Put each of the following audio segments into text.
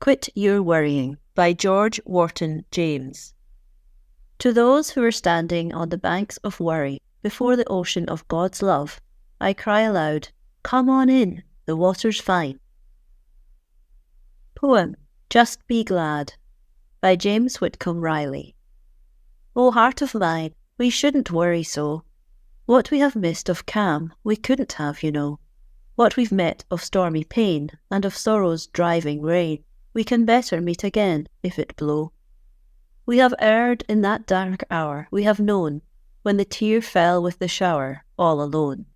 Quit Your Worrying by George Wharton James. To those who are standing on the banks of worry before the ocean of God's love, I cry aloud, "Come on in, the water's fine." Poem, Just Be Glad by James Whitcomb Riley. O heart of mine, we shouldn't worry so. What we have missed of calm we couldn't have, you know. What we've met of stormy pain and of sorrow's driving rain, we can better meet again if it blow. We have erred in that dark hour we have known, when the tear fell with the shower, all alone.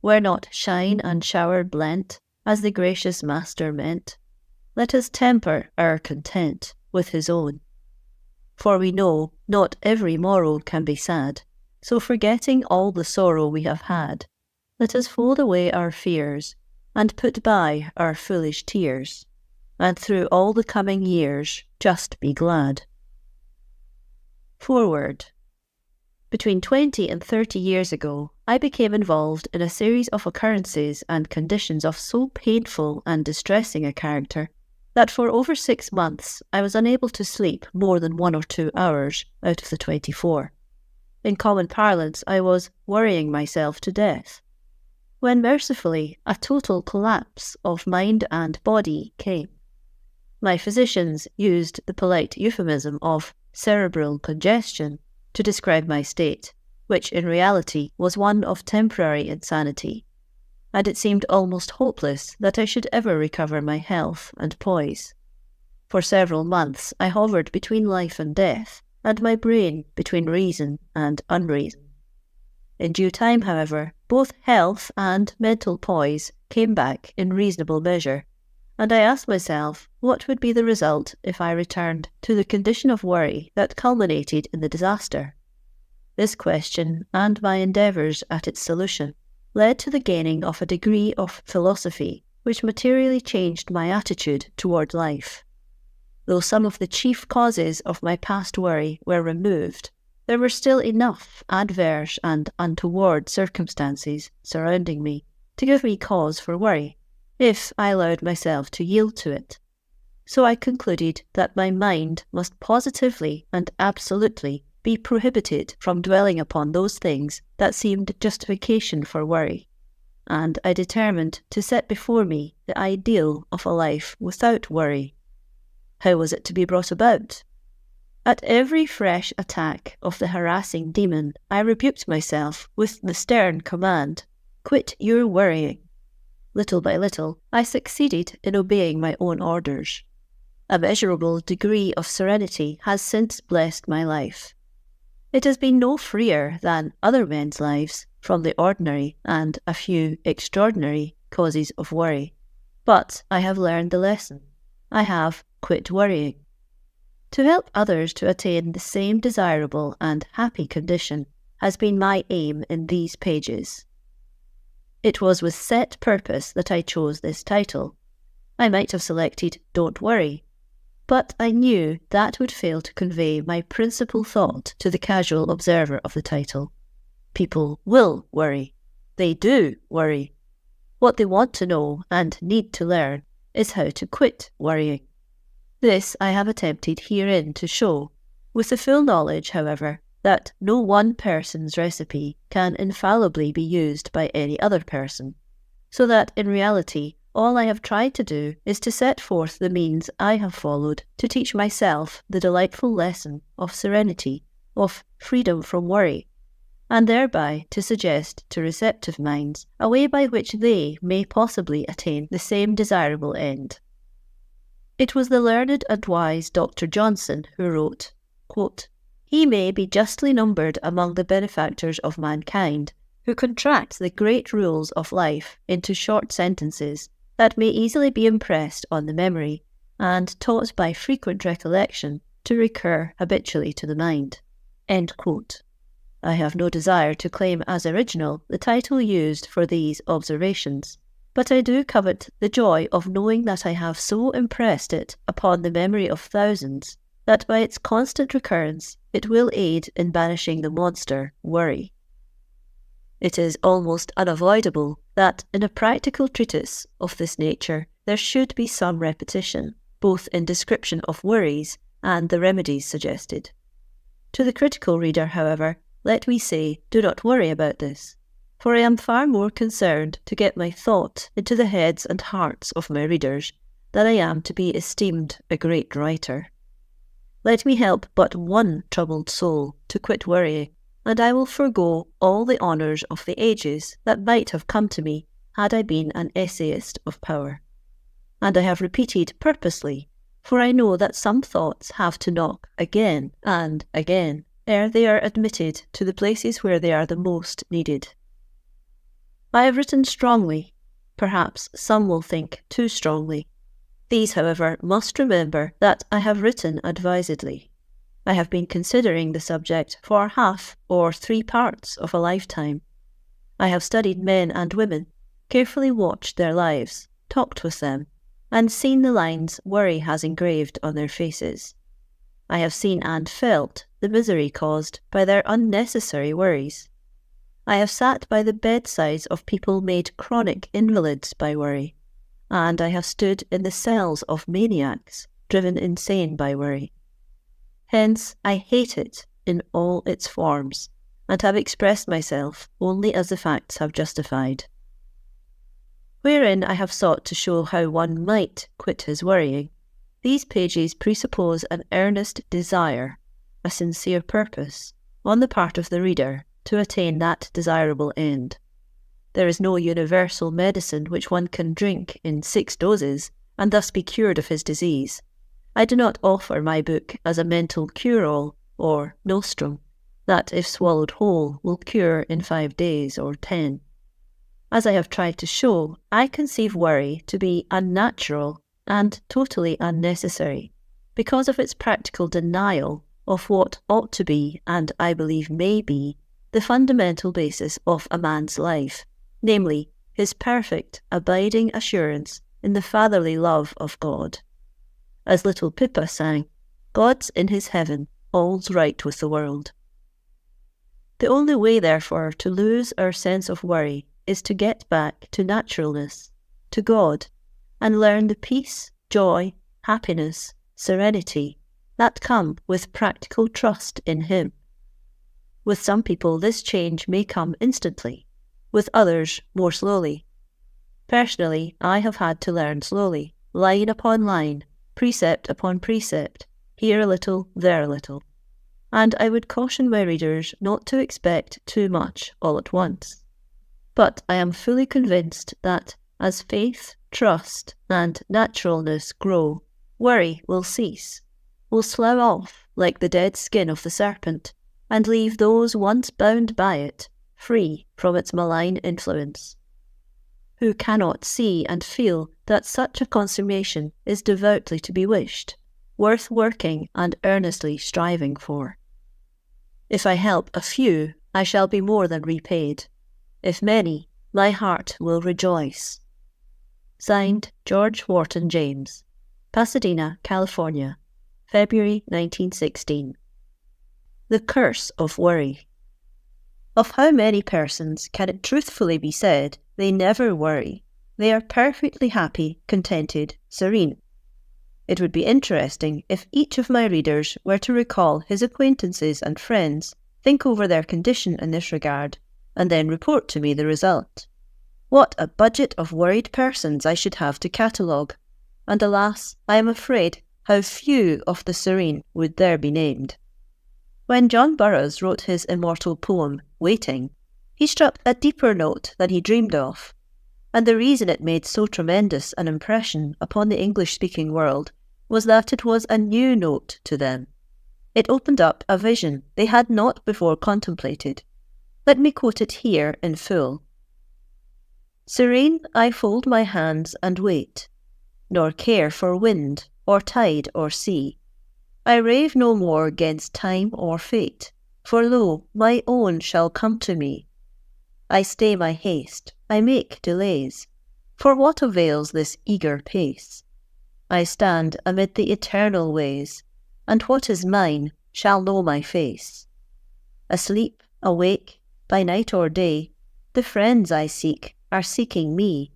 Were not shine and shower blent, as the gracious Master meant? Let us temper our content with his own. For we know not every morrow can be sad, so forgetting all the sorrow we have had, let us fold away our fears, and put by our foolish tears, and through all the coming years just be glad. Foreword. Between 20 and 30 years ago, I became involved in a series of occurrences and conditions of so painful and distressing a character that for over 6 months I was unable to sleep more than 1 or 2 hours out of the 24. In common parlance, I was worrying myself to death, when mercifully a total collapse of mind and body came. My physicians used the polite euphemism of cerebral congestion to describe my state, which in reality was one of temporary insanity, and it seemed almost hopeless that I should ever recover my health and poise. For several months I hovered between life and death, and my brain between reason and unreason. In due time, however, both health and mental poise came back in reasonable measure, and I asked myself what would be the result if I returned to the condition of worry that culminated in the disaster. This question, and my endeavours at its solution, led to the gaining of a degree of philosophy which materially changed my attitude toward life. Though some of the chief causes of my past worry were removed, there were still enough adverse and untoward circumstances surrounding me to give me cause for worry, if I allowed myself to yield to it. So I concluded that my mind must positively and absolutely be prohibited from dwelling upon those things that seemed justification for worry, and I determined to set before me the ideal of a life without worry. How was it to be brought about? At every fresh attack of the harassing demon, I rebuked myself with the stern command, "Quit your worrying." Little by little, I succeeded in obeying my own orders. A measurable degree of serenity has since blessed my life. It has been no freer than other men's lives from the ordinary and a few extraordinary causes of worry, but I have learned the lesson. I have quit worrying. To help others to attain the same desirable and happy condition has been my aim in these pages. It was with set purpose that I chose this title. I might have selected "Don't Worry," but I knew that would fail to convey my principal thought to the casual observer of the title. People will worry. They do worry. What they want to know and need to learn is how to quit worrying. This I have attempted herein to show, with the full knowledge, however, that no one person's recipe can infallibly be used by any other person, so that in reality all I have tried to do is to set forth the means I have followed to teach myself the delightful lesson of serenity, of freedom from worry, and thereby to suggest to receptive minds a way by which they may possibly attain the same desirable end. It was the learned and wise Dr. Johnson who wrote, quote, "He may be justly numbered among the benefactors of mankind, who contract the great rules of life into short sentences that may easily be impressed on the memory, and taught by frequent recollection to recur habitually to the mind." End quote. I have no desire to claim as original the title used for these observations, but I do covet the joy of knowing that I have so impressed it upon the memory of thousands that by its constant recurrence it will aid in banishing the monster, worry. It is almost unavoidable that in a practical treatise of this nature there should be some repetition, both in description of worries and the remedies suggested. To the critical reader, however, let me say, do not worry about this, for I am far more concerned to get my thought into the heads and hearts of my readers than I am to be esteemed a great writer. Let me help but one troubled soul to quit worrying, and I will forego all the honours of the ages that might have come to me had I been an essayist of power. And I have repeated purposely, for I know that some thoughts have to knock again and again ere they are admitted to the places where they are the most needed. I have written strongly, perhaps some will think too strongly. These, however, must remember that I have written advisedly. I have been considering the subject for half or 3 parts of a lifetime. I have studied men and women, carefully watched their lives, talked with them, and seen the lines worry has engraved on their faces. I have seen and felt the misery caused by their unnecessary worries. I have sat by the bedsides of people made chronic invalids by worry, and I have stood in the cells of maniacs driven insane by worry. Hence, I hate it in all its forms, and have expressed myself only as the facts have justified. Wherein I have sought to show how one might quit his worrying, these pages presuppose an earnest desire, a sincere purpose, on the part of the reader to attain that desirable end. There is no universal medicine which one can drink in 6 doses and thus be cured of his disease. I do not offer my book as a mental cure-all or nostrum, that if swallowed whole will cure in 5 days or 10. As I have tried to show, I conceive worry to be unnatural and totally unnecessary, because of its practical denial of what ought to be, and I believe may be, the fundamental basis of a man's life, namely, his perfect, abiding assurance in the fatherly love of God. As little Pippa sang, "God's in his heaven, all's right with the world." The only way, therefore, to lose our sense of worry is to get back to naturalness, to God, and learn the peace, joy, happiness, serenity that come with practical trust in Him. With some people this change may come instantly, with others more slowly. Personally, I have had to learn slowly, line upon line, precept upon precept, here a little, there a little. And I would caution my readers not to expect too much all at once. But I am fully convinced that as faith, trust, and naturalness grow, worry will cease, will slough off like the dead skin of the serpent, and leave those once bound by it free from its malign influence. Who cannot see and feel that such a consummation is devoutly to be wished, worth working and earnestly striving for? If I help a few, I shall be more than repaid. If many, my heart will rejoice. Signed, George Wharton James, Pasadena, California, February 1916. The curse of worry. Of how many persons can it truthfully be said they never worry? They are perfectly happy, contented, serene. It would be interesting if each of my readers were to recall his acquaintances and friends, think over their condition in this regard, and then report to me the result. What a budget of worried persons I should have to catalogue, and alas, I am afraid how few of the serene would there be named. When John Burroughs wrote his immortal poem, Waiting, he struck a deeper note than he dreamed of, and the reason it made so tremendous an impression upon the English-speaking world was that it was a new note to them. It opened up a vision they had not before contemplated. Let me quote it here in full. "Serene I fold my hands and wait, nor care for wind, or tide, or sea. I rave no more 'gainst time or fate, for lo, my own shall come to me. I stay my haste, I make delays, for what avails this eager pace? I stand amid the eternal ways, and what is mine shall know my face. Asleep, awake, by night or day, the friends I seek are seeking me.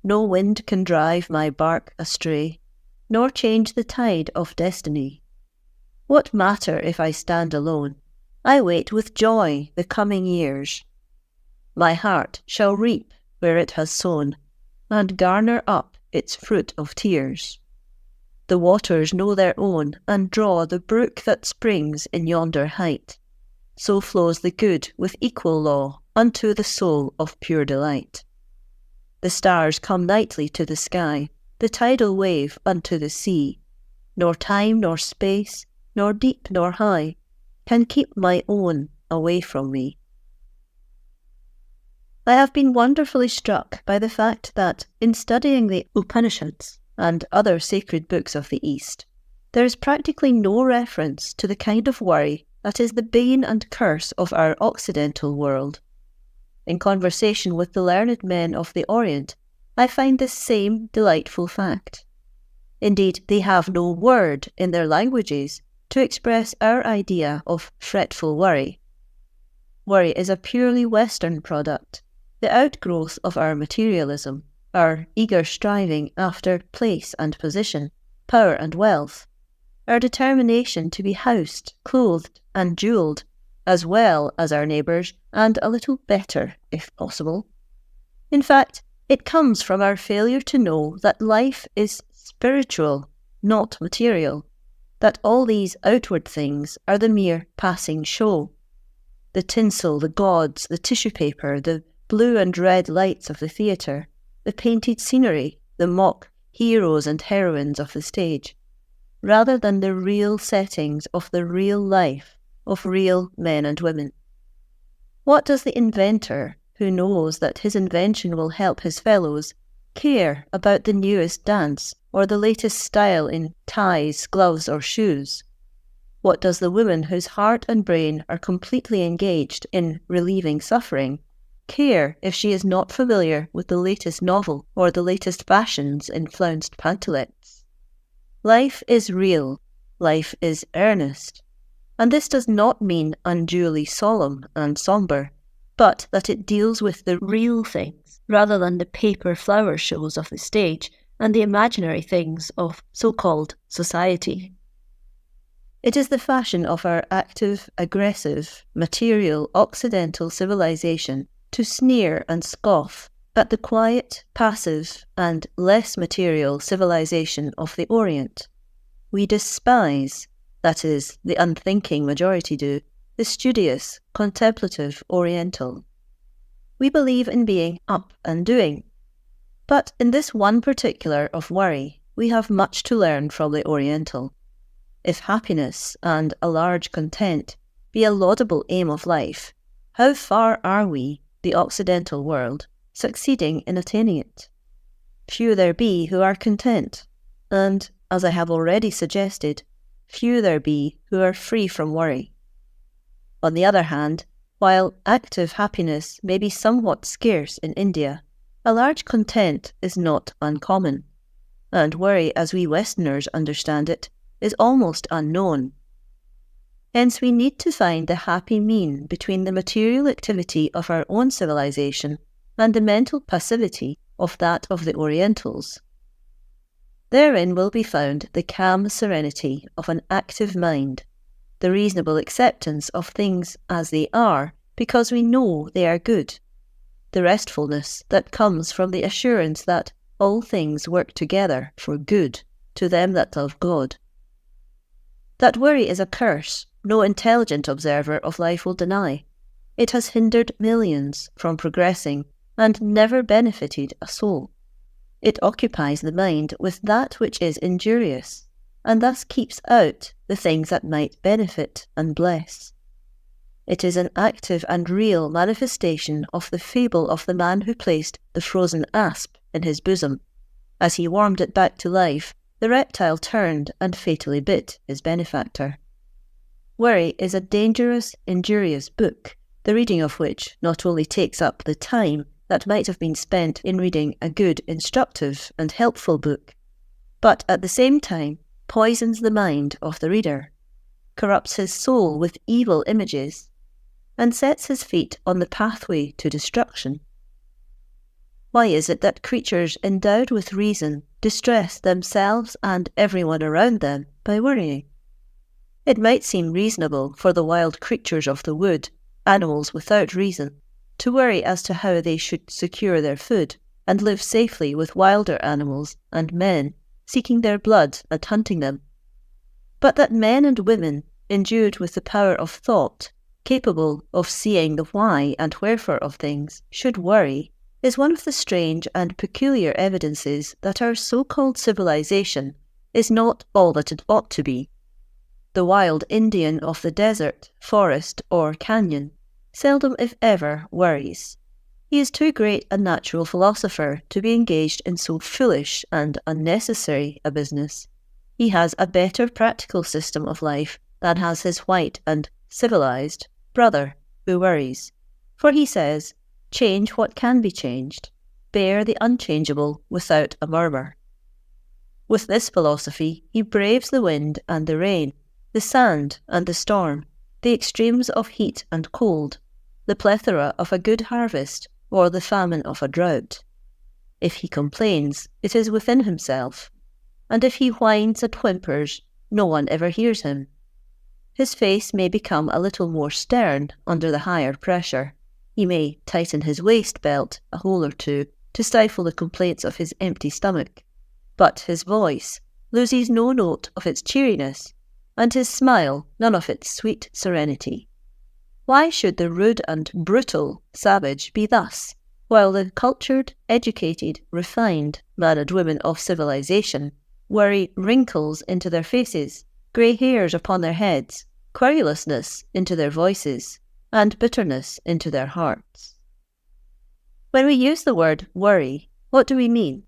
No wind can drive my bark astray, nor change the tide of destiny. What matter if I stand alone? I wait with joy the coming years. My heart shall reap where it has sown, and garner up its fruit of tears. The waters know their own, and draw the brook that springs in yonder height. So flows the good with equal law unto the soul of pure delight. The stars come nightly to the sky, the tidal wave unto the sea. Nor time nor space, nor deep nor high, can keep my own away from me. I have been wonderfully struck by the fact that, in studying the Upanishads and other sacred books of the East, there is practically no reference to the kind of worry that is the bane and curse of our Occidental world. In conversation with the learned men of the Orient, I find this same delightful fact. Indeed, they have no word in their languages to express our idea of fretful worry. Worry is a purely Western product, the outgrowth of our materialism, our eager striving after place and position, power and wealth, our determination to be housed, clothed and jewelled, as well as our neighbours, and a little better, if possible. In fact, it comes from our failure to know that life is spiritual, not material, that all these outward things are the mere passing show. The tinsel, the gauds, the tissue paper, the blue and red lights of the theatre, the painted scenery, the mock heroes and heroines of the stage, rather than the real settings of the real life of real men and women. What does the inventor, who knows that his invention will help his fellows, care about the newest dance or the latest style in ties, gloves or shoes? What does the woman whose heart and brain are completely engaged in relieving suffering care if she is not familiar with the latest novel or the latest fashions in flounced pantalettes? Life is real, life is earnest, and this does not mean unduly solemn and sombre, but that it deals with the real things rather than the paper flower shows of the stage and the imaginary things of so-called society. It is the fashion of our active, aggressive, material, Occidental civilization to sneer and scoff at the quiet, passive, and less material civilization of the Orient. We despise, that is, the unthinking majority do, the studious, contemplative Oriental. We believe in being up and doing. But in this one particular of worry, we have much to learn from the Oriental. If happiness and a large content be a laudable aim of life, how far are we, the Occidental world, succeeding in attaining it? Few there be who are content, and, as I have already suggested, few there be who are free from worry. On the other hand, while active happiness may be somewhat scarce in India, a large content is not uncommon, and worry as we Westerners understand it is almost unknown. Hence we need to find the happy mean between the material activity of our own civilization and the mental passivity of that of the Orientals. Therein will be found the calm serenity of an active mind, the reasonable acceptance of things as they are because we know they are good, the restfulness that comes from the assurance that all things work together for good to them that love God. That worry is a curse, no intelligent observer of life will deny. It has hindered millions from progressing and never benefited a soul. It occupies the mind with that which is injurious, and thus keeps out the things that might benefit and bless. It is an active and real manifestation of the fable of the man who placed the frozen asp in his bosom. As he warmed it back to life, the reptile turned and fatally bit his benefactor. Worry is a dangerous, injurious book, the reading of which not only takes up the time that might have been spent in reading a good, instructive and helpful book, but at the same time poisons the mind of the reader, corrupts his soul with evil images, and sets his feet on the pathway to destruction. Why is it that creatures endowed with reason distress themselves and everyone around them by worrying? It might seem reasonable for the wild creatures of the wood, animals without reason, to worry as to how they should secure their food and live safely with wilder animals and men seeking their blood and hunting them. But that men and women, endued with the power of thought, capable of seeing the why and wherefore of things, should worry, is one of the strange and peculiar evidences that our so-called civilization is not all that it ought to be. The wild Indian of the desert, forest, or canyon seldom, if ever, worries. He is too great a natural philosopher to be engaged in so foolish and unnecessary a business. He has a better practical system of life than has his white and civilized brother who worries. For he says, change what can be changed, bear the unchangeable without a murmur. With this philosophy, he braves the wind and the rain, the sand and the storm, the extremes of heat and cold, the plethora of a good harvest or the famine of a drought. If he complains, it is within himself, and if he whines and whimpers, no one ever hears him. His face may become a little more stern under the higher pressure. He may tighten his waist belt a hole or two to stifle the complaints of his empty stomach, but his voice loses no note of its cheeriness, and his smile none of its sweet serenity. Why should the rude and brutal savage be thus, while the cultured, educated, refined man and women of civilization worry wrinkles into their faces, grey hairs upon their heads, querulousness into their voices, and bitterness into their hearts? When we use the word worry, what do we mean?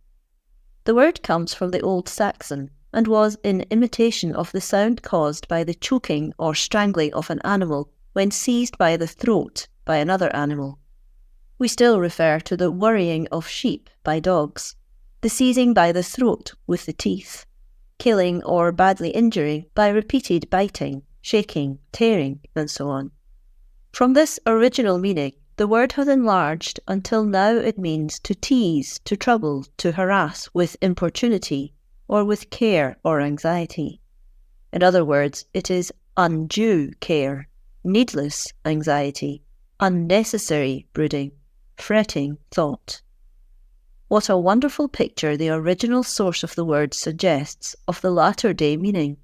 The word comes from the Old Saxon, and was in imitation of the sound caused by the choking or strangling of an animal when seized by the throat by another animal. We still refer to the worrying of sheep by dogs, the seizing by the throat with the teeth, killing or badly injuring by repeated biting, shaking, tearing, and so on. From this original meaning, the word has enlarged until now it means to tease, to trouble, to harass with importunity, or with care or anxiety. In other words, it is undue care, needless anxiety, unnecessary brooding, fretting thought. What a wonderful picture the original source of the word suggests of the latter-day meaning.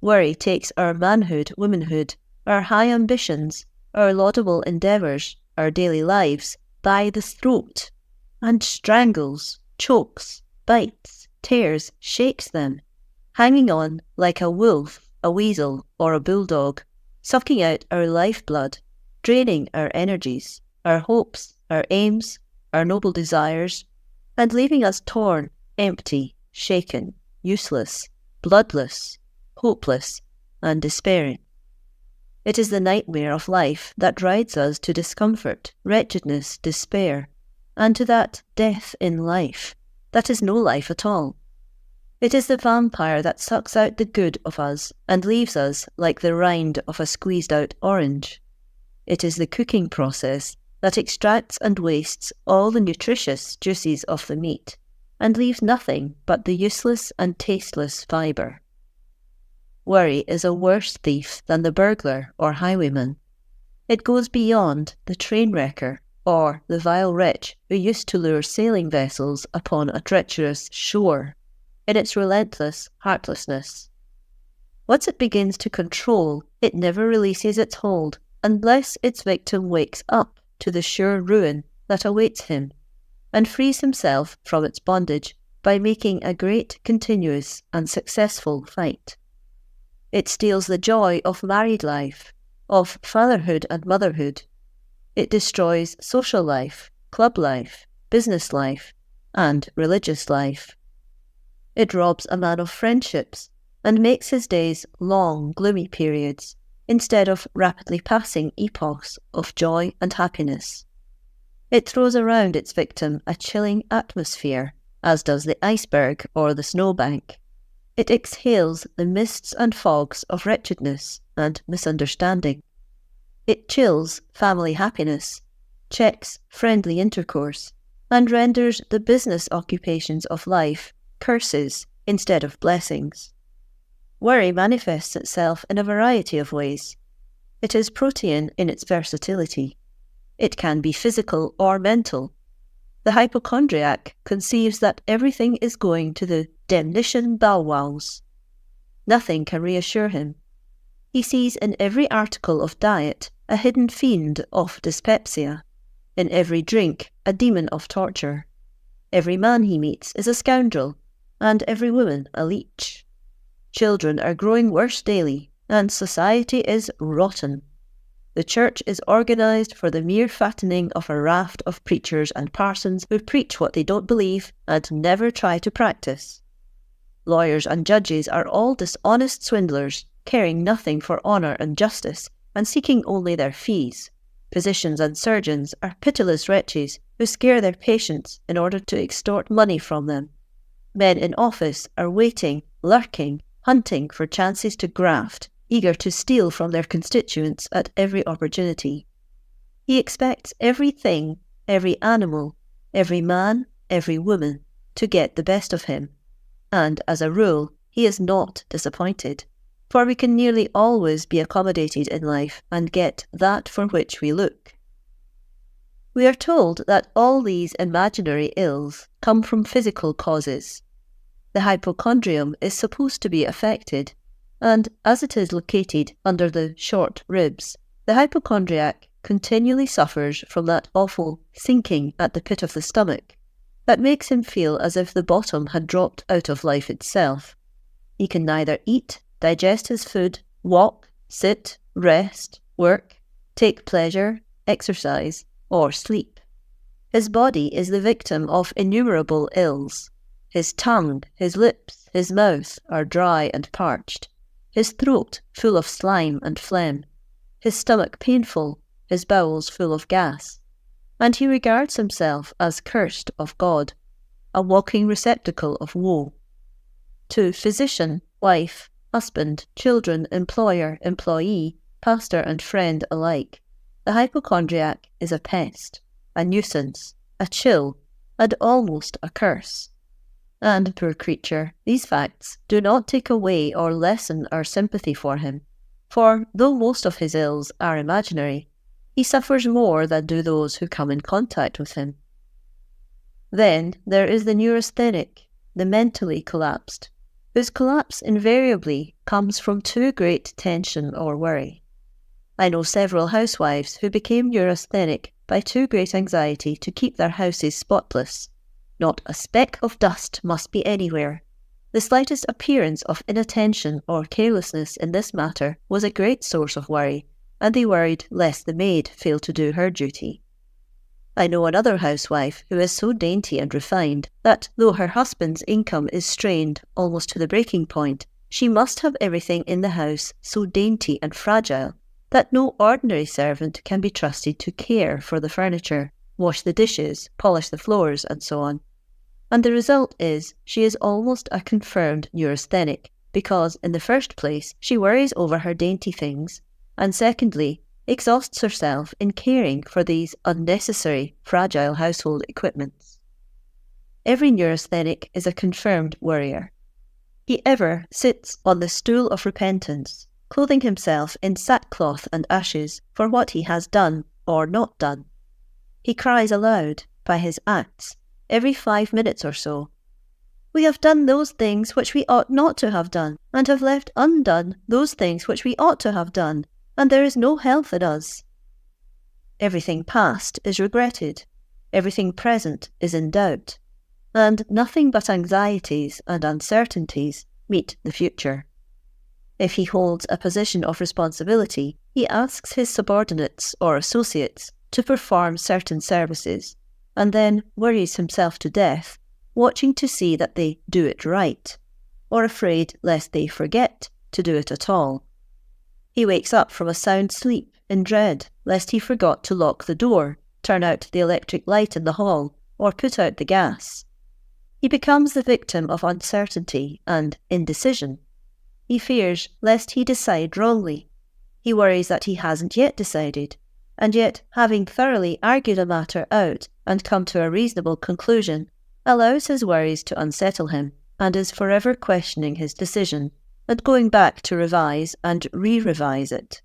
Worry takes our manhood, womanhood, our high ambitions, our laudable endeavours, our daily lives, by the throat, and strangles, chokes, bites, tears, shakes them, hanging on like a wolf, a weasel, or a bulldog, sucking out our lifeblood, draining our energies, our hopes, our aims, our noble desires, and leaving us torn, empty, shaken, useless, bloodless, hopeless, and despairing. It is the nightmare of life that rides us to discomfort, wretchedness, despair, and to that death in life that is no life at all. It is the vampire that sucks out the good of us and leaves us like the rind of a squeezed-out orange. It is the cooking process that extracts and wastes all the nutritious juices of the meat and leaves nothing but the useless and tasteless fibre. Worry is a worse thief than the burglar or highwayman. It goes beyond the train wrecker or the vile wretch who used to lure sailing vessels upon a treacherous shore in its relentless heartlessness. Once it begins to control, it never releases its hold unless its victim wakes up to the sure ruin that awaits him and frees himself from its bondage by making a great, continuous and successful fight. It steals the joy of married life, of fatherhood and motherhood. It destroys social life, club life, business life, and religious life. It robs a man of friendships and makes his days long, gloomy periods instead of rapidly passing epochs of joy and happiness. It throws around its victim a chilling atmosphere, as does the iceberg or the snowbank. It exhales the mists and fogs of wretchedness and misunderstanding. It chills family happiness, checks friendly intercourse, and renders the business occupations of life curses instead of blessings. Worry manifests itself in a variety of ways. It is protean in its versatility. It can be physical or mental. The hypochondriac conceives that everything is going to the demnition bow-wows. Nothing can reassure him. He sees in every article of diet a hidden fiend of dyspepsia, in every drink a demon of torture. Every man he meets is a scoundrel, and every woman a leech. Children are growing worse daily, and society is rotten. The church is organised for the mere fattening of a raft of preachers and parsons who preach what they don't believe and never try to practice. Lawyers and judges are all dishonest swindlers, caring nothing for honour and justice, and seeking only their fees. Physicians and surgeons are pitiless wretches who scare their patients in order to extort money from them. Men in office are waiting, lurking, hunting for chances to graft, eager to steal from their constituents at every opportunity. He expects everything, every animal, every man, every woman, to get the best of him. And, as a rule, he is not disappointed, for we can nearly always be accommodated in life and get that for which we look. We are told that all these imaginary ills come from physical causes. The hypochondrium is supposed to be affected, and as it is located under the short ribs, the hypochondriac continually suffers from that awful sinking at the pit of the stomach that makes him feel as if the bottom had dropped out of life itself. He can neither eat, digest his food, walk, sit, rest, work, take pleasure, exercise, or sleep. His body is the victim of innumerable ills. His tongue, his lips, his mouth are dry and parched, his throat full of slime and phlegm, his stomach painful, his bowels full of gas, and he regards himself as cursed of God, a walking receptacle of woe. To physician, wife, husband, children, employer, employee, pastor and friend alike, the hypochondriac is a pest, a nuisance, a chill, and almost a curse. And, poor creature, these facts do not take away or lessen our sympathy for him, for though most of his ills are imaginary, he suffers more than do those who come in contact with him. Then there is the neurasthenic, the mentally collapsed, whose collapse invariably comes from too great tension or worry. I know several housewives who became neurasthenic by too great anxiety to keep their houses spotless. Not a speck of dust must be anywhere. The slightest appearance of inattention or carelessness in this matter was a great source of worry, and they worried lest the maid fail to do her duty. I know another housewife who is so dainty and refined that, though her husband's income is strained almost to the breaking point, she must have everything in the house so dainty and fragile that no ordinary servant can be trusted to care for the furniture, wash the dishes, polish the floors, and so on. And the result is she is almost a confirmed neurasthenic, because, in the first place, she worries over her dainty things, and secondly, exhausts herself in caring for these unnecessary, fragile household equipments. Every neurasthenic is a confirmed worrier. He ever sits on the stool of repentance, clothing himself in sackcloth and ashes for what he has done or not done. He cries aloud, by his acts, every 5 minutes or so, "We have done those things which we ought not to have done, and have left undone those things which we ought to have done, and there is no health in us." Everything past is regretted, everything present is in doubt, and nothing but anxieties and uncertainties meet the future. If he holds a position of responsibility, he asks his subordinates or associates to perform certain services, and then worries himself to death, watching to see that they do it right, or afraid lest they forget to do it at all. He wakes up from a sound sleep in dread lest he forgot to lock the door, turn out the electric light in the hall, or put out the gas. He becomes the victim of uncertainty and indecision. He fears lest he decide wrongly. He worries that he hasn't yet decided, and yet, having thoroughly argued a matter out, and come to a reasonable conclusion, allows his worries to unsettle him, and is forever questioning his decision, and going back to revise and re-revise it.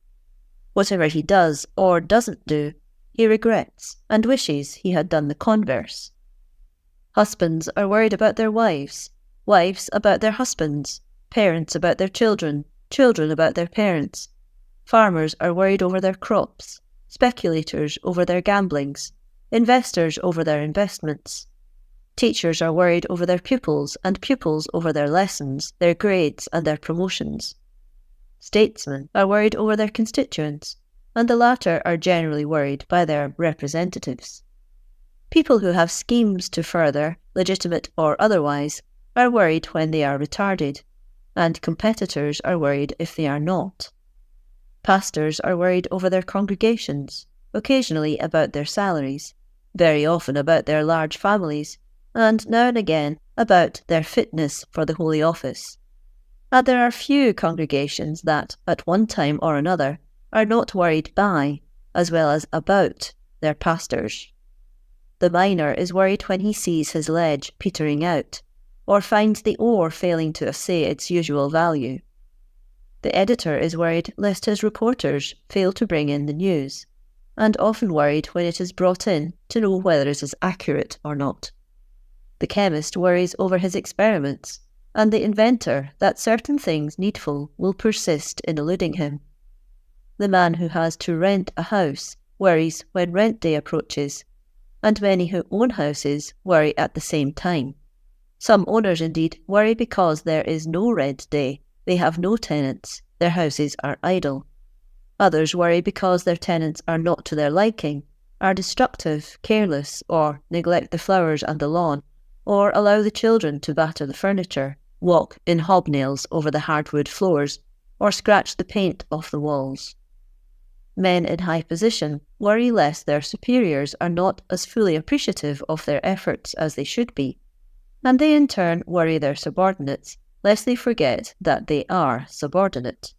Whatever he does or doesn't do, he regrets and wishes he had done the converse. Husbands are worried about their wives, wives about their husbands, parents about their children, children about their parents. Farmers are worried over their crops, speculators over their gamblings, investors over their investments. Teachers are worried over their pupils, and pupils over their lessons, their grades and their promotions. Statesmen are worried over their constituents, and the latter are generally worried by their representatives. People who have schemes to further, legitimate or otherwise, are worried when they are retarded, and competitors are worried if they are not. Pastors are worried over their congregations, occasionally about their salaries, very often about their large families, and now and again about their fitness for the holy office. And there are few congregations that, at one time or another, are not worried by, as well as about, their pastors. The miner is worried when he sees his ledge petering out, or finds the ore failing to assay its usual value. The editor is worried lest his reporters fail to bring in the news, and often worried when it is brought in to know whether it is accurate or not. The chemist worries over his experiments, and the inventor that certain things needful will persist in eluding him. The man who has to rent a house worries when rent day approaches, and many who own houses worry at the same time. Some owners indeed worry because there is no rent day, they have no tenants, their houses are idle. Others worry because their tenants are not to their liking, are destructive, careless, or neglect the flowers and the lawn, or allow the children to batter the furniture, walk in hobnails over the hardwood floors, or scratch the paint off the walls. Men in high position worry lest their superiors are not as fully appreciative of their efforts as they should be, and they in turn worry their subordinates lest they forget that they are subordinate.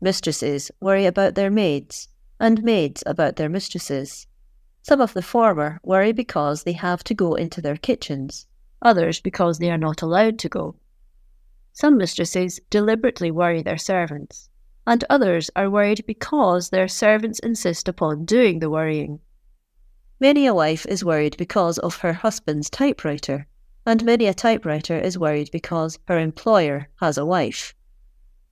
Mistresses worry about their maids, and maids about their mistresses. Some of the former worry because they have to go into their kitchens, others because they are not allowed to go. Some mistresses deliberately worry their servants, and others are worried because their servants insist upon doing the worrying. Many a wife is worried because of her husband's typewriter, and many a typewriter is worried because her employer has a wife.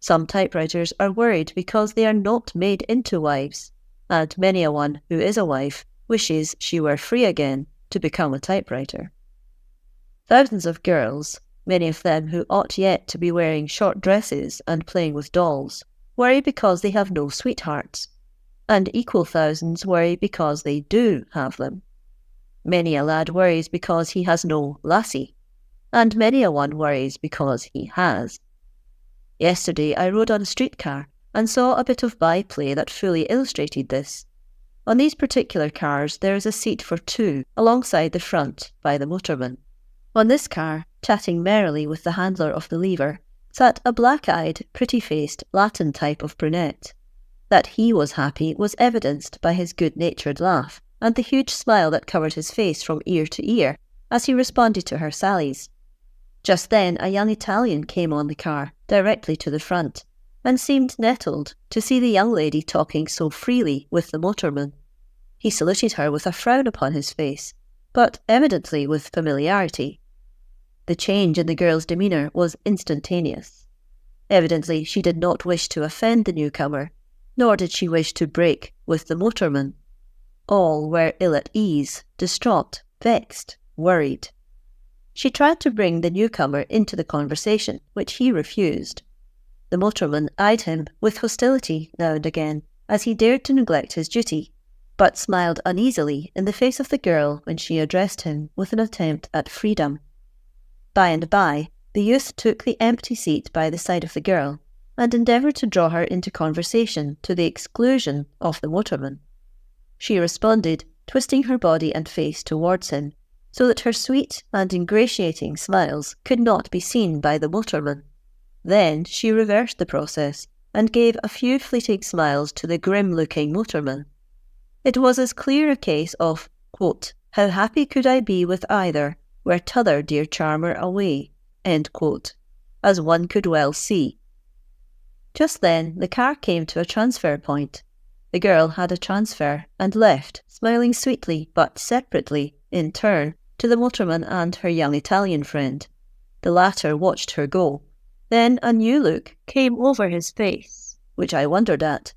Some typewriters are worried because they are not made into wives, and many a one who is a wife wishes she were free again to become a typewriter. Thousands of girls, many of them who ought yet to be wearing short dresses and playing with dolls, worry because they have no sweethearts, and equal thousands worry because they do have them. Many a lad worries because he has no lassie, and many a one worries because he has. Yesterday I rode on a streetcar and saw a bit of byplay that fully illustrated this. On these particular cars there is a seat for two alongside the front by the motorman. On this car, chatting merrily with the handler of the lever, sat a black-eyed, pretty-faced Latin type of brunette. That he was happy was evidenced by his good-natured laugh, and the huge smile that covered his face from ear to ear as he responded to her sallies. Just then a young Italian came on the car, directly to the front, and seemed nettled to see the young lady talking so freely with the motorman. He saluted her with a frown upon his face, but evidently with familiarity. The change in the girl's demeanour was instantaneous. Evidently she did not wish to offend the newcomer, nor did she wish to break with the motorman. All were ill at ease, distraught, vexed, worried. She tried to bring the newcomer into the conversation, which he refused. The motorman eyed him with hostility now and again, as he dared to neglect his duty, but smiled uneasily in the face of the girl when she addressed him with an attempt at freedom. By and by, the youth took the empty seat by the side of the girl, and endeavoured to draw her into conversation to the exclusion of the motorman. She responded, twisting her body and face towards him, so that her sweet and ingratiating smiles could not be seen by the motorman. Then she reversed the process, and gave a few fleeting smiles to the grim-looking motorman. It was as clear a case of, quote, How happy could I be with either, were t'other dear charmer away, end quote, as one could well see. Just then the car came to a transfer point. The girl had a transfer and left, smiling sweetly but separately, in turn, to the motorman and her young Italian friend. The latter watched her go. Then a new look came over his face, which I wondered at.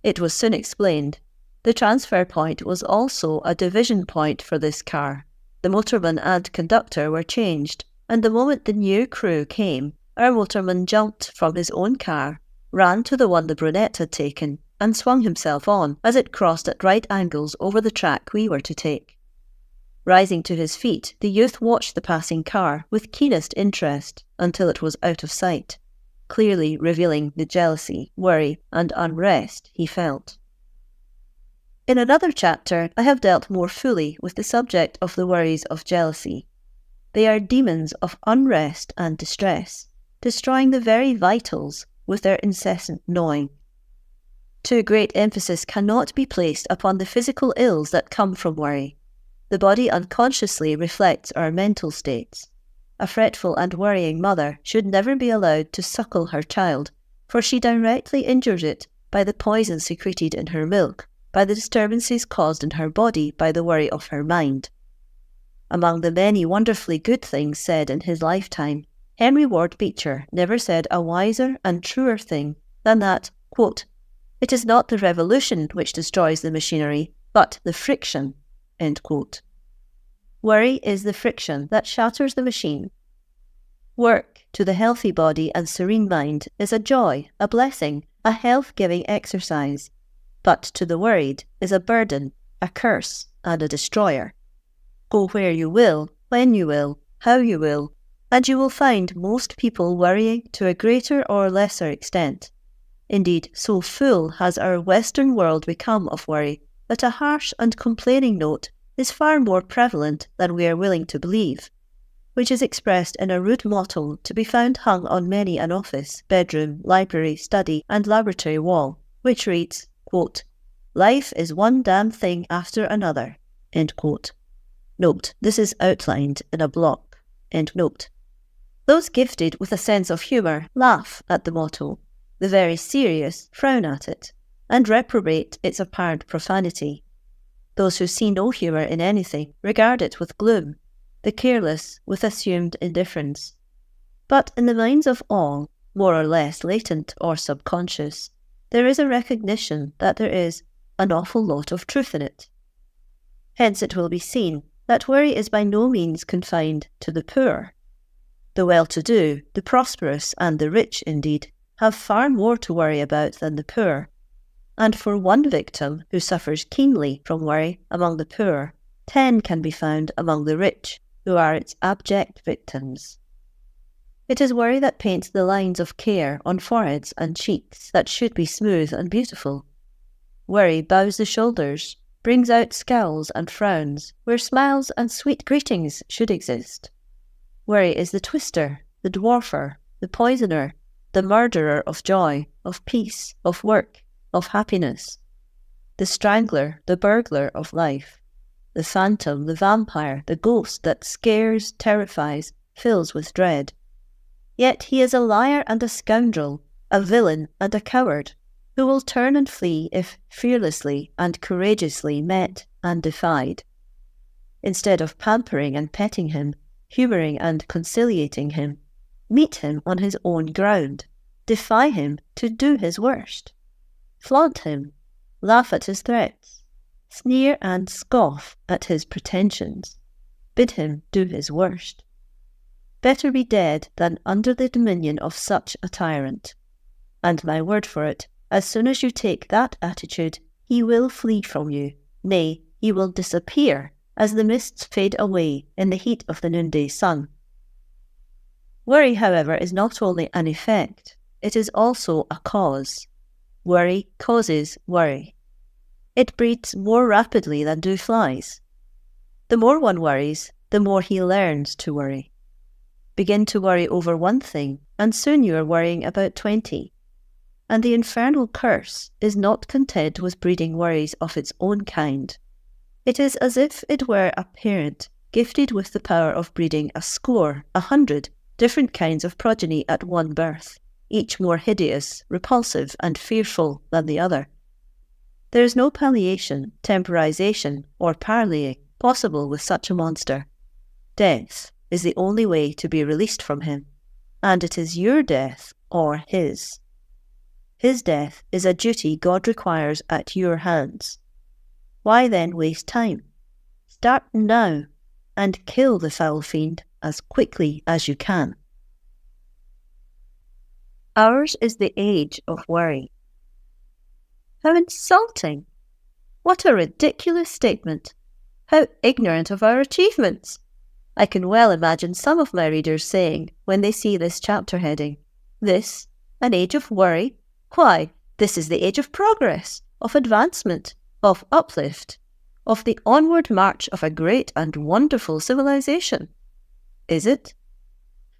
It was soon explained. The transfer point was also a division point for this car. The motorman and conductor were changed, and the moment the new crew came, our motorman jumped from his own car, ran to the one the brunette had taken, and swung himself on as it crossed at right angles over the track we were to take. Rising to his feet, the youth watched the passing car with keenest interest until it was out of sight, clearly revealing the jealousy, worry, and unrest he felt. In another chapter, I have dealt more fully with the subject of the worries of jealousy. They are demons of unrest and distress, destroying the very vitals with their incessant gnawing. Too great emphasis cannot be placed upon the physical ills that come from worry. The body unconsciously reflects our mental states. A fretful and worrying mother should never be allowed to suckle her child, for she directly injures it by the poison secreted in her milk, by the disturbances caused in her body by the worry of her mind. Among the many wonderfully good things said in his lifetime, Henry Ward Beecher never said a wiser and truer thing than that, quote, "It is not the revolution which destroys the machinery, but the friction." End quote. Worry is the friction that shatters the machine. Work, to the healthy body and serene mind, is a joy, a blessing, a health-giving exercise, but to the worried is a burden, a curse, and a destroyer. Go where you will, when you will, how you will, and you will find most people worrying to a greater or lesser extent. Indeed, so full has our Western world become of worry that a harsh and complaining note is far more prevalent than we are willing to believe, which is expressed in a rude motto to be found hung on many an office, bedroom, library, study, and laboratory wall, which reads, quote, "Life is one damn thing after another." End quote. Note, this is outlined in a block. End note. Those gifted with a sense of humour laugh at the motto. The very serious frown at it, and reprobate its apparent profanity. Those who see no humour in anything regard it with gloom, the careless with assumed indifference. But in the minds of all, more or less latent or subconscious, there is a recognition that there is an awful lot of truth in it. Hence it will be seen that worry is by no means confined to the poor. The well-to-do, the prosperous, and the rich, indeed, have far more to worry about than the poor. And for one victim who suffers keenly from worry among the poor, 10 can be found among the rich, who are its abject victims. It is worry that paints the lines of care on foreheads and cheeks that should be smooth and beautiful. Worry bows the shoulders, brings out scowls and frowns where smiles and sweet greetings should exist. Worry is the twister, the dwarfer, the poisoner, the murderer of joy, of peace, of work, of happiness, the strangler, the burglar of life, the phantom, the vampire, the ghost that scares, terrifies, fills with dread. Yet he is a liar and a scoundrel, a villain and a coward, who will turn and flee if fearlessly and courageously met and defied. Instead of pampering and petting him, humouring and conciliating him, meet him on his own ground, defy him to do his worst. Flaunt him, laugh at his threats, sneer and scoff at his pretensions, bid him do his worst. Better be dead than under the dominion of such a tyrant. And my word for it, as soon as you take that attitude, he will flee from you, nay, he will disappear as the mists fade away in the heat of the noonday sun. Worry, however, is not only an effect, it is also a cause. Worry causes worry. It breeds more rapidly than do flies. The more one worries, the more he learns to worry. Begin to worry over one thing, and soon you are worrying about 20. And the infernal curse is not content with breeding worries of its own kind. It is as if it were a parent gifted with the power of breeding 100 different kinds of progeny at one birth, each more hideous, repulsive, and fearful than the other. There is no palliation, temporization, or parleying possible with such a monster. Death is the only way to be released from him, and it is your death or his. His death is a duty God requires at your hands. Why then waste time? Start now and kill the foul fiend as quickly as you can. Ours is the age of worry. How insulting! What a ridiculous statement! How ignorant of our achievements! I can well imagine some of my readers saying, when they see this chapter heading, "This, an age of worry? Why, this is the age of progress, of advancement, of uplift, of the onward march of a great and wonderful civilization." Is it?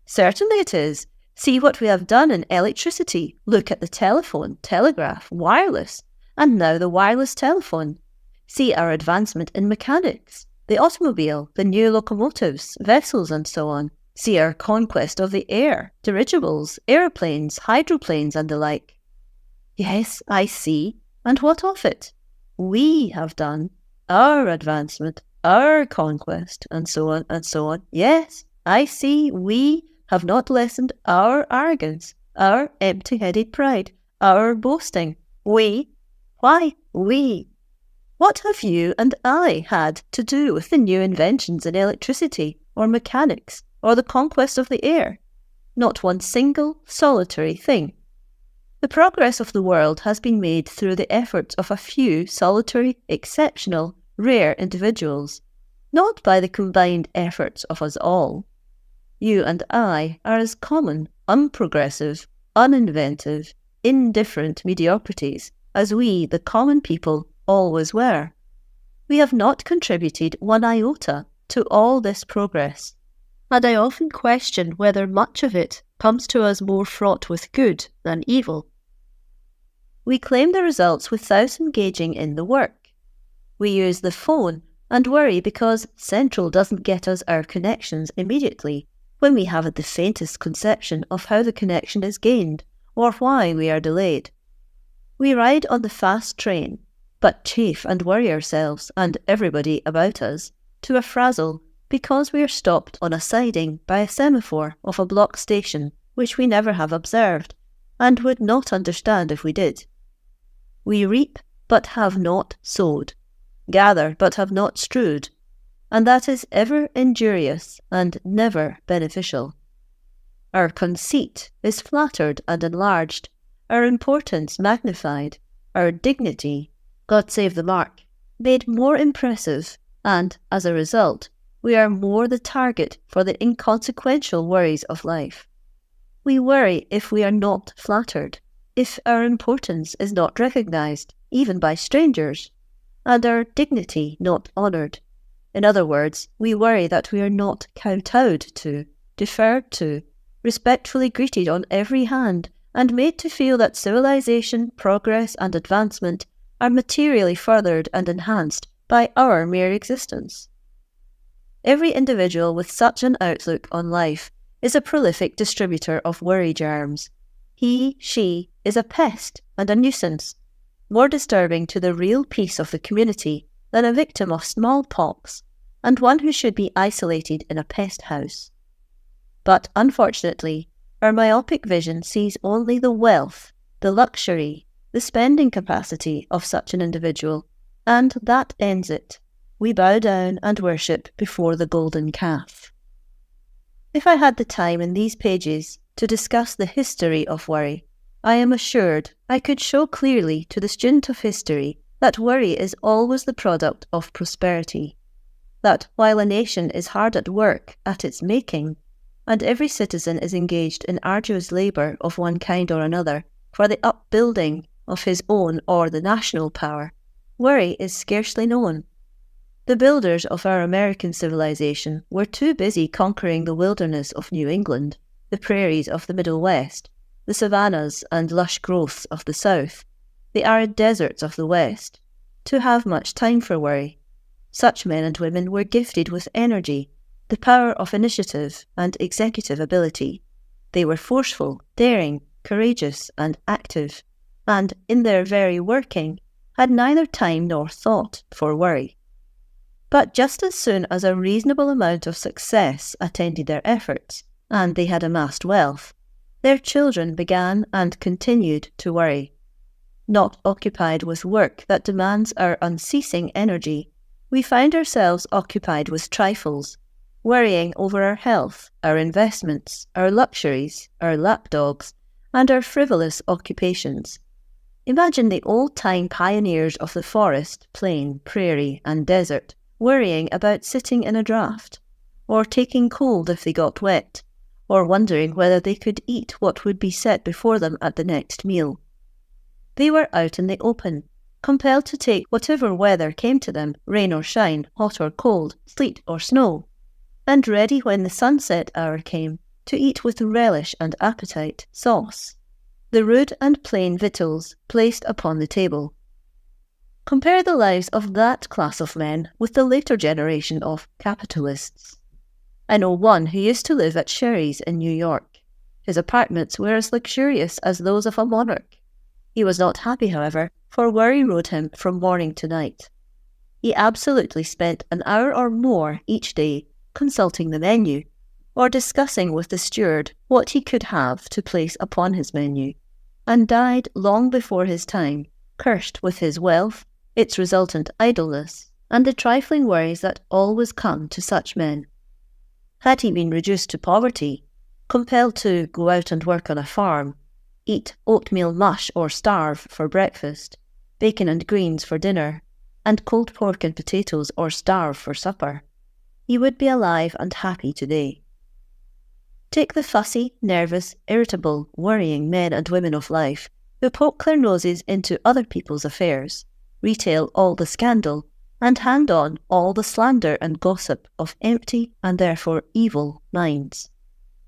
Certainly it is. See what we have done in electricity. Look at the telephone, telegraph, wireless, and now the wireless telephone. See our advancement in mechanics, the automobile, the new locomotives, vessels, and so on. See our conquest of the air, dirigibles, aeroplanes, hydroplanes, and the like. Yes, I see. And what of it? We have done our advancement, our conquest, and so on, and so on. Yes, I see. We have not lessened our arrogance, our empty-headed pride, our boasting. We? Why, we? What have you and I had to do with the new inventions in electricity, or mechanics, or the conquest of the air? Not one single, solitary thing. The progress of the world has been made through the efforts of a few solitary, exceptional, rare individuals, not by the combined efforts of us all. You and I are as common, unprogressive, uninventive, indifferent mediocrities as we, the common people, always were. We have not contributed one iota to all this progress, and I often question whether much of it comes to us more fraught with good than evil. We claim the results without engaging in the work. We use the phone and worry because Central doesn't get us our connections immediately, when we haven't the faintest conception of how the connection is gained, or why we are delayed. We ride on the fast train, but chafe and worry ourselves, and everybody about us, to a frazzle because we are stopped on a siding by a semaphore of a block station which we never have observed, and would not understand if we did. We reap, but have not sowed, gather, but have not strewed, and that is ever injurious and never beneficial. Our conceit is flattered and enlarged, our importance magnified, our dignity, God save the mark, made more impressive, and, as a result, we are more the target for the inconsequential worries of life. We worry if we are not flattered, if our importance is not recognised, even by strangers, and our dignity not honoured. In other words, we worry that we are not kowtowed to, deferred to, respectfully greeted on every hand, and made to feel that civilization, progress, and advancement are materially furthered and enhanced by our mere existence. Every individual with such an outlook on life is a prolific distributor of worry germs. He, she, is a pest and a nuisance, more disturbing to the real peace of the community than a victim of smallpox, and one who should be isolated in a pest house. But unfortunately, our myopic vision sees only the wealth, the luxury, the spending capacity of such an individual, and that ends it. We bow down and worship before the golden calf. If I had the time in these pages to discuss the history of worry, I am assured I could show clearly to the student of history that worry is always the product of prosperity, that while a nation is hard at work at its making, and every citizen is engaged in arduous labour of one kind or another for the upbuilding of his own or the national power, worry is scarcely known. The builders of our American civilization were too busy conquering the wilderness of New England, the prairies of the Middle West, the savannas and lush growths of the South, the arid deserts of the West, to have much time for worry. Such men and women were gifted with energy, the power of initiative and executive ability. They were forceful, daring, courageous, and active, and, in their very working, had neither time nor thought for worry. But just as soon as a reasonable amount of success attended their efforts, and they had amassed wealth, their children began and continued to worry. Not occupied with work that demands our unceasing energy, we find ourselves occupied with trifles, worrying over our health, our investments, our luxuries, our lapdogs, and our frivolous occupations. Imagine the old-time pioneers of the forest, plain, prairie, and desert worrying about sitting in a draught, or taking cold if they got wet, or wondering whether they could eat what would be set before them at the next meal. They were out in the open, compelled to take whatever weather came to them, rain or shine, hot or cold, sleet or snow, and ready when the sunset hour came to eat with relish and appetite sauce, the rude and plain victuals placed upon the table. Compare the lives of that class of men with the later generation of capitalists. I know one who used to live at Sherry's in New York. His apartments were as luxurious as those of a monarch. He was not happy, however, for worry rode him from morning to night. He absolutely spent an hour or more each day consulting the menu, or discussing with the steward what he could have to place upon his menu, and died long before his time, cursed with his wealth, its resultant idleness, and the trifling worries that always come to such men. Had he been reduced to poverty, compelled to go out and work on a farm, eat oatmeal mush or starve for breakfast, bacon and greens for dinner, and cold pork and potatoes or starve for supper, he would be alive and happy today. Take the fussy, nervous, irritable, worrying men and women of life who poke their noses into other people's affairs, retail all the scandal, and hand on all the slander and gossip of empty and therefore evil minds.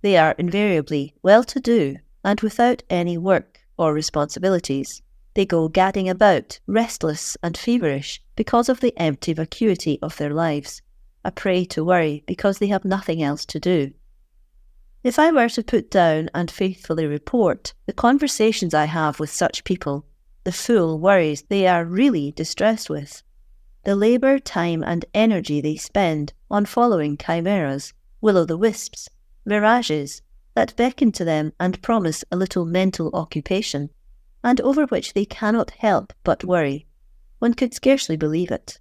They are invariably well-to-do and without any work or responsibilities. They go gadding about, restless and feverish because of the empty vacuity of their lives, a prey to worry because they have nothing else to do. If I were to put down and faithfully report the conversations I have with such people, the full worries they are really distressed with, the labour, time and energy they spend on following chimeras, will-o'-the-wisps, mirages that beckon to them and promise a little mental occupation, and over which they cannot help but worry, one could scarcely believe it.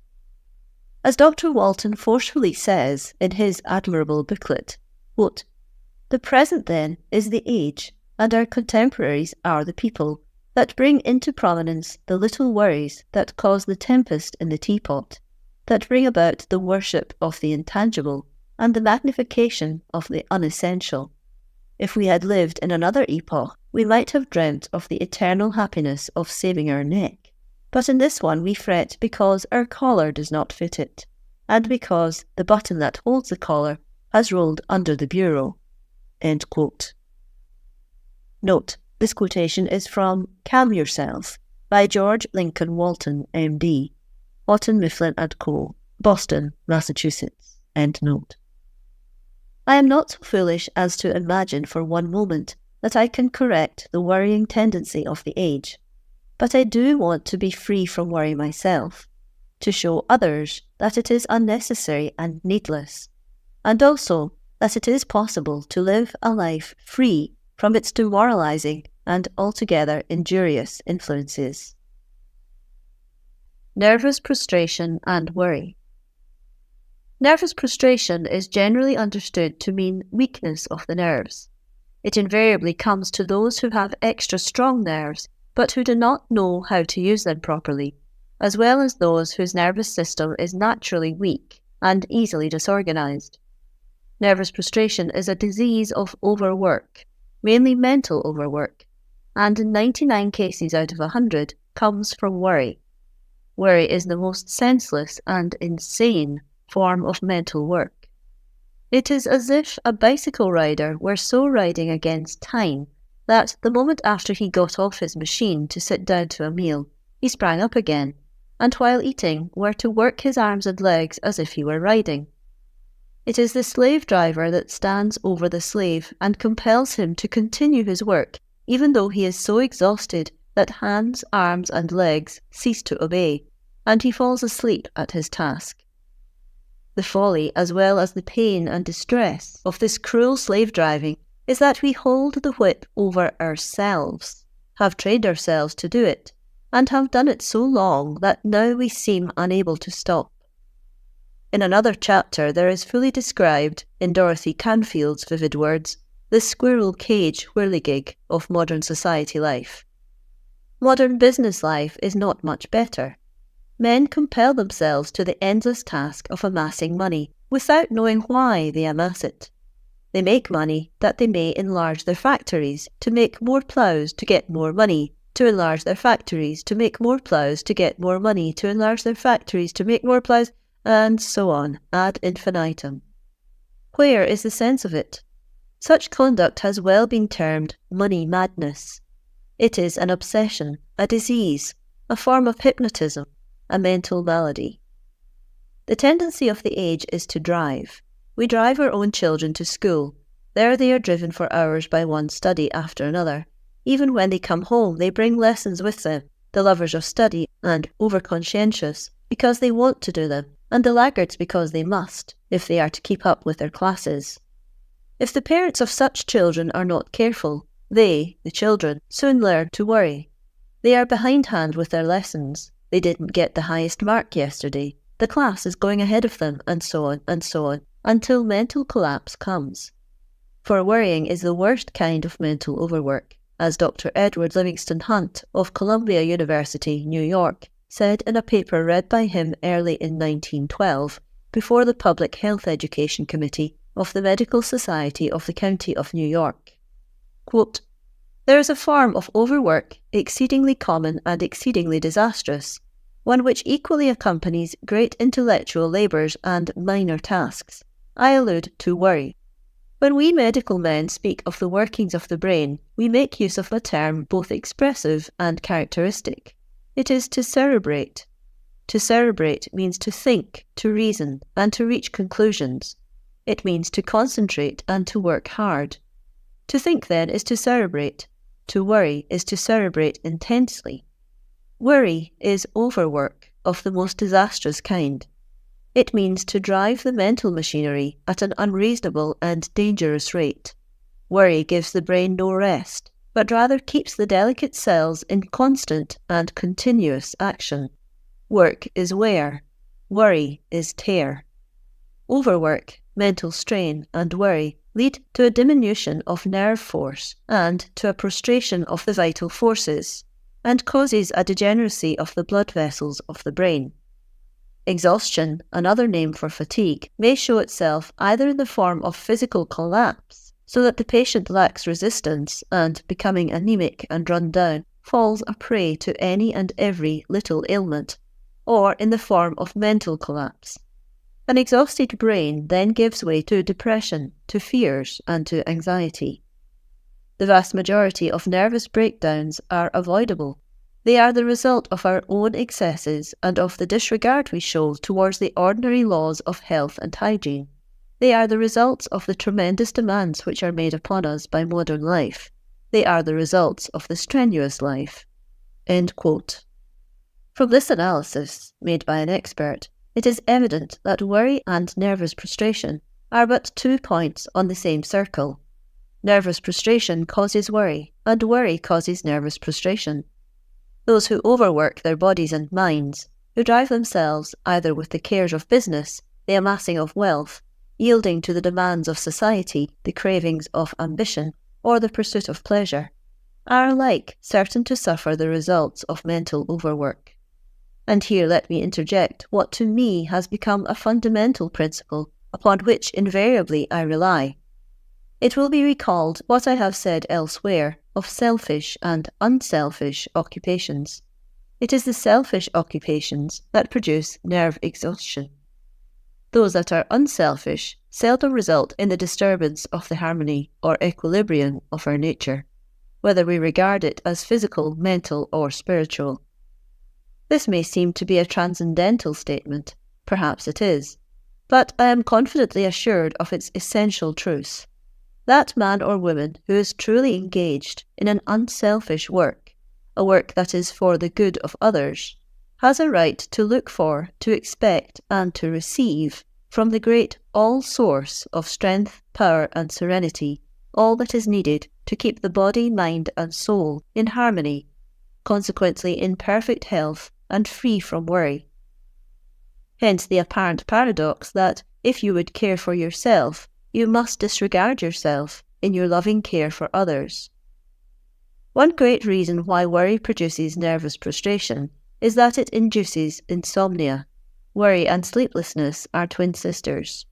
As Dr. Walton forcefully says in his admirable booklet, quote, "The present, then, is the age, and our contemporaries are the people, that bring into prominence the little worries that cause the tempest in the teapot, that bring about the worship of the intangible and the magnification of the unessential. If we had lived in another epoch, we might have dreamt of the eternal happiness of saving our neck, but in this one we fret because our collar does not fit it, and because the button that holds the collar has rolled under the bureau." End quote. Note, this quotation is from Calm Yourself by George Lincoln Walton, M.D., Houghton, Mifflin & Co., Boston, Massachusetts. End note. I am not so foolish as to imagine for one moment that I can correct the worrying tendency of the age, but I do want to be free from worry myself, to show others that it is unnecessary and needless, and also that it is possible to live a life free from its demoralizing and altogether injurious influences. Nervous prostration and worry. Nervous prostration is generally understood to mean weakness of the nerves. It invariably comes to those who have extra strong nerves, but who do not know how to use them properly, as well as those whose nervous system is naturally weak and easily disorganized. Nervous prostration is a disease of overwork, mainly mental overwork, and in 99 cases out of 100 comes from worry. Worry is the most senseless and insane form of mental work. It is as if a bicycle rider were so riding against time that the moment after he got off his machine to sit down to a meal, he sprang up again, and while eating were to work his arms and legs as if he were riding. It is the slave driver that stands over the slave and compels him to continue his work, even though he is so exhausted that hands, arms, and legs cease to obey, and he falls asleep at his task. The folly, as well as the pain and distress of this cruel slave driving, is that we hold the whip over ourselves, have trained ourselves to do it, and have done it so long that now we seem unable to stop. In another chapter there is fully described, in Dorothy Canfield's vivid words, the squirrel cage whirligig of modern society life. Modern business life is not much better. Men compel themselves to the endless task of amassing money without knowing why they amass it. They make money that they may enlarge their factories to make more ploughs to get more money, to enlarge their factories to make more ploughs to get more money, to enlarge their factories to make more ploughs, and so on, ad infinitum. Where is the sense of it? Such conduct has well been termed money madness. It is an obsession, a disease, a form of hypnotism, a mental malady. The tendency of the age is to drive. We drive our own children to school. There they are driven for hours by one study after another. Even when they come home, they bring lessons with them, the lovers of study and overconscientious, because they want to do them, and the laggards because they must, if they are to keep up with their classes. If the parents of such children are not careful, they, the children, soon learn to worry. They are behindhand with their lessons. They didn't get the highest mark yesterday. The class is going ahead of them, and so on, until mental collapse comes. For worrying is the worst kind of mental overwork, as Dr. Edward Livingston Hunt of Columbia University, New York, said in a paper read by him early in 1912 before the Public Health Education Committee of the Medical Society of the County of New York. Quote, "There is a form of overwork exceedingly common and exceedingly disastrous, one which equally accompanies great intellectual labours and minor tasks. I allude to worry. When we medical men speak of the workings of the brain, we make use of a term both expressive and characteristic. It is to cerebrate. To cerebrate means to think, to reason, and to reach conclusions. It means to concentrate and to work hard. To think, then, is to cerebrate. To worry is to cerebrate intensely. Worry is overwork of the most disastrous kind. It means to drive the mental machinery at an unreasonable and dangerous rate. Worry gives the brain no rest, but rather keeps the delicate cells in constant and continuous action. Work is wear. Worry is tear. Overwork, mental strain, and worry lead to a diminution of nerve force and to a prostration of the vital forces, and causes a degeneracy of the blood vessels of the brain. Exhaustion, another name for fatigue, may show itself either in the form of physical collapse, so that the patient lacks resistance and, becoming anemic and run down, falls a prey to any and every little ailment, or in the form of mental collapse. An exhausted brain then gives way to depression, to fears, and to anxiety. The vast majority of nervous breakdowns are avoidable. They are the result of our own excesses and of the disregard we show towards the ordinary laws of health and hygiene. They are the results of the tremendous demands which are made upon us by modern life. They are the results of the strenuous life." End quote. From this analysis, made by an expert, it is evident that worry and nervous prostration are but 2 points on the same circle. Nervous prostration causes worry, and worry causes nervous prostration. Those who overwork their bodies and minds, who drive themselves either with the cares of business, the amassing of wealth, yielding to the demands of society, the cravings of ambition, or the pursuit of pleasure, are alike certain to suffer the results of mental overwork. And here let me interject what to me has become a fundamental principle upon which invariably I rely. It will be recalled what I have said elsewhere of selfish and unselfish occupations. It is the selfish occupations that produce nerve exhaustion. Those that are unselfish seldom result in the disturbance of the harmony or equilibrium of our nature, whether we regard it as physical, mental, or spiritual. This may seem to be a transcendental statement, perhaps it is, but I am confidently assured of its essential truth. That man or woman who is truly engaged in an unselfish work, a work that is for the good of others, has a right to look for, to expect, and to receive from the great all-source of strength, power, and serenity all that is needed to keep the body, mind, and soul in harmony, consequently in perfect health and free from worry. Hence the apparent paradox that if you would care for yourself, you must disregard yourself in your loving care for others. One great reason why worry produces nervous prostration is that it induces insomnia. Worry and sleeplessness are twin sisters.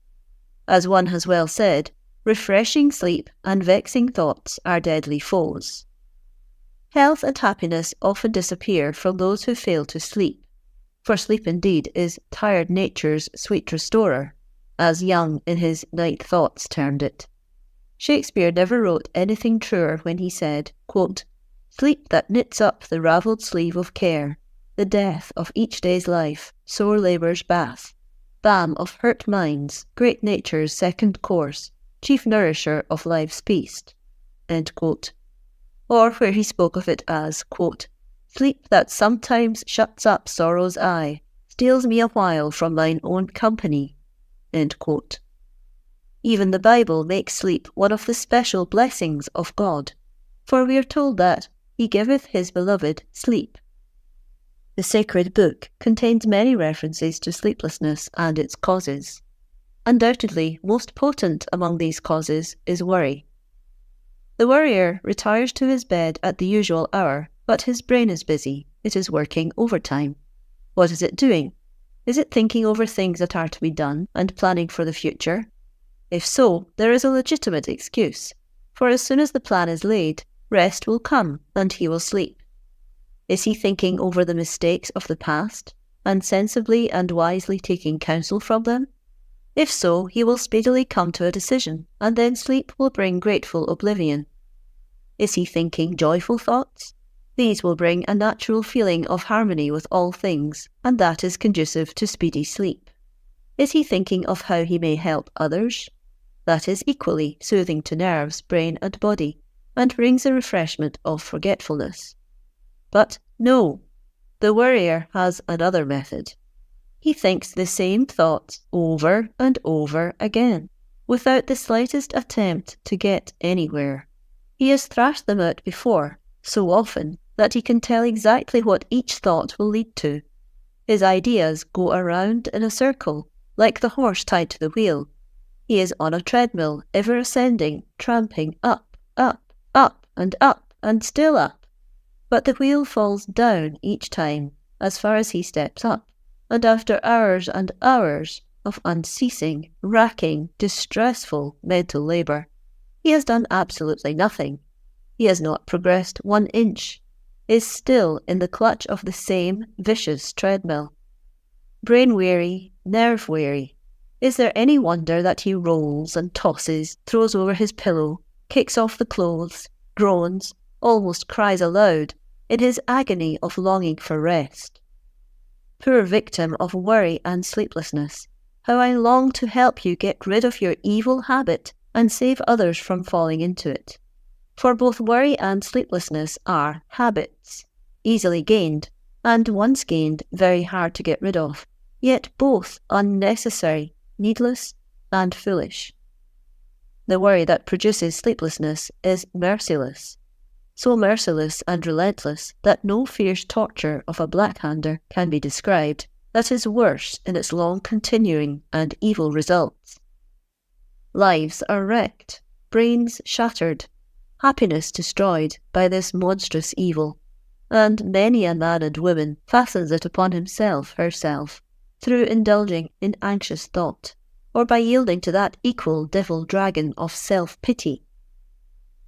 As one has well said, refreshing sleep and vexing thoughts are deadly foes. Health and happiness often disappear from those who fail to sleep, for sleep indeed is tired nature's sweet restorer, as Young in his Night Thoughts termed it. Shakespeare never wrote anything truer when he said, quote, "Sleep that knits up the ravelled sleeve of care, the death of each day's life, sore labour's bath, balm of hurt minds, great nature's second course, chief nourisher of life's feast," end quote. Or where he spoke of it as, quote, "Sleep that sometimes shuts up sorrow's eye, steals me a while from mine own company," end quote. Even the Bible makes sleep one of the special blessings of God, for we are told that He giveth His beloved sleep. The sacred book contains many references to sleeplessness and its causes. Undoubtedly, most potent among these causes is worry. The worrier retires to his bed at the usual hour, but his brain is busy. It is working overtime. What is it doing? Is it thinking over things that are to be done and planning for the future? If so, there is a legitimate excuse, for as soon as the plan is laid, rest will come and he will sleep. Is he thinking over the mistakes of the past, and sensibly and wisely taking counsel from them? If so, he will speedily come to a decision, and then sleep will bring grateful oblivion. Is he thinking joyful thoughts? These will bring a natural feeling of harmony with all things, and that is conducive to speedy sleep. Is he thinking of how he may help others? That is equally soothing to nerves, brain, and body, and brings a refreshment of forgetfulness. But no, the worrier has another method. He thinks the same thoughts over and over again, without the slightest attempt to get anywhere. He has thrashed them out before, so often that he can tell exactly what each thought will lead to. His ideas go around in a circle, like the horse tied to the wheel. He is on a treadmill, ever ascending, tramping up, up, up, and still up. But the wheel falls down each time, as far as he steps up, and after hours and hours of unceasing, racking, distressful mental labour, he has done absolutely nothing. He has not progressed 1 inch, is still in the clutch of the same vicious treadmill. Brain-weary, nerve-weary, is there any wonder that he rolls and tosses, throws over his pillow, kicks off the clothes, groans, almost cries aloud, in his agony of longing for rest? Poor victim of worry and sleeplessness, how I long to help you get rid of your evil habit and save others from falling into it. For both worry and sleeplessness are habits, easily gained, and once gained, very hard to get rid of, yet both unnecessary, needless, and foolish. The worry that produces sleeplessness is merciless, so merciless and relentless that no fierce torture of a blackhander can be described that is worse in its long continuing and evil results. Lives are wrecked, brains shattered, happiness destroyed by this monstrous evil, and many a man and woman fastens it upon himself, herself, through indulging in anxious thought, or by yielding to that equal devil-dragon of self-pity.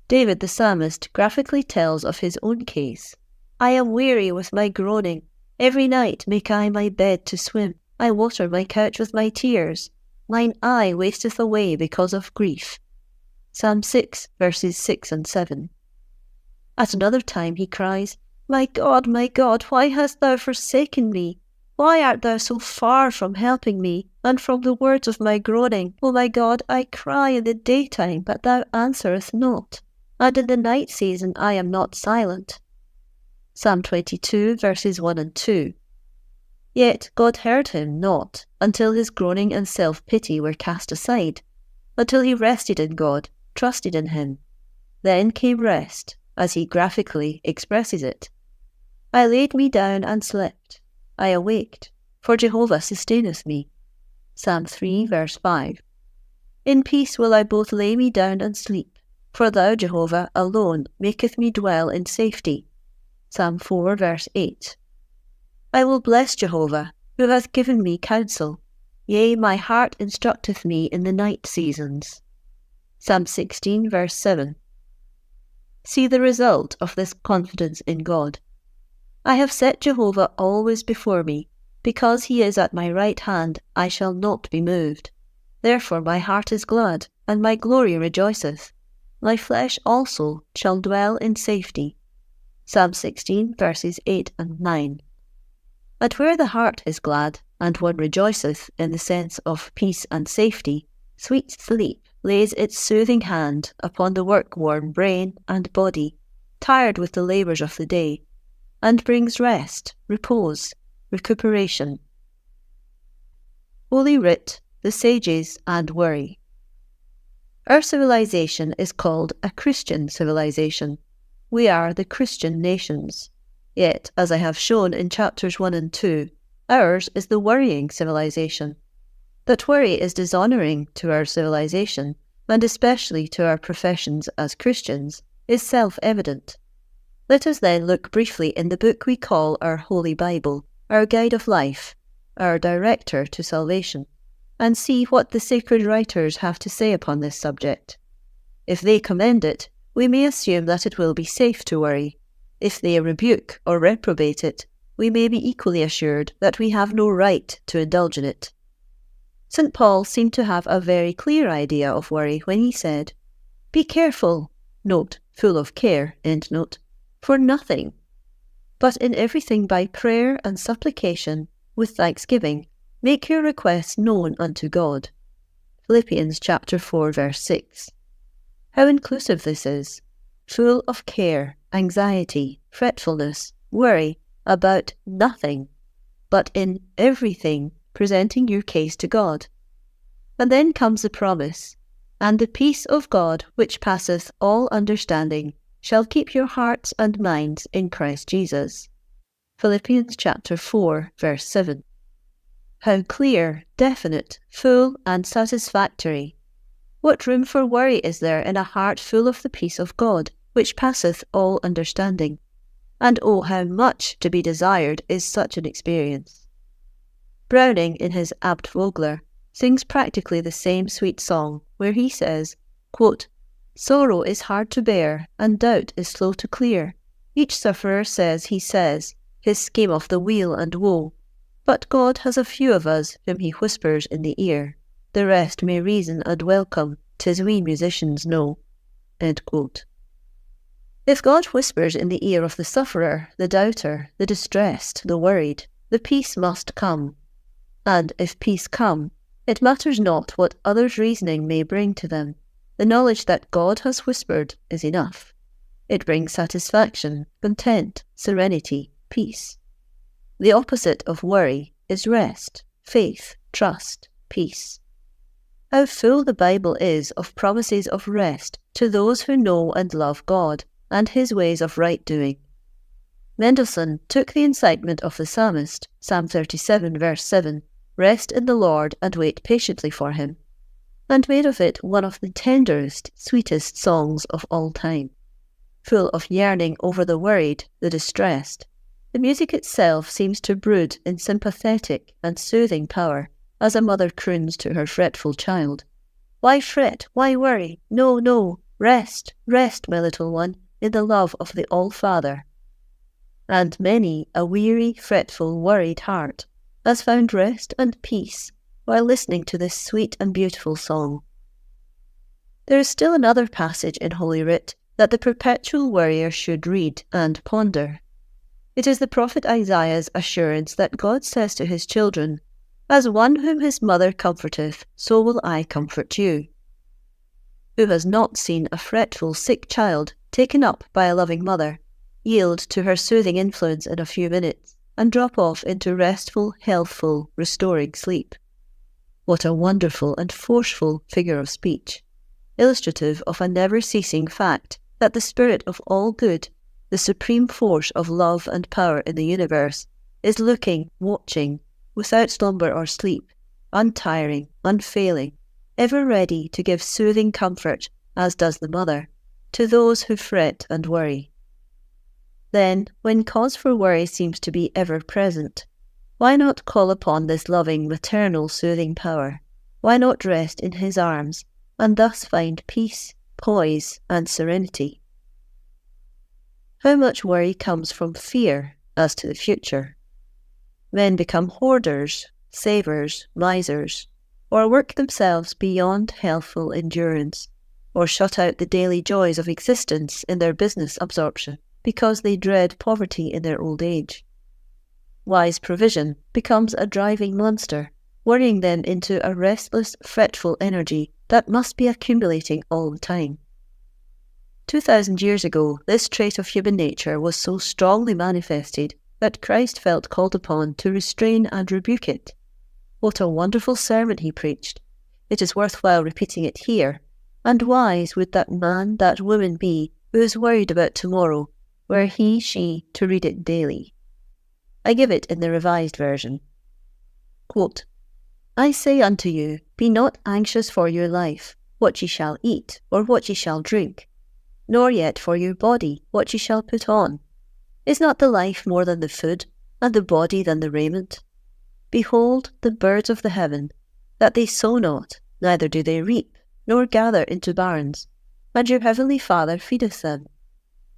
David the psalmist graphically tells of his own case. "I am weary with my groaning. Every night make I my bed to swim. I water my couch with my tears. Mine eye wasteth away because of grief." Psalm 6, verses 6 and 7. At another time he cries, my God, why hast thou forsaken me? Why art thou so far from helping me, and from the words of my groaning? O my God, I cry in the daytime, but thou answerest not, and in the night season I am not silent. Psalm 22, verses 1 and 2. Yet God heard him not, until his groaning and self-pity were cast aside, until he rested in God, trusted in him. Then came rest, as he graphically expresses it. I laid me down and slept. I awaked, for Jehovah sustaineth me. Psalm 3, verse 5. In peace will I both lay me down and sleep, for thou, Jehovah, alone maketh me dwell in safety. Psalm 4, verse 8. I will bless Jehovah, who hath given me counsel. Yea, my heart instructeth me in the night seasons. Psalm 16, verse 7. See the result of this confidence in God. I have set Jehovah always before me. Because he is at my right hand, I shall not be moved. Therefore my heart is glad, and my glory rejoiceth. My flesh also shall dwell in safety. Psalm 16, verses 8 and 9. And where the heart is glad, and one rejoiceth in the sense of peace and safety, sweet sleep lays its soothing hand upon the work-worn brain and body, tired with the labours of the day, and brings rest, repose, recuperation. Holy Writ, the Sages and Worry. Our civilization is called a Christian civilization. We are the Christian nations. Yet, as I have shown in chapters 1 and 2, ours is the worrying civilization. That worry is dishonouring to our civilization, and especially to our professions as Christians, is self-evident. Let us then look briefly in the book we call our Holy Bible, our guide of life, our director to salvation, and see what the sacred writers have to say upon this subject. If they commend it, we may assume that it will be safe to worry. If they rebuke or reprobate it, we may be equally assured that we have no right to indulge in it. St. Paul seemed to have a very clear idea of worry when he said, "Be careful," note, full of care, end note, "for nothing, but in everything by prayer and supplication, with thanksgiving, make your requests known unto God." Philippians chapter 4, verse 6. How inclusive this is. Full of care, anxiety, fretfulness, worry about nothing, but in everything presenting your case to God. And then comes the promise, "And the peace of God, which passeth all understanding, shall keep your hearts and minds in Christ Jesus." Philippians chapter 4, verse 7. How clear, definite, full and satisfactory. What room for worry is there in a heart full of the peace of God, which passeth all understanding? And oh, how much to be desired is such an experience. Browning, in his Abt Vogler, sings practically the same sweet song, where he says, quote, "Sorrow is hard to bear, and doubt is slow to clear. Each sufferer says he says his scheme of the weal and woe, but God has a few of us whom he whispers in the ear. The rest may reason and welcome, 'tis we musicians know." End quote. If God whispers in the ear of the sufferer, the doubter, the distressed, the worried, the peace must come. And if peace come, it matters not what others' reasoning may bring to them. The knowledge that God has whispered is enough. It brings satisfaction, content, serenity, peace. The opposite of worry is rest, faith, trust, peace. How full the Bible is of promises of rest to those who know and love God and his ways of right doing. Mendelssohn took the incitement of the psalmist, Psalm 37, verse 7, "Rest in the Lord and wait patiently for him," and made of it one of the tenderest, sweetest songs of all time. Full of yearning over the worried, the distressed, the music itself seems to brood in sympathetic and soothing power as a mother croons to her fretful child. "Why fret? Why worry? No, no, rest, rest, my little one, in the love of the All-Father." And many a weary, fretful, worried heart has found rest and peace while listening to this sweet and beautiful song. There is still another passage in Holy Writ that the perpetual worrier should read and ponder. It is the prophet Isaiah's assurance that God says to his children, "As one whom his mother comforteth, so will I comfort you." Who has not seen a fretful, sick child taken up by a loving mother, yield to her soothing influence in a few minutes, and drop off into restful, healthful, restoring sleep? What a wonderful and forceful figure of speech, illustrative of a never-ceasing fact that the spirit of all good, the supreme force of love and power in the universe, is looking, watching, without slumber or sleep, untiring, unfailing, ever ready to give soothing comfort, as does the mother, to those who fret and worry. Then, when cause for worry seems to be ever present, why not call upon this loving, maternal soothing power? Why not rest in his arms, and thus find peace, poise, and serenity? How much worry comes from fear as to the future? Men become hoarders, savers, misers, or work themselves beyond healthful endurance, or shut out the daily joys of existence in their business absorption because they dread poverty in their old age. Wise provision becomes a driving monster, worrying them into a restless, fretful energy that must be accumulating all the time. 2,000 years ago, this trait of human nature was so strongly manifested that Christ felt called upon to restrain and rebuke it. What a wonderful sermon he preached! It is worthwhile repeating it here, and wise would that man, that woman be who is worried about tomorrow, were he, she, to read it daily. I give it in the Revised Version. Quote, "I say unto you, be not anxious for your life, what ye shall eat, or what ye shall drink, nor yet for your body, what ye shall put on. Is not the life more than the food, and the body than the raiment? Behold the birds of the heaven, that they sow not, neither do they reap, nor gather into barns, and your heavenly Father feedeth them.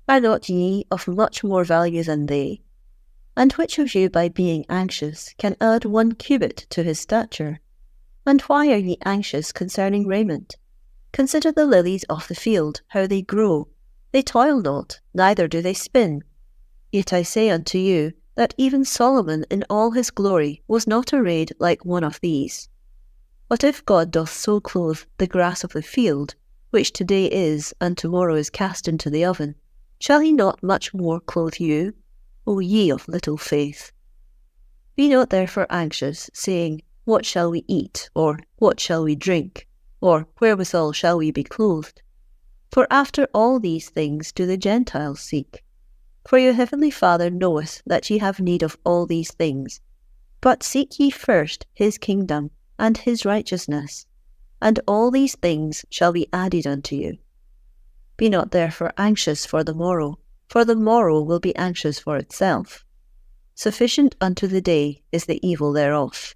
Are not ye of much more value than they? And which of you by being anxious can add 1 cubit to his stature? And why are ye anxious concerning raiment? Consider the lilies of the field, how they grow. They toil not, neither do they spin. Yet I say unto you, that even Solomon in all his glory was not arrayed like one of these. But if God doth so clothe the grass of the field, which today is, and tomorrow is cast into the oven, shall he not much more clothe you, O ye of little faith? Be not therefore anxious, saying, What shall we eat? Or what shall we drink? Or wherewithal shall we be clothed? For after all these things do the Gentiles seek. For your heavenly Father knoweth that ye have need of all these things. But seek ye first his kingdom and his righteousness, and all these things shall be added unto you. Be not therefore anxious for the morrow will be anxious for itself. Sufficient unto the day is the evil thereof.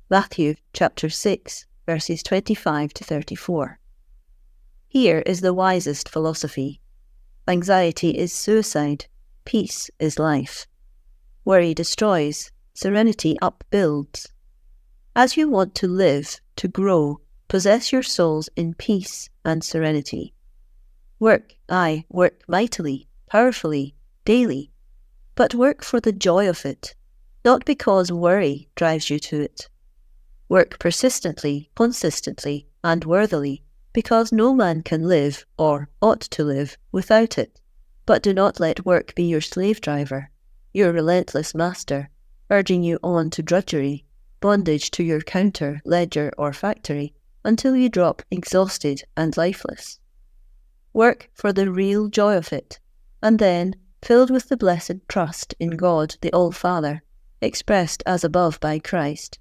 Matthew chapter 6, verses 25 to 34. Here is the wisest philosophy. Anxiety is suicide, peace is life. Worry destroys, serenity upbuilds. As you want to live, to grow, possess your souls in peace and serenity. Work mightily, powerfully, daily, but work for the joy of it, not because worry drives you to it. Work persistently, consistently, and worthily, because no man can live, or ought to live, without it. But do not let work be your slave driver, your relentless master, urging you on to drudgery, bondage to your counter, ledger, or factory, until you drop exhausted and lifeless. Work for the real joy of it, and then, filled with the blessed trust in God the All-Father, expressed as above by Christ,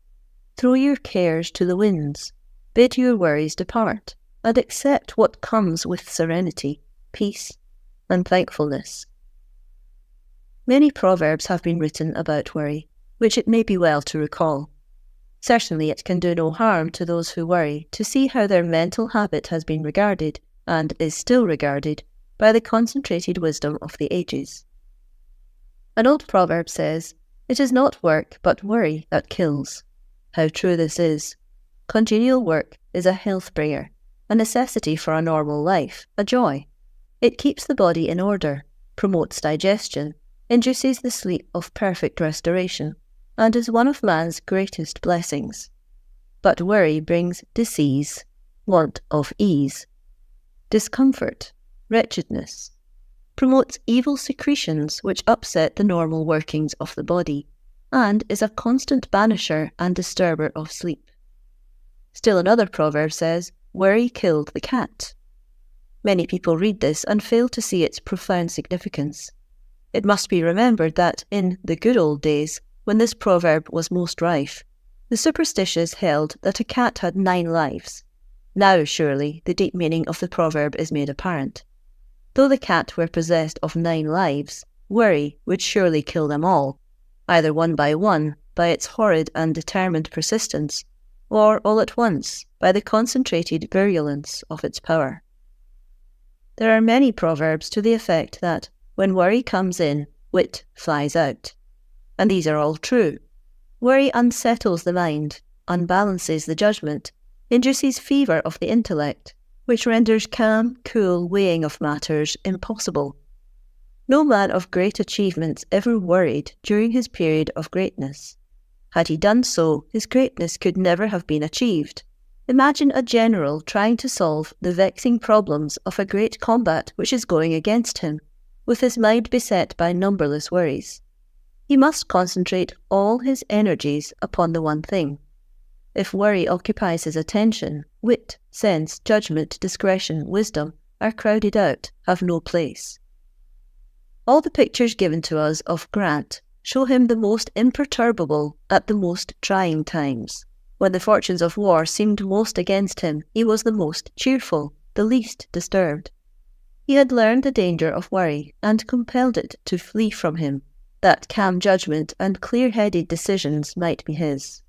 throw your cares to the winds, bid your worries depart, and accept what comes with serenity, peace, and thankfulness. Many proverbs have been written about worry, which it may be well to recall. Certainly it can do no harm to those who worry to see how their mental habit has been regarded, and is still regarded, by the concentrated wisdom of the ages. An old proverb says, "It is not work but worry that kills." How true this is. Congenial work is a health bringer, a necessity for a normal life, a joy. It keeps the body in order, promotes digestion, induces the sleep of perfect restoration, and is one of man's greatest blessings. But worry brings disease, want of ease, discomfort, wretchedness, promotes evil secretions which upset the normal workings of the body, and is a constant banisher and disturber of sleep. Still another proverb says, "Worry killed the cat." Many people read this and fail to see its profound significance. It must be remembered that in the good old days, when this proverb was most rife, the superstitious held that a cat had 9 lives. Now, surely, the deep meaning of the proverb is made apparent. Though the cat were possessed of 9 lives, worry would surely kill them all, either one by its horrid and determined persistence, or all at once by the concentrated virulence of its power. There are many proverbs to the effect that when worry comes in, wit flies out. And these are all true. Worry unsettles the mind, unbalances the judgment, induces fever of the intellect, which renders calm, cool weighing of matters impossible. No man of great achievements ever worried during his period of greatness. Had he done so, his greatness could never have been achieved. Imagine a general trying to solve the vexing problems of a great combat which is going against him, with his mind beset by numberless worries. He must concentrate all his energies upon the one thing. If worry occupies his attention, wit, sense, judgment, discretion, wisdom are crowded out, have no place. All the pictures given to us of Grant show him the most imperturbable at the most trying times. When the fortunes of war seemed most against him, he was the most cheerful, the least disturbed. He had learned the danger of worry and compelled it to flee from him, that calm judgment and clear-headed decisions might be his.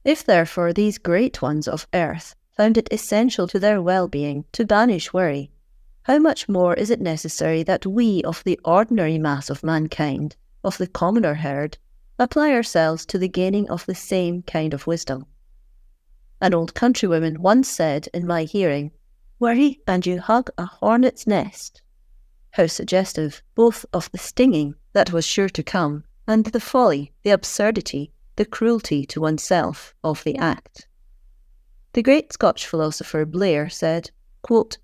If therefore these great ones of earth found it essential to their well-being to banish worry, how much more is it necessary that we of the ordinary mass of mankind, of the commoner herd, apply ourselves to the gaining of the same kind of wisdom? An old countrywoman once said in my hearing, "Worry and you hug a hornet's nest." How suggestive, both of the stinging that was sure to come, and the folly, the absurdity, the cruelty to oneself of the act. The great Scotch philosopher Blair said, quote,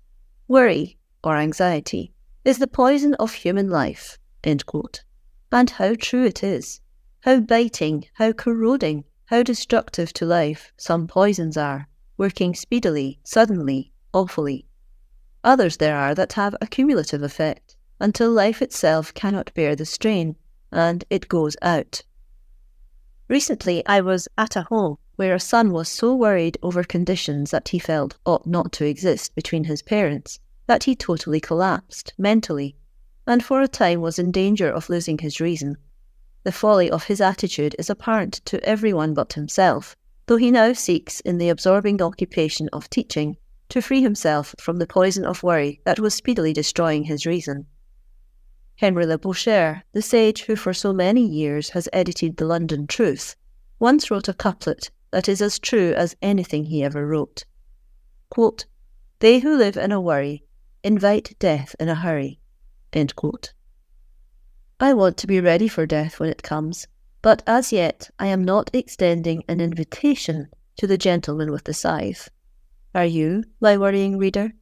"Worry, or anxiety, is the poison of human life," end quote. And how true it is. How biting, how corroding, how destructive to life some poisons are, working speedily, suddenly, awfully. Others there are that have a cumulative effect, until life itself cannot bear the strain, and it goes out. Recently I was at a home where a son was so worried over conditions that he felt ought not to exist between his parents, that he totally collapsed, mentally, and for a time was in danger of losing his reason. The folly of his attitude is apparent to everyone but himself, though he now seeks in the absorbing occupation of teaching to free himself from the poison of worry that was speedily destroying his reason. Henry Le Boucher, the sage who for so many years has edited the London Truth, once wrote a couplet that is as true as anything he ever wrote. Quote, "They who live in a worry invite death in a hurry." End quote. I want to be ready for death when it comes, but as yet I am not extending an invitation to the gentleman with the scythe. Are you, my worrying reader,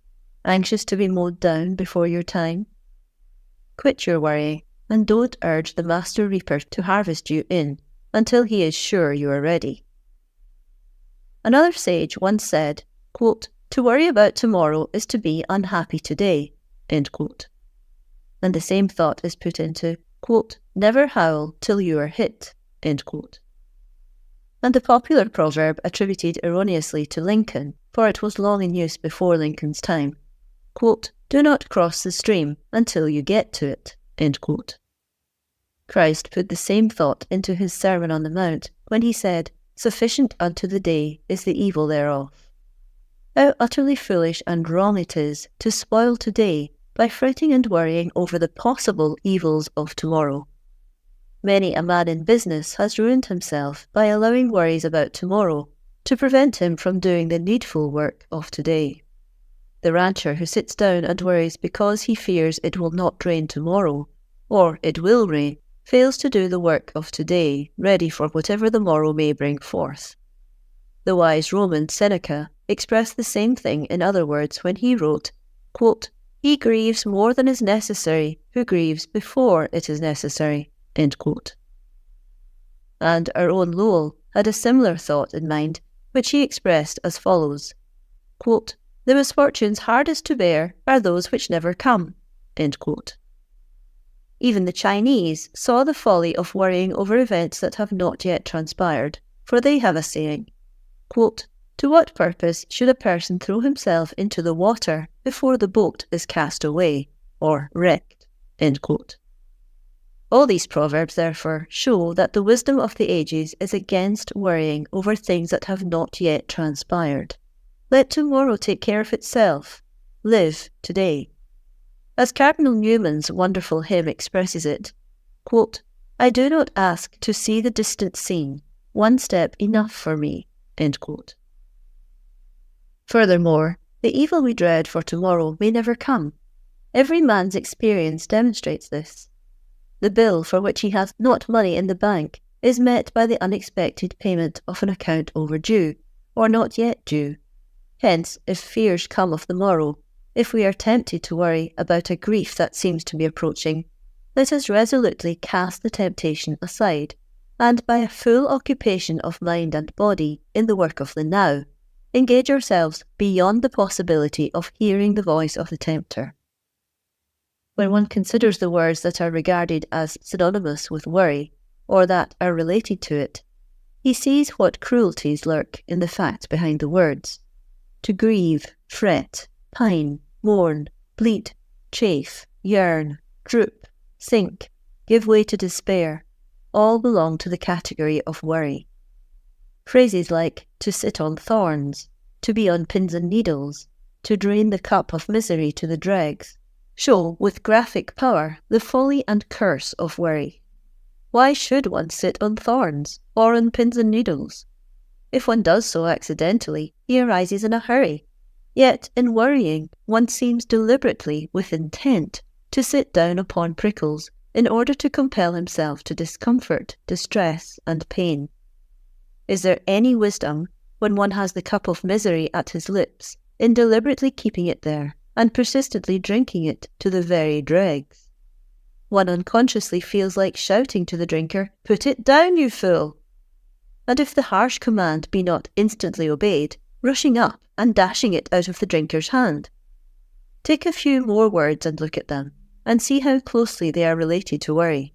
anxious to be mowed down before your time? Quit your worrying, and don't urge the Master Reaper to harvest you in until he is sure you are ready. Another sage once said, quote, "To worry about tomorrow is to be unhappy today," end quote. And the same thought is put into, quote, "Never howl till you are hit," end quote. And the popular proverb attributed erroneously to Lincoln, for it was long in use before Lincoln's time, quote, "Do not cross the stream until you get to it," end quote. Christ put the same thought into his Sermon on the Mount when he said, "Sufficient unto the day is the evil thereof." How utterly foolish and wrong it is to spoil today by fretting and worrying over the possible evils of tomorrow. Many a man in business has ruined himself by allowing worries about tomorrow to prevent him from doing the needful work of today. The rancher who sits down and worries because he fears it will not rain tomorrow or it will rain, fails to do the work of today, ready for whatever the morrow may bring forth. The wise Roman Seneca expressed the same thing in other words when he wrote, quote, "He grieves more than is necessary who grieves before it is necessary," end quote. And our own Lowell had a similar thought in mind, which he expressed as follows, quote, "The misfortunes hardest to bear are those which never come," end quote. Even the Chinese saw the folly of worrying over events that have not yet transpired, for they have a saying, quote, "To what purpose should a person throw himself into the water before the boat is cast away, or wrecked?" End quote. All these proverbs, therefore, show that the wisdom of the ages is against worrying over things that have not yet transpired. Let tomorrow take care of itself. Live today. As Cardinal Newman's wonderful hymn expresses it, quote, "I do not ask to see the distant scene, one step enough for me," end quote. Furthermore, the evil we dread for tomorrow may never come. Every man's experience demonstrates this. The bill for which he has not money in the bank is met by the unexpected payment of an account overdue, or not yet due. Hence, if fears come of the morrow, if we are tempted to worry about a grief that seems to be approaching, let us resolutely cast the temptation aside, and by a full occupation of mind and body in the work of the now, engage ourselves beyond the possibility of hearing the voice of the tempter. When one considers the words that are regarded as synonymous with worry, or that are related to it, he sees what cruelties lurk in the fact behind the words. To grieve, fret, pine, mourn, bleed, chafe, yearn, droop, sink, give way to despair, all belong to the category of worry. Phrases like to sit on thorns, to be on pins and needles, to drain the cup of misery to the dregs, show with graphic power the folly and curse of worry. Why should one sit on thorns or on pins and needles? If one does so accidentally, he arises in a hurry. Yet in worrying, one seems deliberately, with intent, to sit down upon prickles in order to compel himself to discomfort, distress, and pain. Is there any wisdom, when one has the cup of misery at his lips, in deliberately keeping it there and persistently drinking it to the very dregs? One unconsciously feels like shouting to the drinker, "Put it down, you fool!" And if the harsh command be not instantly obeyed, rushing up and dashing it out of the drinker's hand. Take a few more words and look at them, and see how closely they are related to worry.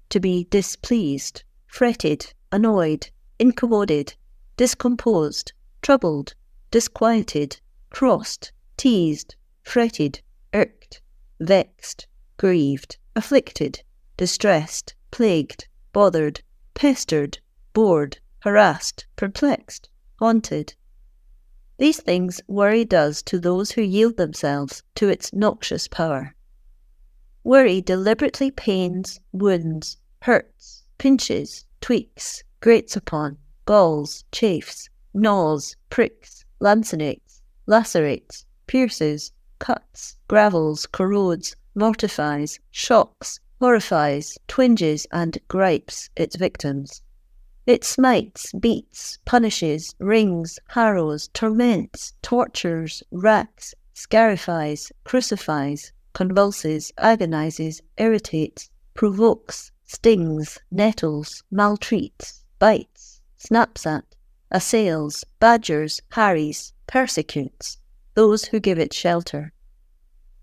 To be displeased, fretted, annoyed, incommoded, discomposed, troubled, disquieted, crossed, teased, fretted, irked, vexed, grieved, afflicted, distressed, plagued, bothered, pestered, bored, harassed, perplexed, haunted. These things worry does to those who yield themselves to its noxious power. Worry deliberately pains, wounds, hurts, pinches, tweaks, grates upon, galls, chafes, gnaws, pricks, lancinates, lacerates, pierces, cuts, gravels, corrodes, mortifies, shocks, horrifies, twinges, and gripes its victims. It smites, beats, punishes, wrings, harrows, torments, tortures, racks, scarifies, crucifies, convulses, agonizes, irritates, provokes, stings, nettles, maltreats, bites, snaps at, assails, badgers, harries, persecutes those who give it shelter.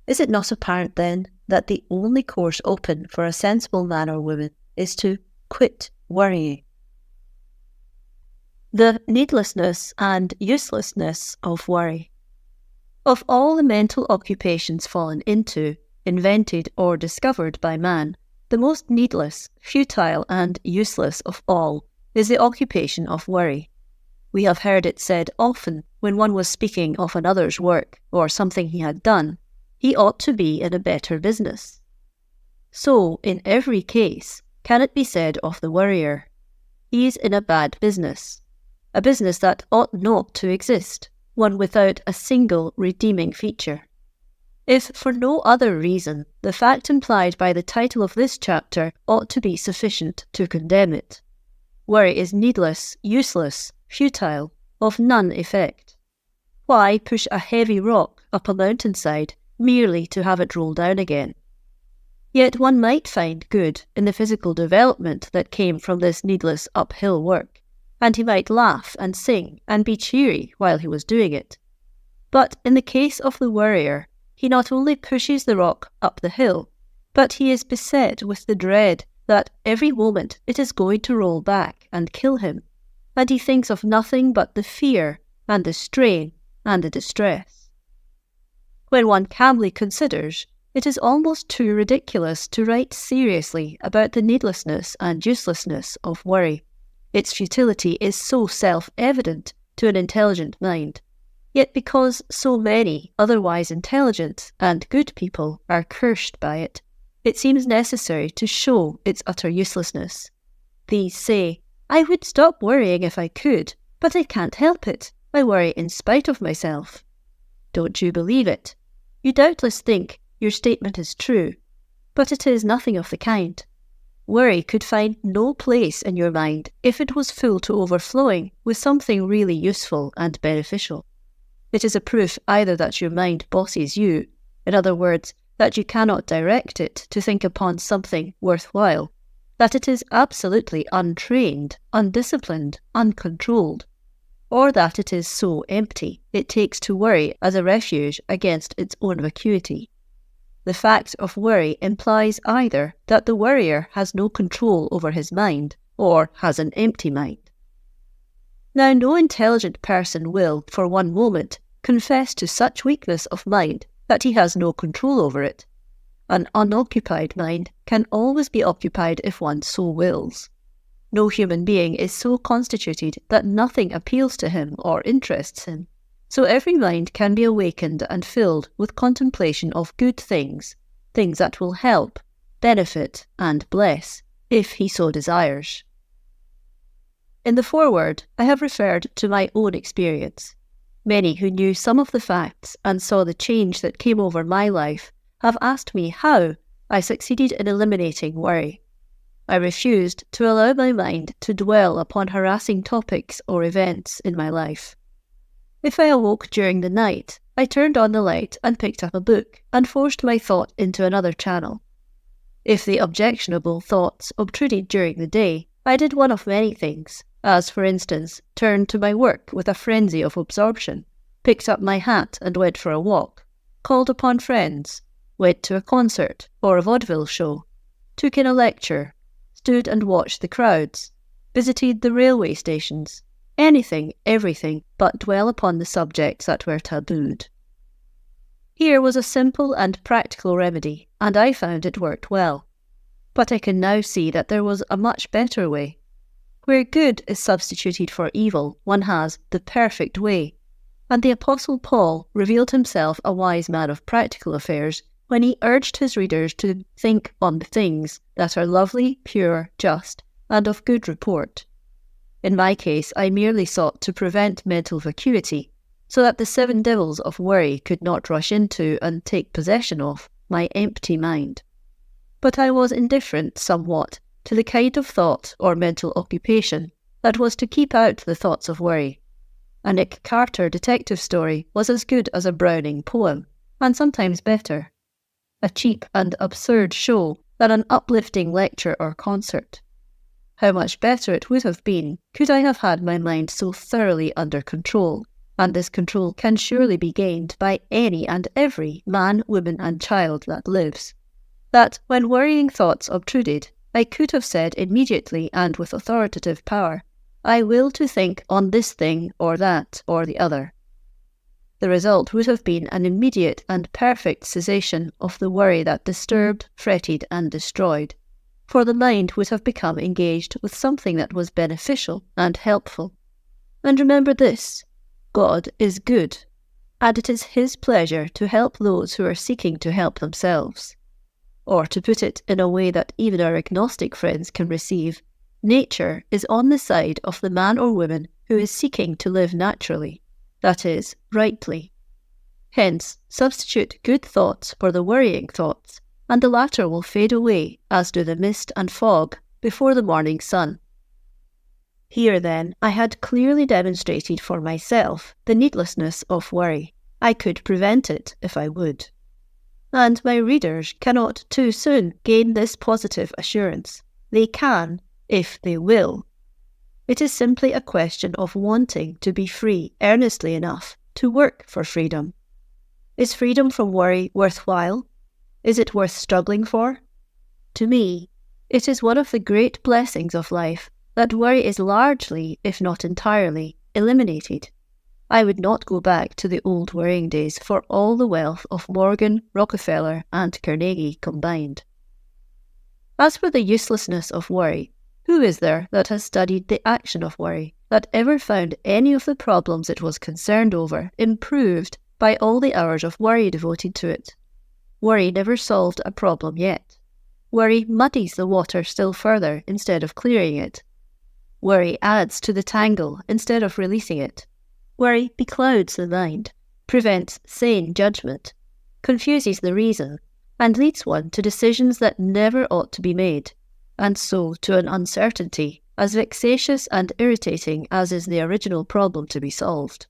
Is it not apparent, then, that the only course open for a sensible man or woman is to quit worrying? The needlessness and uselessness of worry. Of all the mental occupations fallen into, invented, or discovered by man, the most needless, futile, and useless of all is the occupation of worry. We have heard it said often when one was speaking of another's work or something he had done, he ought to be in a better business. So, in every case, can it be said of the worrier, he is in a bad business, a business that ought not to exist, one without a single redeeming feature. If for no other reason, the fact implied by the title of this chapter ought to be sufficient to condemn it. Worry is needless, useless, futile, of none effect. Why push a heavy rock up a mountainside merely to have it roll down again? Yet one might find good in the physical development that came from this needless uphill work, and he might laugh and sing and be cheery while he was doing it. But in the case of the worrier, he not only pushes the rock up the hill, but he is beset with the dread that every moment it is going to roll back and kill him, and he thinks of nothing but the fear and the strain and the distress. When one calmly considers, it is almost too ridiculous to write seriously about the needlessness and uselessness of worry. Its futility is so self-evident to an intelligent mind. Yet because so many otherwise intelligent and good people are cursed by it, it seems necessary to show its utter uselessness. These say, "I would stop worrying if I could, but I can't help it. I worry in spite of myself." Don't you believe it? You doubtless think your statement is true, but it is nothing of the kind. Worry could find no place in your mind if it was full to overflowing with something really useful and beneficial. It is a proof either that your mind bosses you, in other words, that you cannot direct it to think upon something worthwhile, that it is absolutely untrained, undisciplined, uncontrolled, or that it is so empty it takes to worry as a refuge against its own vacuity. The fact of worry implies either that the worrier has no control over his mind, or has an empty mind. Now, no intelligent person will, for one moment, confess to such weakness of mind that he has no control over it. An unoccupied mind can always be occupied if one so wills. No human being is so constituted that nothing appeals to him or interests him, so every mind can be awakened and filled with contemplation of good things, things that will help, benefit, and bless, if he so desires. In the foreword, I have referred to my own experience. Many who knew some of the facts and saw the change that came over my life have asked me how I succeeded in eliminating worry. I refused to allow my mind to dwell upon harassing topics or events in my life. If I awoke during the night, I turned on the light and picked up a book and forced my thought into another channel. If the objectionable thoughts obtruded during the day, I did one of many things, as, for instance, turned to my work with a frenzy of absorption, picked up my hat and went for a walk, called upon friends, went to a concert or a vaudeville show, took in a lecture, stood and watched the crowds, visited the railway stations, anything, everything, but dwell upon the subjects that were tabooed. Here was a simple and practical remedy, and I found it worked well. But I can now see that there was a much better way. Where good is substituted for evil, one has the perfect way, and the Apostle Paul revealed himself a wise man of practical affairs when he urged his readers to think on the things that are lovely, pure, just, and of good report. In my case, I merely sought to prevent mental vacuity, so that the 7 devils of worry could not rush into and take possession of my empty mind. But I was indifferent somewhat to the kind of thought or mental occupation that was to keep out the thoughts of worry. A Nick Carter detective story was as good as a Browning poem, and sometimes better. A cheap and absurd show than an uplifting lecture or concert. How much better it would have been could I have had my mind so thoroughly under control, and this control can surely be gained by any and every man, woman and child that lives. That when worrying thoughts obtruded, I could have said immediately and with authoritative power, "I will to think on this thing or that or the other." The result would have been an immediate and perfect cessation of the worry that disturbed, fretted and destroyed, for the mind would have become engaged with something that was beneficial and helpful. And remember this, God is good, and it is His pleasure to help those who are seeking to help themselves. Or to put it in a way that even our agnostic friends can receive, nature is on the side of the man or woman who is seeking to live naturally, that is, rightly. Hence, substitute good thoughts for the worrying thoughts, and the latter will fade away, as do the mist and fog before the morning sun. Here, then, I had clearly demonstrated for myself the needlessness of worry. I could prevent it if I would. And my readers cannot too soon gain this positive assurance. They can, if they will. It is simply a question of wanting to be free earnestly enough to work for freedom. Is freedom from worry worthwhile? Is it worth struggling for? To me, it is one of the great blessings of life that worry is largely, if not entirely, eliminated. I would not go back to the old worrying days for all the wealth of Morgan, Rockefeller, and Carnegie combined. As for the uselessness of worry, who is there that has studied the action of worry, that ever found any of the problems it was concerned over improved by all the hours of worry devoted to it? Worry never solved a problem yet. Worry muddies the water still further instead of clearing it. Worry adds to the tangle instead of releasing it. Worry beclouds the mind, prevents sane judgment, confuses the reason, and leads one to decisions that never ought to be made, and so to an uncertainty as vexatious and irritating as is the original problem to be solved.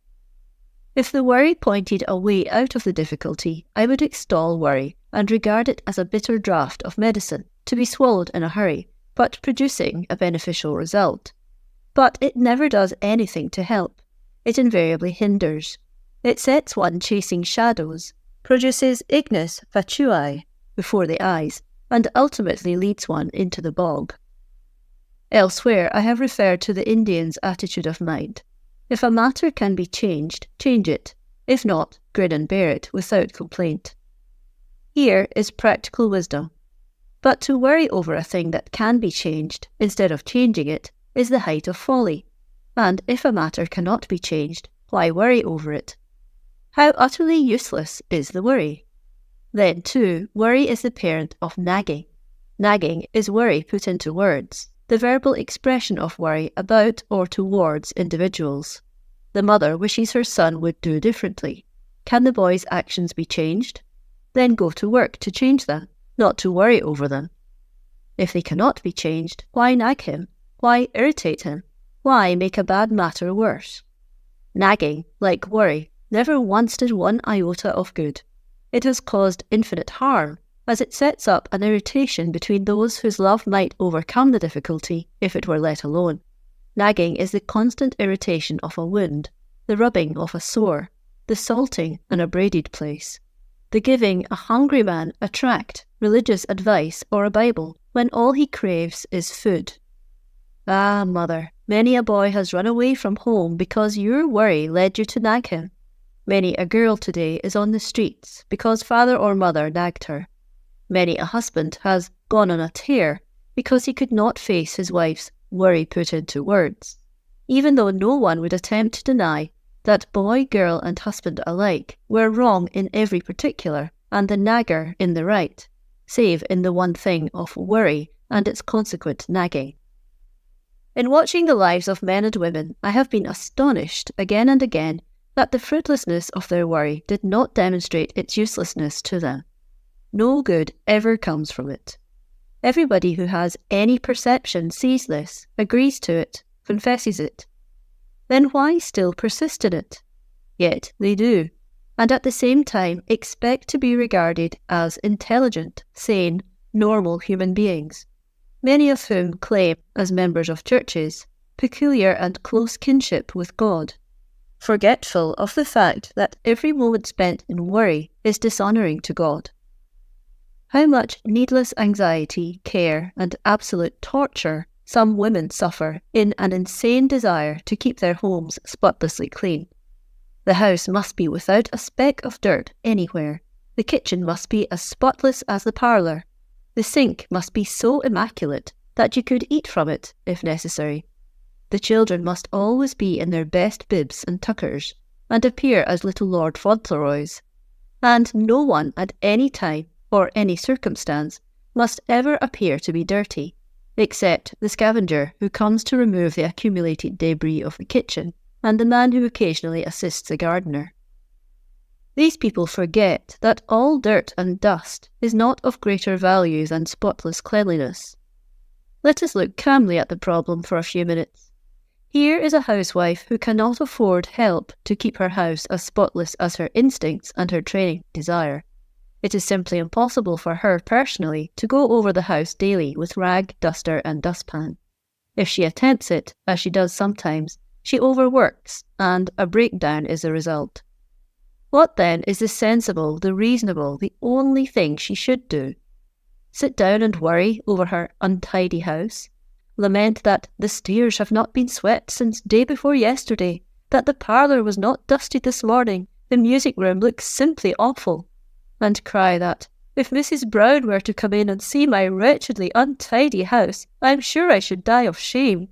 If the worry pointed a way out of the difficulty, I would extol worry and regard it as a bitter draught of medicine to be swallowed in a hurry, but producing a beneficial result. But it never does anything to help. It invariably hinders. It sets one chasing shadows, produces ignis fatui before the eyes, and ultimately leads one into the bog. Elsewhere, I have referred to the Indian's attitude of mind. If a matter can be changed, change it. If not, grin and bear it without complaint. Here is practical wisdom. But to worry over a thing that can be changed instead of changing it is the height of folly. And if a matter cannot be changed, why worry over it? How utterly useless is the worry? Then, too, worry is the parent of nagging. Nagging is worry put into words, the verbal expression of worry about or towards individuals. The mother wishes her son would do differently. Can the boy's actions be changed? Then go to work to change them, not to worry over them. If they cannot be changed, why nag him? Why irritate him? Why make a bad matter worse? Nagging, like worry, never once did one iota of good. It has caused infinite harm, as it sets up an irritation between those whose love might overcome the difficulty if it were let alone. Nagging is the constant irritation of a wound, the rubbing of a sore, the salting an abraded place, the giving a hungry man a tract, religious advice, or a Bible, when all he craves is food. Ah, mother, many a boy has run away from home because your worry led you to nag him. Many a girl today is on the streets because father or mother nagged her. Many a husband has gone on a tear because he could not face his wife's worry put into words, even though no one would attempt to deny that boy, girl, and husband alike were wrong in every particular and the nagger in the right, save in the one thing of worry and its consequent nagging. In watching the lives of men and women, I have been astonished again and again that the fruitlessness of their worry did not demonstrate its uselessness to them. No good ever comes from it. Everybody who has any perception sees this, agrees to it, confesses it. Then why still persist in it? Yet they do, and at the same time expect to be regarded as intelligent, sane, normal human beings, many of whom claim, as members of churches, peculiar and close kinship with God, forgetful of the fact that every moment spent in worry is dishonouring to God. How much needless anxiety, care, and absolute torture some women suffer in an insane desire to keep their homes spotlessly clean. The house must be without a speck of dirt anywhere. The kitchen must be as spotless as the parlour. The sink must be so immaculate that you could eat from it, if necessary. The children must always be in their best bibs and tuckers, and appear as little Lord Fauntleroys. And no one at any time, or any circumstance, must ever appear to be dirty, except the scavenger who comes to remove the accumulated debris of the kitchen, and the man who occasionally assists the gardener. These people forget that all dirt and dust is not of greater value than spotless cleanliness. Let us look calmly at the problem for a few minutes. Here is a housewife who cannot afford help to keep her house as spotless as her instincts and her training desire. It is simply impossible for her personally to go over the house daily with rag, duster and dustpan. If she attempts it, as she does sometimes, she overworks, and a breakdown is the result. What then is the sensible, the reasonable, the only thing she should do? Sit down and worry over her untidy house? Lament that the stairs have not been swept since day before yesterday, that the parlour was not dusted this morning, the music room looks simply awful, and cry that, if Mrs. Brown were to come in and see my wretchedly untidy house, I am sure I should die of shame.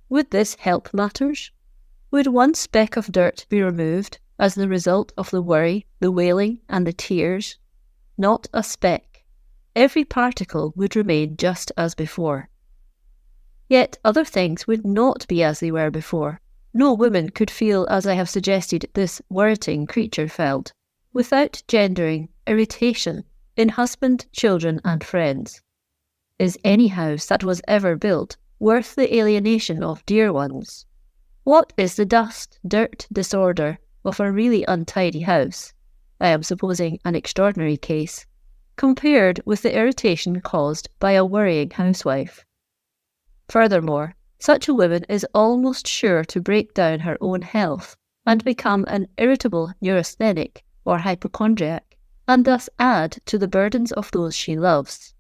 Would this help matters? Would one speck of dirt be removed as the result of the worry, the wailing, and the tears? Not a speck. Every particle would remain just as before. Yet other things would not be as they were before. No woman could feel as I have suggested this worriting creature felt, without gendering irritation in husband, children, and friends. Is any house that was ever built worth the alienation of dear ones? What is the dust, dirt, disorder of a really untidy house, I am supposing an extraordinary case, compared with the irritation caused by a worrying housewife? Furthermore, such a woman is almost sure to break down her own health and become an irritable neurasthenic or hypochondriac, and thus add to the burdens of those she loves.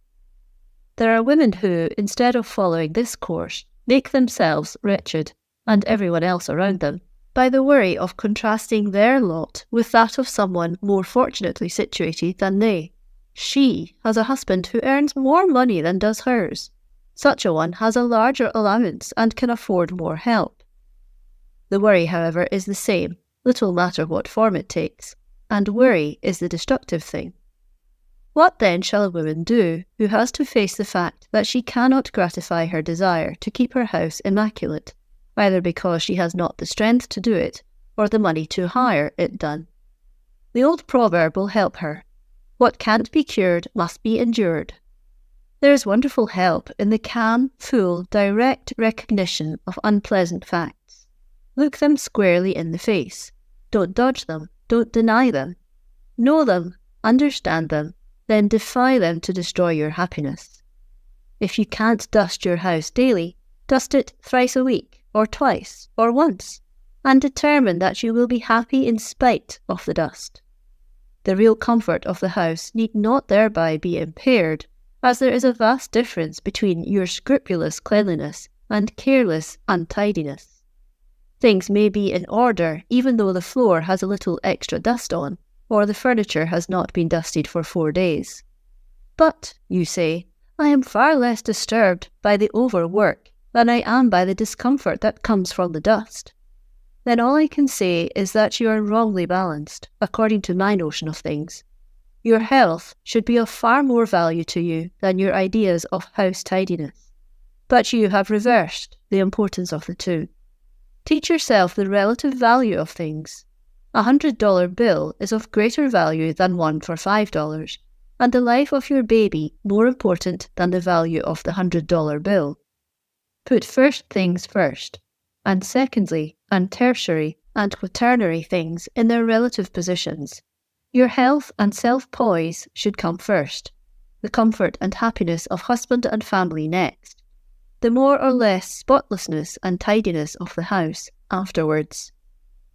There are women who, instead of following this course, make themselves wretched, and everyone else around them, by the worry of contrasting their lot with that of someone more fortunately situated than they. She has a husband who earns more money than does hers. Such a one has a larger allowance and can afford more help. The worry, however, is the same, little matter what form it takes, and worry is the destructive thing. What then shall a woman do who has to face the fact that she cannot gratify her desire to keep her house immaculate, either because she has not the strength to do it, or the money to hire it done? The old proverb will help her. What can't be cured must be endured. There is wonderful help in the calm, full, direct recognition of unpleasant facts. Look them squarely in the face. Don't dodge them. Don't deny them. Know them, understand them, then defy them to destroy your happiness. If you can't dust your house daily, dust it thrice a week, or twice, or once, and determine that you will be happy in spite of the dust. The real comfort of the house need not thereby be impaired, as there is a vast difference between your scrupulous cleanliness and careless untidiness. Things may be in order even though the floor has a little extra dust on, or the furniture has not been dusted for 4 days. But, you say, I am far less disturbed by the overwork than I am by the discomfort that comes from the dust. Then all I can say is that you are wrongly balanced, according to my notion of things. Your health should be of far more value to you than your ideas of house tidiness. But you have reversed the importance of the two. Teach yourself the relative value of things. $100 bill is of greater value than one for $5, and the life of your baby more important than the value of the $100 bill. Put first things first, and secondly, and tertiary, and quaternary things in their relative positions. Your health and self-poise should come first, the comfort and happiness of husband and family next, the more or less spotlessness and tidiness of the house afterwards.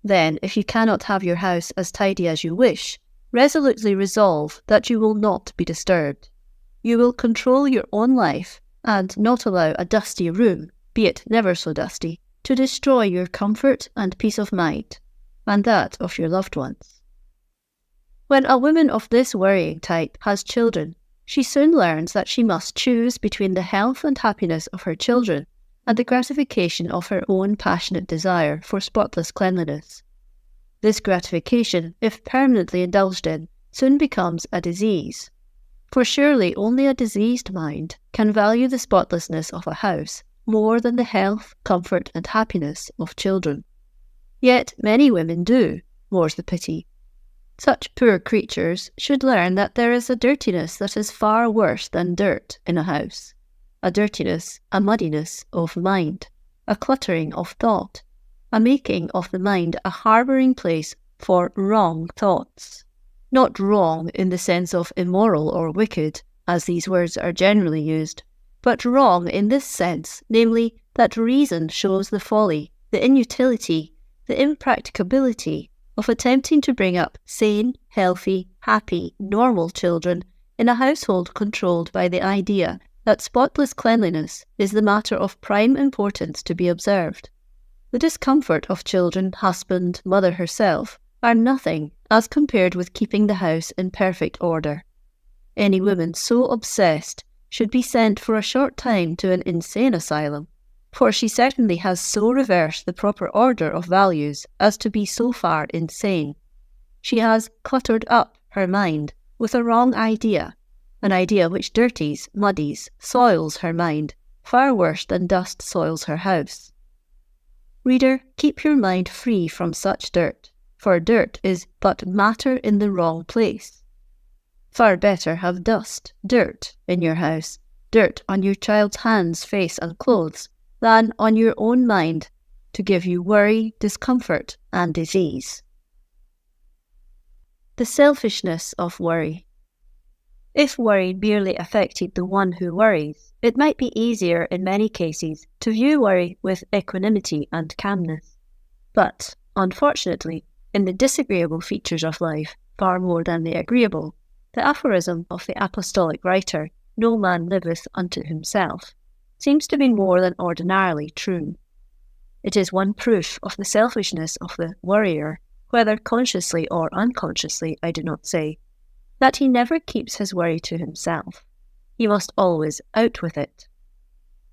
Then, if you cannot have your house as tidy as you wish, resolutely resolve that you will not be disturbed. You will control your own life and not allow a dusty room, be it never so dusty, to destroy your comfort and peace of mind, and that of your loved ones. When a woman of this worrying type has children, she soon learns that she must choose between the health and happiness of her children and the gratification of her own passionate desire for spotless cleanliness. This gratification, if permanently indulged in, soon becomes a disease. For surely only a diseased mind can value the spotlessness of a house more than the health, comfort, and happiness of children. Yet many women do, more's the pity. Such poor creatures should learn that there is a dirtiness that is far worse than dirt in a house. A dirtiness, a muddiness of mind, a cluttering of thought, a making of the mind a harbouring place for wrong thoughts. Not wrong in the sense of immoral or wicked, as these words are generally used, but wrong in this sense, namely, that reason shows the folly, the inutility, the impracticability of attempting to bring up sane, healthy, happy, normal children in a household controlled by the idea that spotless cleanliness is the matter of prime importance to be observed. The discomfort of children, husband, mother herself, are nothing as compared with keeping the house in perfect order. Any woman so obsessed should be sent for a short time to an insane asylum, for she certainly has so reversed the proper order of values as to be so far insane. She has cluttered up her mind with a wrong idea, an idea which dirties, muddies, soils her mind, far worse than dust soils her house. Reader, keep your mind free from such dirt, for dirt is but matter in the wrong place. Far better have dust, dirt, in your house, dirt on your child's hands, face and clothes, than on your own mind, to give you worry, discomfort and disease. The selfishness of worry. If worry merely affected the one who worries, it might be easier in many cases to view worry with equanimity and calmness. But, unfortunately, in the disagreeable features of life, far more than the agreeable, the aphorism of the apostolic writer, "No man liveth unto himself," seems to be more than ordinarily true. It is one proof of the selfishness of the worrier, whether consciously or unconsciously, I do not say, that he never keeps his worry to himself. He must always out with it.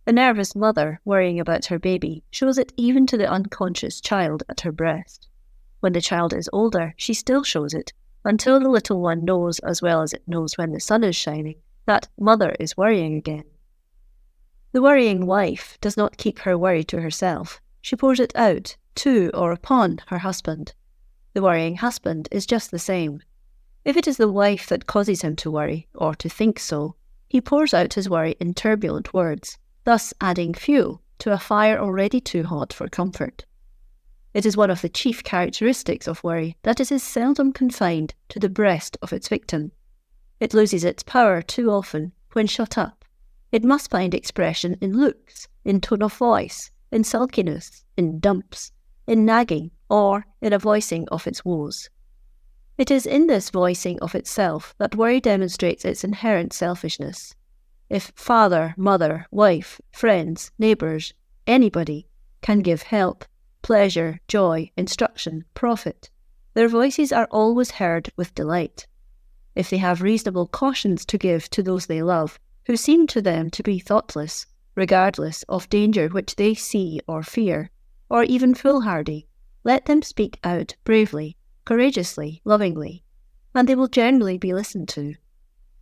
The nervous mother worrying about her baby shows it even to the unconscious child at her breast. When the child is older, she still shows it, until the little one knows, as well as it knows when the sun is shining, that mother is worrying again. The worrying wife does not keep her worry to herself. She pours it out to or upon her husband. The worrying husband is just the same. If it is the wife that causes him to worry, or to think so, he pours out his worry in turbulent words, thus adding fuel to a fire already too hot for comfort. It is one of the chief characteristics of worry that it is seldom confined to the breast of its victim. It loses its power too often when shut up. It must find expression in looks, in tone of voice, in sulkiness, in dumps, in nagging, or in a voicing of its woes. It is in this voicing of itself that worry demonstrates its inherent selfishness. If father, mother, wife, friends, neighbours, anybody can give help, pleasure, joy, instruction, profit, their voices are always heard with delight. If they have reasonable cautions to give to those they love, who seem to them to be thoughtless, regardless of danger which they see or fear, or even foolhardy, let them speak out bravely, courageously, lovingly, and they will generally be listened to.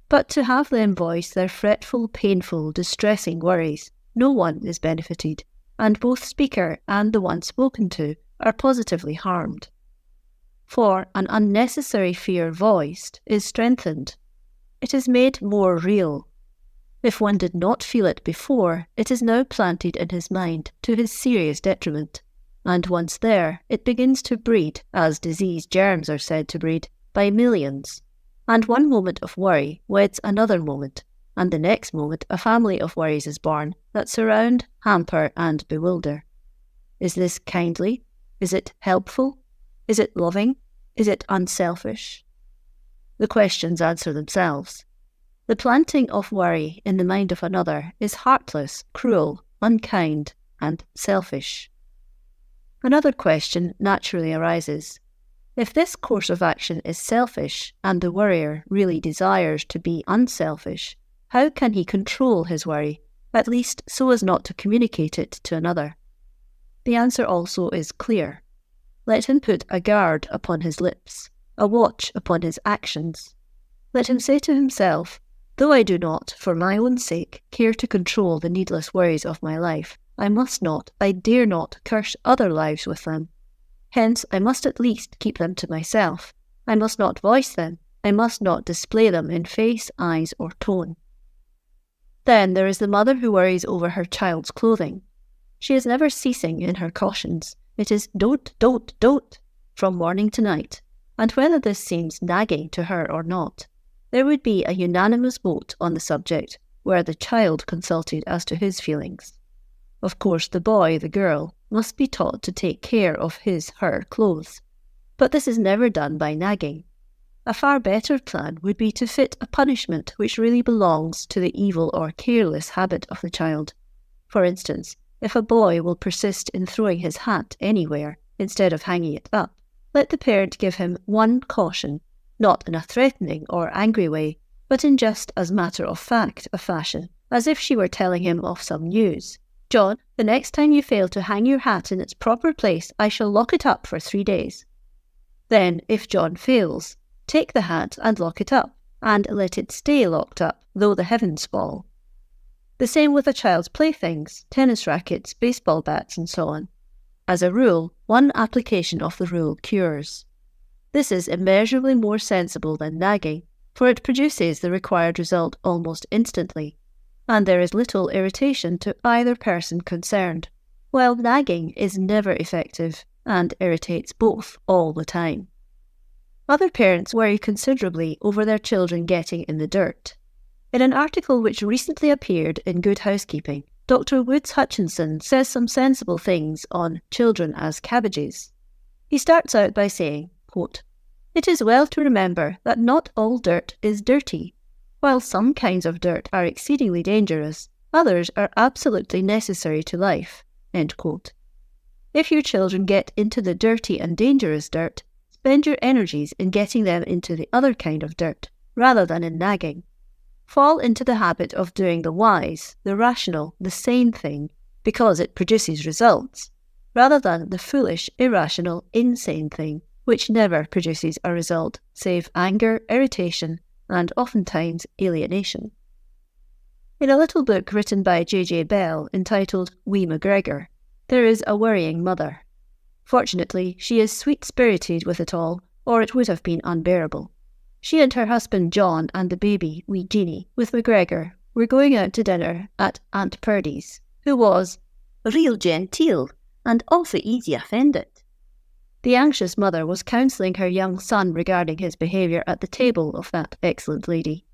But to have them voice their fretful, painful, distressing worries, no one is benefited, and both speaker and the one spoken to are positively harmed. For an unnecessary fear voiced is strengthened. It is made more real. If one did not feel it before, it is now planted in his mind to his serious detriment, and once there, it begins to breed, as disease germs are said to breed, by millions. And one moment of worry weds another moment, and the next moment a family of worries is born that surround, hamper, and bewilder. Is this kindly? Is it helpful? Is it loving? Is it unselfish? The questions answer themselves. The planting of worry in the mind of another is heartless, cruel, unkind, and selfish. Another question naturally arises. If this course of action is selfish and the worrier really desires to be unselfish, how can he control his worry, at least so as not to communicate it to another? The answer also is clear. Let him put a guard upon his lips, a watch upon his actions. Let him say to himself, though I do not, for my own sake, care to control the needless worries of my life, I must not, I dare not curse other lives with them. Hence I must at least keep them to myself, I must not voice them. I must not display them in face, eyes, or tone. Then there is the mother who worries over her child's clothing. She is never ceasing in her cautions. It is don't, from morning to night, and whether this seems nagging to her or not, there would be a unanimous vote on the subject where the child consulted as to his feelings. Of course, the boy, the girl, must be taught to take care of her clothes. But this is never done by nagging. A far better plan would be to fit a punishment which really belongs to the evil or careless habit of the child. For instance, if a boy will persist in throwing his hat anywhere instead of hanging it up, let the parent give him one caution, not in a threatening or angry way, but in just as matter-of-fact a fashion, as if she were telling him of some news. John, the next time you fail to hang your hat in its proper place, I shall lock it up for 3 days. Then, if John fails, take the hat and lock it up, and let it stay locked up, though the heavens fall. The same with a child's playthings, tennis rackets, baseball bats, and so on. As a rule, one application of the rule cures. This is immeasurably more sensible than nagging, for it produces the required result almost instantly, and there is little irritation to either person concerned, while nagging is never effective and irritates both all the time. Other parents worry considerably over their children getting in the dirt. In an article which recently appeared in Good Housekeeping, Dr. Woods Hutchinson says some sensible things on children as cabbages. He starts out by saying, quote, "It is well to remember that not all dirt is dirty. While some kinds of dirt are exceedingly dangerous, others are absolutely necessary to life." End quote. If your children get into the dirty and dangerous dirt, spend your energies in getting them into the other kind of dirt, rather than in nagging. Fall into the habit of doing the wise, the rational, the sane thing, because it produces results, rather than the foolish, irrational, insane thing, which never produces a result, save anger, irritation, and oftentimes alienation. In a little book written by J.J. Bell entitled Wee McGregor, there is a worrying mother. Fortunately, she is sweet-spirited with it all, or it would have been unbearable. She and her husband John and the baby, wee Jeannie, with McGregor, were going out to dinner at Aunt Purdy's, who was real genteel and awfully easy offended. The anxious mother was counselling her young son regarding his behaviour at the table of that excellent lady.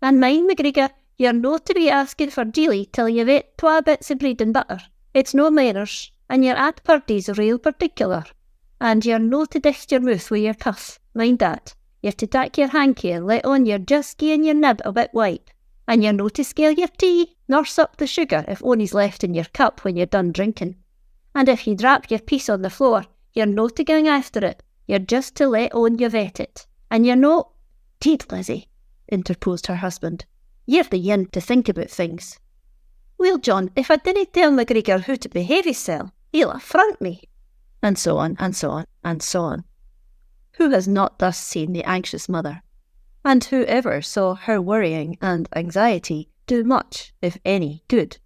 "And mind, McGregor, you're no to be asking for dealie till you've ate 2 bits of bread and butter. It's no manners, and your Aunt Purdy's real particular. And you're no to dish your mouth with your cuff, mind that. You're to take your hanky and let on you're just gieing your nib a bit wipe. And you're no to scale your tea, nor sup the sugar if ony's left in your cup when you're done drinking. And if you drop your piece on the floor, you're no to gang after it, you're just to let on you've ate it. And you're no—" "'Deed, Lizzie," interposed her husband, "you're the yin to think about things." "Well, John, if I dinna tell McGregor how to behave himself, he'll affront me." And so on, and so on, and so on. Who has not thus seen the anxious mother? And who ever saw her worrying and anxiety do much, if any, good?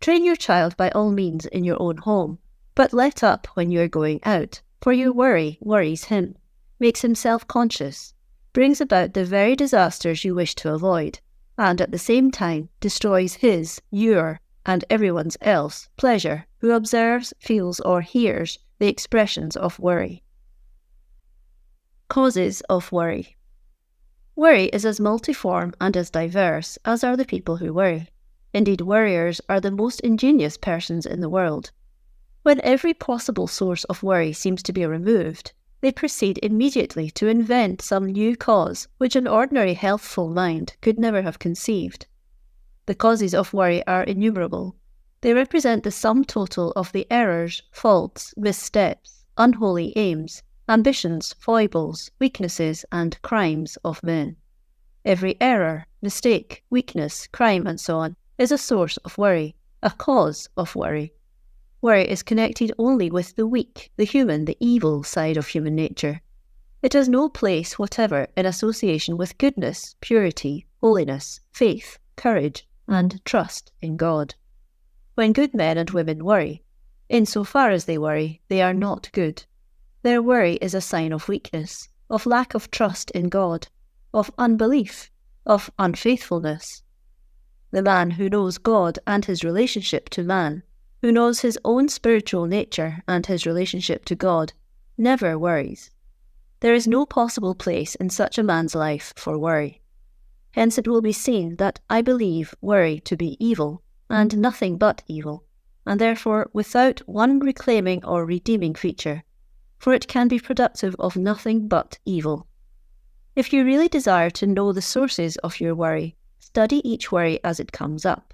Train your child by all means in your own home, but let up when you are going out, for your worry worries him, makes him self-conscious, brings about the very disasters you wish to avoid, and at the same time destroys his, your, and everyone's else pleasure who observes, feels, or hears the expressions of worry. Causes of worry. Worry is as multiform and as diverse as are the people who worry. Indeed, worriers are the most ingenious persons in the world. When every possible source of worry seems to be removed, they proceed immediately to invent some new cause which an ordinary healthful mind could never have conceived. The causes of worry are innumerable. They represent the sum total of the errors, faults, missteps, unholy aims, ambitions, foibles, weaknesses, and crimes of men. Every error, mistake, weakness, crime, and so on is a source of worry, a cause of worry. Worry is connected only with the weak, the human, the evil side of human nature. It has no place whatever in association with goodness, purity, holiness, faith, courage, and trust in God. When good men and women worry, in so far as they worry, they are not good. Their worry is a sign of weakness, of lack of trust in God, of unbelief, of unfaithfulness. The man who knows God and his relationship to man, who knows his own spiritual nature and his relationship to God, never worries. There is no possible place in such a man's life for worry. Hence it will be seen that I believe worry to be evil, and nothing but evil, and therefore without one reclaiming or redeeming feature, for it can be productive of nothing but evil. If you really desire to know the sources of your worry, study each worry as it comes up.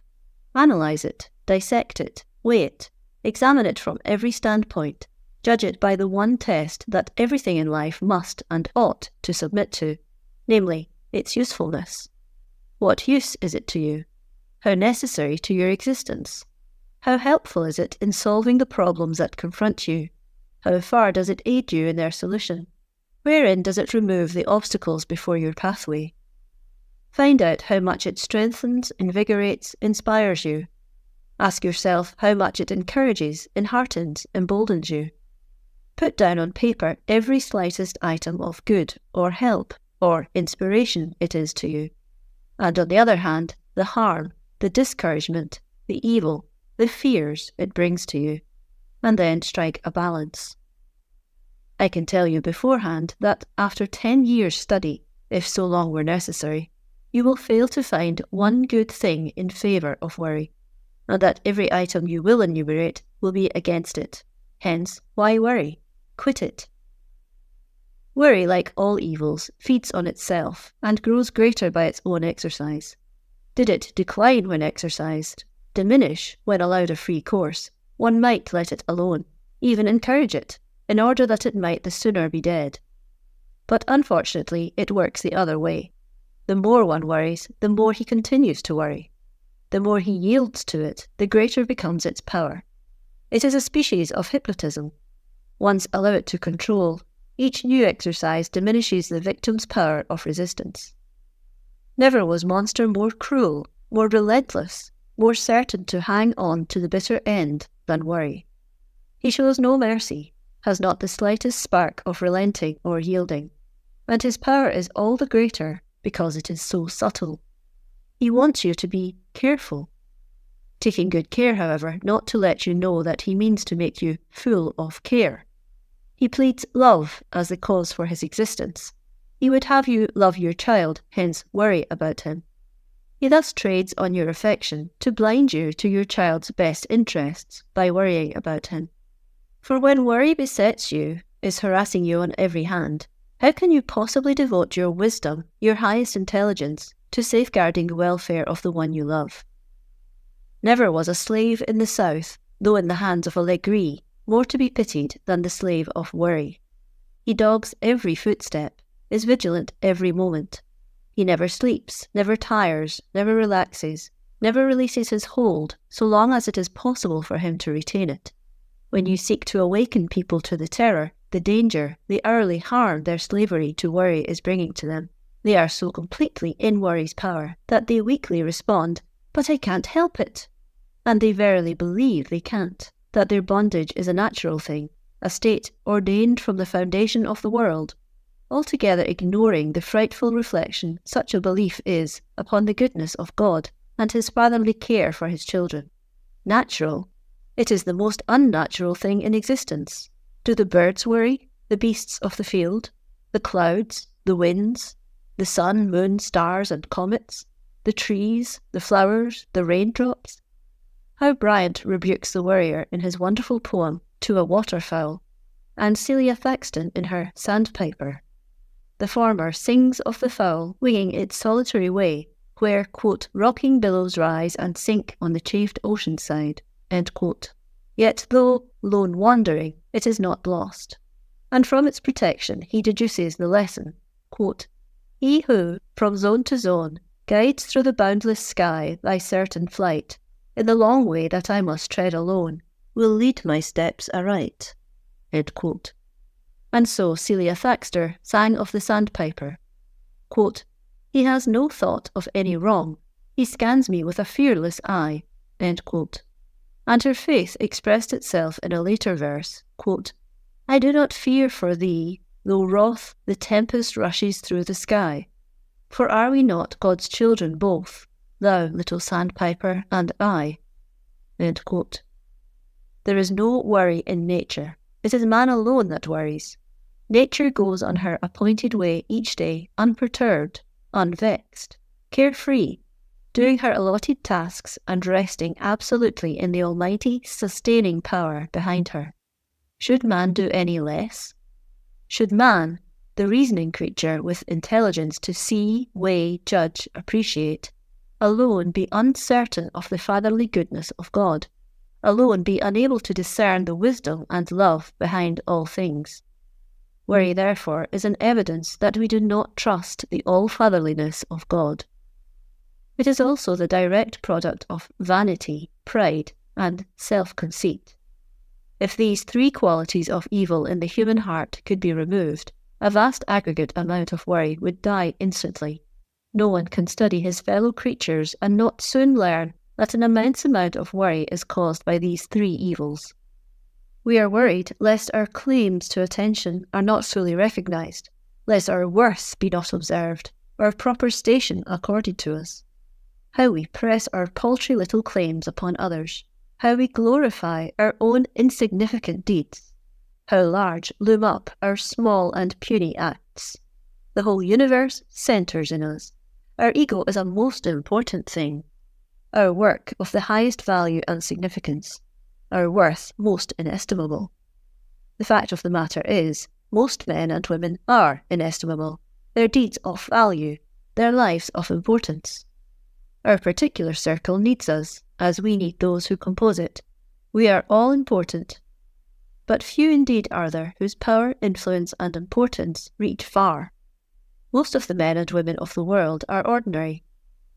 Analyze it, dissect it, weigh it, examine it from every standpoint, judge it by the one test that everything in life must and ought to submit to, namely, its usefulness. What use is it to you? How necessary to your existence? How helpful is it in solving the problems that confront you? How far does it aid you in their solution? Wherein does it remove the obstacles before your pathway? Find out how much it strengthens, invigorates, inspires you. Ask yourself how much it encourages, enheartens, emboldens you. Put down on paper every slightest item of good or help or inspiration it is to you, and on the other hand, the harm, the discouragement, the evil, the fears it brings to you, and then strike a balance. I can tell you beforehand that after 10 years' study, if so long were necessary, you will fail to find one good thing in favour of worry, and that every item you will enumerate will be against it. Hence, why worry? Quit it. Worry, like all evils, feeds on itself and grows greater by its own exercise. Did it decline when exercised, diminish when allowed a free course, one might let it alone, even encourage it, in order that it might the sooner be dead. But unfortunately, it works the other way. The more one worries, the more he continues to worry. The more he yields to it, the greater becomes its power. It is a species of hypnotism. Once allow it to control, each new exercise diminishes the victim's power of resistance. Never was monster more cruel, more relentless, more certain to hang on to the bitter end than worry. He shows no mercy, has not the slightest spark of relenting or yielding, and his power is all the greater because it is so subtle. He wants you to be careful, taking good care, however, not to let you know that he means to make you full of care. He pleads love as the cause for his existence. He would have you love your child, hence worry about him. He thus trades on your affection to blind you to your child's best interests by worrying about him. For when worry besets you, is harassing you on every hand, how can you possibly devote your wisdom, your highest intelligence, to safeguarding the welfare of the one you love? Never was a slave in the South, though in the hands of a legree, more to be pitied than the slave of worry. He dogs every footstep, is vigilant every moment. He never sleeps, never tires, never relaxes, never releases his hold, so long as it is possible for him to retain it. When you seek to awaken people to the terror, the danger, the hourly harm their slavery to worry is bringing to them, they are so completely in worry's power that they weakly respond, "But I can't help it." And they verily believe they can't, that their bondage is a natural thing, a state ordained from the foundation of the world, altogether ignoring the frightful reflection such a belief is upon the goodness of God and his fatherly care for his children. Natural? It is the most unnatural thing in existence. Do the birds worry, the beasts of the field, the clouds, the winds, the sun, moon, stars and comets, the trees, the flowers, the raindrops? How Bryant rebukes the worrier in his wonderful poem To a Waterfowl, and Celia Thaxton in her Sandpiper. The former sings of the fowl winging its solitary way, where, quote, rocking billows rise and sink on the chafed ocean side, end quote. Yet though lone wandering, it is not lost. And from its protection he deduces the lesson, quote, He who, from zone to zone, guides through the boundless sky thy certain flight, in the long way that I must tread alone, will lead my steps aright. End quote. And so Celia Thaxter sang of the Sandpiper, quote, He has no thought of any wrong, he scans me with a fearless eye, end quote. And her faith expressed itself in a later verse, quote, I do not fear for thee, though wroth the tempest rushes through the sky. For are we not God's children both, thou little sandpiper and I? End quote. There is no worry in nature. It is man alone that worries. Nature goes on her appointed way each day, unperturbed, unvexed, carefree, doing her allotted tasks and resting absolutely in the almighty sustaining power behind her. Should man do any less? Should man, the reasoning creature with intelligence to see, weigh, judge, appreciate, alone be uncertain of the fatherly goodness of God, alone be unable to discern the wisdom and love behind all things? Worry, therefore, is an evidence that we do not trust the all-fatherliness of God. It is also the direct product of vanity, pride, and self-conceit. If these three qualities of evil in the human heart could be removed, a vast aggregate amount of worry would die instantly. No one can study his fellow creatures and not soon learn that an immense amount of worry is caused by these three evils. We are worried lest our claims to attention are not fully recognised, lest our worth be not observed, or proper station accorded to us. How we press our paltry little claims upon others, how we glorify our own insignificant deeds, how large loom up our small and puny acts. The whole universe centres in us. Our ego is a most important thing. Our work of the highest value and significance. Our worth most inestimable. The fact of the matter is, most men and women are inestimable, their deeds of value, their lives of importance. Our particular circle needs us, as we need those who compose it. We are all important, but few indeed are there whose power, influence, and importance reach far. Most of the men and women of the world are ordinary.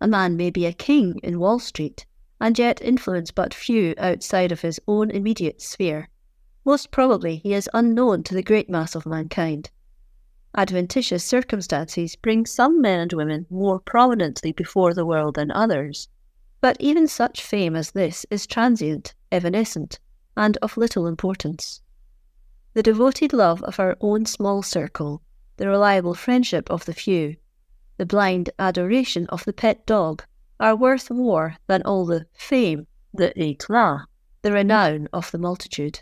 A man may be a king in Wall Street, and yet influence but few outside of his own immediate sphere. Most probably he is unknown to the great mass of mankind. Adventitious circumstances bring some men and women more prominently before the world than others, but even such fame as this is transient, evanescent, and of little importance. The devoted love of our own small circle, the reliable friendship of the few, the blind adoration of the pet dog, are worth more than all the fame, the éclat, the renown of the multitude.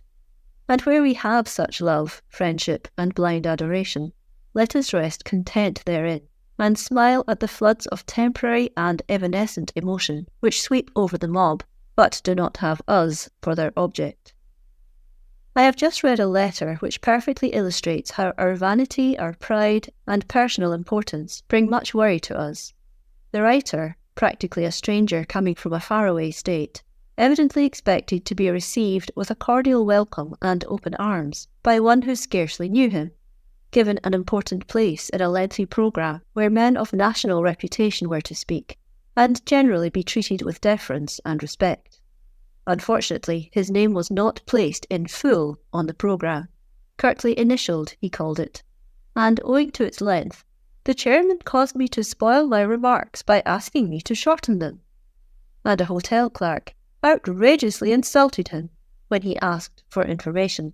And where we have such love, friendship, and blind adoration, let us rest content therein, and smile at the floods of temporary and evanescent emotion which sweep over the mob, but do not have us for their object. I have just read a letter which perfectly illustrates how our vanity, our pride, and personal importance bring much worry to us. The writer, practically a stranger coming from a faraway state, evidently expected to be received with a cordial welcome and open arms by one who scarcely knew him, given an important place in a lengthy programme where men of national reputation were to speak, and generally be treated with deference and respect. Unfortunately, his name was not placed in full on the programme. Curtly initialled, he called it, and owing to its length, the chairman caused me to spoil my remarks by asking me to shorten them. And a hotel clerk outrageously insulted him when he asked for information.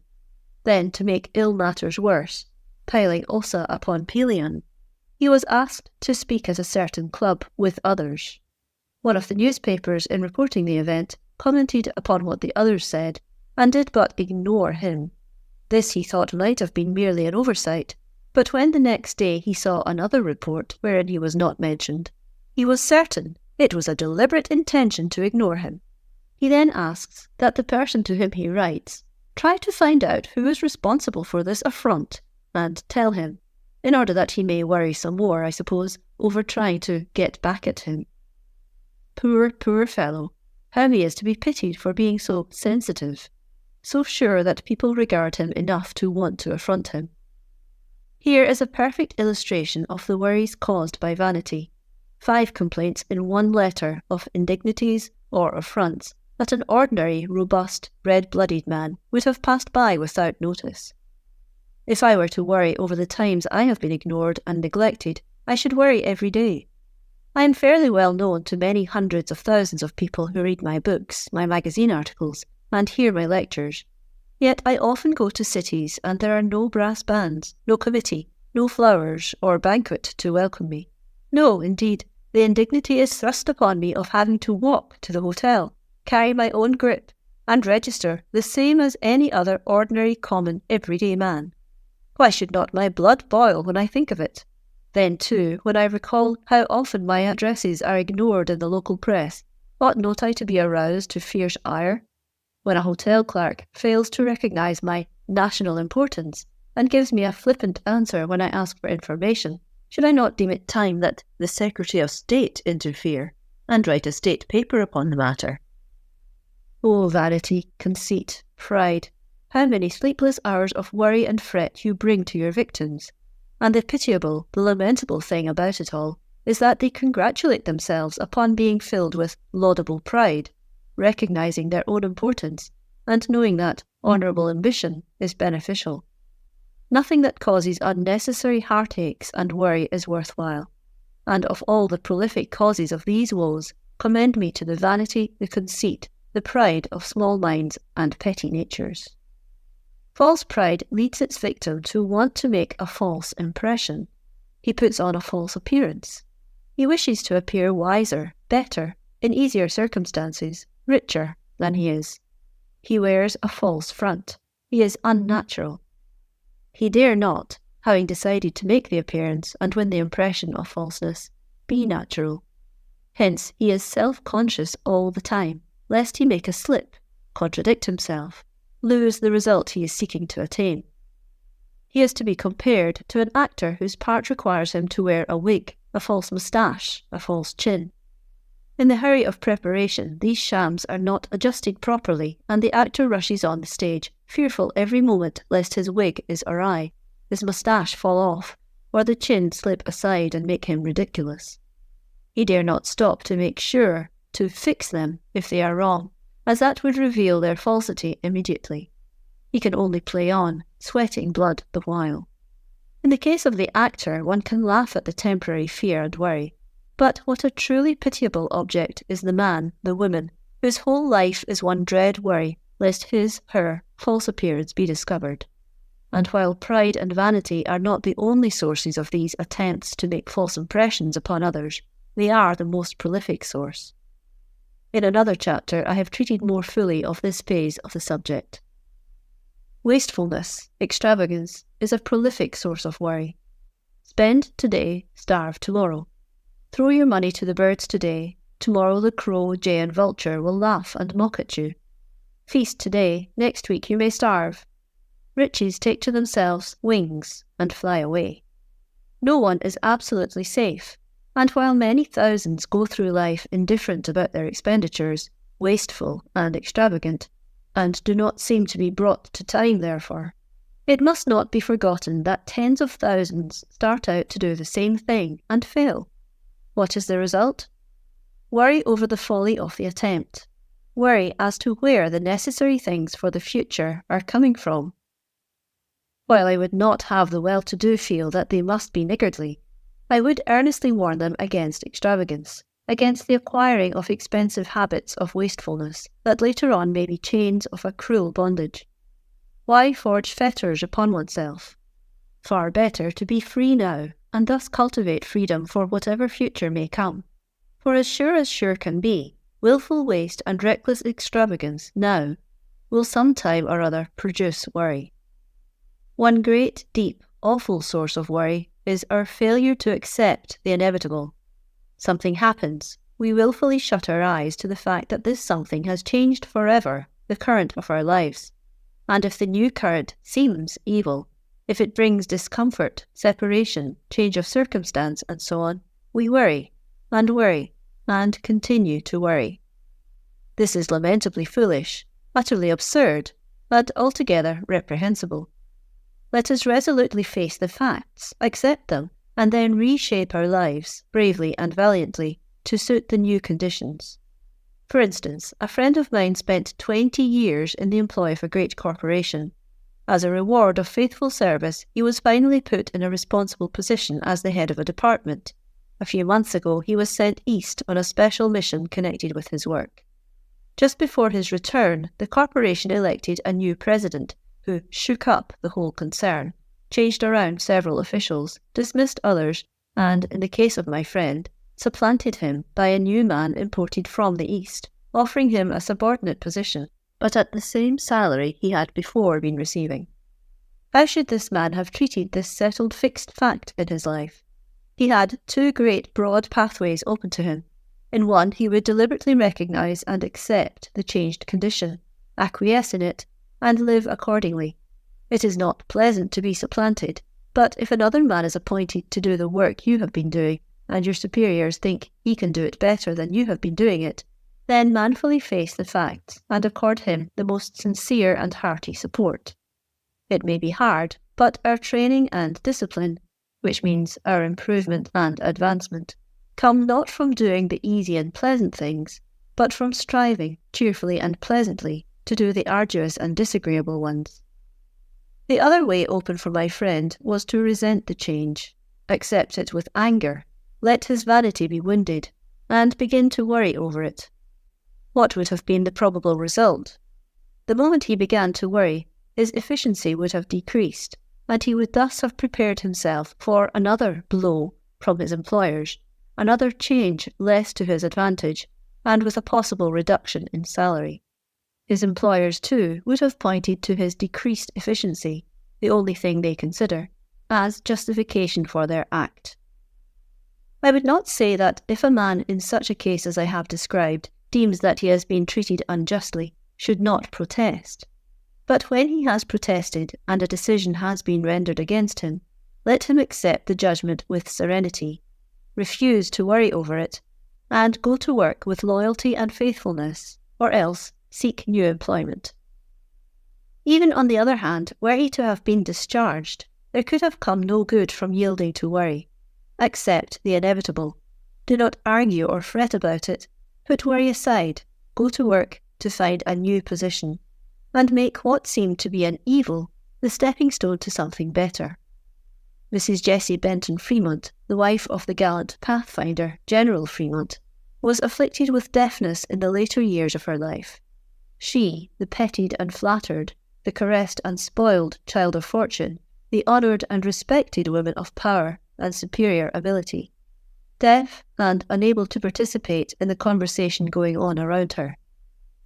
Then, to make ill matters worse, piling ossa upon Pelion, he was asked to speak at a certain club with others. One of the newspapers, in reporting the event, commented upon what the others said, and did but ignore him. This he thought might have been merely an oversight, but when the next day he saw another report wherein he was not mentioned, he was certain it was a deliberate intention to ignore him. He then asks that the person to whom he writes try to find out who is responsible for this affront, and tell him, in order that he may worry some more, I suppose, over trying to get back at him. Poor, poor fellow, how he is to be pitied for being so sensitive, so sure that people regard him enough to want to affront him. Here is a perfect illustration of the worries caused by vanity. 5 complaints in one letter of indignities or affronts that an ordinary, robust, red-blooded man would have passed by without notice. If I were to worry over the times I have been ignored and neglected, I should worry every day. I am fairly well known to many hundreds of thousands of people who read my books, my magazine articles, and hear my lectures. Yet I often go to cities and there are no brass bands, no committee, no flowers or banquet to welcome me. No, indeed, the indignity is thrust upon me of having to walk to the hotel, carry my own grip, and register the same as any other ordinary, common, everyday man. Why should not my blood boil when I think of it? Then, too, when I recall how often my addresses are ignored in the local press, ought not I to be aroused to fierce ire? When a hotel clerk fails to recognise my national importance and gives me a flippant answer when I ask for information, should I not deem it time that the Secretary of State interfere and write a state paper upon the matter? Oh, vanity, conceit, pride, how many sleepless hours of worry and fret you bring to your victims! And the pitiable, the lamentable thing about it all is that they congratulate themselves upon being filled with laudable pride, recognising their own importance, and knowing that honourable ambition is beneficial. Nothing that causes unnecessary heartaches and worry is worthwhile, and of all the prolific causes of these woes, commend me to the vanity, the conceit, the pride of small minds and petty natures. False pride leads its victim to want to make a false impression. He puts on a false appearance. He wishes to appear wiser, better, in easier circumstances, richer than he is. He wears a false front. He is unnatural. He dare not, having decided to make the appearance and win the impression of falseness, be natural. Hence he is self-conscious all the time, lest he make a slip, contradict himself, lose the result he is seeking to attain. He is to be compared to an actor whose part requires him to wear a wig, a false moustache, a false chin. In the hurry of preparation, these shams are not adjusted properly, and the actor rushes on the stage, fearful every moment lest his wig is awry, his moustache fall off, or the chin slip aside and make him ridiculous. He dare not stop to make sure, to fix them if they are wrong, as that would reveal their falsity immediately. He can only play on, sweating blood the while. In the case of the actor, one can laugh at the temporary fear and worry. But what a truly pitiable object is the man, the woman, whose whole life is one dread worry lest his, her, false appearance be discovered. And while pride and vanity are not the only sources of these attempts to make false impressions upon others, they are the most prolific source. In another chapter, I have treated more fully of this phase of the subject. Wastefulness, extravagance, is a prolific source of worry. Spend today, starve tomorrow. Throw your money to the birds today, tomorrow the crow, jay and vulture will laugh and mock at you. Feast today, next week you may starve. Riches take to themselves wings and fly away. No one is absolutely safe, and while many thousands go through life indifferent about their expenditures, wasteful and extravagant, and do not seem to be brought to time therefore, it must not be forgotten that tens of thousands start out to do the same thing and fail. What is the result? Worry over the folly of the attempt. Worry as to where the necessary things for the future are coming from. While I would not have the well-to-do feel that they must be niggardly, I would earnestly warn them against extravagance, against the acquiring of expensive habits of wastefulness that later on may be chains of a cruel bondage. Why forge fetters upon oneself? Far better to be free now, and thus cultivate freedom for whatever future may come. For as sure can be, wilful waste and reckless extravagance now will some time or other produce worry. One great, deep, awful source of worry is our failure to accept the inevitable. Something happens, we willfully shut our eyes to the fact that this something has changed forever the current of our lives. And if the new current seems evil, if it brings discomfort, separation, change of circumstance, and so on, we worry, and continue to worry. This is lamentably foolish, utterly absurd, but altogether reprehensible. Let us resolutely face the facts, accept them, and then reshape our lives, bravely and valiantly, to suit the new conditions. For instance, a friend of mine spent 20 years in the employ of a great corporation. As a reward of faithful service, he was finally put in a responsible position as the head of a department. A few months ago, he was sent east on a special mission connected with his work. Just before his return, the corporation elected a new president who shook up the whole concern, changed around several officials, dismissed others, and, in the case of my friend, supplanted him by a new man imported from the East, offering him a subordinate position, but at the same salary he had before been receiving. How should this man have treated this settled fixed fact in his life? He had two great broad pathways open to him. In one, he would deliberately recognise and accept the changed condition, acquiesce in it, and live accordingly. It is not pleasant to be supplanted, but if another man is appointed to do the work you have been doing, and your superiors think he can do it better than you have been doing it, then manfully face the facts and accord him the most sincere and hearty support. It may be hard, but our training and discipline, which means our improvement and advancement, come not from doing the easy and pleasant things, but from striving cheerfully and pleasantly to do the arduous and disagreeable ones. The other way open for my friend was to resent the change, accept it with anger, let his vanity be wounded, and begin to worry over it. What would have been the probable result? The moment he began to worry, his efficiency would have decreased, and he would thus have prepared himself for another blow from his employers, another change less to his advantage, and with a possible reduction in salary. His employers, too, would have pointed to his decreased efficiency, the only thing they consider, as justification for their act. I would not say that if a man in such a case as I have described deems that he has been treated unjustly, should not protest. But when he has protested and a decision has been rendered against him, let him accept the judgment with serenity, refuse to worry over it, and go to work with loyalty and faithfulness, or else seek new employment. Even on the other hand, were he to have been discharged, there could have come no good from yielding to worry. Accept the inevitable. Do not argue or fret about it. Put worry aside, go to work to find a new position, and make what seemed to be an evil the stepping stone to something better. Mrs. Jessie Benton Fremont, the wife of the gallant Pathfinder, General Fremont, was afflicted with deafness in the later years of her life. She, the petted and flattered, the caressed and spoiled child of fortune, the honoured and respected woman of power and superior ability, deaf and unable to participate in the conversation going on around her.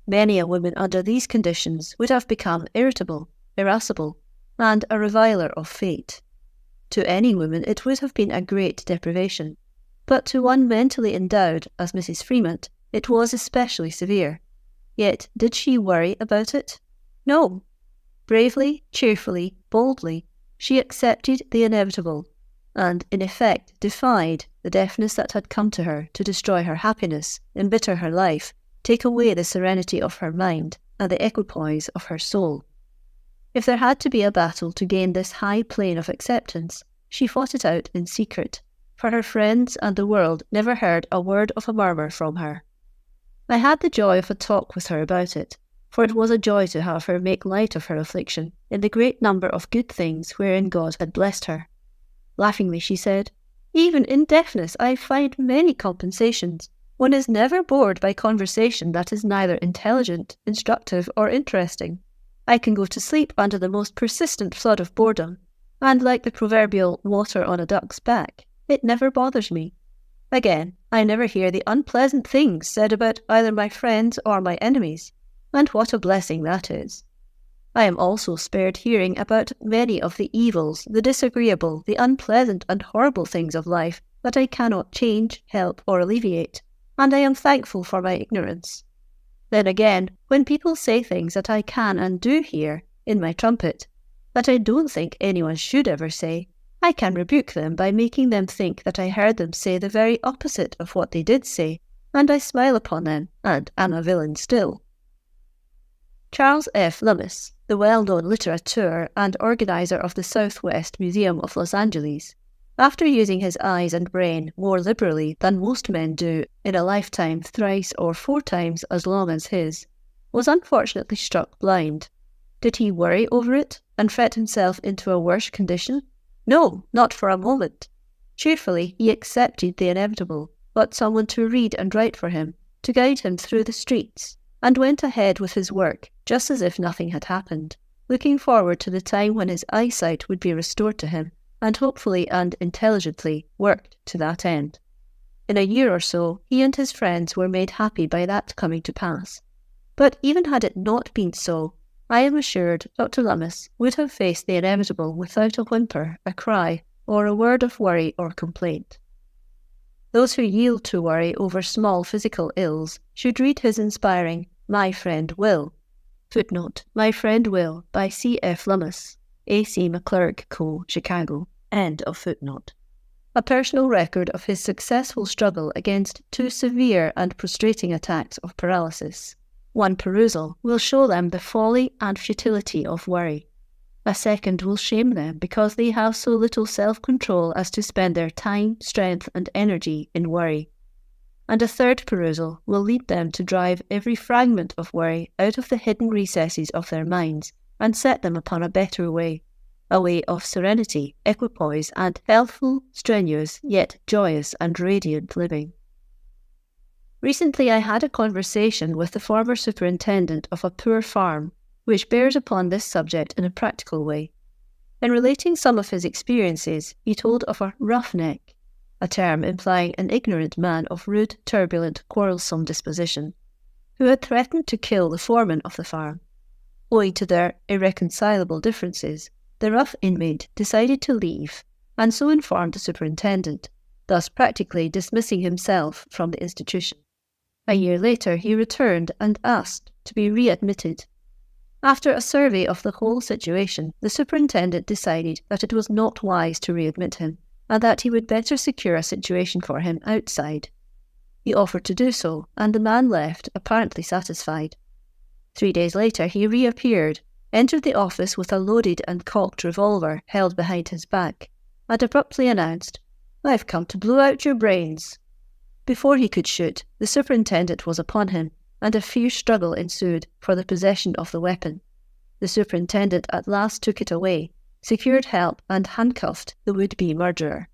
Many a woman under these conditions would have become irritable, irascible, and a reviler of fate. To any woman it would have been a great deprivation, but to one mentally endowed as Mrs. Fremont it was especially severe. Yet did she worry about it? No. Bravely, cheerfully, boldly, she accepted the inevitable, and in effect defied the deafness that had come to her to destroy her happiness, embitter her life, take away the serenity of her mind and the equipoise of her soul. If there had to be a battle to gain this high plane of acceptance, she fought it out in secret, for her friends and the world never heard a word of a murmur from her. I had the joy of a talk with her about it, for it was a joy to have her make light of her affliction in the great number of good things wherein God had blessed her. Laughingly she said, "Even in deafness I find many compensations. One is never bored by conversation that is neither intelligent, instructive, or interesting. I can go to sleep under the most persistent flood of boredom, and like the proverbial water on a duck's back, it never bothers me. Again, I never hear the unpleasant things said about either my friends or my enemies, and what a blessing that is. I am also spared hearing about many of the evils, the disagreeable, the unpleasant and horrible things of life that I cannot change, help, or alleviate, and I am thankful for my ignorance. Then again, when people say things that I can and do hear in my trumpet, that I don't think anyone should ever say, I can rebuke them by making them think that I heard them say the very opposite of what they did say, and I smile upon them, and am a villain still." Charles F. Lummis, the well-known litterateur and organizer of the Southwest Museum of Los Angeles, after using his eyes and brain more liberally than most men do in a lifetime thrice or 4 times as long as his, was unfortunately struck blind. Did he worry over it and fret himself into a worse condition? No, not for a moment. Cheerfully he accepted the inevitable, got someone to read and write for him, to guide him through the streets, and went ahead with his work just as if nothing had happened, looking forward to the time when his eyesight would be restored to him, and hopefully and intelligently worked to that end. In a year or so, he and his friends were made happy by that coming to pass. But even had it not been so, I am assured Dr. Lummis would have faced the inevitable without a whimper, a cry, or a word of worry or complaint. Those who yield to worry over small physical ills should read his inspiring My Friend Will, footnote, My Friend Will by C.F. Lummis, A.C. McClurg Co., Chicago, end of footnote. A personal record of his successful struggle against 2 severe and prostrating attacks of paralysis. One perusal will show them the folly and futility of worry. A second will shame them because they have so little self-control as to spend their time, strength, and energy in worry. And a third perusal will lead them to drive every fragment of worry out of the hidden recesses of their minds and set them upon a better way, a way of serenity, equipoise, and healthful, strenuous, yet joyous and radiant living. Recently I had a conversation with the former superintendent of a poor farm, which bears upon this subject in a practical way. In relating some of his experiences, he told of a roughneck, a term implying an ignorant man of rude, turbulent, quarrelsome disposition, who had threatened to kill the foreman of the farm. Owing to their irreconcilable differences, the rough inmate decided to leave, and so informed the superintendent, thus practically dismissing himself from the institution. A year later he returned and asked to be readmitted. After a survey of the whole situation, the superintendent decided that it was not wise to readmit him, and that he would better secure a situation for him outside. He offered to do so, and the man left, apparently satisfied. 3 days later he reappeared, entered the office with a loaded and cocked revolver held behind his back, and abruptly announced, "I've come to blow out your brains." Before he could shoot, the superintendent was upon him, and a fierce struggle ensued for the possession of the weapon. The superintendent at last took it away, secured help, and handcuffed the would-be murderer.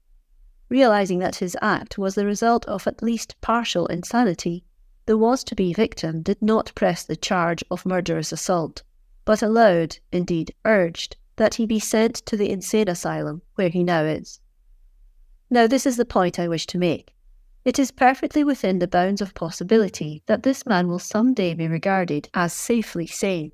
Realizing that his act was the result of at least partial insanity, the was-to-be victim did not press the charge of murderous assault, but allowed, indeed urged, that he be sent to the insane asylum where he now is. Now this is the point I wish to make. It is perfectly within the bounds of possibility that this man will some day be regarded as safely sane.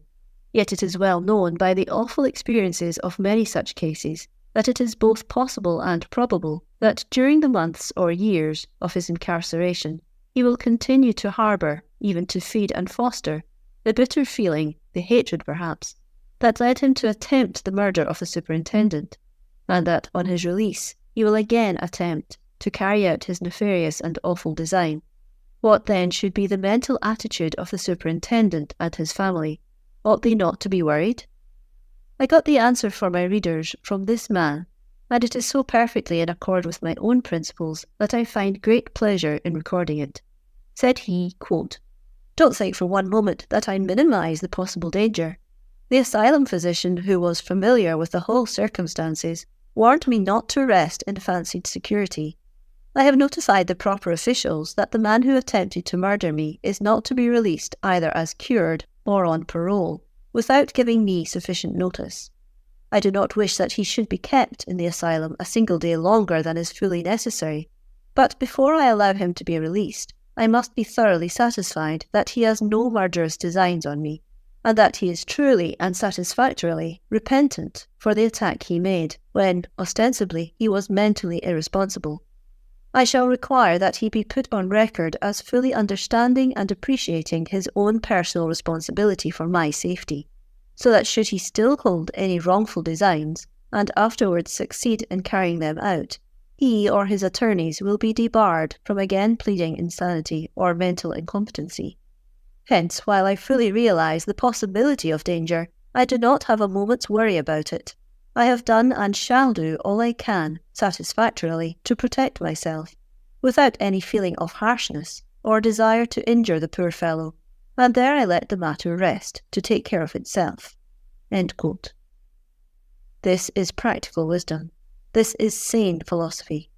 Yet it is well known by the awful experiences of many such cases that it is both possible and probable that during the months or years of his incarceration he will continue to harbour, even to feed and foster, the bitter feeling, the hatred perhaps, that led him to attempt the murder of the superintendent, and that on his release he will again attempt to carry out his nefarious and awful design. What then should be the mental attitude of the superintendent and his family? Ought they not to be worried? I got the answer for my readers from this man, and it is so perfectly in accord with my own principles that I find great pleasure in recording it. Said he, quote, "Don't think for one moment that I minimise the possible danger. The asylum physician, who was familiar with the whole circumstances, warned me not to rest in fancied security. I have notified the proper officials that the man who attempted to murder me is not to be released either as cured or on parole, without giving me sufficient notice. I do not wish that he should be kept in the asylum a single day longer than is fully necessary, but before I allow him to be released, I must be thoroughly satisfied that he has no murderous designs on me, and that he is truly and satisfactorily repentant for the attack he made when, ostensibly, he was mentally irresponsible. I shall require that he be put on record as fully understanding and appreciating his own personal responsibility for my safety, so that should he still hold any wrongful designs, and afterwards succeed in carrying them out, he or his attorneys will be debarred from again pleading insanity or mental incompetency. Hence, while I fully realise the possibility of danger, I do not have a moment's worry about it. I have done and shall do all I can, satisfactorily, to protect myself, without any feeling of harshness or desire to injure the poor fellow, and there I let the matter rest to take care of itself." End quote. This is practical wisdom. This is sane philosophy.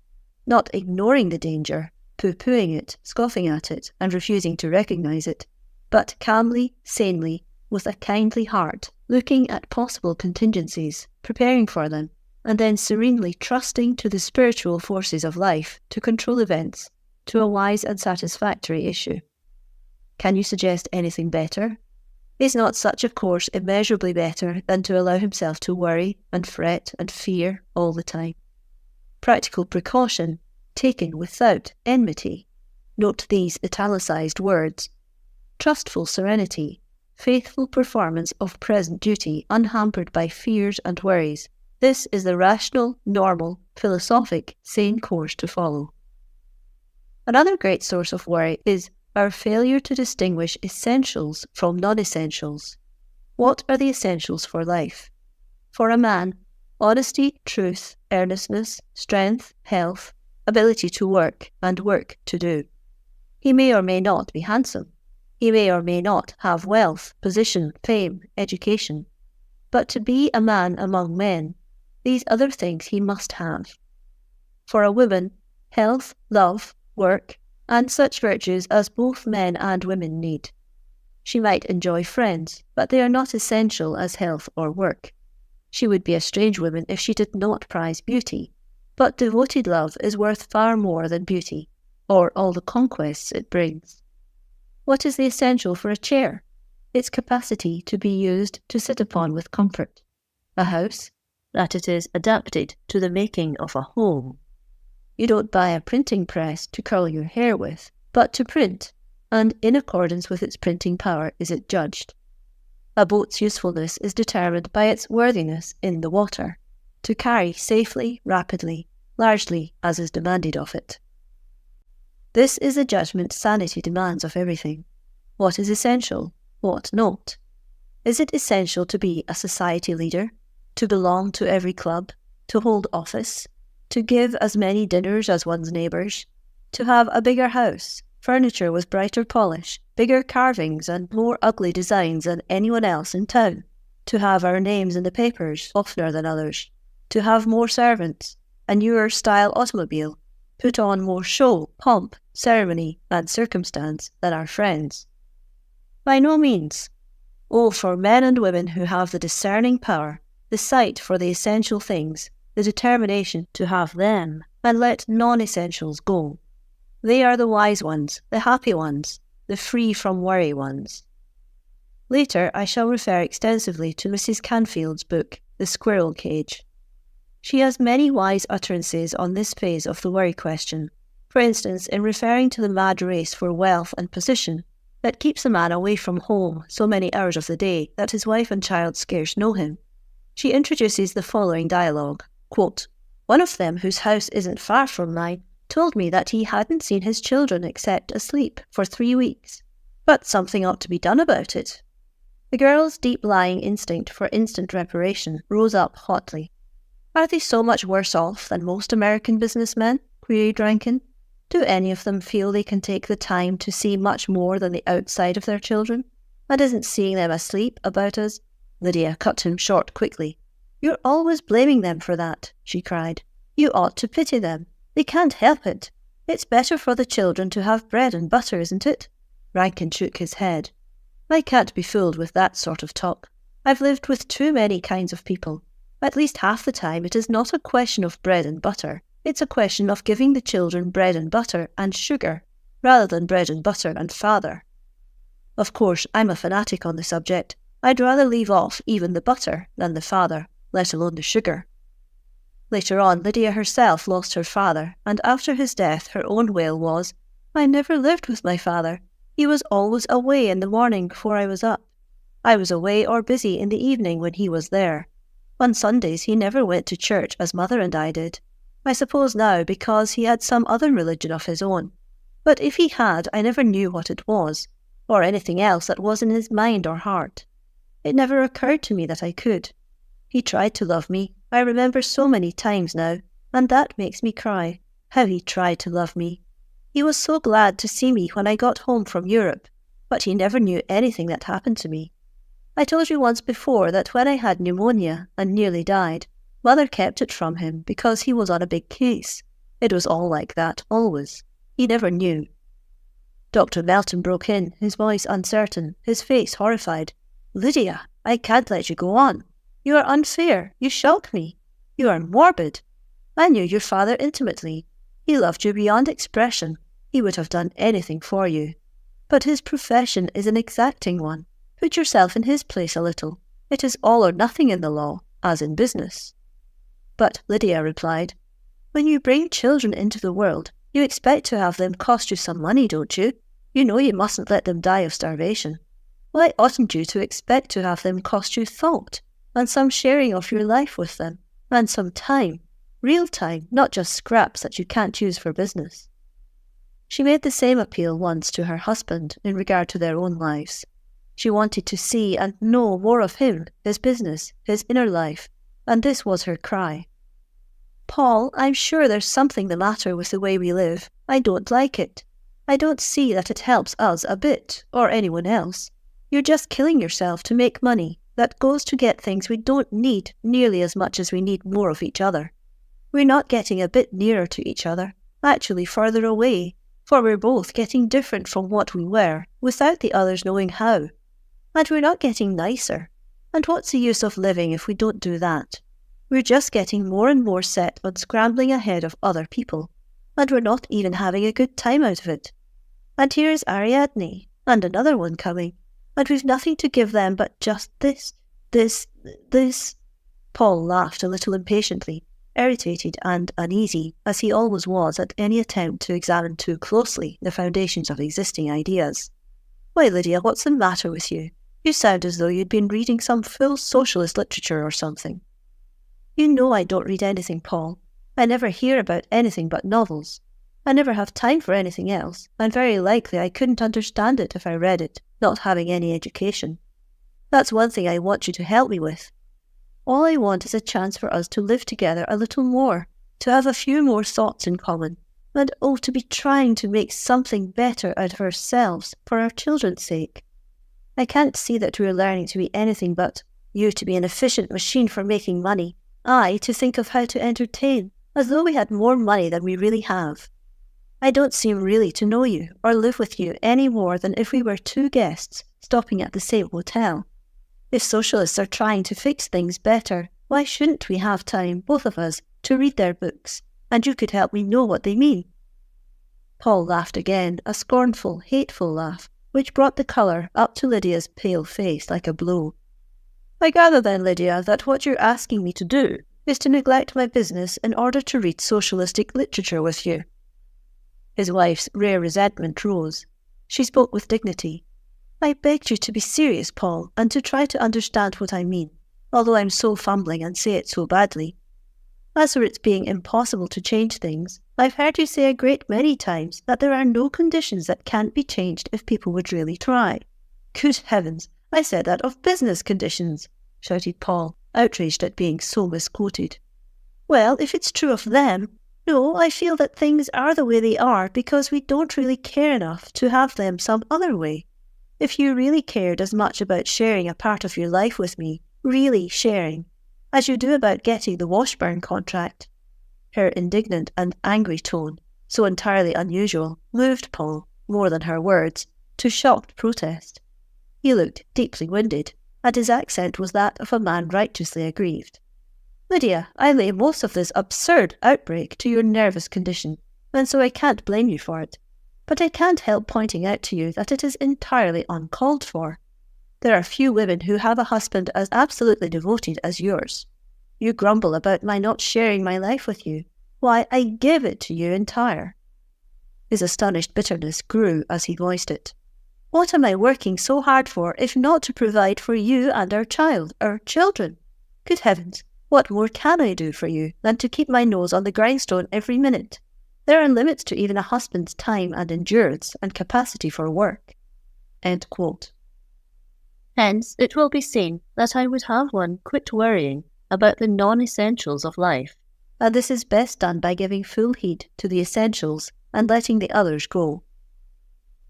Not ignoring the danger, pooh-poohing it, scoffing at it, and refusing to recognise it, but calmly, sanely, with a kindly heart, looking at possible contingencies, preparing for them, and then serenely trusting to the spiritual forces of life to control events to a wise and satisfactory issue. Can you suggest anything better? Is not such a course immeasurably better than to allow himself to worry and fret and fear all the time? Practical precaution, taken without enmity. Note these italicized words. Trustful serenity, faithful performance of present duty unhampered by fears and worries. This is the rational, normal, philosophic, sane course to follow. Another great source of worry is our failure to distinguish essentials from non-essentials. What are the essentials for life? For a man, honesty, truth, earnestness, strength, health, ability to work, and work to do. He may or may not be handsome. He may or may not have wealth, position, fame, education. But to be a man among men, these other things he must have. For a woman, health, love, work, and such virtues as both men and women need. She might enjoy friends, but they are not essential as health or work. She would be a strange woman if she did not prize beauty, but devoted love is worth far more than beauty, or all the conquests it brings. What is the essential for a chair? Its capacity to be used to sit upon with comfort. A house? That it is adapted to the making of a home. You don't buy a printing press to curl your hair with, but to print, and in accordance with its printing power is it judged. A boat's usefulness is determined by its worthiness in the water, to carry safely, rapidly, largely as is demanded of it. This is the judgment sanity demands of everything. What is essential? What not? Is it essential to be a society leader, to belong to every club, to hold office, to give as many dinners as one's neighbours, to have a bigger house, furniture with brighter polish, bigger carvings and more ugly designs than anyone else in town, to have our names in the papers oftener than others, to have more servants, a newer style automobile, put on more show, pomp, ceremony and circumstance than our friends? By no means. Oh, for men and women who have the discerning power, the sight for the essential things, the determination to have them, and let non-essentials go. They are the wise ones, the happy ones, the free from worry ones. Later I shall refer extensively to Mrs. Canfield's book, The Squirrel Cage. She has many wise utterances on this phase of the worry question, for instance in referring to the mad race for wealth and position that keeps a man away from home so many hours of the day that his wife and child scarce know him. She introduces the following dialogue, quote, "One of them, whose house isn't far from mine, told me that he hadn't seen his children except asleep for 3 weeks. But something ought to be done about it." The girl's deep-lying instinct for instant reparation rose up hotly. "Are they so much worse off than most American businessmen?" queried Rankin. "Do any of them feel they can take the time to see much more than the outside of their children? And isn't seeing them asleep about us?" Lydia cut him short quickly. "You're always blaming them for that," she cried. "You ought to pity them. They can't help it. It's better for the children to have bread and butter, isn't it?" Rankin shook his head. "I can't be fooled with that sort of talk. I've lived with too many kinds of people. At least half the time it is not a question of bread and butter. It's a question of giving the children bread and butter and sugar, rather than bread and butter and father. Of course, I'm a fanatic on the subject. I'd rather leave off even the butter than the father, let alone the sugar." Later on, Lydia herself lost her father, and after his death her own wail was, "I never lived with my father. He was always away in the morning before I was up. I was away or busy in the evening when he was there. On Sundays he never went to church as Mother and I did. I suppose now because he had some other religion of his own. But if he had, I never knew what it was, or anything else that was in his mind or heart. It never occurred to me that I could. He tried to love me. I remember so many times now, and that makes me cry, how he tried to love me. He was so glad to see me when I got home from Europe, but he never knew anything that happened to me. I told you once before that when I had pneumonia and nearly died, Mother kept it from him because he was on a big case. It was all like that, always. He never knew." Dr. Melton broke in, his voice uncertain, his face horrified. "Lydia, I can't let you go on. You are unfair. You shock me. You are morbid. I knew your father intimately. He loved you beyond expression. He would have done anything for you. But his profession is an exacting one. Put yourself in his place a little. It is all or nothing in the law, as in business." But Lydia replied, "When you bring children into the world, you expect to have them cost you some money, don't you? You know you mustn't let them die of starvation. Why oughtn't you to expect to have them cost you thought, and some sharing of your life with them, and some time, real time, not just scraps that you can't use for business?" She made the same appeal once to her husband in regard to their own lives. She wanted to see and know more of him, his business, his inner life, and this was her cry. "Paul, I'm sure there's something the matter with the way we live. I don't like it. I don't see that it helps us a bit, or anyone else. You're just killing yourself to make money that goes to get things we don't need nearly as much as we need more of each other. We're not getting a bit nearer to each other, actually further away, for we're both getting different from what we were, without the others knowing how. And we're not getting nicer. And what's the use of living if we don't do that? We're just getting more and more set on scrambling ahead of other people, and we're not even having a good time out of it. And here is Ariadne, and another one coming, and we've nothing to give them but just this. Paul laughed a little impatiently, irritated and uneasy, as he always was at any attempt to examine too closely the foundations of existing ideas. "Why, Lydia, what's the matter with you? You sound as though you'd been reading some full socialist literature or something." "You know I don't read anything, Paul. I never hear about anything but novels. I never have time for anything else, and very likely I couldn't understand it if I read it, not having any education. That's one thing I want you to help me with. All I want is a chance for us to live together a little more, to have a few more thoughts in common, and to be trying to make something better out of ourselves for our children's sake. I can't see that we're learning to be anything but you to be an efficient machine for making money, I to think of how to entertain, as though we had more money than we really have. I don't seem really to know you or live with you any more than if we were two guests stopping at the same hotel. If socialists are trying to fix things better, why shouldn't we have time, both of us, to read their books, and you could help me know what they mean?" Paul laughed again, a scornful, hateful laugh, which brought the colour up to Lydia's pale face like a blow. "I gather then, Lydia, that what you're asking me to do is to neglect my business in order to read socialistic literature with you." His wife's rare resentment rose. She spoke with dignity. "I begged you to be serious, Paul, and to try to understand what I mean, although I'm so fumbling and say it so badly. As for its being impossible to change things, I've heard you say a great many times that there are no conditions that can't be changed if people would really try." "Good heavens, I said that of business conditions," shouted Paul, outraged at being so misquoted. "Well, if it's true of them, no, I feel that things are the way they are because we don't really care enough to have them some other way. If you really cared as much about sharing a part of your life with me, really sharing, as you do about getting the Washburn contract." Her indignant and angry tone, so entirely unusual, moved Paul, more than her words, to shocked protest. He looked deeply wounded, and his accent was that of a man righteously aggrieved. "Lydia, I lay most of this absurd outbreak to your nervous condition, and so I can't blame you for it. But I can't help pointing out to you that it is entirely uncalled for. There are few women who have a husband as absolutely devoted as yours. You grumble about my not sharing my life with you. Why, I give it to you entire." His astonished bitterness grew as he voiced it. "What am I working so hard for if not to provide for you and our children? Good heavens, what more can I do for you than to keep my nose on the grindstone every minute? There are limits to even a husband's time and endurance and capacity for work." End quote. Hence, it will be seen that I would have one quit worrying about the non-essentials of life, and this is best done by giving full heed to the essentials and letting the others go.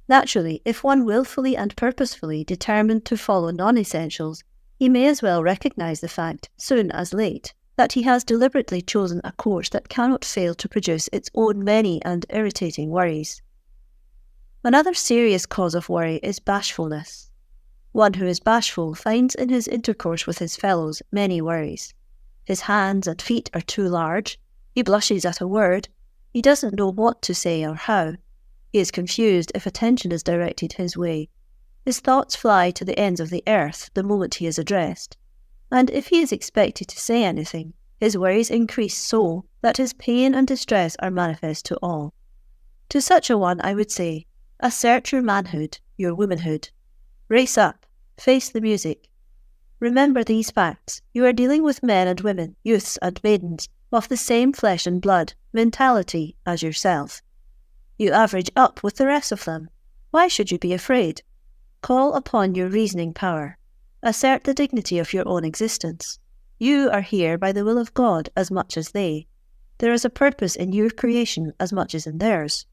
Naturally, if one willfully and purposefully determined to follow non-essentials, he may as well recognise the fact, soon as late, that he has deliberately chosen a course that cannot fail to produce its own many and irritating worries. Another serious cause of worry is bashfulness. One who is bashful finds in his intercourse with his fellows many worries. His hands and feet are too large, he blushes at a word, he doesn't know what to say or how, he is confused if attention is directed his way, his thoughts fly to the ends of the earth the moment he is addressed, and if he is expected to say anything, his worries increase so that his pain and distress are manifest to all. To such a one I would say, assert your manhood, your womanhood. Race up, face the music. Remember these facts. You are dealing with men and women, youths and maidens, of the same flesh and blood, mentality as yourself. You average up with the rest of them. Why should you be afraid? Call upon your reasoning power. Assert the dignity of your own existence. You are here by the will of God as much as they. There is a purpose in your creation as much as in theirs.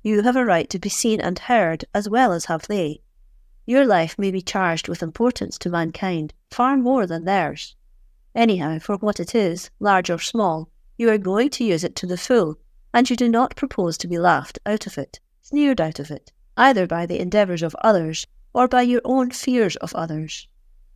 You have a right to be seen and heard as well as have they. Your life may be charged with importance to mankind, far more than theirs. Anyhow, for what it is, large or small, you are going to use it to the full, and you do not propose to be laughed out of it, sneered out of it, either by the endeavours of others or by your own fears of others.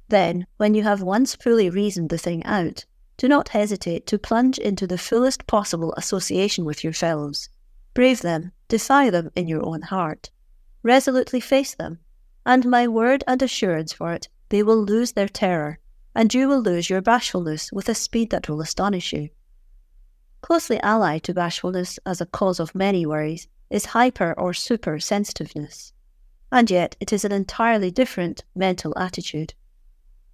Then, when you have once fully reasoned the thing out, do not hesitate to plunge into the fullest possible association with your fellows. Brave them, defy them in your own heart. Resolutely face them, and my word and assurance for it, they will lose their terror, and you will lose your bashfulness with a speed that will astonish you. Closely allied to bashfulness as a cause of many worries is hyper or super sensitiveness, and yet it is an entirely different mental attitude.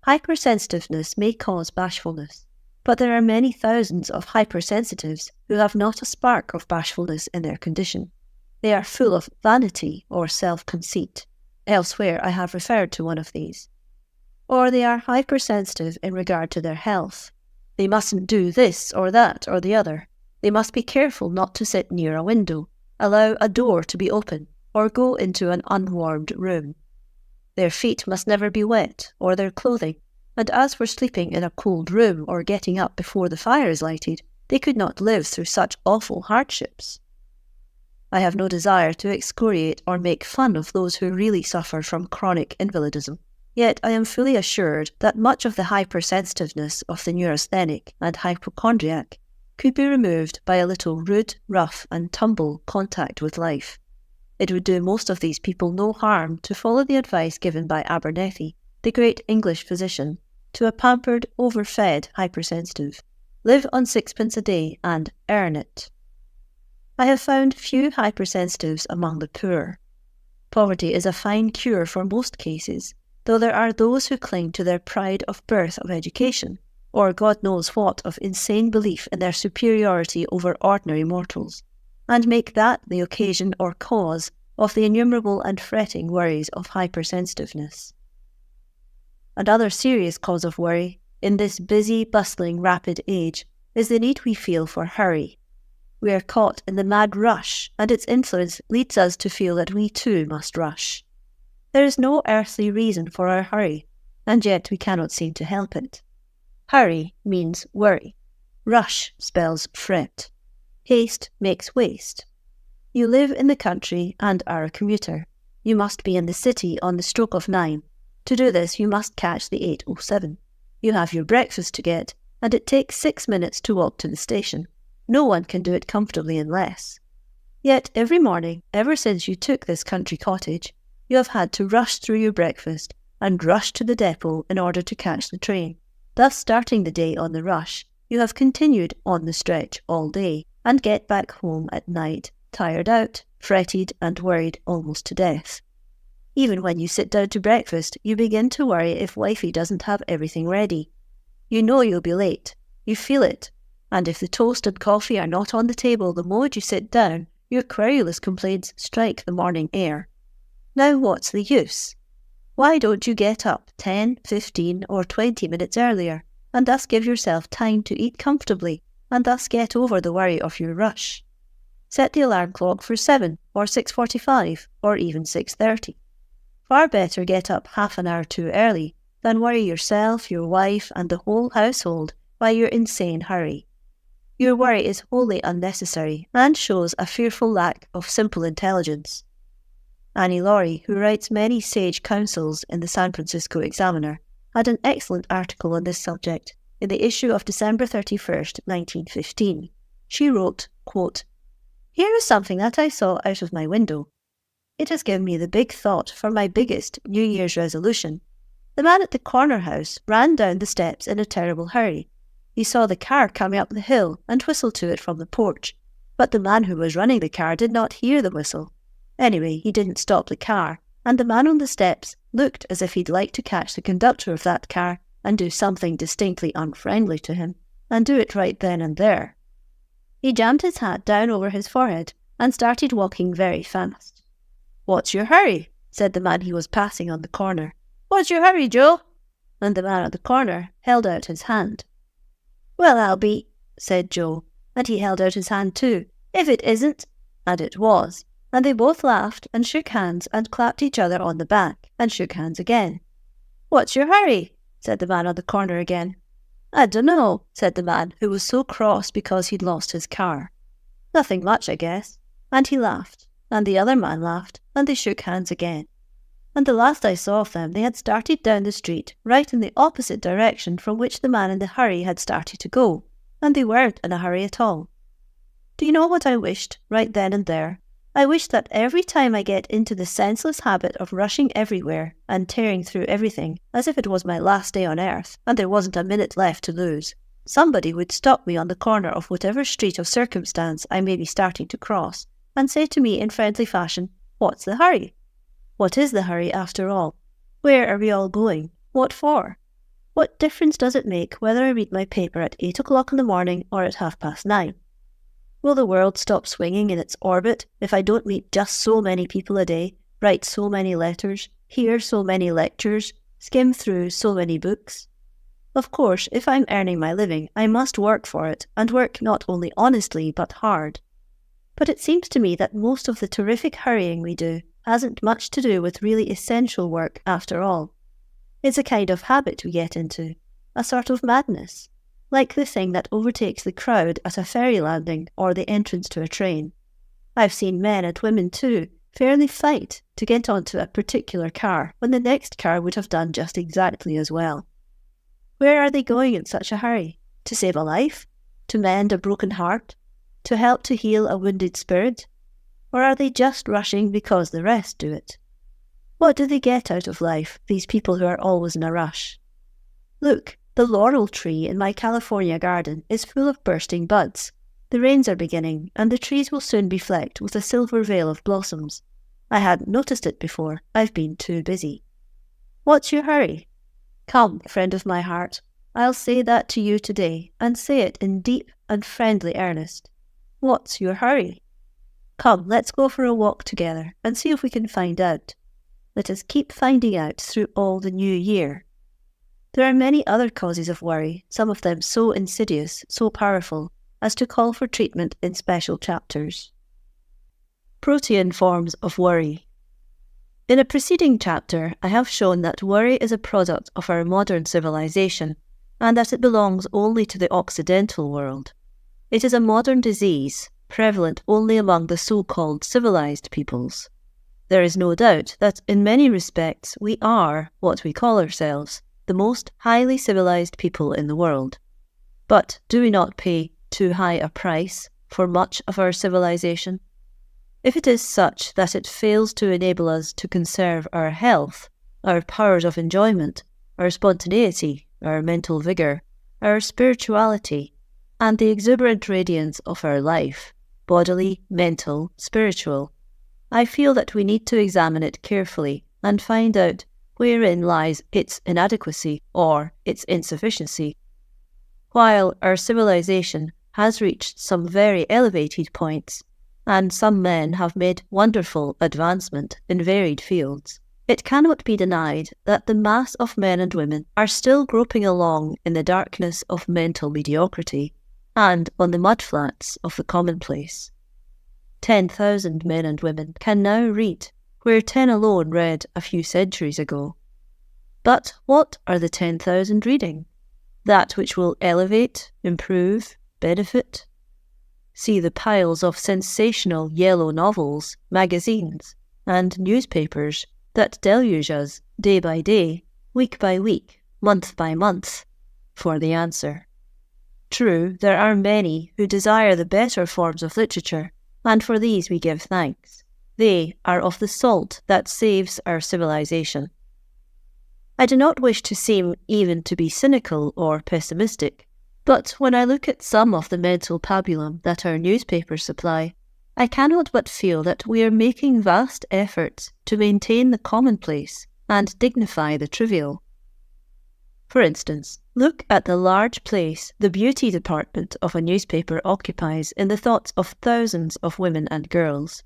Hypersensitiveness may cause bashfulness, but there are many thousands of hypersensitives who have not a spark of bashfulness in their condition. They are full of vanity or self-conceit. Elsewhere I have referred to one of these. Or they are hypersensitive in regard to their health. They mustn't do this or that or the other. They must be careful not to sit near a window, allow a door to be open, or go into an unwarmed room. Their feet must never be wet, or their clothing, and as for sleeping in a cold room or getting up before the fire is lighted, they could not live through such awful hardships. I have no desire to excoriate or make fun of those who really suffer from chronic invalidism, yet I am fully assured that much of the hypersensitiveness of the neurasthenic and hypochondriac could be removed by a little rude, rough and tumble contact with life. It would do most of these people no harm to follow the advice given by Abernethy, the great English physician, to a pampered, overfed hypersensitive. Live on 6pence a day and earn it. I have found few hypersensitives among the poor. Poverty is a fine cure for most cases, though there are those who cling to their pride of birth of education, or God knows what of insane belief in their superiority over ordinary mortals, and make that the occasion or cause of the innumerable and fretting worries of hypersensitiveness. Another serious cause of worry, in this busy, bustling, rapid age, is the need we feel for hurry. We are caught in the mad rush, and its influence leads us to feel that we too must rush. There is no earthly reason for our hurry, and yet we cannot seem to help it. Hurry means worry. Rush spells fret. Haste makes waste. You live in the country and are a commuter. You must be in the city on the stroke of 9. To do this you must catch the 8:07. You have your breakfast to get, and it takes 6 minutes to walk to the station. No one can do it comfortably in less. Yet every morning, ever since you took this country cottage, you have had to rush through your breakfast and rush to the depot in order to catch the train. Thus starting the day on the rush, you have continued on the stretch all day and get back home at night, tired out, fretted and worried almost to death. Even when you sit down to breakfast, you begin to worry if wifey doesn't have everything ready. You know you'll be late. You feel it. And if the toast and coffee are not on the table the moment you sit down, your querulous complaints strike the morning air. Now what's the use? Why don't you get up 10, 15 or 20 minutes earlier, and thus give yourself time to eat comfortably, and thus get over the worry of your rush? Set the alarm clock for 7 or 6:45 or even 6:30. Far better get up half an hour too early than worry yourself, your wife and the whole household by your insane hurry. Your worry is wholly unnecessary and shows a fearful lack of simple intelligence. Annie Laurie, who writes many sage counsels in the San Francisco Examiner, had an excellent article on this subject in the issue of December 31st, 1915. She wrote, quote, "Here is something that I saw out of my window. It has given me the big thought for my biggest New Year's resolution. The man at the corner house ran down the steps in a terrible hurry. He saw the car coming up the hill and whistled to it from the porch, but the man who was running the car did not hear the whistle. Anyway, he didn't stop the car, and the man on the steps looked as if he'd like to catch the conductor of that car and do something distinctly unfriendly to him, and do it right then and there. He jammed his hat down over his forehead and started walking very fast. 'What's your hurry?' said the man he was passing on the corner. 'What's your hurry, Joe?' And the man at the corner held out his hand. 'Well, I'll be,' said Joe, and he held out his hand too, 'if it isn't.' And it was, and they both laughed and shook hands and clapped each other on the back and shook hands again. 'What's your hurry?' said the man on the corner again. 'I dunno,' said the man, who was so cross because he'd lost his car. 'Nothing much, I guess.' And he laughed, and the other man laughed, and they shook hands again. And the last I saw of them, they had started down the street, right in the opposite direction from which the man in the hurry had started to go, and they weren't in a hurry at all. Do you know what I wished, right then and there? I wished that every time I get into the senseless habit of rushing everywhere and tearing through everything, as if it was my last day on earth, and there wasn't a minute left to lose, somebody would stop me on the corner of whatever street of circumstance I may be starting to cross, and say to me in friendly fashion, 'What's the hurry?' What is the hurry, after all? Where are we all going? What for? What difference does it make whether I read my paper at 8 o'clock in the morning or at 9:30? Will the world stop swinging in its orbit if I don't meet just so many people a day, write so many letters, hear so many lectures, skim through so many books? Of course, if I'm earning my living, I must work for it, and work not only honestly but hard. But it seems to me that most of the terrific hurrying we do hasn't much to do with really essential work after all. It's a kind of habit we get into, a sort of madness, like the thing that overtakes the crowd at a ferry landing or the entrance to a train. I've seen men and women too fairly fight to get onto a particular car when the next car would have done just exactly as well. Where are they going in such a hurry? To save a life? To mend a broken heart? To help to heal a wounded spirit? Or are they just rushing because the rest do it? What do they get out of life, these people who are always in a rush? Look, the laurel tree in my California garden is full of bursting buds. The rains are beginning, and the trees will soon be flecked with a silver veil of blossoms. I hadn't noticed it before. I've been too busy. What's your hurry? Come, friend of my heart, I'll say that to you today, and say it in deep and friendly earnest. What's your hurry? Come, let's go for a walk together and see if we can find out. Let us keep finding out through all the new year. There are many other causes of worry, some of them so insidious, so powerful, as to call for treatment in special chapters. Protean forms of worry. In a preceding chapter, I have shown that worry is a product of our modern civilization, and that it belongs only to the Occidental world. It is a modern disease, prevalent only among the so-called civilized peoples. There is no doubt that in many respects we are, what we call ourselves, the most highly civilized people in the world. But do we not pay too high a price for much of our civilization? If it is such that it fails to enable us to conserve our health, our powers of enjoyment, our spontaneity, our mental vigour, our spirituality, and the exuberant radiance of our life, bodily, mental, spiritual, I feel that we need to examine it carefully and find out wherein lies its inadequacy or its insufficiency. While our civilization has reached some very elevated points, and some men have made wonderful advancement in varied fields, it cannot be denied that the mass of men and women are still groping along in the darkness of mental mediocrity and on the mudflats of the commonplace. 10,000 men and women can now read, where 10 alone read a few centuries ago. But what are the 10,000 reading? That which will elevate, improve, benefit? See the piles of sensational yellow novels, magazines, and newspapers that deluge us day by day, week by week, month by month, for the answer. True, there are many who desire the better forms of literature, and for these we give thanks. They are of the salt that saves our civilization. I do not wish to seem even to be cynical or pessimistic, but when I look at some of the mental pabulum that our newspapers supply, I cannot but feel that we are making vast efforts to maintain the commonplace and dignify the trivial. For instance, look at the large place the beauty department of a newspaper occupies in the thoughts of thousands of women and girls.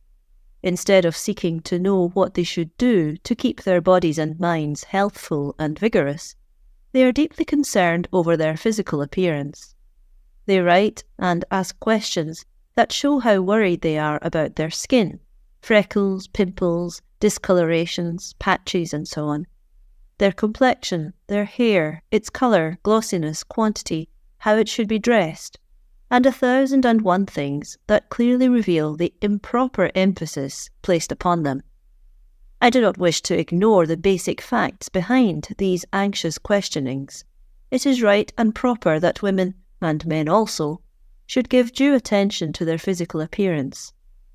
Instead of seeking to know what they should do to keep their bodies and minds healthful and vigorous, they are deeply concerned over their physical appearance. They write and ask questions that show how worried they are about their skin, freckles, pimples, discolorations, patches, and so on. Their complexion, their hair, its colour, glossiness, quantity, how it should be dressed, and 1,001 things that clearly reveal the improper emphasis placed upon them. I do not wish to ignore the basic facts behind these anxious questionings. It is right and proper that women, and men also, should give due attention to their physical appearance.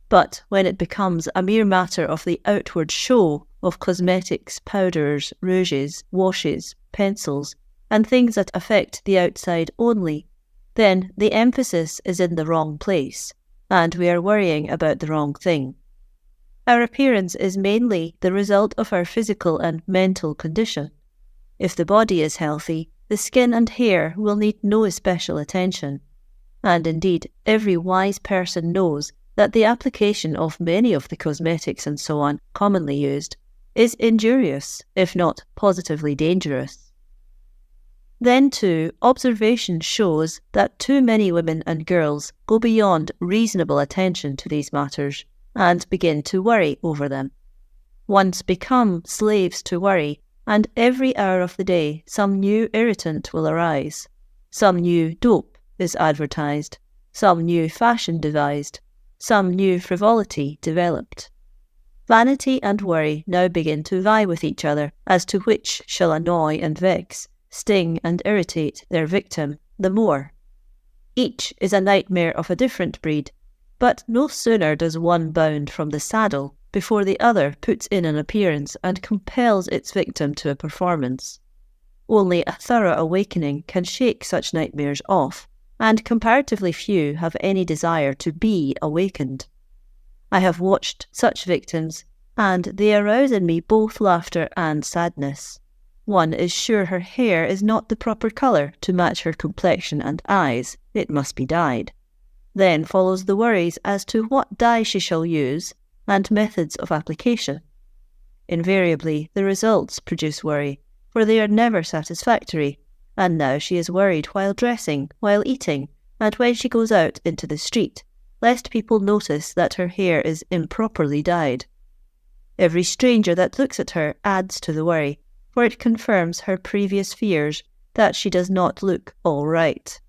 But when it becomes a mere matter of the outward show of cosmetics, powders, rouges, washes, pencils, and things that affect the outside only, then the emphasis is in the wrong place, and we are worrying about the wrong thing. Our appearance is mainly the result of our physical and mental condition. If the body is healthy, the skin and hair will need no especial attention. And indeed, every wise person knows that the application of many of the cosmetics and so on commonly used is injurious, if not positively dangerous. Then too, observation shows that too many women and girls go beyond reasonable attention to these matters and begin to worry over them. Once become slaves to worry, and every hour of the day some new irritant will arise. Some new dope is advertised, some new fashion devised, some new frivolity developed. Vanity and worry now begin to vie with each other as to which shall annoy and vex, sting and irritate their victim the more. Each is a nightmare of a different breed, but no sooner does one bound from the saddle before the other puts in an appearance and compels its victim to a performance. Only a thorough awakening can shake such nightmares off, and comparatively few have any desire to be awakened. I have watched such victims, and they arouse in me both laughter and sadness. One is sure her hair is not the proper colour to match her complexion and eyes, it must be dyed. Then follows the worries as to what dye she shall use, and methods of application. Invariably, the results produce worry, for they are never satisfactory, and now she is worried while dressing, while eating, and when she goes out into the street, lest people notice that her hair is improperly dyed. Every stranger that looks at her adds to the worry, for it confirms her previous fears that she does not look all right.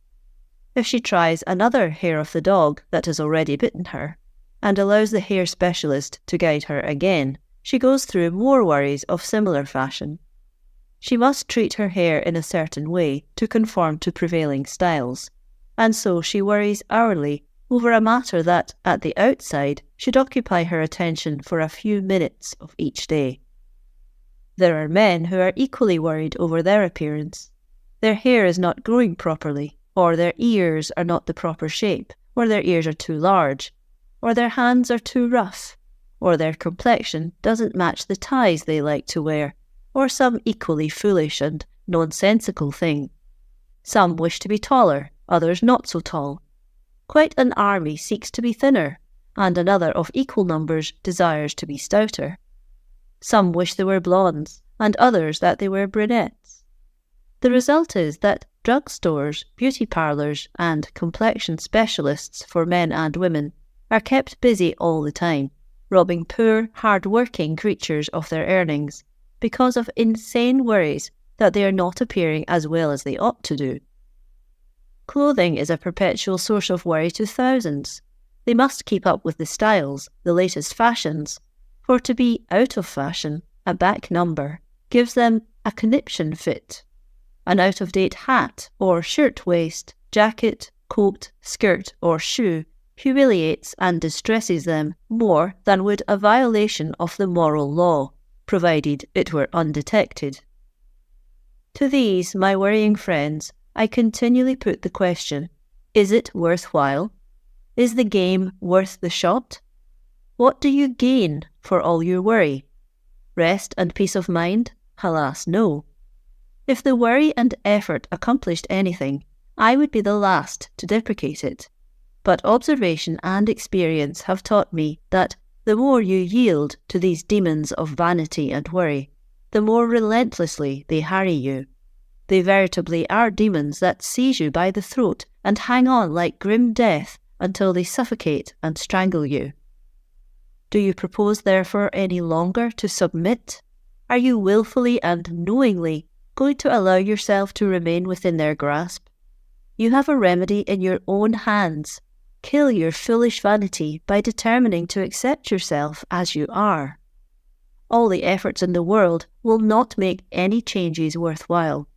If she tries another hair of the dog that has already bitten her, and allows the hair specialist to guide her again, she goes through more worries of similar fashion. She must treat her hair in a certain way to conform to prevailing styles, and so she worries hourly over a matter that, at the outside, should occupy her attention for a few minutes of each day. There are men who are equally worried over their appearance. Their hair is not growing properly, or their ears are not the proper shape, or their ears are too large, or their hands are too rough, or their complexion doesn't match the ties they like to wear, or some equally foolish and nonsensical thing. Some wish to be taller, others not so tall. Quite an army seeks to be thinner, and another of equal numbers desires to be stouter. Some wish they were blondes, and others that they were brunettes. The result is that drugstores, beauty parlours, and complexion specialists for men and women are kept busy all the time, robbing poor, hard-working creatures of their earnings, because of insane worries that they are not appearing as well as they ought to do. Clothing is a perpetual source of worry to thousands. They must keep up with the styles, the latest fashions, For to be out of fashion, a back number, gives them a conniption fit. An out-of-date hat or shirt-waist, jacket, coat, skirt or shoe humiliates and distresses them more than would a violation of the moral law, provided it were undetected. To these, my worrying friends, I continually put the question, is it worthwhile? Is the game worth the shot? What do you gain for all your worry? Rest and peace of mind? Alas, no. If the worry and effort accomplished anything, I would be the last to deprecate it. But observation and experience have taught me that the more you yield to these demons of vanity and worry, the more relentlessly they harry you. They veritably are demons that seize you by the throat and hang on like grim death until they suffocate and strangle you. Do you propose therefore any longer to submit? Are you willfully and knowingly going to allow yourself to remain within their grasp? You have a remedy in your own hands. Kill your foolish vanity by determining to accept yourself as you are. All the efforts in the world will not make any changes worthwhile.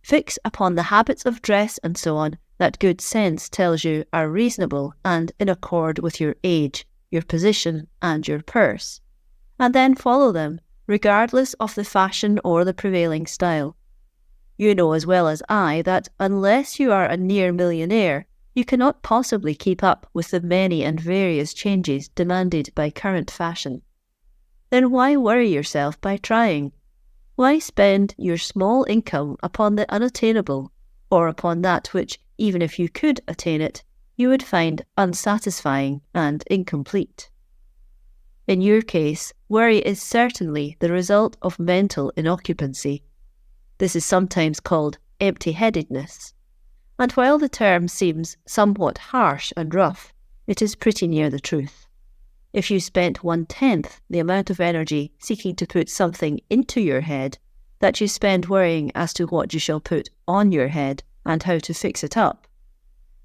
Fix upon the habits of dress and so on that good sense tells you are reasonable and in accord with your age, your position, and your purse, and then follow them, regardless of the fashion or the prevailing style. You know as well as I that unless you are a near millionaire, you cannot possibly keep up with the many and various changes demanded by current fashion. Then why worry yourself by trying? Why spend your small income upon the unattainable, or upon that which, even if you could attain it, you would find unsatisfying and incomplete? In your case, worry is certainly the result of mental inoccupancy. This is sometimes called empty-headedness, and while the term seems somewhat harsh and rough, it is pretty near the truth. If you spent 1/10 the amount of energy seeking to put something into your head that you spend worrying as to what you shall put on your head and how to fix it up,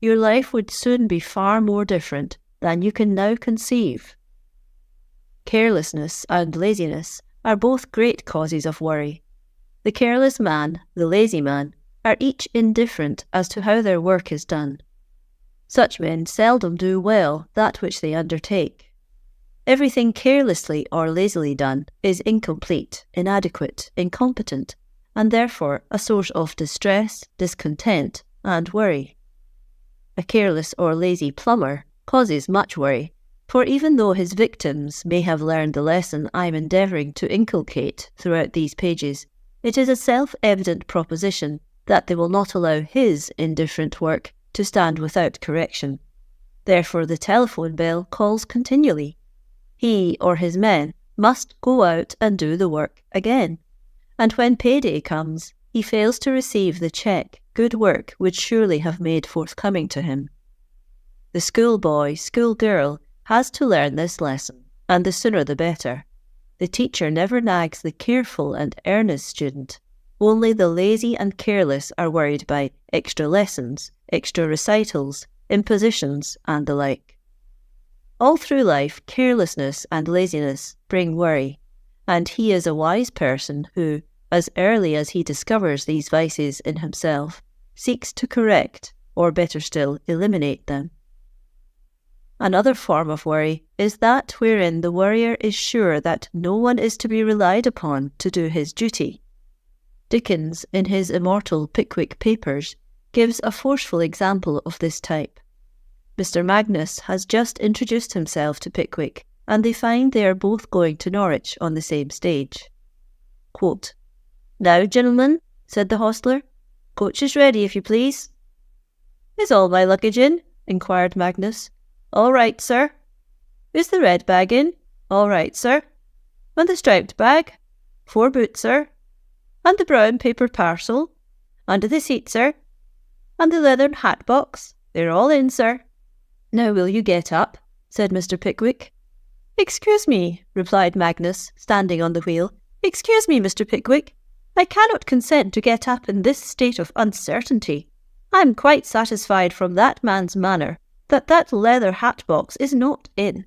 your life would soon be far more different than you can now conceive. Carelessness and laziness are both great causes of worry. The careless man, the lazy man, are each indifferent as to how their work is done. Such men seldom do well that which they undertake. Everything carelessly or lazily done is incomplete, inadequate, incompetent, and therefore a source of distress, discontent, and worry. A careless or lazy plumber causes much worry, for even though his victims may have learned the lesson I am endeavouring to inculcate throughout these pages, it is a self-evident proposition that they will not allow his indifferent work to stand without correction. Therefore the telephone bell calls continually. He or his men must go out and do the work again, and when payday comes, he fails to receive the cheque good work would surely have made forthcoming to him. The schoolboy, schoolgirl has to learn this lesson, and the sooner the better. The teacher never nags the careful and earnest student. Only the lazy and careless are worried by extra lessons, extra recitals, impositions, and the like. All through life, carelessness and laziness bring worry, and he is a wise person who, as early as he discovers these vices in himself, seeks to correct, or better still, eliminate them. Another form of worry is that wherein the worrier is sure that no one is to be relied upon to do his duty. Dickens, in his immortal Pickwick Papers, gives a forceful example of this type. Mr. Magnus has just introduced himself to Pickwick, and they find they are both going to Norwich on the same stage. Quote, "Now, gentlemen," said the hostler, "coach is ready, if you please." "Is all my luggage in?" inquired Magnus. "All right, sir." "Is the red bag in?" "All right, sir." "And the striped bag?" "4 boots, sir." "And the brown paper parcel?" "Under the seat, sir." "And the leathern hat box?" "They're all in, sir." "Now will you get up?" said Mr. Pickwick. "Excuse me," replied Magnus, standing on the wheel. "Excuse me, Mr. Pickwick. I cannot consent to get up in this state of uncertainty. I am quite satisfied from that man's manner that leather hat box is not in."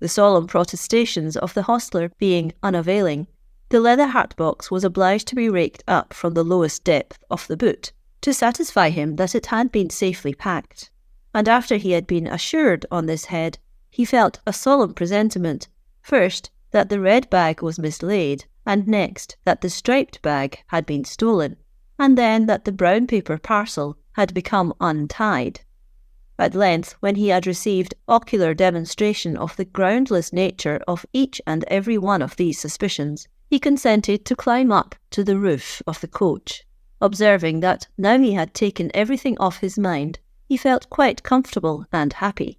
The solemn protestations of the hostler being unavailing, the leather hat box was obliged to be raked up from the lowest depth of the boot to satisfy him that it had been safely packed. And after he had been assured on this head, he felt a solemn presentiment, first, that the red bag was mislaid, and next, that the striped bag had been stolen, and then that the brown paper parcel had become untied. At length, when he had received ocular demonstration of the groundless nature of each and every one of these suspicions, he consented to climb up to the roof of the coach, observing that now he had taken everything off his mind, he felt quite comfortable and happy.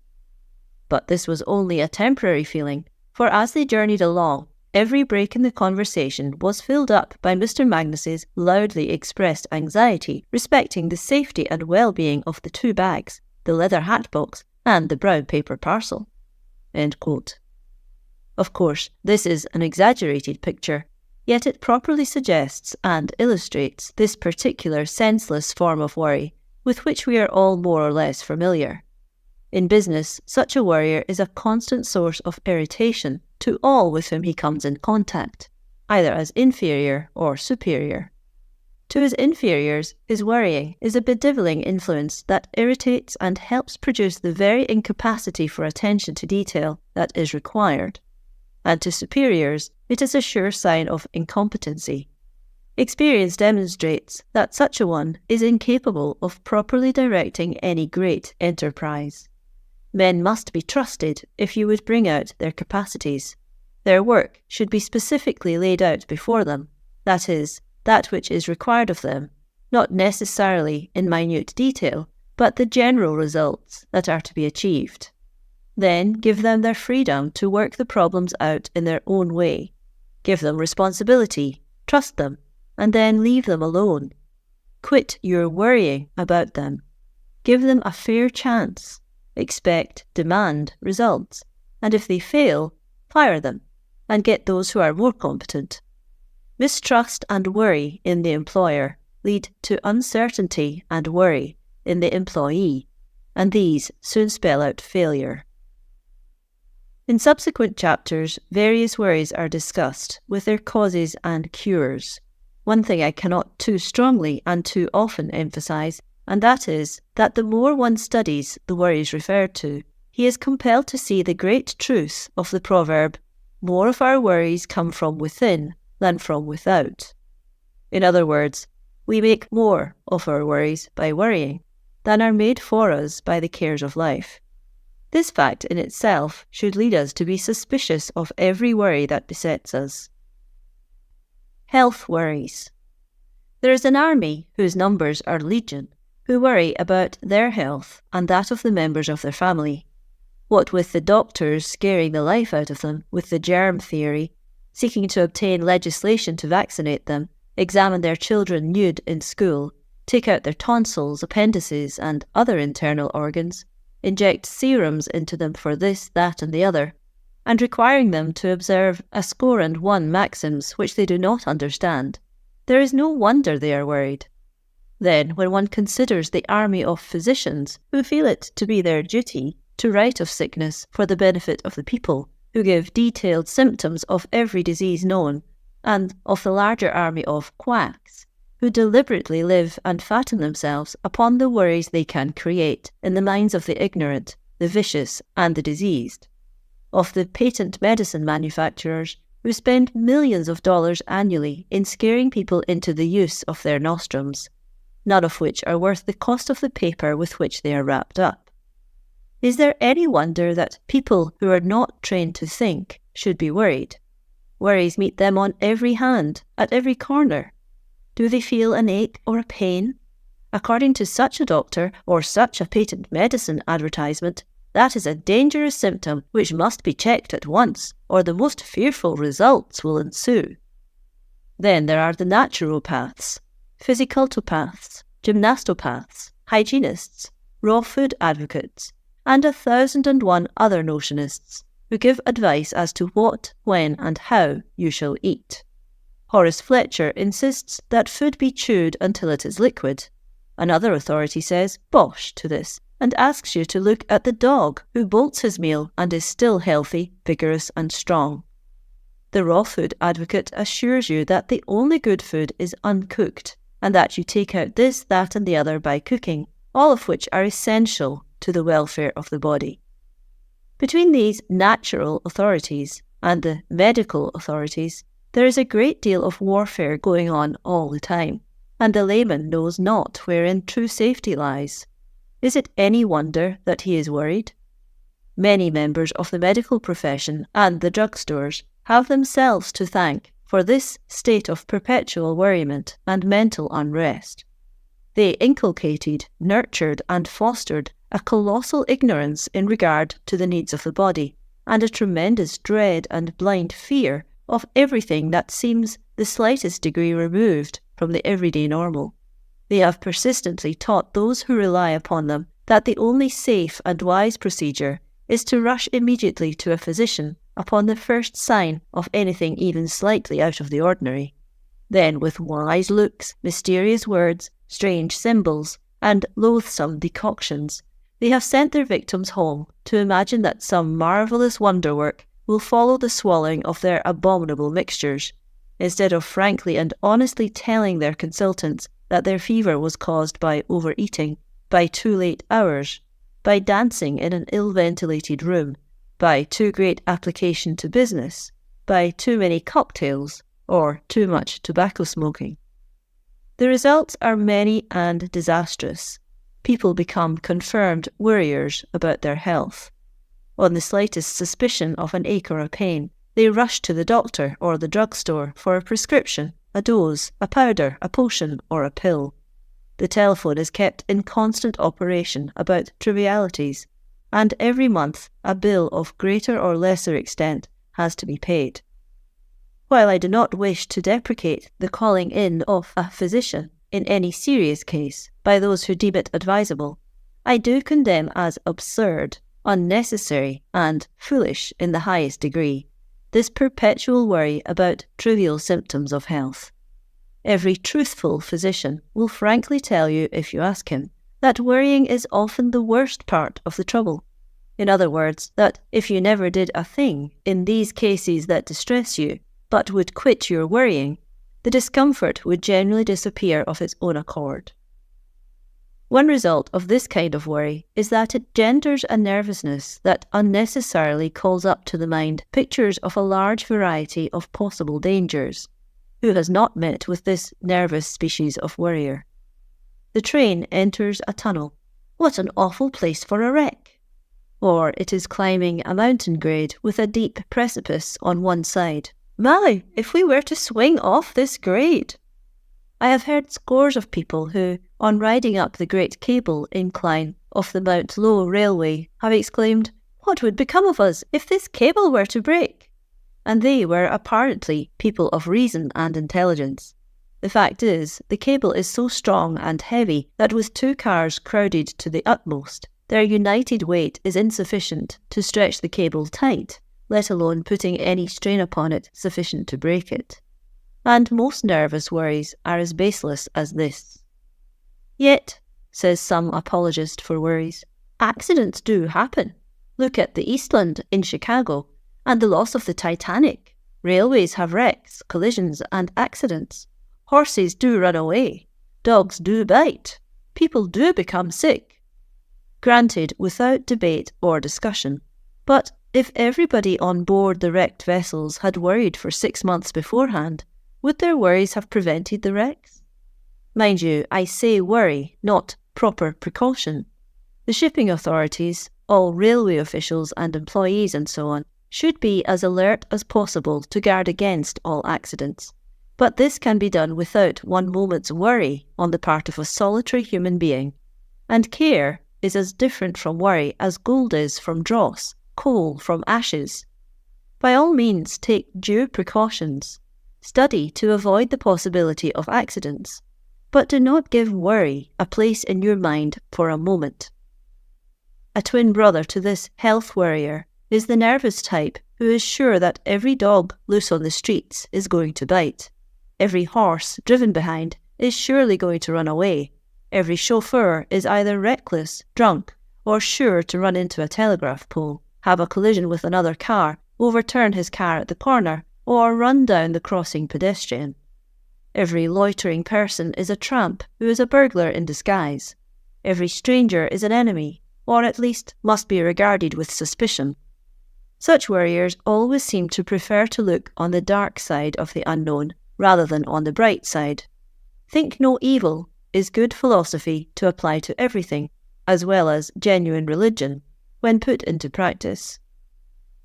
But this was only a temporary feeling, for as they journeyed along, every break in the conversation was filled up by Mr. Magnus's loudly expressed anxiety respecting the safety and well-being of the two bags, the leather hat box and the brown paper parcel." End quote. Of course, this is an exaggerated picture, yet it properly suggests and illustrates this particular senseless form of worry with which we are all more or less familiar. In business, such a worrier is a constant source of irritation to all with whom he comes in contact, either as inferior or superior. To his inferiors, his worrying is a bedeviling influence that irritates and helps produce the very incapacity for attention to detail that is required. And to superiors, it is a sure sign of incompetency. Experience demonstrates that such a one is incapable of properly directing any great enterprise. Men must be trusted if you would bring out their capacities. Their work should be specifically laid out before them, that is, that which is required of them, not necessarily in minute detail, but the general results that are to be achieved. Then give them their freedom to work the problems out in their own way. Give them responsibility, trust them, and then leave them alone. Quit your worrying about them. Give them a fair chance. Expect, demand results, and if they fail, fire them, and get those who are more competent. Mistrust and worry in the employer lead to uncertainty and worry in the employee, and these soon spell out failure. In subsequent chapters, various worries are discussed with their causes and cures. One thing I cannot too strongly and too often emphasize, and that is that the more one studies the worries referred to, he is compelled to see the great truth of the proverb, "More of our worries come from within than from without." In other words, we make more of our worries by worrying than are made for us by the cares of life. This fact in itself should lead us to be suspicious of every worry that besets us. Health worries. There is an army, whose numbers are legion, who worry about their health and that of the members of their family. What with the doctors scaring the life out of them with the germ theory, seeking to obtain legislation to vaccinate them, examine their children nude in school, take out their tonsils, appendices, and other internal organs, inject serums into them for this, that, and the other, and requiring them to observe 101 maxims which they do not understand, there is no wonder they are worried. Then, when one considers the army of physicians who feel it to be their duty to write of sickness for the benefit of the people, who give detailed symptoms of every disease known, and of the larger army of quacks, who deliberately live and fatten themselves upon the worries they can create in the minds of the ignorant, the vicious, and the diseased, of the patent medicine manufacturers who spend millions of dollars annually in scaring people into the use of their nostrums, none of which are worth the cost of the paper with which they are wrapped up. Is there any wonder that people who are not trained to think should be worried? Worries meet them on every hand, at every corner. Do they feel an ache or a pain? According to such a doctor or such a patent medicine advertisement, that is a dangerous symptom which must be checked at once, or the most fearful results will ensue. Then there are the naturopaths, physicultopaths, gymnastopaths, hygienists, raw food advocates, and 1,001 other notionists who give advice as to what, when, and how you shall eat. Horace Fletcher insists that food be chewed until it is liquid. Another authority says bosh to this, and asks you to look at the dog who bolts his meal and is still healthy, vigorous and strong. The raw food advocate assures you that the only good food is uncooked, and that you take out this, that and the other by cooking, all of which are essential to the welfare of the body. Between these natural authorities and the medical authorities, there is a great deal of warfare going on all the time, and the layman knows not wherein true safety lies. Is it any wonder that he is worried? Many members of the medical profession and the drugstores have themselves to thank for this state of perpetual worriment and mental unrest. They inculcated, nurtured and fostered a colossal ignorance in regard to the needs of the body, and a tremendous dread and blind fear of everything that seems the slightest degree removed from the everyday normal. They have persistently taught those who rely upon them that the only safe and wise procedure is to rush immediately to a physician upon the first sign of anything even slightly out of the ordinary. Then, with wise looks, mysterious words, strange symbols, and loathsome decoctions, they have sent their victims home to imagine that some marvellous wonderwork will follow the swallowing of their abominable mixtures, instead of frankly and honestly telling their consultants that their fever was caused by overeating, by too late hours, by dancing in an ill-ventilated room, by too great application to business, by too many cocktails, or too much tobacco smoking. The results are many and disastrous. People become confirmed worriers about their health. On the slightest suspicion of an ache or a pain, they rush to the doctor or the drugstore for a prescription, a dose, a powder, a potion, or a pill. The telephone is kept in constant operation about trivialities, and every month a bill of greater or lesser extent has to be paid. While I do not wish to deprecate the calling in of a physician in any serious case by those who deem it advisable, I do condemn as absurd, unnecessary, and foolish in the highest degree this perpetual worry about trivial symptoms of health. Every truthful physician will frankly tell you, if you ask him, that worrying is often the worst part of the trouble. In other words, that if you never did a thing in these cases that distress you, but would quit your worrying, the discomfort would generally disappear of its own accord. One result of this kind of worry is that it genders a nervousness that unnecessarily calls up to the mind pictures of a large variety of possible dangers. Who has not met with this nervous species of worrier? The train enters a tunnel. What an awful place for a wreck! Or it is climbing a mountain grade with a deep precipice on one side. My, if we were to swing off this grade! I have heard scores of people who, on riding up the great cable incline of the Mount Low Railway, have exclaimed, "What would become of us if this cable were to break?" And they were apparently people of reason and intelligence. The fact is, the cable is so strong and heavy that with two cars crowded to the utmost, their united weight is insufficient to stretch the cable tight, let alone putting any strain upon it sufficient to break it. And most nervous worries are as baseless as this. Yet, says some apologist for worries, accidents do happen. Look at the Eastland in Chicago and the loss of the Titanic. Railways have wrecks, collisions and accidents. Horses do run away. Dogs do bite. People do become sick. Granted, without debate or discussion. But if everybody on board the wrecked vessels had worried for 6 months beforehand, would their worries have prevented the wrecks? Mind you, I say worry, not proper precaution. The shipping authorities, all railway officials and employees and so on, should be as alert as possible to guard against all accidents. But this can be done without one moment's worry on the part of a solitary human being. And care is as different from worry as gold is from dross, coal from ashes. By all means take due precautions. Study to avoid the possibility of accidents, but do not give worry a place in your mind for a moment. A twin brother to this health worrier is the nervous type who is sure that every dog loose on the streets is going to bite. Every horse driven behind is surely going to run away. Every chauffeur is either reckless, drunk, or sure to run into a telegraph pole, have a collision with another car, overturn his car at the corner, or run down the crossing pedestrian. Every loitering person is a tramp who is a burglar in disguise. Every stranger is an enemy, or at least must be regarded with suspicion. Such worriers always seem to prefer to look on the dark side of the unknown rather than on the bright side. Think no evil is good philosophy to apply to everything, as well as genuine religion, when put into practice.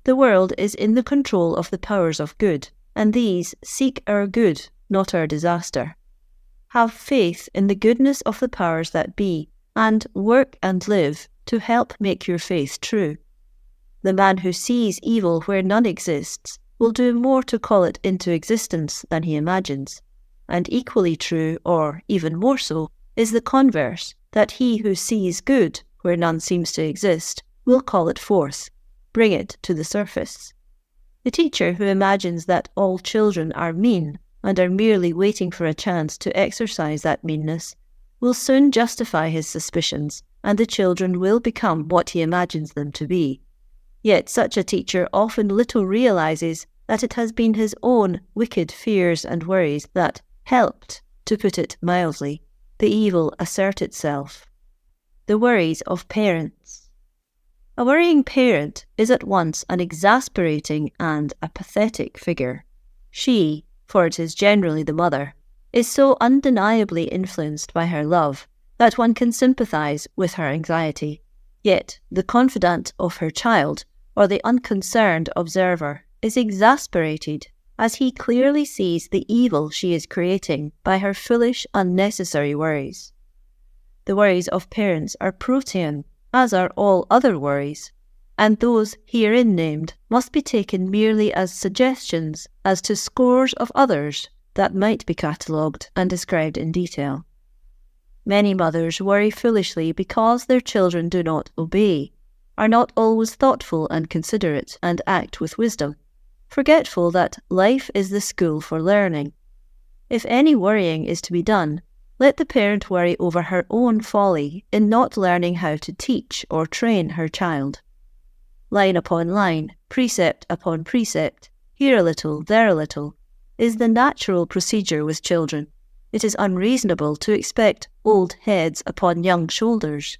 The world is in the control of the powers of good, and these seek our good, not our disaster. Have faith in the goodness of the powers that be, and work and live to help make your faith true. The man who sees evil where none exists will do more to call it into existence than he imagines. And equally true, or even more so, is the converse, that he who sees good where none seems to exist will call it forth, bring it to the surface. The teacher who imagines that all children are mean and are merely waiting for a chance to exercise that meanness will soon justify his suspicions, and the children will become what he imagines them to be. Yet such a teacher often little realizes that it has been his own wicked fears and worries that helped, to put it mildly, the evil assert itself. The worries of parents. A worrying parent is at once an exasperating and a pathetic figure. She, for it is generally the mother, is so undeniably influenced by her love that one can sympathize with her anxiety. Yet the confidant of her child, or the unconcerned observer, is exasperated as he clearly sees the evil she is creating by her foolish, unnecessary worries. The worries of parents are protean, as are all other worries, and those herein named must be taken merely as suggestions as to scores of others that might be catalogued and described in detail. Many mothers worry foolishly because their children do not obey, are not always thoughtful and considerate, and act with wisdom, forgetful that life is the school for learning. If any worrying is to be done, let the parent worry over her own folly in not learning how to teach or train her child. Line upon line, precept upon precept, here a little, there a little, is the natural procedure with children. It is unreasonable to expect old heads upon young shoulders.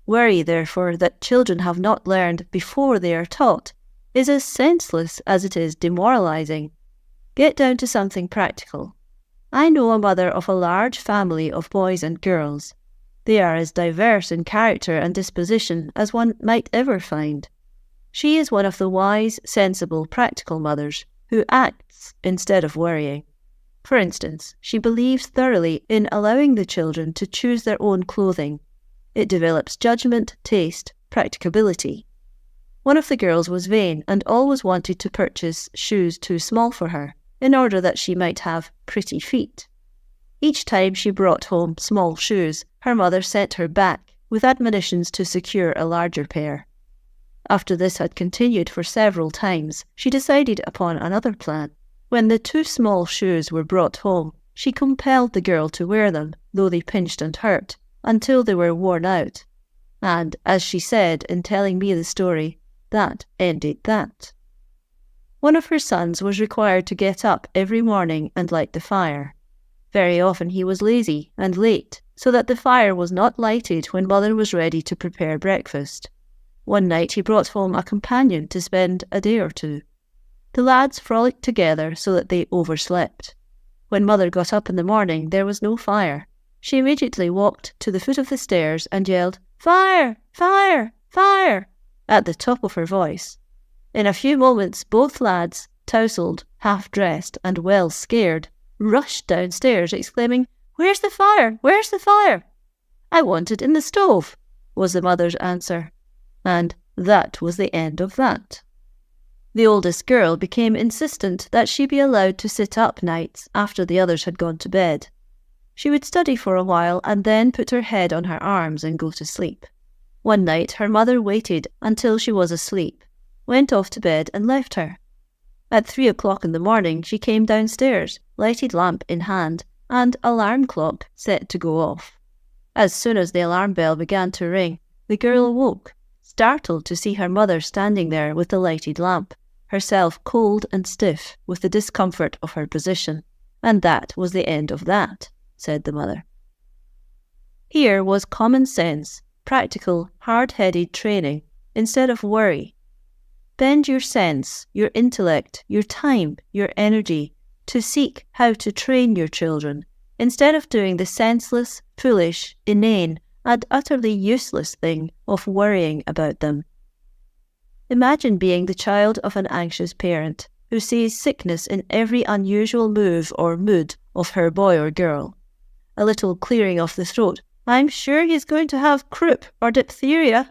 Worry, therefore, that children have not learned before they are taught is as senseless as it is demoralizing. Get down to something practical. I know a mother of a large family of boys and girls. They are as diverse in character and disposition as one might ever find. She is one of the wise, sensible, practical mothers who acts instead of worrying. For instance, she believes thoroughly in allowing the children to choose their own clothing. It develops judgment, taste, practicability. One of the girls was vain and always wanted to purchase shoes too small for her, in order that she might have pretty feet. Each time she brought home small shoes, her mother sent her back with admonitions to secure a larger pair. After this had continued for several times, she decided upon another plan. When the too small shoes were brought home, she compelled the girl to wear them, though they pinched and hurt, until they were worn out. And, as she said in telling me the story, that ended that. One of her sons was required to get up every morning and light the fire. Very often he was lazy and late, so that the fire was not lighted when mother was ready to prepare breakfast. One night he brought home a companion to spend a day or two. The lads frolicked together so that they overslept. When mother got up in the morning, there was no fire. She immediately walked to the foot of the stairs and yelled, "Fire! Fire! Fire!" at the top of her voice. In a few moments, both lads, tousled, half-dressed, and well scared, rushed downstairs, exclaiming, "Where's the fire? Where's the fire?" "I want it in the stove," was the mother's answer. And that was the end of that. The oldest girl became insistent that she be allowed to sit up nights after the others had gone to bed. She would study for a while and then put her head on her arms and go to sleep. One night her mother waited until she was asleep, went off to bed and left her. At 3 o'clock in the morning she came downstairs, lighted lamp in hand, and alarm clock set to go off. As soon as the alarm bell began to ring, The girl awoke, startled to see her mother standing there with the lighted lamp, herself cold and stiff with the discomfort of her position. And that was the end of that, said the mother. Here was common sense, practical, hard-headed training, instead of worry. Bend your sense, your intellect, your time, your energy, to seek how to train your children, instead of doing the senseless, foolish, inane, and utterly useless thing of worrying about them. Imagine being the child of an anxious parent who sees sickness in every unusual move or mood of her boy or girl. A little clearing of the throat. I'm sure he's going to have croup or diphtheria.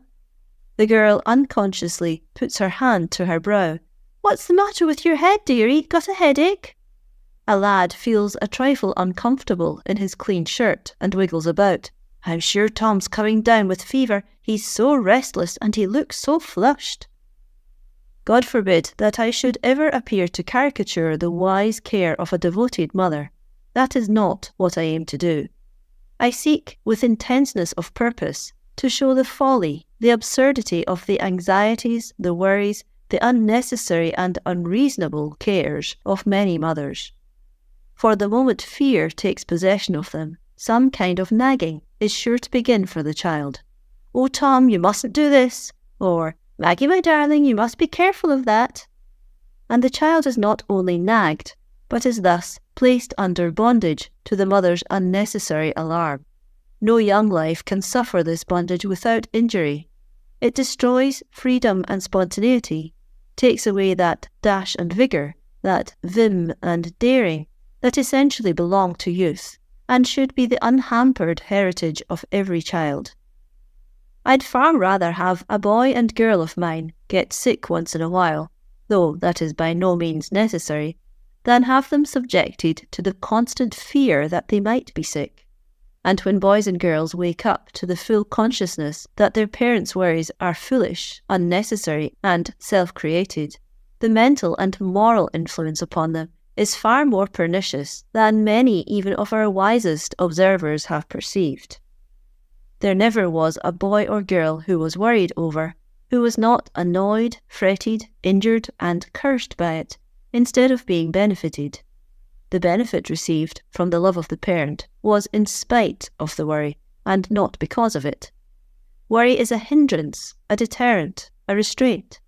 The girl unconsciously puts her hand to her brow. What's the matter with your head, dearie? Got a headache? A lad feels a trifle uncomfortable in his clean shirt and wiggles about. I'm sure Tom's coming down with fever. He's so restless and he looks so flushed. God forbid that I should ever appear to caricature the wise care of a devoted mother. That is not what I aim to do. I seek, with intenseness of purpose, to show the folly, the absurdity of the anxieties, the worries, the unnecessary and unreasonable cares of many mothers. For the moment fear takes possession of them, some kind of nagging is sure to begin for the child. Oh, Tom, you mustn't do this, or Maggie, my darling, you must be careful of that. And the child is not only nagged, but is thus placed under bondage to the mother's unnecessary alarm. No young life can suffer this bondage without injury. It destroys freedom and spontaneity, takes away that dash and vigour, that vim and daring that essentially belong to youth, and should be the unhampered heritage of every child. I'd far rather have a boy and girl of mine get sick once in a while, though that is by no means necessary, than have them subjected to the constant fear that they might be sick. And when boys and girls wake up to the full consciousness that their parents' worries are foolish, unnecessary, and self-created, the mental and moral influence upon them is far more pernicious than many even of our wisest observers have perceived. There never was a boy or girl who was worried over, who was not annoyed, fretted, injured, and cursed by it, instead of being benefited. The benefit received from the love of the parent was in spite of the worry, and not because of it. Worry is a hindrance, a deterrent, a restraint.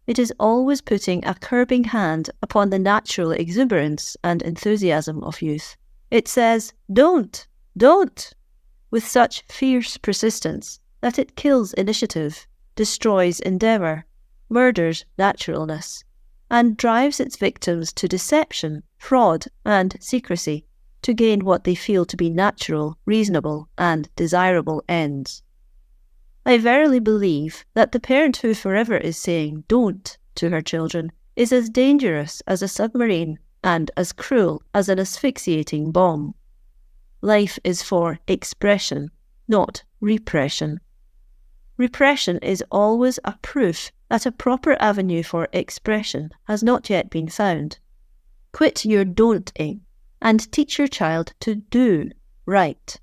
It is always putting a curbing hand upon the natural exuberance and enthusiasm of youth. It says, don't, with such fierce persistence that it kills initiative, destroys endeavour, murders naturalness, and drives its victims to deception, fraud, and secrecy to gain what they feel to be natural, reasonable, and desirable ends. I verily believe that the parent who forever is saying "don't" to her children is as dangerous as a submarine and as cruel as an asphyxiating bomb. Life is for expression, not repression. Repression is always a proof that a proper avenue for expression has not yet been found. Quit your don't-ing and teach your child to do right.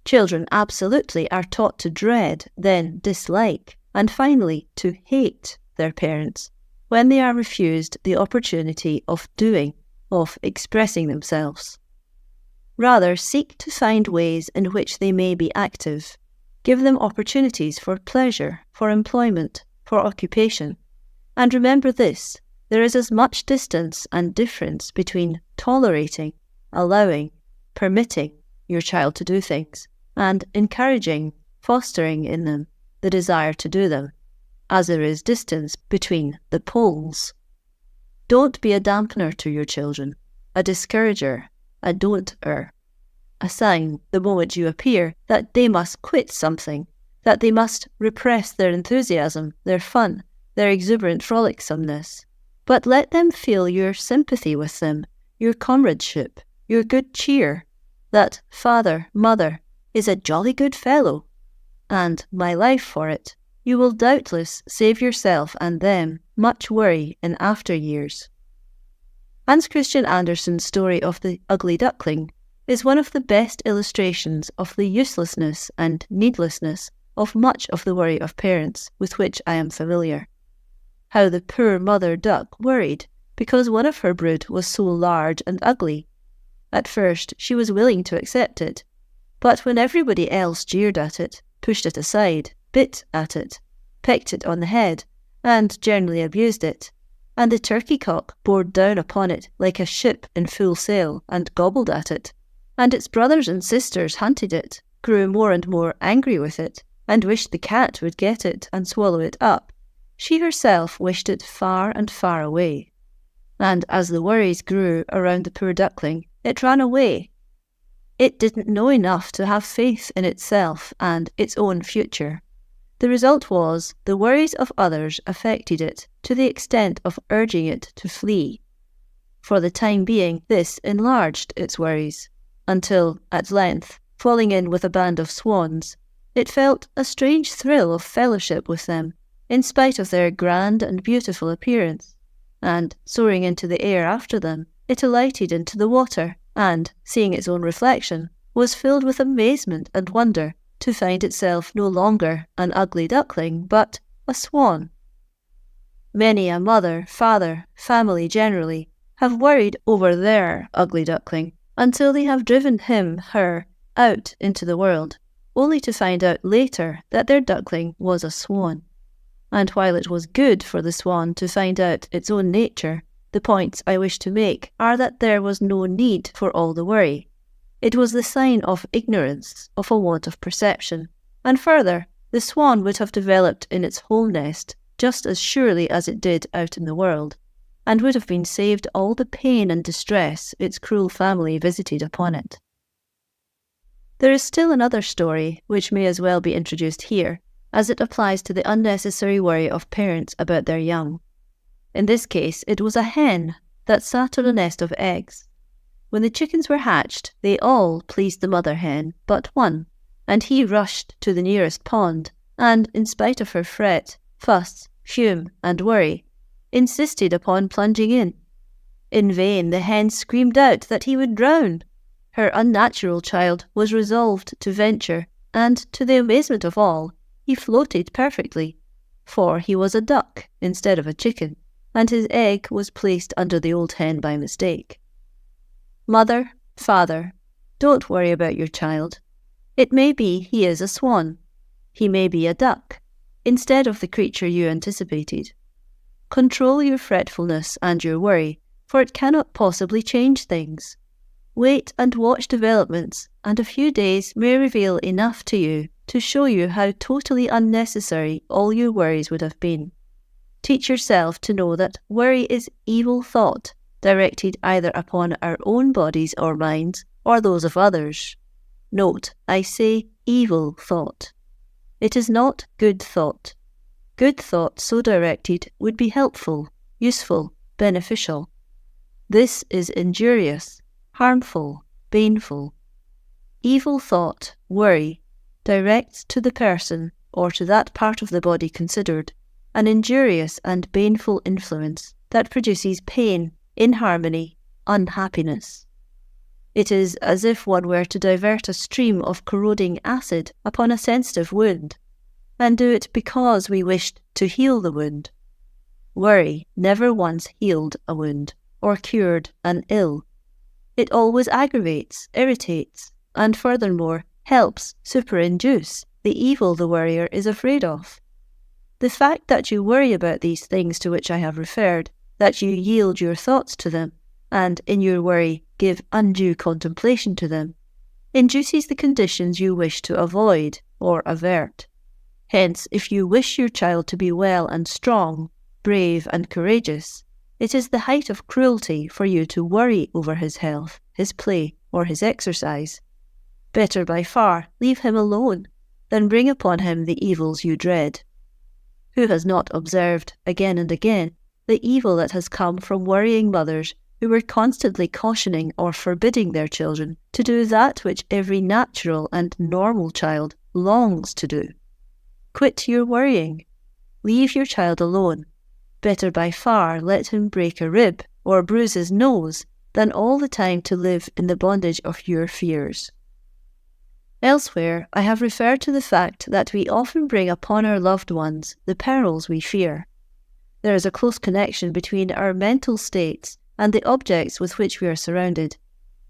Children absolutely are taught to dread, then dislike, and finally to hate their parents when they are refused the opportunity of doing, of expressing themselves. Rather, seek to find ways in which they may be active. Give them opportunities for pleasure, for employment, for occupation. And remember this, there is as much distance and difference between tolerating, allowing, permitting your child to do things, and encouraging, fostering in them the desire to do them, as there is distance between the poles. Don't be a dampener to your children, a discourager, a don't-er. A sign, the moment you appear, that they must quit something, that they must repress their enthusiasm, their fun, their exuberant frolicsomeness. But let them feel your sympathy with them, your comradeship, your good cheer, that father, mother, is a jolly good fellow, and, my life for it, you will doubtless save yourself and them much worry in after years. Hans Christian Andersen's story of the ugly duckling is one of the best illustrations of the uselessness and needlessness of much of the worry of parents with which I am familiar. How the poor mother duck worried because one of her brood was so large and ugly. At first she was willing to accept it, but when everybody else jeered at it, pushed it aside, bit at it, pecked it on the head, and generally abused it, and the turkey cock bore down upon it like a ship in full sail and gobbled at it, and its brothers and sisters hunted it, grew more and more angry with it, and wished the cat would get it and swallow it up, she herself wished it far and far away. And as the worries grew around the poor duckling, it ran away. It didn't know enough to have faith in itself and its own future. The result was the worries of others affected it to the extent of urging it to flee. For the time being, this enlarged its worries, until, at length, falling in with a band of swans, it felt a strange thrill of fellowship with them, in spite of their grand and beautiful appearance, and, soaring into the air after them, it alighted into the water, and, seeing its own reflection, was filled with amazement and wonder to find itself no longer an ugly duckling, but a swan. Many a mother, father, family generally, have worried over their ugly duckling until they have driven him, her, out into the world, only to find out later that their duckling was a swan. And while it was good for the swan to find out its own nature, the points I wish to make are that there was no need for all the worry. It was the sign of ignorance, of a want of perception, and further, the swan would have developed in its home nest just as surely as it did out in the world, and would have been saved all the pain and distress its cruel family visited upon it. There is still another story which may as well be introduced here, as it applies to the unnecessary worry of parents about their young. In this case, it was a hen that sat on a nest of eggs. When the chickens were hatched, they all pleased the mother hen but one, and he rushed to the nearest pond, and, in spite of her fret, fuss, fume, and worry, insisted upon plunging in. In vain the hen screamed out that he would drown. Her unnatural child was resolved to venture, and, to the amazement of all, he floated perfectly, for he was a duck instead of a chicken, and his egg was placed under the old hen by mistake. Mother, father, don't worry about your child. It may be he is a swan. He may be a duck, instead of the creature you anticipated. Control your fretfulness and your worry, for it cannot possibly change things. Wait and watch developments, and a few days may reveal enough to you to show you how totally unnecessary all your worries would have been. Teach yourself to know that worry is evil thought, directed either upon our own bodies or minds, or those of others. Note, I say evil thought. It is not good thought. Good thought so directed would be helpful, useful, beneficial. This is injurious, harmful, baneful. Evil thought, worry, directs to the person, or to that part of the body considered, an injurious and baneful influence that produces pain, inharmony, unhappiness. It is as if one were to divert a stream of corroding acid upon a sensitive wound, and do it because we wished to heal the wound. Worry never once healed a wound, or cured an ill. It always aggravates, irritates, and furthermore helps superinduce the evil the worrier is afraid of. The fact that you worry about these things to which I have referred, that you yield your thoughts to them, and in your worry give undue contemplation to them, induces the conditions you wish to avoid or avert. Hence, if you wish your child to be well and strong, brave and courageous, it is the height of cruelty for you to worry over his health, his play, or his exercise. Better by far leave him alone than bring upon him the evils you dread. Who has not observed, again and again, the evil that has come from worrying mothers who were constantly cautioning or forbidding their children to do that which every natural and normal child longs to do? Quit your worrying. Leave your child alone. Better by far let him break a rib or bruise his nose than all the time to live in the bondage of your fears. Elsewhere, I have referred to the fact that we often bring upon our loved ones the perils we fear. There is a close connection between our mental states and the objects with which we are surrounded.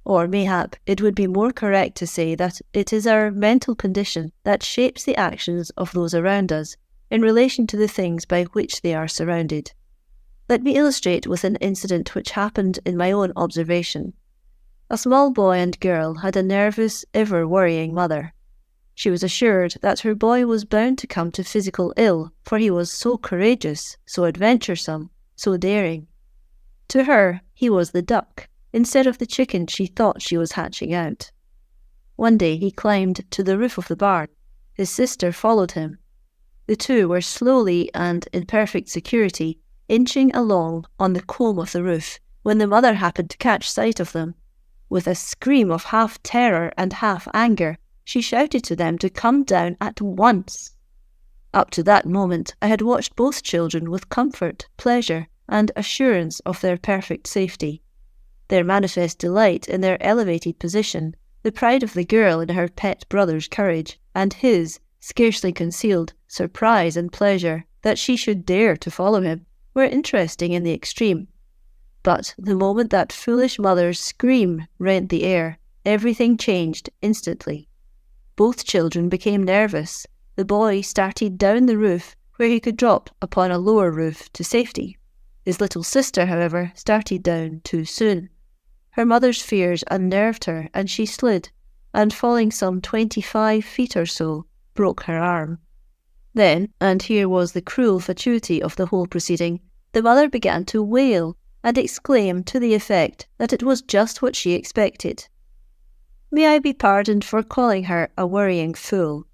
Or mayhap it would be more correct to say that it is our mental condition that shapes the actions of those around us in relation to the things by which they are surrounded. Let me illustrate with an incident which happened in my own observation. A small boy and girl had a nervous, ever-worrying mother. She was assured that her boy was bound to come to physical ill, for he was so courageous, so adventuresome, so daring. To her, he was the duck, instead of the chicken she thought she was hatching out. One day he climbed to the roof of the barn. His sister followed him. The two were slowly and in perfect security inching along on the comb of the roof when the mother happened to catch sight of them. With a scream of half terror and half anger, she shouted to them to come down at once. Up to that moment, I had watched both children with comfort, pleasure, and assurance of their perfect safety. Their manifest delight in their elevated position, the pride of the girl in her pet brother's courage, and his, scarcely concealed, surprise and pleasure that she should dare to follow him, were interesting in the extreme. But the moment that foolish mother's scream rent the air, everything changed instantly. Both children became nervous. The boy started down the roof where he could drop upon a lower roof to safety. His little sister, however, started down too soon. Her mother's fears unnerved her, and she slid, and falling some 25 feet or so, broke her arm. Then, and here was the cruel fatuity of the whole proceeding, the mother began to wail and exclaim to the effect that it was just what she expected. May I be pardoned for calling her a worrying fool.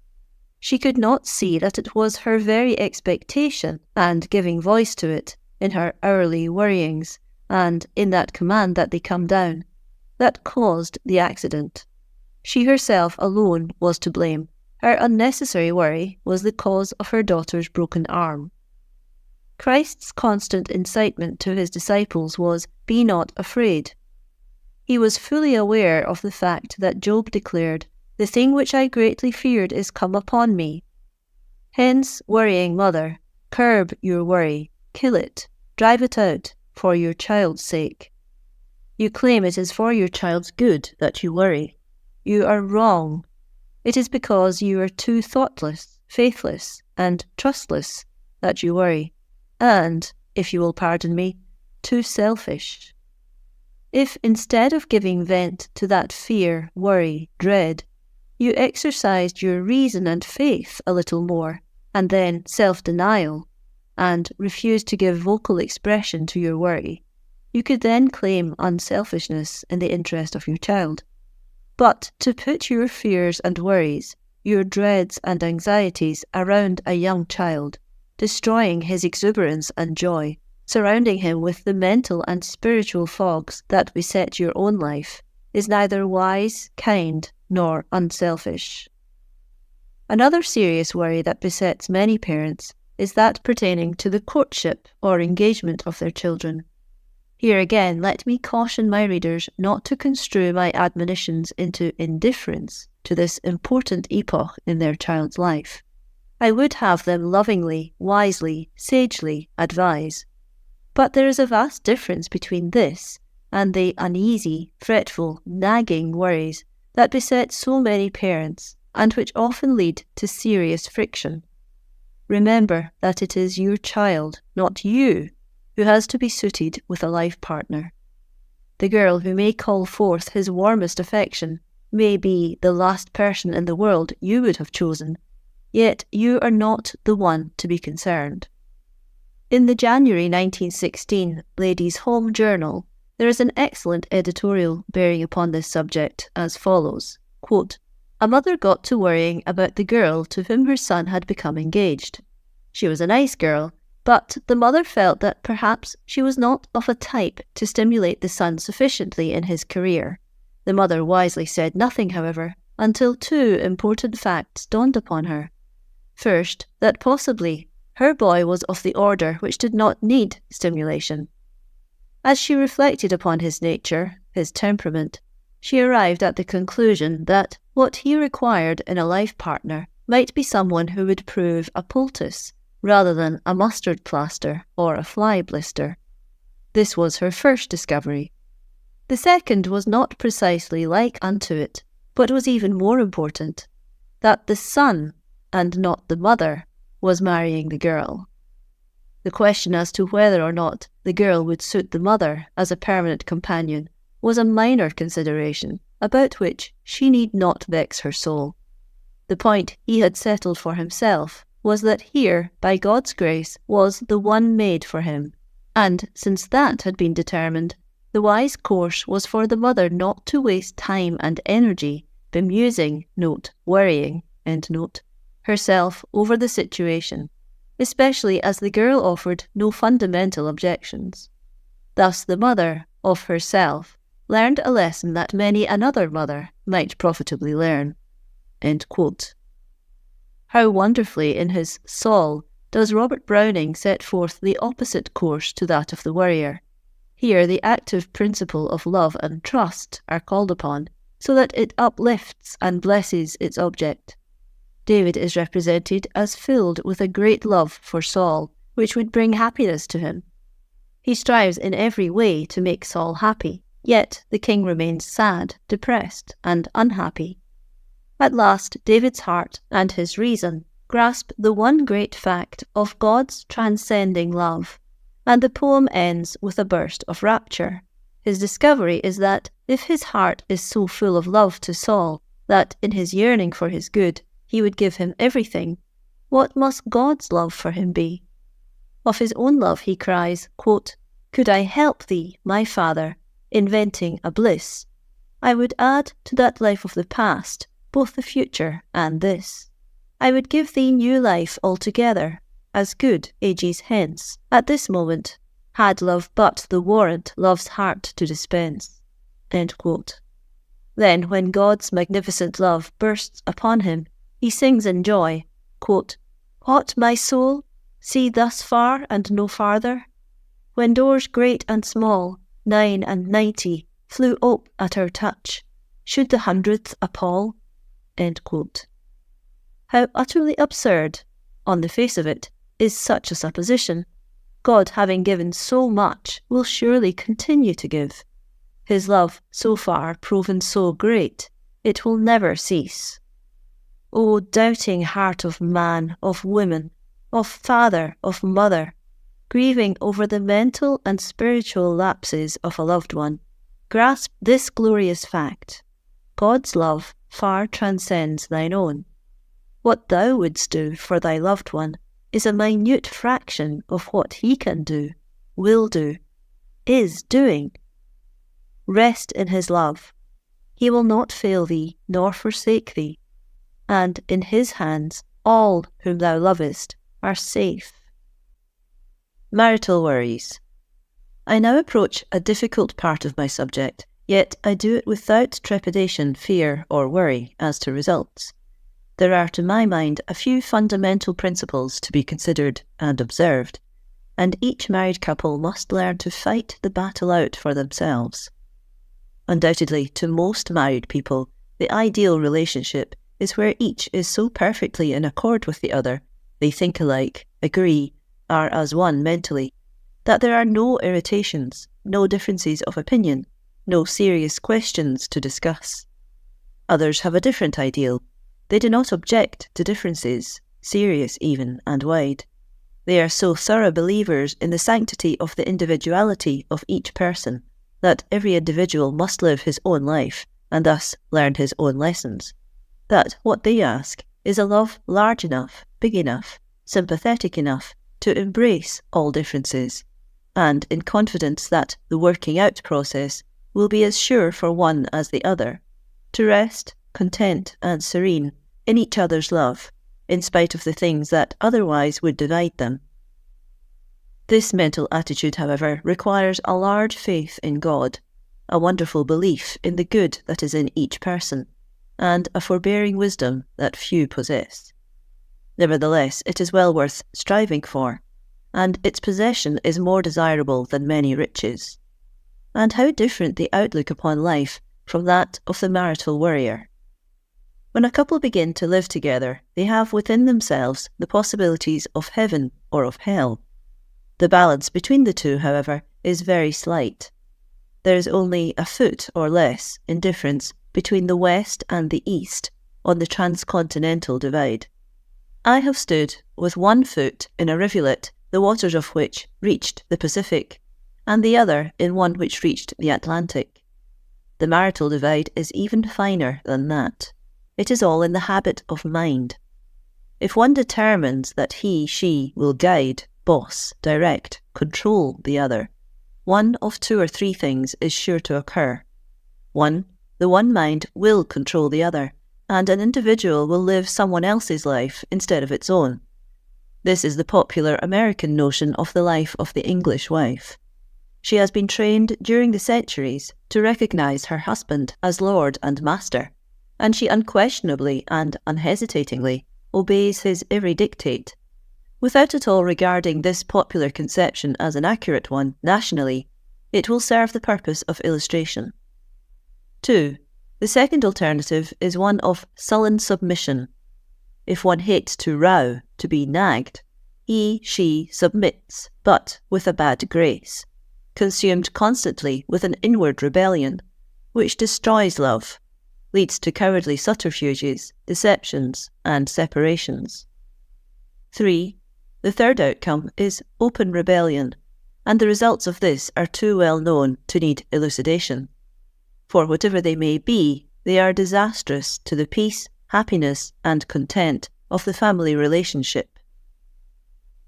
She could not see that it was her very expectation and giving voice to it in her hourly worryings, and in that command that they come down, that caused the accident. She herself alone was to blame. Her unnecessary worry was the cause of her daughter's broken arm. Christ's constant incitement to his disciples was, "Be not afraid." He was fully aware of the fact that Job declared, "The thing which I greatly feared is come upon me." Hence, worrying mother, curb your worry, kill it, drive it out, for your child's sake. You claim it is for your child's good that you worry. You are wrong. It is because you are too thoughtless, faithless, and trustless that you worry, and, if you will pardon me, too selfish. If instead of giving vent to that fear, worry, dread, you exercised your reason and faith a little more, and then self-denial, and refused to give vocal expression to your worry, you could then claim unselfishness in the interest of your child. But to put your fears and worries, your dreads and anxieties around a young child, destroying his exuberance and joy, surrounding him with the mental and spiritual fogs that beset your own life, is neither wise, kind, nor unselfish. Another serious worry that besets many parents is that pertaining to the courtship or engagement of their children. Here again, let me caution my readers not to construe my admonitions into indifference to this important epoch in their child's life. I would have them lovingly, wisely, sagely advise. But there is a vast difference between this and the uneasy, fretful, nagging worries that beset so many parents and which often lead to serious friction. Remember that it is your child, not you, who has to be suited with a life partner. The girl who may call forth his warmest affection may be the last person in the world you would have chosen, yet you are not the one to be concerned. In the January 1916 Ladies' Home Journal, there is an excellent editorial bearing upon this subject as follows, quote, "A mother got to worrying about the girl to whom her son had become engaged. She was a nice girl, but the mother felt that perhaps she was not of a type to stimulate the son sufficiently in his career. The mother wisely said nothing, however, until two important facts dawned upon her. First, that possibly her boy was of the order which did not need stimulation. As she reflected upon his nature, his temperament, she arrived at the conclusion that What he required in a life partner might be someone who would prove a poultice rather than a mustard plaster or a fly blister. This was her first discovery. The second was not precisely like unto it, but was even more important, that the son, and not the mother, was marrying the girl. The question as to whether or not the girl would suit the mother as a permanent companion was a minor consideration, about which she need not vex her soul. The point he had settled for himself was that here, by God's grace, was the one made for him, and since that had been determined, the wise course was for the mother not to waste time and energy bemusing, worrying, herself over the situation, especially as the girl offered no fundamental objections. Thus the mother, of herself, learned a lesson that many another mother might profitably learn. End quote. How wonderfully in his Saul does Robert Browning set forth the opposite course to that of the worrier. Here the active principle of love and trust are called upon, so that it uplifts and blesses its object. David is represented as filled with a great love for Saul, which would bring happiness to him. He strives in every way to make Saul happy, yet the king remains sad, depressed, and unhappy. At last, David's heart and his reason grasp the one great fact of God's transcending love, and the poem ends with a burst of rapture. His discovery is that if his heart is so full of love to Saul that in his yearning for his good he would give him everything, what must God's love for him be? Of his own love he cries, quote, "Could I help thee, my Father, inventing a bliss, I would add to that life of the past both the future and this. I would give thee new life altogether, as good ages hence, at this moment, had love but the warrant love's heart to dispense." End quote. Then, when God's magnificent love bursts upon him, he sings in joy, quote, "What, my soul? See thus far and no farther? When doors great and small, 99 flew ope at our touch, should the 100th appall?" End quote. How utterly absurd, on the face of it, is such a supposition. God, having given so much, will surely continue to give. His love, so far proven so great, it will never cease. O doubting heart of man, of woman, of father, of mother, grieving over the mental and spiritual lapses of a loved one, grasp this glorious fact: God's love far transcends thine own. What thou wouldst do for thy loved one is a minute fraction of what he can do, will do, is doing. Rest in his love. He will not fail thee nor forsake thee, and in his hands all whom thou lovest are safe. Marital worries. I now approach a difficult part of my subject, yet I do it without trepidation, fear, or worry as to results. There are, to my mind, a few fundamental principles to be considered and observed, and each married couple must learn to fight the battle out for themselves. Undoubtedly, to most married people, the ideal relationship is where each is so perfectly in accord with the other, they think alike, agree, are as one mentally, that there are no irritations, no differences of opinion, no serious questions to discuss. Others have a different ideal. They do not object to differences, serious even and wide. They are so thorough believers in the sanctity of the individuality of each person that every individual must live his own life and thus learn his own lessons, that what they ask is a love large enough, big enough, sympathetic enough to embrace all differences, and in confidence that the working out process will be as sure for one as the other, to rest, content and serene in each other's love, in spite of the things that otherwise would divide them. This mental attitude, however, requires a large faith in God, a wonderful belief in the good that is in each person, and a forbearing wisdom that few possess. Nevertheless, it is well worth striving for, and its possession is more desirable than many riches. And how different the outlook upon life from that of the marital worrier. When a couple begin to live together, they have within themselves the possibilities of heaven or of hell. The balance between the two, however, is very slight. There is only a foot or less in difference between the west and the east on the transcontinental divide. I have stood with one foot in a rivulet, the waters of which reached the Pacific, and the other in one which reached the Atlantic. The marital divide is even finer than that. It is all in the habit of mind. If one determines that he, she will guide, boss, direct, control the other, one of two or three things is sure to occur. 1. The one mind will control the other, and an individual will live someone else's life instead of its own. This is the popular American notion of the life of the English wife. She has been trained during the centuries to recognise her husband as lord and master, and she unquestionably and unhesitatingly obeys his every dictate. Without at all regarding this popular conception as an accurate one nationally, it will serve the purpose of illustration. 2. The second alternative is one of sullen submission. If one hates to row, to be nagged, he, she submits, but with a bad grace, consumed constantly with an inward rebellion, which destroys love, leads to cowardly subterfuges, deceptions, and separations. 3. The third outcome is open rebellion, and the results of this are too well known to need elucidation. For whatever they may be, they are disastrous to the peace, happiness, and content of the family relationship.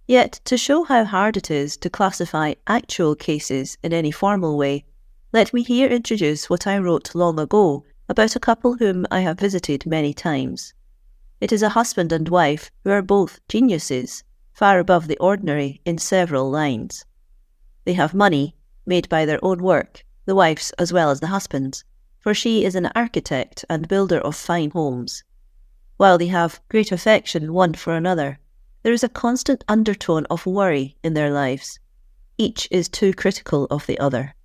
Yet, to show how hard it is to classify actual cases in any formal way, let me here introduce what I wrote long ago about a couple whom I have visited many times. It is a husband and wife who are both geniuses, far above the ordinary in several lines. They have money, made by their own work, the wife's as well as the husband's, for she is an architect and builder of fine homes. While they have great affection one for another, there is a constant undertone of worry in their lives. Each is too critical of the other.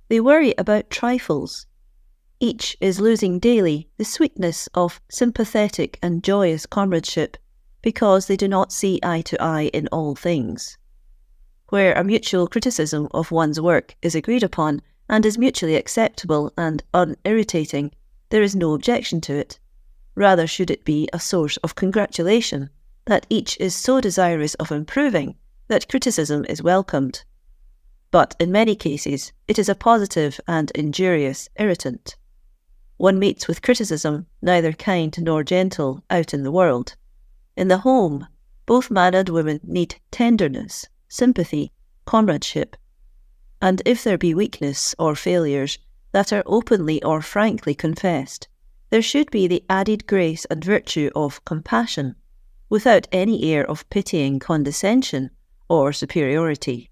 They worry about trifles. Each is losing daily the sweetness of sympathetic and joyous comradeship because they do not see eye to eye in all things. Where a mutual criticism of one's work is agreed upon and is mutually acceptable and unirritating, there is no objection to it. Rather should it be a source of congratulation that each is so desirous of improving that criticism is welcomed. But in many cases, it is a positive and injurious irritant. One meets with criticism, neither kind nor gentle, out in the world. In the home, both man and woman need tenderness, sympathy, comradeship. And if there be weakness or failures that are openly or frankly confessed, there should be the added grace and virtue of compassion, without any air of pitying condescension or superiority.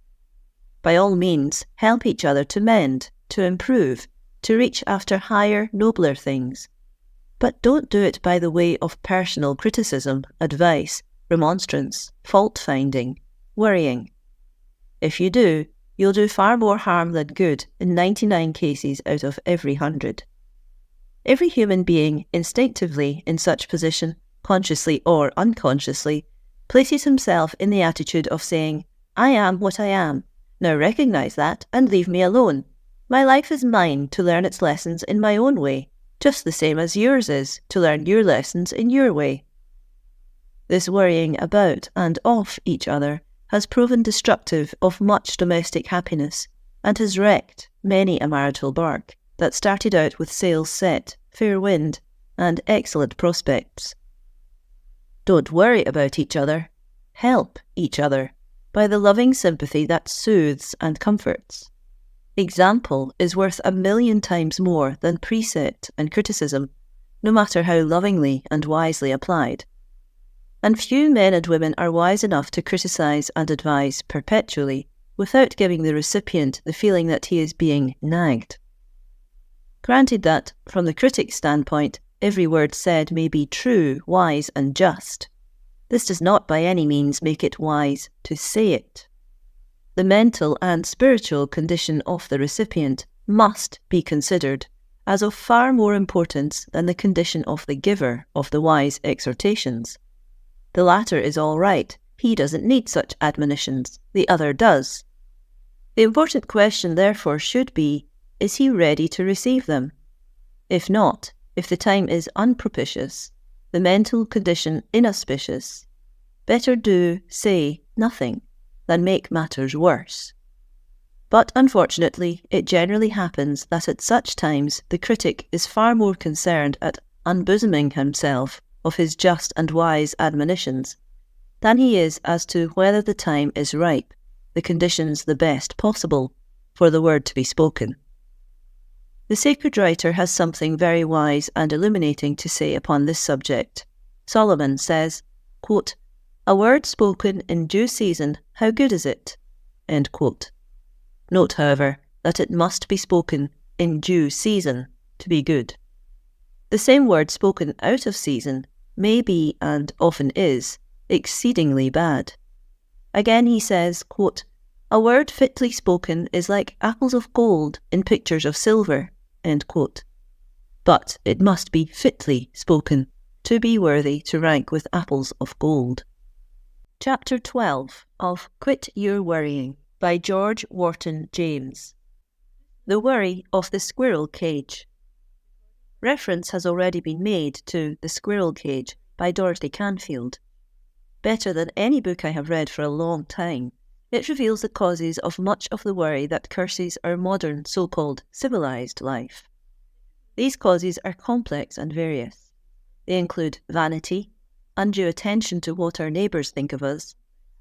By all means, help each other to mend, to improve, to reach after higher, nobler things. But don't do it by the way of personal criticism, advice, remonstrance, fault-finding, worrying. If you do, you'll do far more harm than good in 99 cases out of every 100. Every human being instinctively in such position, consciously or unconsciously, places himself in the attitude of saying, "I am what I am. Now recognise that and leave me alone. My life is mine to learn its lessons in my own way, just the same as yours is to learn your lessons in your way." This worrying about and off each other has proven destructive of much domestic happiness and has wrecked many a marital bark that started out with sails set, fair wind, and excellent prospects. Don't worry about each other. Help each other by the loving sympathy that soothes and comforts. Example is worth 1,000,000 times more than precept and criticism, no matter how lovingly and wisely applied. And few men and women are wise enough to criticise and advise perpetually without giving the recipient the feeling that he is being nagged. Granted that, from the critic's standpoint, every word said may be true, wise, and just, this does not by any means make it wise to say it. The mental and spiritual condition of the recipient must be considered, as of far more importance than the condition of the giver of the wise exhortations. The latter is all right. He doesn't need such admonitions. The other does. The important question, therefore, should be, is he ready to receive them? If not, if the time is unpropitious, the mental condition inauspicious, better do, say, nothing than make matters worse. But unfortunately, it generally happens that at such times the critic is far more concerned at unbosoming himself of his just and wise admonitions than he is as to whether the time is ripe, the conditions the best possible, for the word to be spoken. The sacred writer has something very wise and illuminating to say upon this subject. Solomon says, quote, "A word spoken in due season, how good is it?" End quote. Note, however, that it must be spoken in due season to be good. The same word spoken out of season may be, and often is, exceedingly bad. Again he says, quote, "A word fitly spoken is like apples of gold in pictures of silver." End quote. But it must be fitly spoken to be worthy to rank with apples of gold. Chapter 12 of Quit Your Worrying by George Wharton James. The Worry of the Squirrel Cage. Reference has already been made to The Squirrel Cage by Dorothy Canfield. Better than any book I have read for a long time, it reveals the causes of much of the worry that curses our modern so-called civilized life. These causes are complex and various. They include vanity, undue attention to what our neighbours think of us,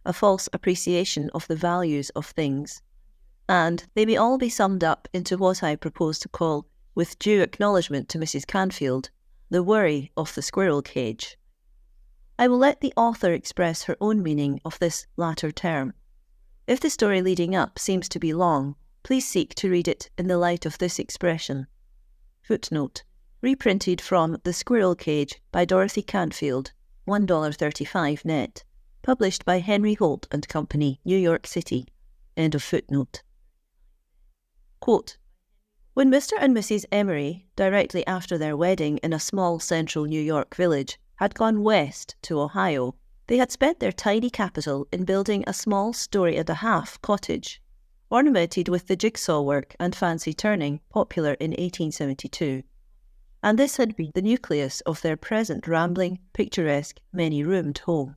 a false appreciation of the values of things, and they may all be summed up into what I propose to call, with due acknowledgement to Mrs. Canfield, the worry of the squirrel cage. I will let the author express her own meaning of this latter term. If the story leading up seems to be long, please seek to read it in the light of this expression. Footnote: reprinted from The Squirrel Cage by Dorothy Canfield, $1.35 net, published by Henry Holt and Company, New York City. End of footnote. Quote, "When Mr. and Mrs. Emery, directly after their wedding in a small central New York village, had gone west to Ohio, they had spent their tiny capital in building a small story-and-a-half cottage, ornamented with the jigsaw work and fancy turning popular in 1872. And this had been the nucleus of their present rambling, picturesque, many-roomed home.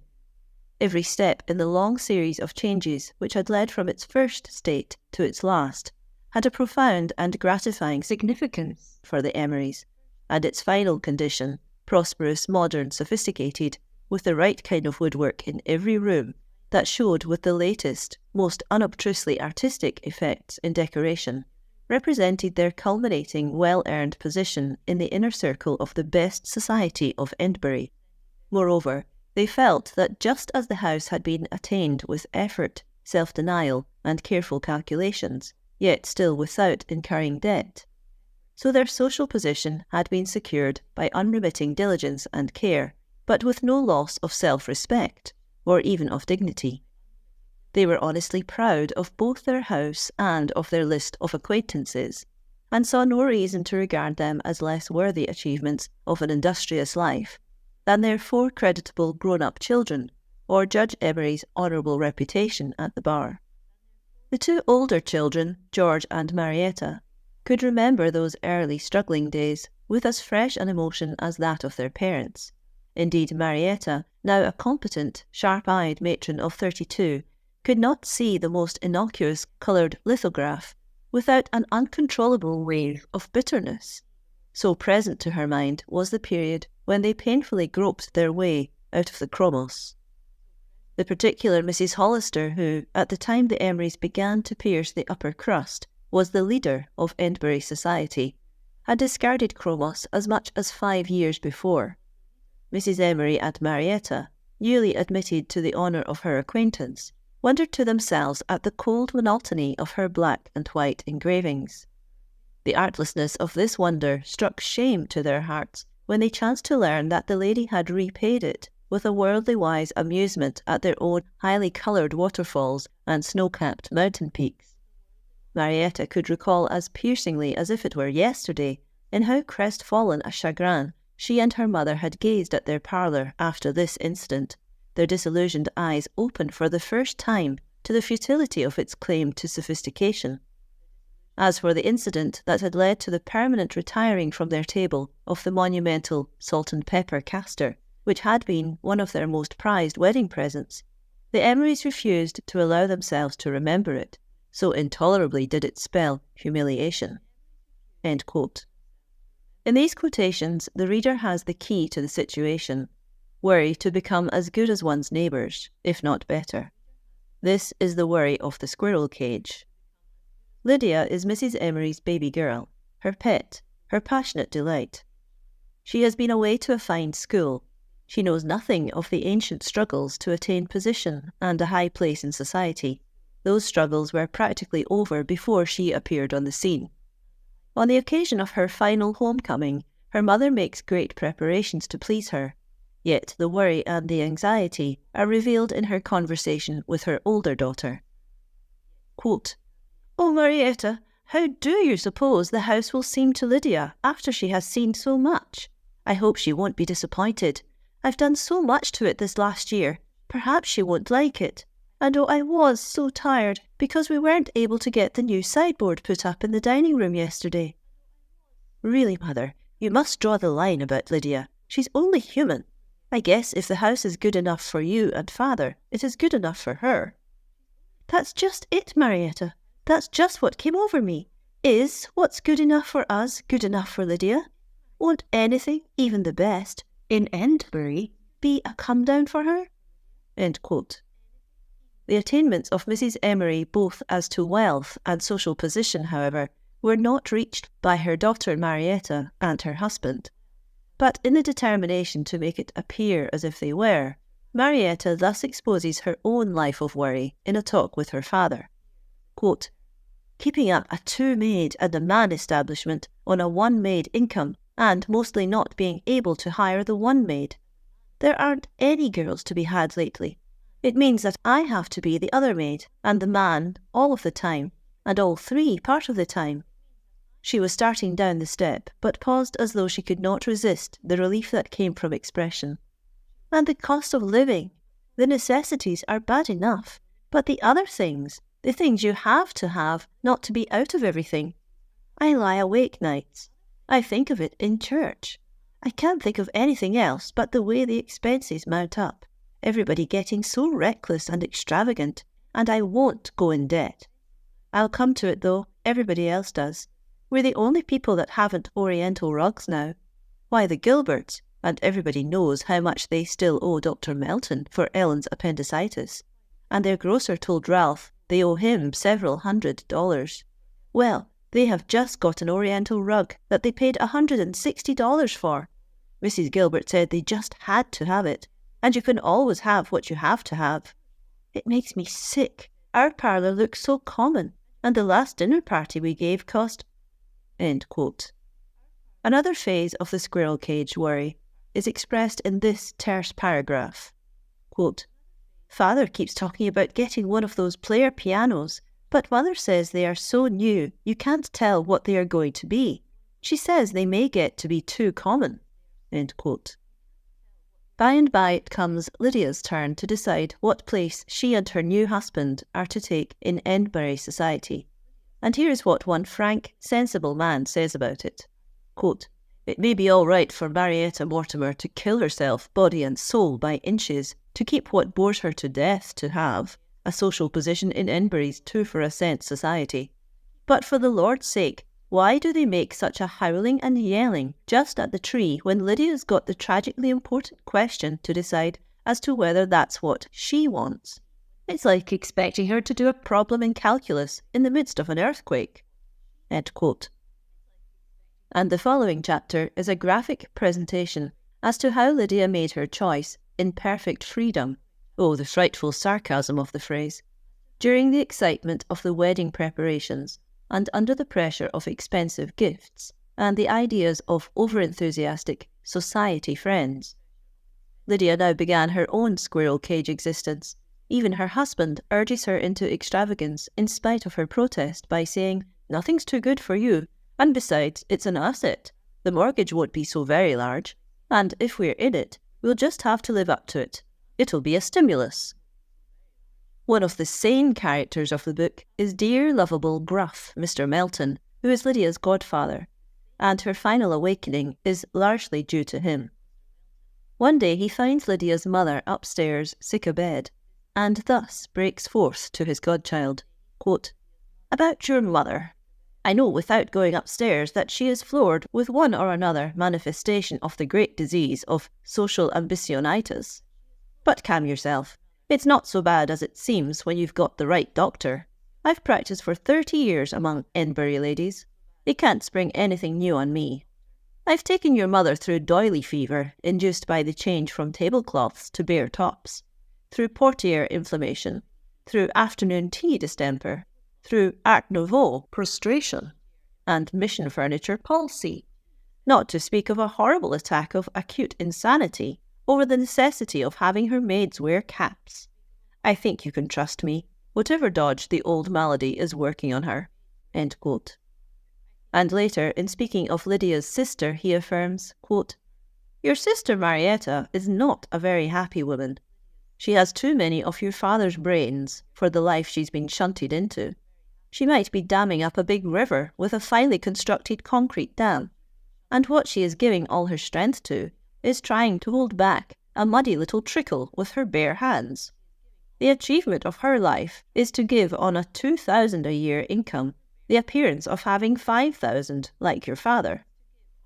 Every step in the long series of changes which had led from its first state to its last had a profound and gratifying significance for the Emerys, and its final condition, prosperous, modern, sophisticated, with the right kind of woodwork in every room that showed with the latest, most unobtrusively artistic effects in decoration, represented their culminating, well-earned position in the inner circle of the best society of Edinburgh. Moreover, they felt that just as the house had been attained with effort, self-denial, and careful calculations, yet still without incurring debt, so their social position had been secured by unremitting diligence and care, but with no loss of self-respect, or even of dignity. They were honestly proud of both their house and of their list of acquaintances, and saw no reason to regard them as less worthy achievements of an industrious life than their 4 creditable grown-up children, or Judge Emery's honourable reputation at the bar. The 2 older children, George and Marietta, could remember those early struggling days with as fresh an emotion as that of their parents. Indeed, Marietta, now a competent, sharp-eyed matron of 32, could not see the most innocuous coloured lithograph without an uncontrollable wave of bitterness. So present to her mind was the period when they painfully groped their way out of the chromos. The particular Mrs. Hollister, who, at the time the Emerys began to pierce the upper crust, was the leader of Edinburgh society, had discarded chromos as much as 5 years before. Mrs. Emery and Marietta, newly admitted to the honour of her acquaintance, wondered to themselves at the cold monotony of her black and white engravings. The artlessness of this wonder struck shame to their hearts when they chanced to learn that the lady had repaid it with a worldly-wise amusement at their own highly coloured waterfalls and snow-capped mountain peaks. Marietta could recall as piercingly as if it were yesterday in how crestfallen a chagrin she and her mother had gazed at their parlour after this incident, their disillusioned eyes opened for the first time to the futility of its claim to sophistication. As for the incident that had led to the permanent retiring from their table of the monumental salt and pepper castor, which had been one of their most prized wedding presents, the Emerys refused to allow themselves to remember it, so intolerably did it spell humiliation. End quote. In these quotations, the reader has the key to the situation: worry to become as good as one's neighbours, if not better. This is the worry of the squirrel cage. Lydia is Mrs. Emery's baby girl, her pet, her passionate delight. She has been away to a fine school. She knows nothing of the ancient struggles to attain position and a high place in society. Those struggles were practically over before she appeared on the scene. On the occasion of her final homecoming, her mother makes great preparations to please her, yet the worry and the anxiety are revealed in her conversation with her older daughter. Quote, "Oh, Marietta, how do you suppose the house will seem to Lydia after she has seen so much? I hope she won't be disappointed. I've done so much to it this last year. Perhaps she won't like it. And oh, I was so tired because we weren't able to get the new sideboard put up in the dining room yesterday." Really, Mother, you must draw the line about Lydia. She's only human. I guess if the house is good enough for you and Father, it is good enough for her. That's just it, Marietta. That's just what came over me. Is what's good enough for us good enough for Lydia? Won't anything, even the best, in Enderbury be a come-down for her? End quote. The attainments of Mrs. Emery, both as to wealth and social position, however, were not reached by her daughter Marietta and her husband. But in the determination to make it appear as if they were, Marietta thus exposes her own life of worry in a talk with her father. Quote, "Keeping up a two-maid and a man establishment on a one-maid income and mostly not being able to hire the one maid. There aren't any girls to be had lately. It means that I have to be the other maid and the man all of the time, and all three part of the time." She was starting down the step, but paused as though she could not resist the relief that came from expression. "And the cost of living. The necessities are bad enough, but the other things, the things you have to have not to be out of everything. I lie awake nights. I think of it in church. I can't think of anything else but the way the expenses mount up. Everybody getting so reckless and extravagant, and I won't go in debt. I'll come to it though, everybody else does. We're the only people that haven't Oriental rugs now. Why, the Gilberts, and everybody knows how much they still owe Dr. Melton for Ellen's appendicitis. And their grocer told Ralph they owe him several $100. Well, they have just got an Oriental rug that they paid $160 for. Mrs. Gilbert said they just had to have it, and you can always have what you have to have. It makes me sick. Our parlour looks so common, and the last dinner party we gave cost..." End quote. Another phase of the squirrel cage worry is expressed in this terse paragraph. Quote, "Father keeps talking about getting one of those player pianos, but Mother says they are so new you can't tell what they are going to be. She says they may get to be too common." End quote. By and by it comes Lydia's turn to decide what place she and her new husband are to take in Enderbury society. And here is what one frank, sensible man says about it. Quote, "It may be all right for Marietta Mortimer to kill herself body and soul by inches to keep what bores her to death to have a social position in Enderbury's 2-for-a-cent society. But for the Lord's sake, why do they make such a howling and yelling just at the tree when Lydia's got the tragically important question to decide as to whether that's what she wants? It's like expecting her to do a problem in calculus in the midst of an earthquake." End quote. And the following chapter is a graphic presentation as to how Lydia made her choice in perfect freedom, oh, the frightful sarcasm of the phrase, during the excitement of the wedding preparations and under the pressure of expensive gifts and the ideas of over-enthusiastic society friends. Lydia now began her own squirrel cage existence. Even her husband urges her into extravagance in spite of her protest by saying, "Nothing's too good for you, and besides, it's an asset. The mortgage won't be so very large, and if we're in it, we'll just have to live up to it. It'll be a stimulus. One of the sane characters of the book is dear, lovable, gruff Mr. Melton, who is Lydia's godfather, and her final awakening is largely due to him. One day he finds Lydia's mother upstairs sick abed, and thus breaks forth to his godchild, quote, "About your mother. I know without going upstairs that she is floored with one or another manifestation of the great disease of social ambitionitis. But calm yourself. It's not so bad as it seems when you've got the right doctor. I've practiced for 30 years among Enbury ladies. They can't spring anything new on me. I've taken your mother through doily fever, induced by the change from tablecloths to bare tops, through portiere inflammation, through afternoon tea distemper, through Art Nouveau prostration, and mission furniture palsy, not to speak of a horrible attack of acute insanity over the necessity of having her maids wear caps. I think you can trust me, whatever dodge the old malady is working on her." End quote. And later, in speaking of Lydia's sister, he affirms, quote, "Your sister Marietta is not a very happy woman. She has too many of your father's brains for the life she's been shunted into. She might be damming up a big river with a finely constructed concrete dam, and what she is giving all her strength to is trying to hold back a muddy little trickle with her bare hands. The achievement of her life is to give on a 2,000 a year income the appearance of having 5,000 like your father.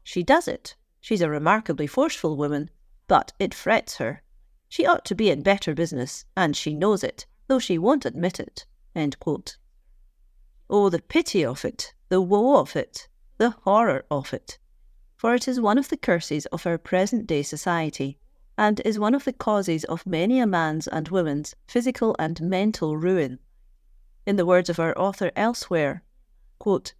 She does it. She's a remarkably forceful woman, but it frets her. She ought to be in better business, and she knows it, though she won't admit it." End quote. Oh, the pity of it, the woe of it, the horror of it. For it is one of the curses of our present-day society, and is one of the causes of many a man's and woman's physical and mental ruin. In the words of our author elsewhere, quote,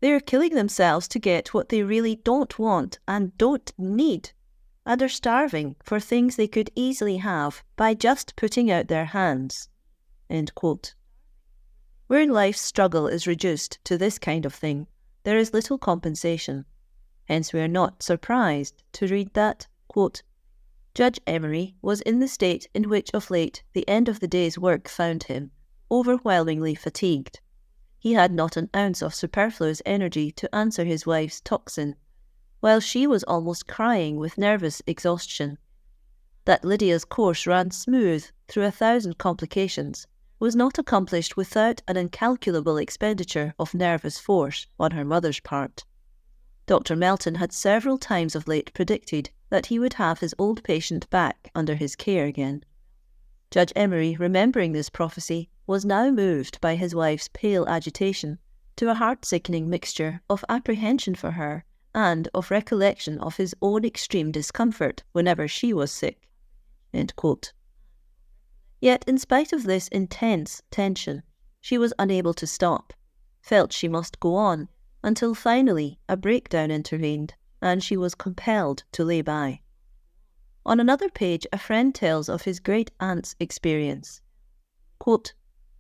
"They are killing themselves to get what they really don't want and don't need, and are starving for things they could easily have by just putting out their hands." End quote. Where life's struggle is reduced to this kind of thing, there is little compensation. Hence we are not surprised to read that, quote, "Judge Emery was in the state in which of late the end of the day's work found him, overwhelmingly fatigued. He had not an ounce of superfluous energy to answer his wife's tocsin, while she was almost crying with nervous exhaustion. That Lydia's course ran smooth through 1,000 complications was not accomplished without an incalculable expenditure of nervous force on her mother's part. Dr. Melton had several times of late predicted that he would have his old patient back under his care again. Judge Emery, remembering this prophecy, was now moved by his wife's pale agitation to a heart-sickening mixture of apprehension for her and of recollection of his own extreme discomfort whenever she was sick." End quote. Yet, in spite of this intense tension, she was unable to stop, felt she must go on, until finally a breakdown intervened, and she was compelled to lay by. On another page, a friend tells of his great-aunt's experience. Quote,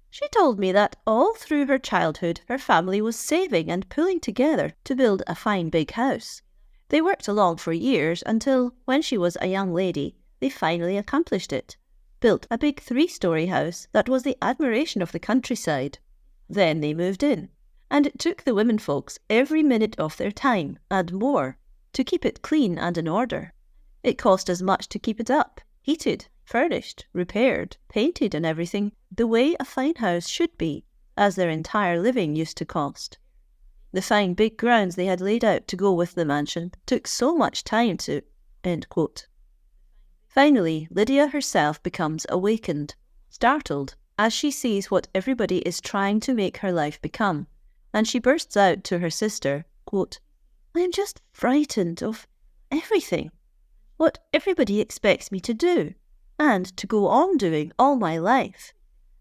"She told me that all through her childhood her family was saving and pulling together to build a fine big house. They worked along for years until, when she was a young lady, they finally accomplished it, built a big 3-story house that was the admiration of the countryside. Then they moved in, and it took the women folks every minute of their time, and more, to keep it clean and in order. It cost as much to keep it up, heated, furnished, repaired, painted and everything the way a fine house should be, as their entire living used to cost. The fine big grounds they had laid out to go with the mansion took so much time to..." End quote. Finally, Lydia herself becomes awakened, startled, as she sees what everybody is trying to make her life become, and she bursts out to her sister, quote, "I am just frightened of everything. What everybody expects me to do, and to go on doing all my life,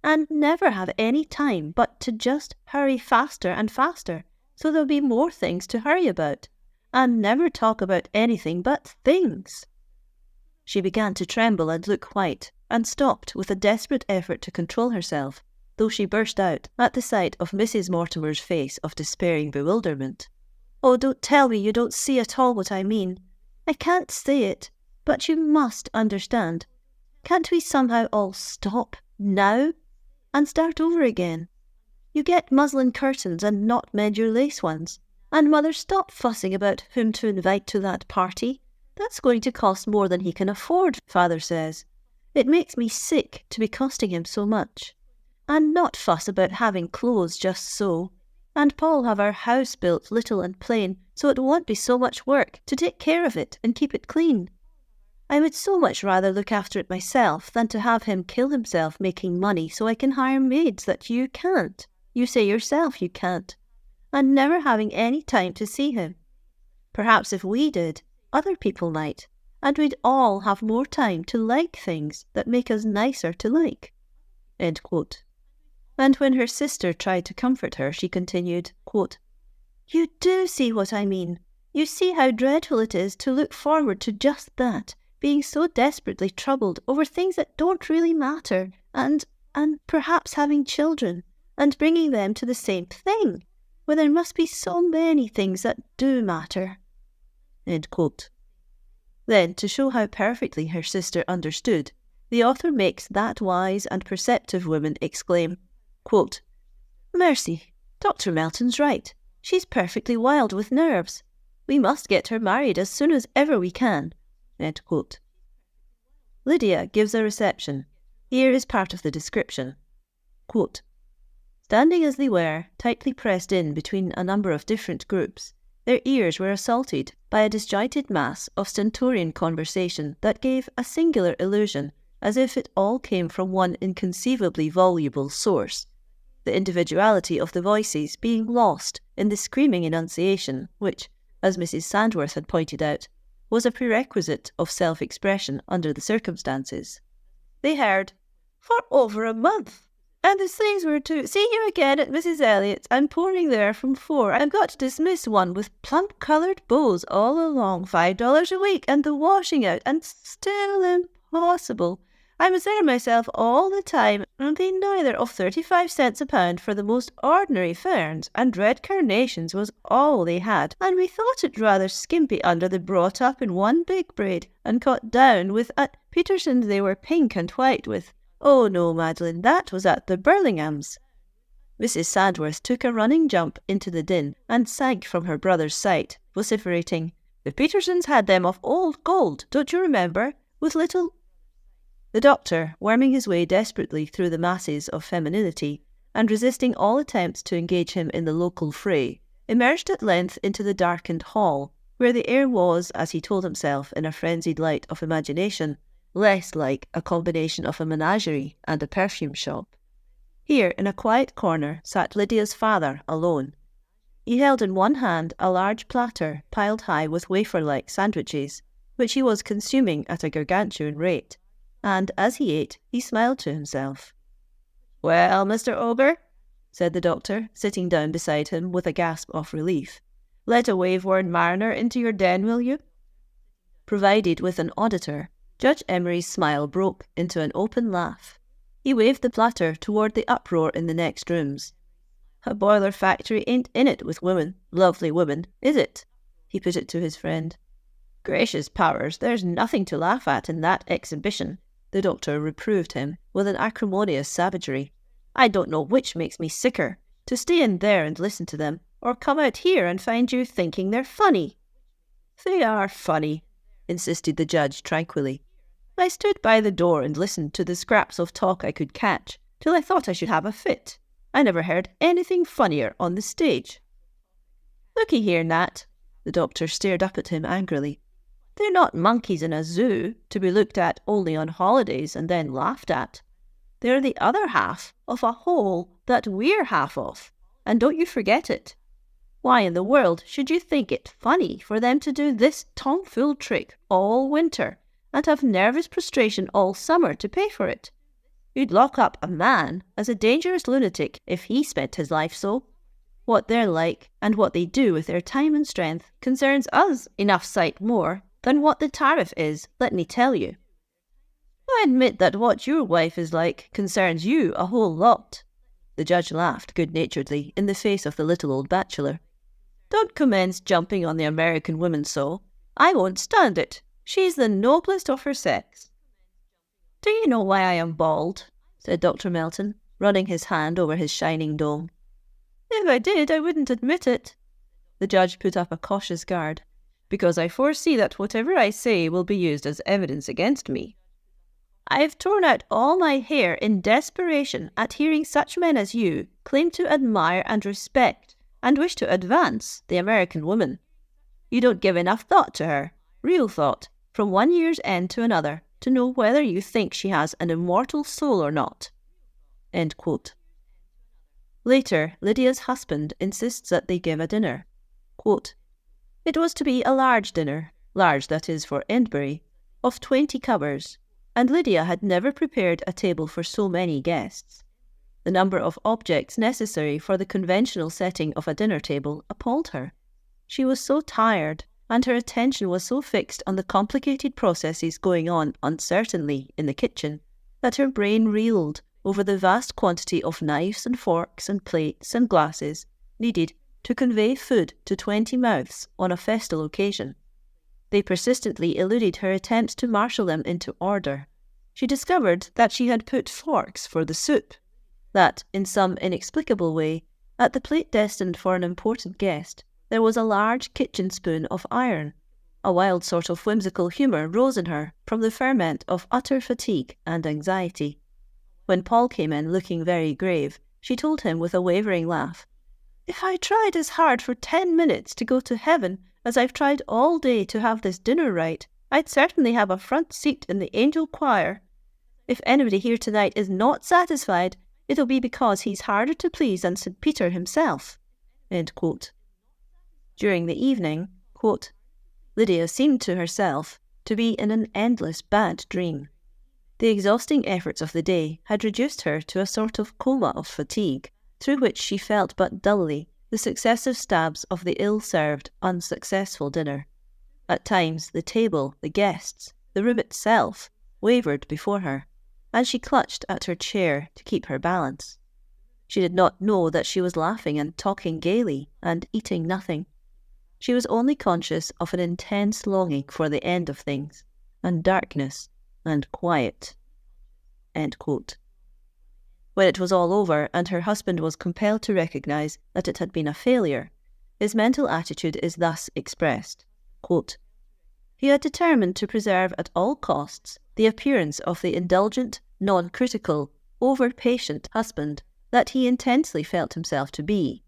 and never have any time but to just hurry faster and faster, so there'll be more things to hurry about, and never talk about anything but things." She began to tremble and look white, and stopped with a desperate effort to control herself, though she burst out at the sight of Mrs. Mortimer's face of despairing bewilderment. Oh, don't tell me you don't see at all what I mean. I can't say it, but you must understand. Can't we somehow all stop now and start over again? You get muslin curtains and not mend your lace ones. And Mother, stop fussing about whom to invite to that party. That's going to cost more than he can afford, Father says. It makes me sick to be costing him so much. And not fuss about having clothes just so. And Paul have our house built little and plain, so it won't be so much work to take care of it and keep it clean. I would so much rather look after it myself than to have him kill himself making money so I can hire maids that you can't. You say yourself you can't. And never having any time to see him. Perhaps if we did, other people might, and we'd all have more time to like things that make us nicer to like." End quote. And when her sister tried to comfort her, she continued, quote, "You do see what I mean. You see how dreadful it is to look forward to just that, being so desperately troubled over things that don't really matter, and perhaps having children, and bringing them to the same thing, where there must be so many things that do matter." End quote. Then, to show how perfectly her sister understood, the author makes that wise and perceptive woman exclaim, quote, "Mercy, Dr. Melton's right. She's perfectly wild with nerves. We must get her married as soon as ever we can." End quote. Lydia gives a reception. Here is part of the description. Quote, "Standing as they were, tightly pressed in between a number of different groups, their ears were assaulted by a disjointed mass of stentorian conversation that gave a singular illusion, as if it all came from one inconceivably voluble source, the individuality of the voices being lost in the screaming enunciation which, as Mrs. Sandworth had pointed out, was a prerequisite of self-expression under the circumstances. They heard, 'For over a month, and the things were to see you again at Mrs. Elliott's and pouring there from 4. I've got to dismiss one with plump-coloured bows all along, $5 a week, and the washing out, and still impossible. I was there myself all the time, and they neither of 35 cents a pound for the most ordinary ferns, and red carnations was all they had, and we thought it rather skimpy under the brought up in one big braid, and cut down with at Peterson's they were pink and white with. Oh no, Madeline, that was at the Burlinghams.'" Mrs. Sandworth took a running jump into the din and sank from her brother's sight, vociferating, "The Petersons had them of old gold, don't you remember, with little—" The doctor, worming his way desperately through the masses of femininity, and resisting all attempts to engage him in the local fray, emerged at length into the darkened hall, where the air was, as he told himself in a frenzied light of imagination, less like a combination of a menagerie and a perfume shop. Here, in a quiet corner, sat Lydia's father alone. He held in one hand a large platter piled high with wafer-like sandwiches, which he was consuming at a gargantuan rate, and as he ate, he smiled to himself. "Well, Mr. Ogre," said the doctor, sitting down beside him with a gasp of relief, "let a wave-worn mariner into your den, will you?" Provided with an auditor, Judge Emery's smile broke into an open laugh. He waved the platter toward the uproar in the next rooms. "A boiler factory ain't in it with women, lovely women, is it?" he put it to his friend. "Gracious powers, there's nothing to laugh at in that exhibition," the doctor reproved him with an acrimonious savagery. "I don't know which makes me sicker, to stay in there and listen to them, or come out here and find you thinking they're funny." "They are funny," insisted the judge tranquilly. "I stood by the door and listened to the scraps of talk I could catch, till I thought I should have a fit. I never heard anything funnier on the stage." "Looky here, Nat," the doctor stared up at him angrily. "They're not monkeys in a zoo, to be looked at only on holidays and then laughed at. They're the other half of a whole that we're half of, and don't you forget it. Why in the world should you think it funny for them to do this tomfool trick all winter, and have nervous prostration all summer to pay for it? You'd lock up a man as a dangerous lunatic if he spent his life so. What they're like, and what they do with their time and strength, concerns us enough sight more than what the tariff is, let me tell you. I admit that what your wife is like concerns you a whole lot." The judge laughed good-naturedly in the face of the little old bachelor. Don't commence jumping on the American woman so. I won't stand it. She's the noblest of her sex. Do you know why I am bald? Said Dr. Melton, running his hand over his shining dome. If I did, I wouldn't admit it. The judge put up a cautious guard. Because I foresee that whatever I say will be used as evidence against me. I have torn out all my hair in desperation at hearing such men as you claim to admire and respect and wish to advance the American woman. You don't give enough thought to her, real thought, from one year's end to another, to know whether you think she has an immortal soul or not. End quote. Later, Lydia's husband insists that they give a dinner. Quote, it was to be a large dinner, large that is for Edinburgh, of 20 covers, and Lydia had never prepared a table for so many guests. The number of objects necessary for the conventional setting of a dinner table appalled her. She was so tired, and her attention was so fixed on the complicated processes going on uncertainly in the kitchen, that her brain reeled over the vast quantity of knives and forks and plates and glasses needed to convey food to 20 mouths on a festal occasion. They persistently eluded her attempts to marshal them into order. She discovered that she had put forks for the soup, that, in some inexplicable way, at the plate destined for an important guest, there was a large kitchen spoon of iron. A wild sort of whimsical humour rose in her from the ferment of utter fatigue and anxiety. When Paul came in looking very grave, she told him with a wavering laugh, if I tried as hard for 10 minutes to go to heaven as I've tried all day to have this dinner right, I'd certainly have a front seat in the angel choir. If anybody here tonight is not satisfied, it'll be because he's harder to please than St. Peter himself. End quote. During the evening, quote, Lydia seemed to herself to be in an endless bad dream. The exhausting efforts of the day had reduced her to a sort of coma of fatigue, through which she felt but dully the successive stabs of the ill-served, unsuccessful dinner. At times the table, the guests, the room itself, wavered before her, and she clutched at her chair to keep her balance. She did not know that she was laughing and talking gaily and eating nothing. She was only conscious of an intense longing for the end of things, and darkness, and quiet. End quote. When it was all over and her husband was compelled to recognise that it had been a failure, his mental attitude is thus expressed, quote, he had determined to preserve at all costs the appearance of the indulgent, non-critical, over-patient husband that he intensely felt himself to be.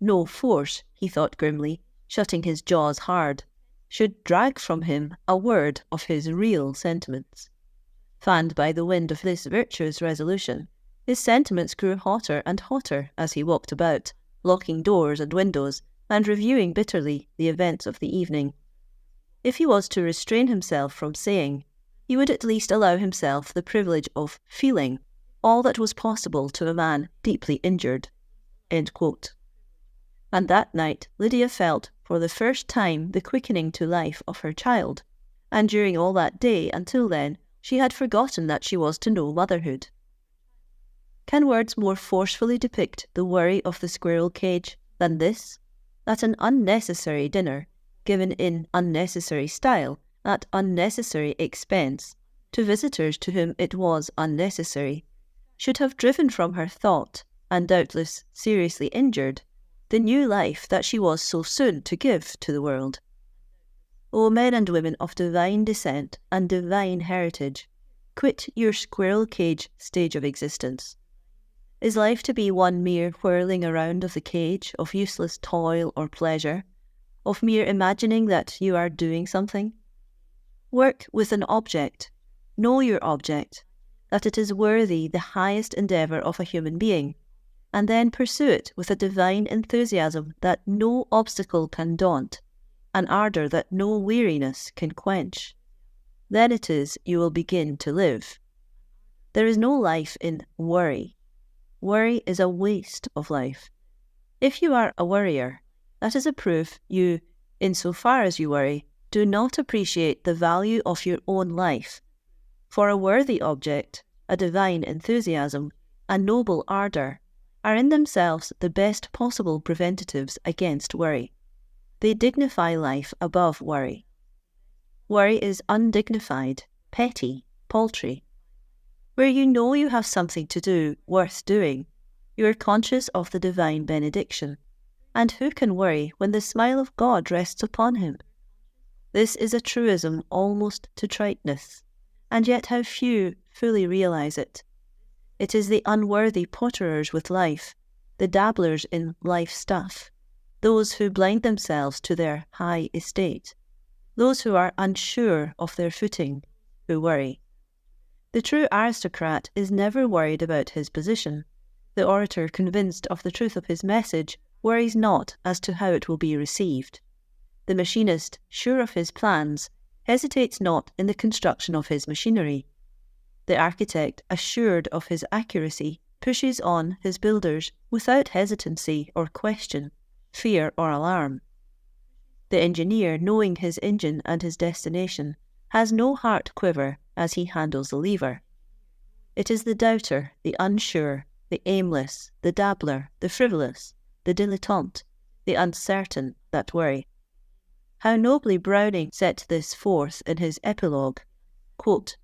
No force, he thought grimly, shutting his jaws hard, should drag from him a word of his real sentiments. Fanned by the wind of this virtuous resolution, his sentiments grew hotter and hotter as he walked about, locking doors and windows, and reviewing bitterly the events of the evening. If he was to restrain himself from saying, he would at least allow himself the privilege of feeling all that was possible to a man deeply injured. End quote. And that night Lydia felt for the first time the quickening to life of her child, and during all that day until then she had forgotten that she was to know motherhood. Can words more forcefully depict the worry of the squirrel cage than this? That an unnecessary dinner, given in unnecessary style, at unnecessary expense, to visitors to whom it was unnecessary, should have driven from her thought, and doubtless seriously injured, the new life that she was so soon to give to the world. O men and women of divine descent and divine heritage, quit your squirrel cage stage of existence. Is life to be one mere whirling around of the cage of useless toil or pleasure, of mere imagining that you are doing something? Work with an object, know your object, that it is worthy the highest endeavour of a human being, and then pursue it with a divine enthusiasm that no obstacle can daunt, an ardour that no weariness can quench. Then it is you will begin to live. There is no life in worry. Worry is a waste of life. If you are a worrier, that is a proof you, insofar as you worry, do not appreciate the value of your own life. For a worthy object, a divine enthusiasm, a noble ardour, are in themselves the best possible preventatives against worry. They dignify life above worry. Worry is undignified, petty, paltry. Where you know you have something to do worth doing, you are conscious of the divine benediction. And who can worry when the smile of God rests upon him? This is a truism almost to triteness, and yet how few fully realise it. It is the unworthy potterers with life, the dabblers in life stuff, those who blind themselves to their high estate, those who are unsure of their footing, who worry. The true aristocrat is never worried about his position. The orator, convinced of the truth of his message, worries not as to how it will be received. The machinist, sure of his plans, hesitates not in the construction of his machinery. The architect, assured of his accuracy, pushes on his builders without hesitancy or question, fear or alarm. The engineer, knowing his engine and his destination, has no heart quiver as he handles the lever. It is the doubter, the unsure, the aimless, the dabbler, the frivolous, the dilettante, the uncertain that worry. How nobly Browning set this forth in his epilogue, quote,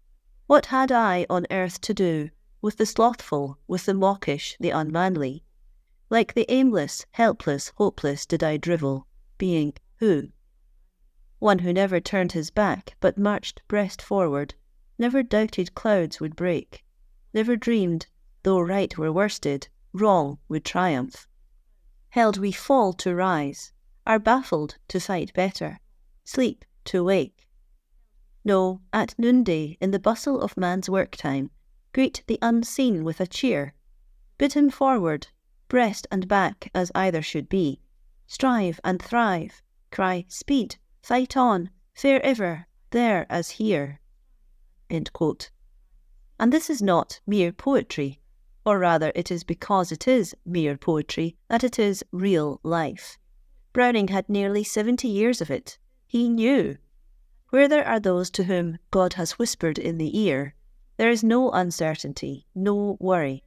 "What had I on earth to do with the slothful, with the mawkish, the unmanly? Like the aimless, helpless, hopeless did I drivel, being who? One who never turned his back, but marched breast forward, never doubted clouds would break, never dreamed, though right were worsted, wrong would triumph. Held we fall to rise, are baffled to fight better, sleep to wake. No, at noonday, in the bustle of man's work time, greet the unseen with a cheer. Bid him forward, breast and back as either should be. Strive and thrive, cry speed, fight on, fare ever, there as here." End quote. And this is not mere poetry, or rather it is because it is mere poetry that it is real life. Browning had nearly 70 years of it. He knew. Where there are those to whom God has whispered in the ear, there is no uncertainty, no worry.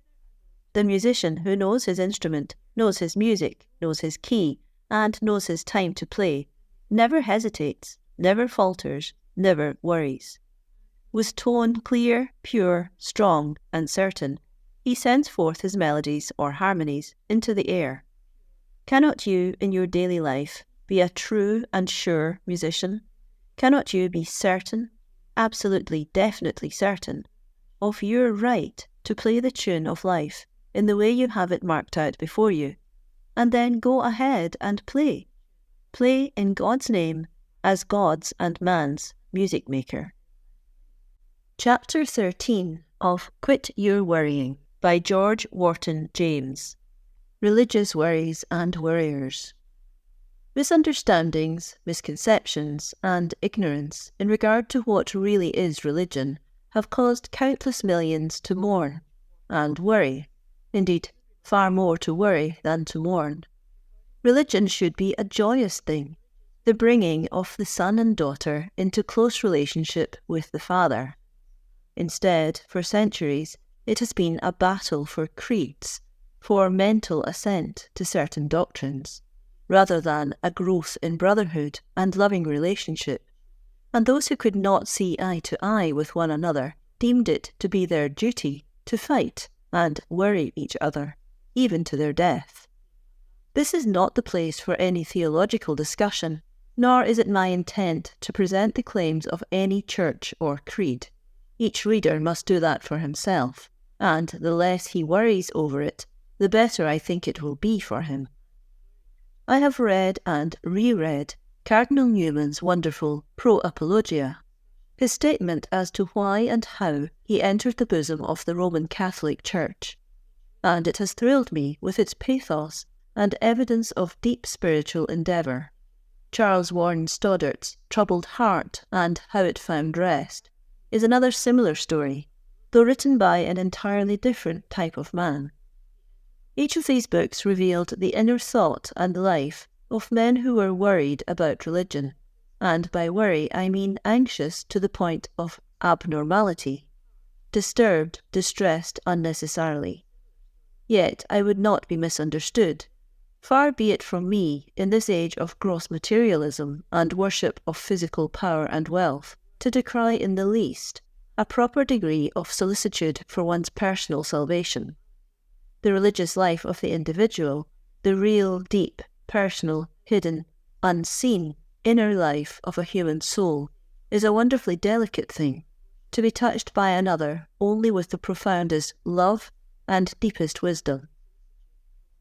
The musician who knows his instrument, knows his music, knows his key, and knows his time to play, never hesitates, never falters, never worries. With tone clear, pure, strong, and certain, he sends forth his melodies or harmonies into the air. Cannot you, in your daily life, be a true and sure musician? Cannot you be certain, absolutely, definitely certain, of your right to play the tune of life in the way you have it marked out before you, and then go ahead and play? Play in God's name as God's and man's music maker. Chapter 13 of Quit Your Worrying by George Wharton James. Religious Worries and Worriers. Misunderstandings, misconceptions, and ignorance in regard to what really is religion have caused countless millions to mourn and worry. Indeed, far more to worry than to mourn. Religion should be a joyous thing, the bringing of the son and daughter into close relationship with the Father. Instead, for centuries, it has been a battle for creeds, for mental assent to certain doctrines, rather than a growth in brotherhood and loving relationship. And those who could not see eye to eye with one another deemed it to be their duty to fight and worry each other, even to their death. This is not the place for any theological discussion, nor is it my intent to present the claims of any church or creed. Each reader must do that for himself, and the less he worries over it, the better I think it will be for him. I have read and reread Cardinal Newman's wonderful Pro-Apologia, his statement as to why and how he entered the bosom of the Roman Catholic Church, and it has thrilled me with its pathos and evidence of deep spiritual endeavour. Charles Warren Stoddart's Troubled Heart and How It Found Rest is another similar story, though written by an entirely different type of man. Each of these books revealed the inner thought and life of men who were worried about religion, and by worry I mean anxious to the point of abnormality, disturbed, distressed unnecessarily. Yet I would not be misunderstood. Far be it from me, in this age of gross materialism and worship of physical power and wealth, to decry in the least a proper degree of solicitude for one's personal salvation. The religious life of the individual, the real, deep, personal, hidden, unseen, inner life of a human soul, is a wonderfully delicate thing, to be touched by another only with the profoundest love and deepest wisdom.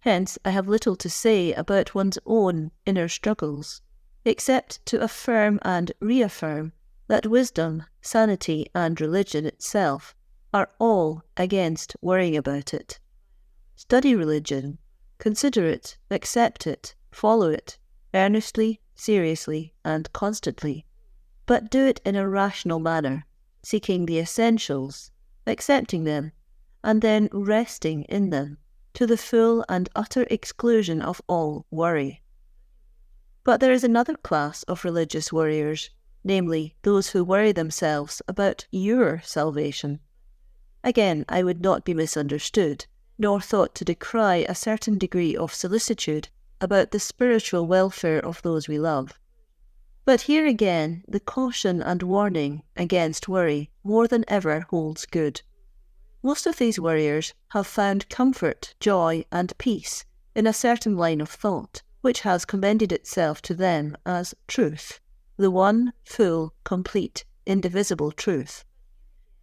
Hence, I have little to say about one's own inner struggles, except to affirm and reaffirm that wisdom, sanity, and religion itself are all against worrying about it. Study religion, consider it, accept it, follow it, earnestly, seriously, and constantly, but do it in a rational manner, seeking the essentials, accepting them, and then resting in them, to the full and utter exclusion of all worry. But there is another class of religious worriers, namely those who worry themselves about your salvation. Again, I would not be misunderstood, nor thought to decry a certain degree of solicitude about the spiritual welfare of those we love. But here again, the caution and warning against worry more than ever holds good. Most of these worriers have found comfort, joy, and peace in a certain line of thought, which has commended itself to them as truth, the one, full, complete, indivisible truth.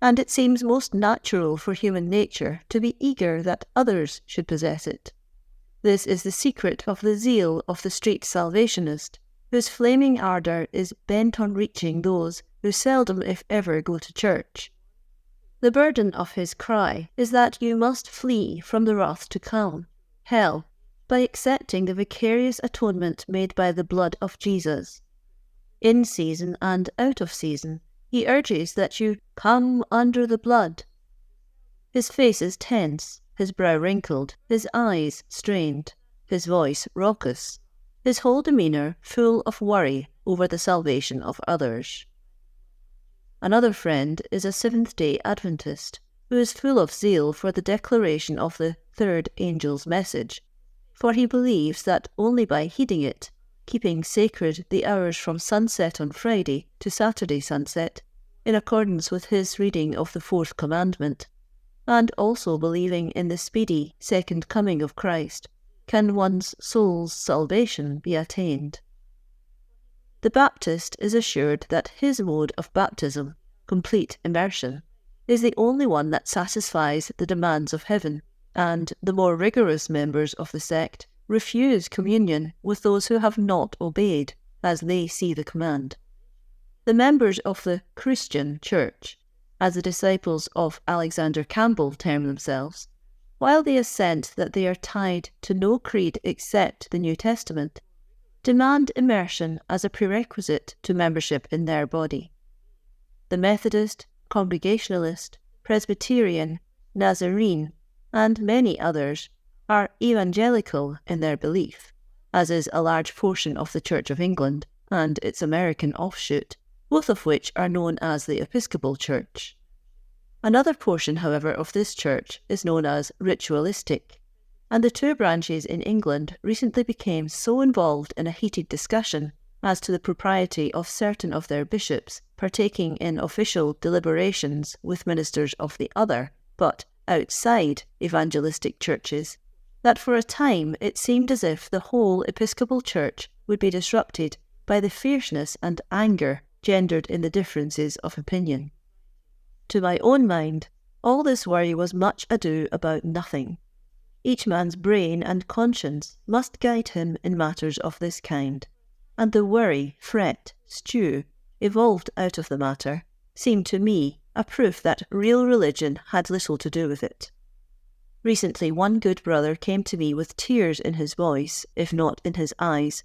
And it seems most natural for human nature to be eager that others should possess it. This is the secret of the zeal of the street salvationist, whose flaming ardour is bent on reaching those who seldom if ever go to church. The burden of his cry is that you must flee from the wrath to come, hell, by accepting the vicarious atonement made by the blood of Jesus. In season and out of season, he urges that you come under the blood. His face is tense, his brow wrinkled, his eyes strained, his voice raucous, his whole demeanour full of worry over the salvation of others. Another friend is a Seventh-day Adventist, who is full of zeal for the declaration of the third angel's message, for he believes that only by heeding it, keeping sacred the hours from sunset on Friday to Saturday sunset, in accordance with his reading of the fourth commandment, and also believing in the speedy second coming of Christ, can one's soul's salvation be attained. The Baptist is assured that his mode of baptism, complete immersion, is the only one that satisfies the demands of heaven, and the more rigorous members of the sect refuse communion with those who have not obeyed, as they see the command. The members of the Christian Church, as the disciples of Alexander Campbell term themselves, while they assent that they are tied to no creed except the New Testament, demand immersion as a prerequisite to membership in their body. The Methodist, Congregationalist, Presbyterian, Nazarene, and many others are evangelical in their belief, as is a large portion of the Church of England and its American offshoot, both of which are known as the Episcopal Church. Another portion, however, of this church is known as ritualistic, and the two branches in England recently became so involved in a heated discussion as to the propriety of certain of their bishops partaking in official deliberations with ministers of the other, but outside evangelistic churches, that for a time it seemed as if the whole Episcopal Church would be disrupted by the fierceness and anger gendered in the differences of opinion. To my own mind, all this worry was much ado about nothing. Each man's brain and conscience must guide him in matters of this kind, and the worry, fret, stew, evolved out of the matter, seemed to me a proof that real religion had little to do with it. Recently one good brother came to me with tears in his voice, if not in his eyes,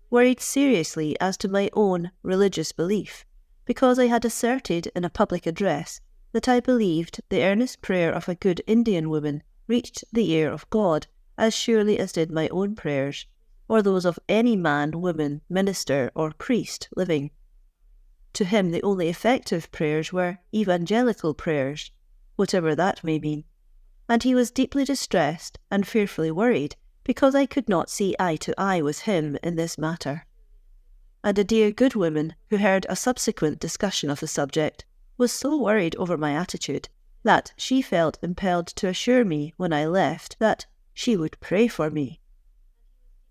worried seriously as to my own religious belief, because I had asserted in a public address that I believed the earnest prayer of a good Indian woman reached the ear of God as surely as did my own prayers, or those of any man, woman, minister, or priest living. To him the only effective prayers were evangelical prayers, whatever that may mean, and he was deeply distressed and fearfully worried because I could not see eye to eye with him in this matter. And a dear good woman who heard a subsequent discussion of the subject was so worried over my attitude that she felt impelled to assure me when I left that she would pray for me.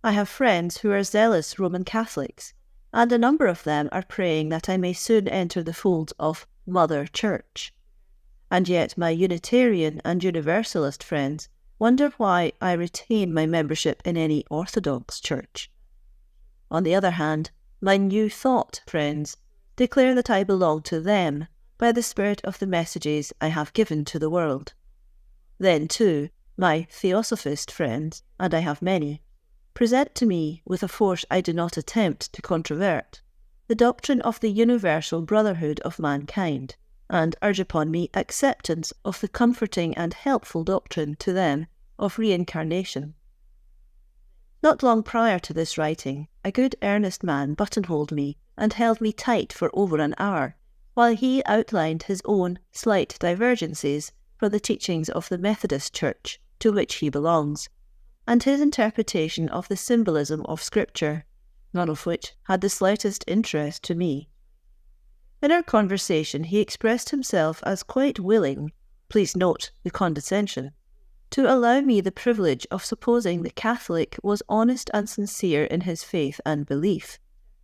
I have friends who are zealous Roman Catholics, and a number of them are praying that I may soon enter the fold of Mother Church. And yet my Unitarian and Universalist friends wonder why I retain my membership in any Orthodox church. On the other hand, my New Thought friends declare that I belong to them by the spirit of the messages I have given to the world. Then, too, my Theosophist friends, and I have many, present to me, with a force I do not attempt to controvert, the doctrine of the universal brotherhood of mankind, and urge upon me acceptance of the comforting and helpful doctrine to them of reincarnation. Not long prior to this writing, a good earnest man buttonholed me and held me tight for over an hour, while he outlined his own slight divergences from the teachings of the Methodist Church to which he belongs, and his interpretation of the symbolism of Scripture, none of which had the slightest interest to me. In our conversation he expressed himself as quite willing, please note the condescension, to allow me the privilege of supposing the Catholic was honest and sincere in his faith and belief,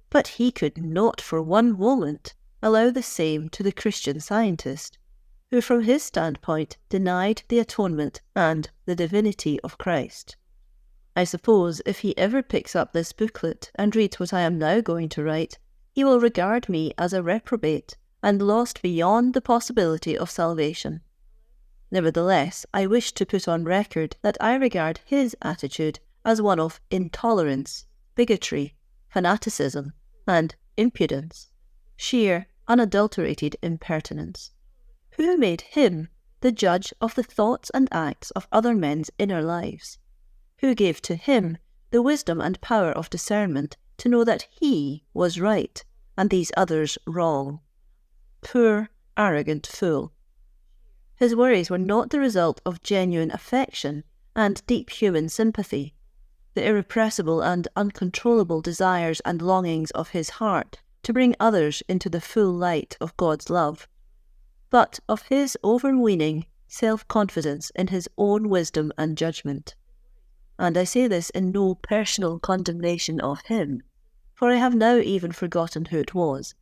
but he could not for one moment allow the same to the Christian Scientist, who from his standpoint denied the atonement and the divinity of Christ. I suppose if he ever picks up this booklet and reads what I am now going to write, he will regard me as a reprobate and lost beyond the possibility of salvation. Nevertheless, I wish to put on record that I regard his attitude as one of intolerance, bigotry, fanaticism, and impudence, sheer, unadulterated impertinence. Who made him the judge of the thoughts and acts of other men's inner lives? Who gave to him the wisdom and power of discernment to know that he was right and these others wrong? Poor, arrogant fool! His worries were not the result of genuine affection and deep human sympathy, the irrepressible and uncontrollable desires and longings of his heart to bring others into the full light of God's love, but of his overweening self-confidence in his own wisdom and judgment. And I say this in no personal condemnation of him, for I have now even forgotten who it was,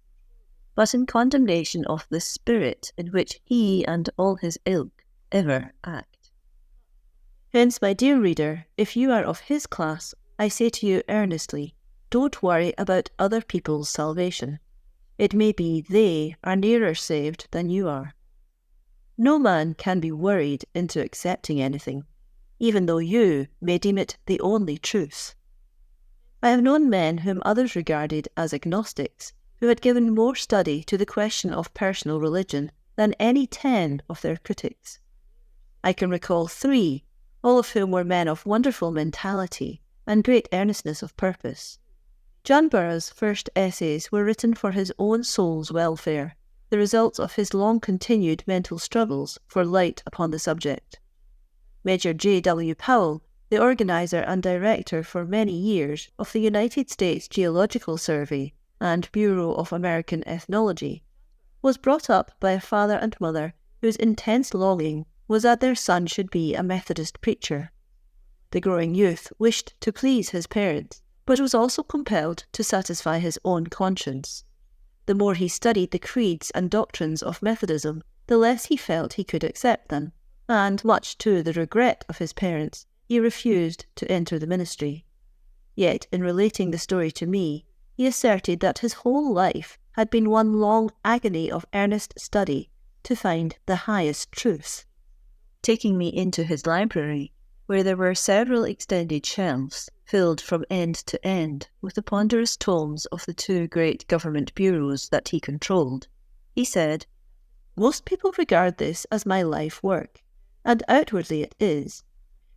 but in condemnation of the spirit in which he and all his ilk ever act. Hence, my dear reader, if you are of his class, I say to you earnestly, don't worry about other people's salvation. It may be they are nearer saved than you are. No man can be worried into accepting anything, even though you may deem it the only truth. I have known men whom others regarded as agnostics, who had given more study to the question of personal religion than any 10 of their critics. I can recall 3, all of whom were men of wonderful mentality and great earnestness of purpose. John Burroughs' first essays were written for his own soul's welfare, the results of his long-continued mental struggles for light upon the subject. Major J.W. Powell, the organizer and director for many years of the United States Geological Survey and Bureau of American Ethnology, was brought up by a father and mother whose intense longing was that their son should be a Methodist preacher. The growing youth wished to please his parents, but was also compelled to satisfy his own conscience. The more he studied the creeds and doctrines of Methodism, the less he felt he could accept them, and, much to the regret of his parents, he refused to enter the ministry. Yet, in relating the story to me, he asserted that his whole life had been one long agony of earnest study to find the highest truth. Taking me into his library, where there were several extended shelves filled from end to end with the ponderous tomes of the 2 great government bureaus that he controlled, he said, "Most people regard this as my life work, and outwardly it is.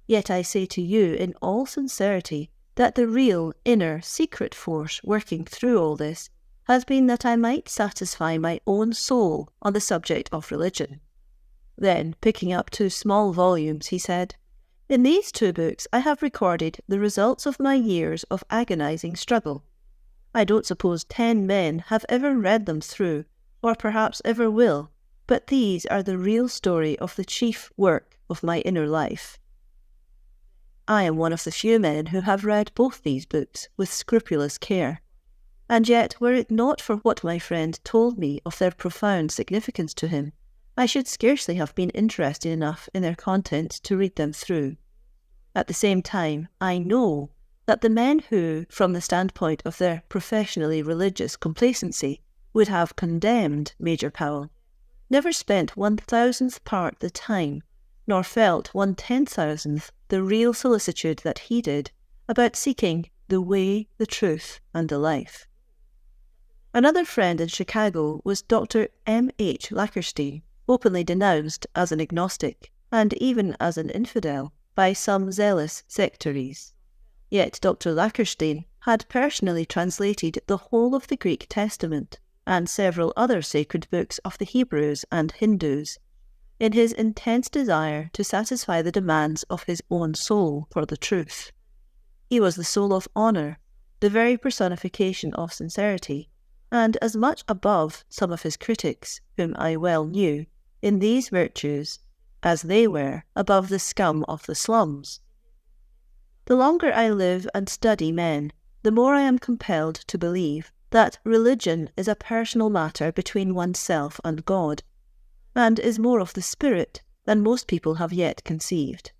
Yet I say to you in all sincerity that the real, inner, secret force working through all this has been that I might satisfy my own soul on the subject of religion." Then, picking up 2 small volumes, he said, In these 2 books, I have recorded the results of my years of agonizing struggle. I don't suppose 10 men have ever read them through, or perhaps ever will, but these are the real story of the chief work of my inner life. I am one of the few men who have read both these books with scrupulous care, and yet were it not for what my friend told me of their profound significance to him, I should scarcely have been interested enough in their contents to read them through. At the same time, I know that the men who, from the standpoint of their professionally religious complacency, would have condemned Major Powell, never spent 1,000th part the time, nor felt 1/10,000th the real solicitude that he did about seeking the way, the truth, and the life. Another friend in Chicago was Dr. M.H. Lackerstein, openly denounced as an agnostic, and even as an infidel, by some zealous sectaries. Yet Dr. Lackerstein had personally translated the whole of the Greek Testament and several other sacred books of the Hebrews and Hindus, in his intense desire to satisfy the demands of his own soul for the truth. He was the soul of honour, the very personification of sincerity, and as much above some of his critics, whom I well knew, in these virtues, as they were above the scum of the slums. The longer I live and study men, the more I am compelled to believe that religion is a personal matter between oneself and God, and is more of the spirit than most people have yet conceived.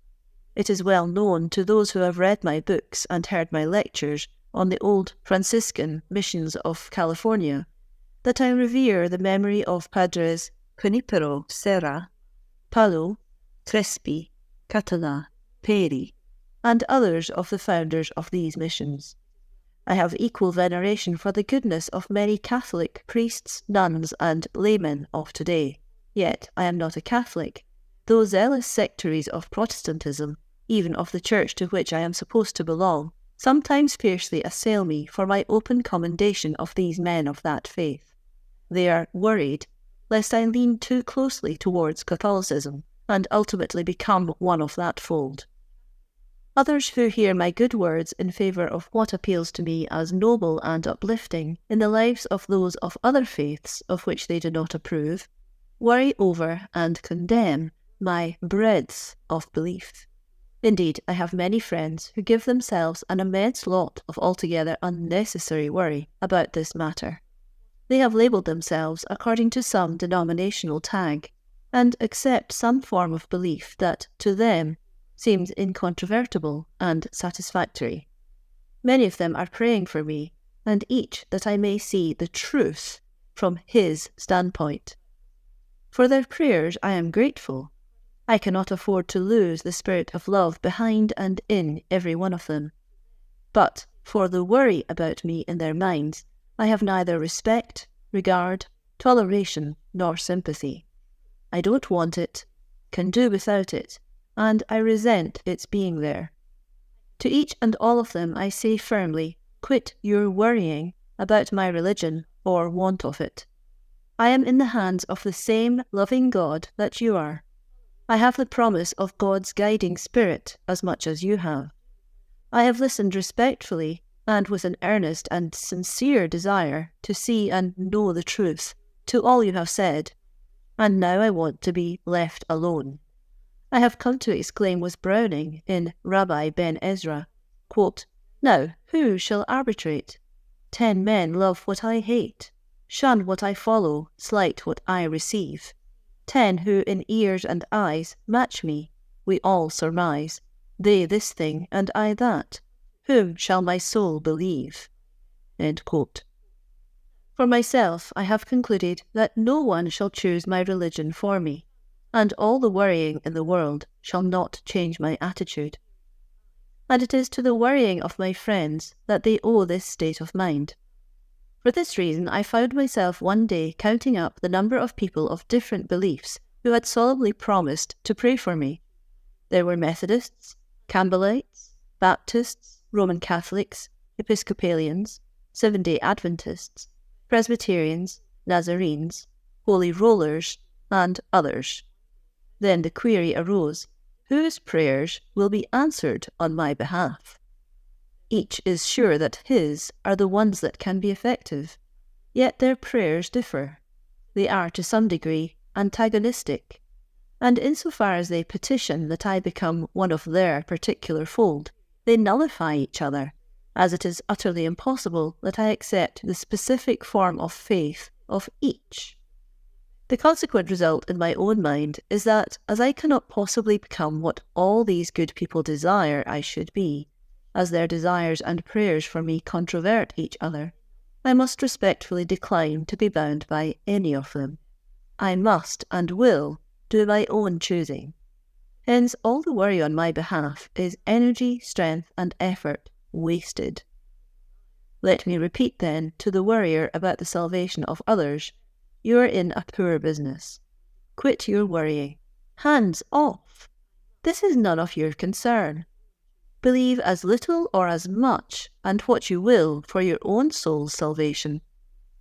It is well known to those who have read my books and heard my lectures on the old Franciscan missions of California that I revere the memory of Padres Junipero Serra, Palo, Crespi, Catala, Peri, and others of the founders of these missions. I have equal veneration for the goodness of many Catholic priests, nuns, and laymen of today. Yet I am not a Catholic, though zealous sectaries of Protestantism, even of the church to which I am supposed to belong, sometimes fiercely assail me for my open commendation of these men of that faith. They are worried lest I lean too closely towards Catholicism and ultimately become one of that fold. Others who hear my good words in favour of what appeals to me as noble and uplifting in the lives of those of other faiths of which they do not approve, worry over and condemn my breadth of belief. Indeed, I have many friends who give themselves an immense lot of altogether unnecessary worry about this matter. They have labelled themselves according to some denominational tag, and accept some form of belief that, to them, seems incontrovertible and satisfactory. Many of them are praying for me, and each that I may see the truth from his standpoint. For their prayers I am grateful. I cannot afford to lose the spirit of love behind and in every one of them. But for the worry about me in their minds, I have neither respect, regard, toleration, nor sympathy. I don't want it, can do without it, and I resent its being there. To each and all of them I say firmly, quit your worrying about my religion or want of it. I am in the hands of the same loving God that you are. I have the promise of God's guiding spirit as much as you have. I have listened respectfully and with an earnest and sincere desire to see and know the truth to all you have said, and now I want to be left alone. I have come to exclaim with Browning in Rabbi Ben Ezra, quote, "Now who shall arbitrate? 10 men love what I hate, shun what I follow, slight what I receive. 10 who in ears and eyes match me, we all surmise, they this thing and I that. Whom shall my soul believe?" End quote. For myself, I have concluded that no one shall choose my religion for me, and all the worrying in the world shall not change my attitude. And it is to the worrying of my friends that they owe this state of mind. For this reason, I found myself one day counting up the number of people of different beliefs who had solemnly promised to pray for me. There were Methodists, Campbellites, Baptists, Roman Catholics, Episcopalians, Seventh-day Adventists, Presbyterians, Nazarenes, Holy Rollers, and others. Then the query arose, whose prayers will be answered on my behalf. Each is sure that his are the ones that can be effective, yet their prayers differ. They are to some degree antagonistic, and insofar as they petition that I become one of their particular fold, they nullify each other, as it is utterly impossible that I accept the specific form of faith of each. The consequent result in my own mind is that, as I cannot possibly become what all these good people desire I should be, as their desires and prayers for me controvert each other, I must respectfully decline to be bound by any of them. I must and will do my own choosing. Hence, all the worry on my behalf is energy, strength, and effort wasted. Let me repeat then to the worrier about the salvation of others, you are in a poor business. Quit your worrying. Hands off. This is none of your concern. Believe as little or as much, and what you will, for your own soul's salvation,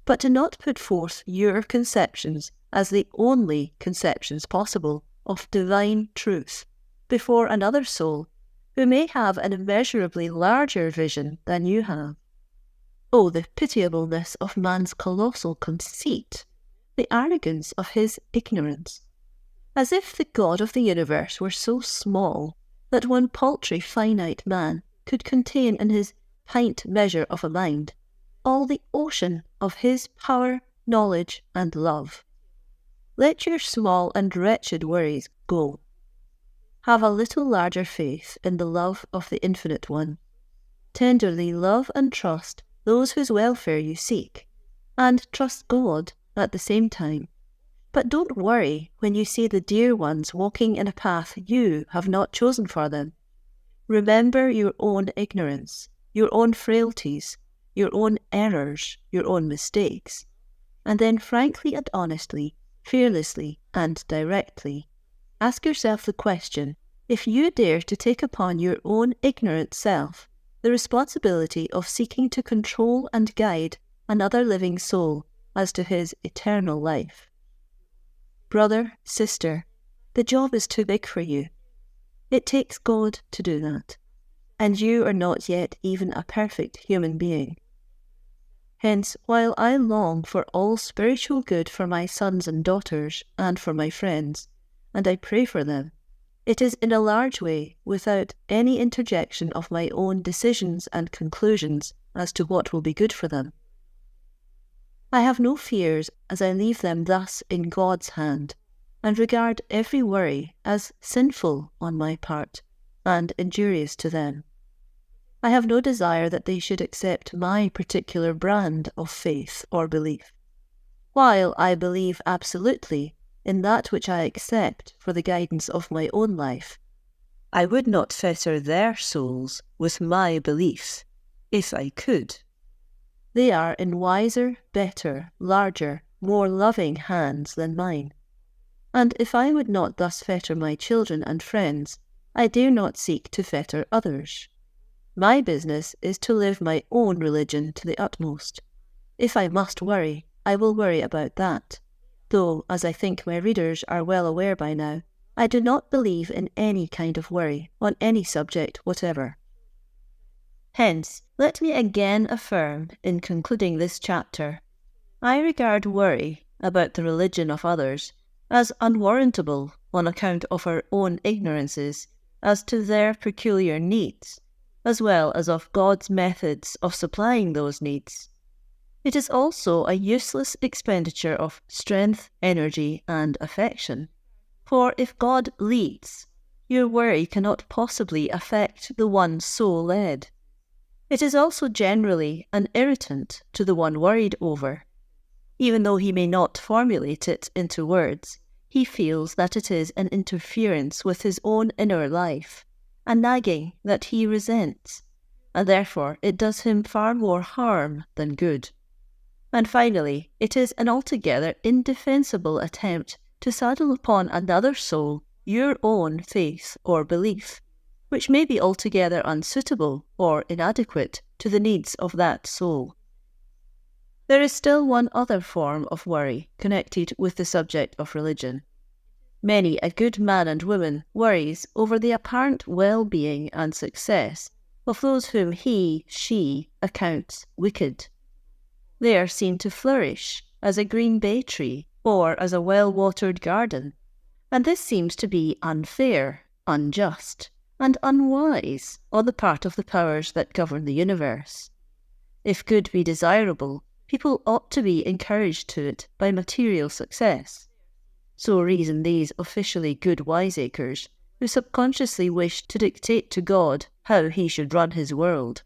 but do not put forth your conceptions as the only conceptions possible of divine truth before another soul who may have an immeasurably larger vision than you have. Oh, the pitiableness of man's colossal conceit, the arrogance of his ignorance! As if the God of the universe were so small that one paltry finite man could contain in his pint measure of a mind all the ocean of his power, knowledge, and love. Let your small and wretched worries go. Have a little larger faith in the love of the Infinite One. Tenderly love and trust those whose welfare you seek, and trust God at the same time. But don't worry when you see the dear ones walking in a path you have not chosen for them. Remember your own ignorance, your own frailties, your own errors, your own mistakes, and then frankly and honestly, fearlessly and directly, ask yourself the question, if you dare to take upon your own ignorant self the responsibility of seeking to control and guide another living soul as to his eternal life. Brother, sister, the job is too big for you. It takes God to do that, and you are not yet even a perfect human being. Hence, while I long for all spiritual good for my sons and daughters and for my friends, and I pray for them, it is in a large way without any interjection of my own decisions and conclusions as to what will be good for them. I have no fears as I leave them thus in God's hand, and regard every worry as sinful on my part and injurious to them. I have no desire that they should accept my particular brand of faith or belief. While I believe absolutely in that which I accept for the guidance of my own life, I would not fetter their souls with my beliefs, if I could. They are in wiser, better, larger, more loving hands than mine. And if I would not thus fetter my children and friends, I dare not seek to fetter others. My business is to live my own religion to the utmost. If I must worry, I will worry about that, though, as I think my readers are well aware by now, I do not believe in any kind of worry on any subject whatever. Hence, let me again affirm, in concluding this chapter, I regard worry about the religion of others as unwarrantable on account of our own ignorances as to their peculiar needs, as well as of God's methods of supplying those needs. It is also a useless expenditure of strength, energy, and affection. For if God leads, your worry cannot possibly affect the one so led. It is also generally an irritant to the one worried over. Even though he may not formulate it into words, he feels that it is an interference with his own inner life, a nagging that he resents, and therefore it does him far more harm than good. And finally, it is an altogether indefensible attempt to saddle upon another soul your own faith or belief, which may be altogether unsuitable or inadequate to the needs of that soul. There is still one other form of worry connected with the subject of religion. Many a good man and woman worries over the apparent well-being and success of those whom she accounts wicked. They are seen to flourish as a green bay tree or as a well-watered garden, and this seems to be unfair, unjust, and unwise on the part of the powers that govern the universe. If good be desirable, people ought to be encouraged to it by material success. So reason these officially good wiseacres, who subconsciously wish to dictate to God how he should run his world.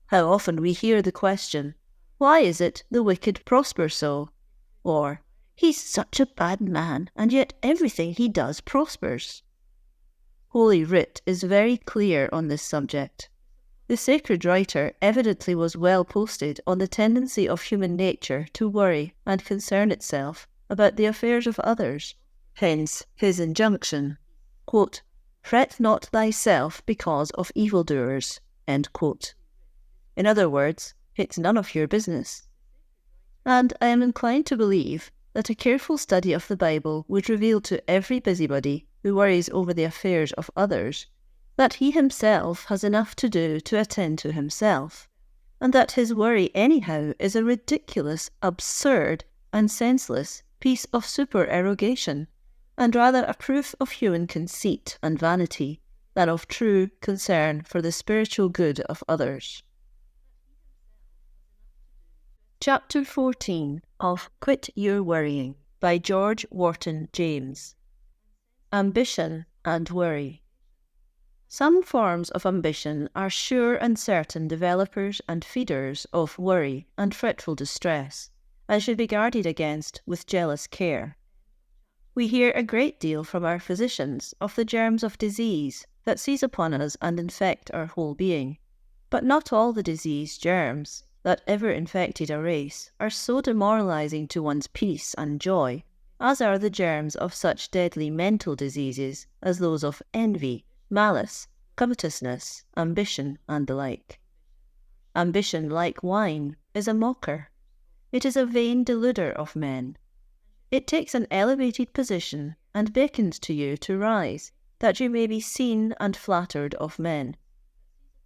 How often we hear the question, why is it the wicked prosper so? Or, he's such a bad man, and yet everything he does prospers. Holy Writ is very clear on this subject. The sacred writer evidently was well posted on the tendency of human nature to worry and concern itself about the affairs of others. Hence his injunction, quote, "Fret not thyself because of evildoers," end quote. In other words, it's none of your business. And I am inclined to believe that a careful study of the Bible would reveal to every busybody who worries over the affairs of others that he himself has enough to do to attend to himself, and that his worry anyhow is a ridiculous, absurd, and senseless piece of supererogation, and rather a proof of human conceit and vanity than of true concern for the spiritual good of others. Chapter 14 of Quit Your Worrying by George Wharton James. Ambition and Worry. Some forms of ambition are sure and certain developers and feeders of worry and fretful distress, and should be guarded against with jealous care. We hear a great deal from our physicians of the germs of disease that seize upon us and infect our whole being, but not all the disease germs that ever infected a race are so demoralizing to one's peace and joy as are the germs of such deadly mental diseases as those of envy, malice, covetousness, ambition, and the like. Ambition, like wine, is a mocker. It is a vain deluder of men. It takes an elevated position and beckons to you to rise, that you may be seen and flattered of men.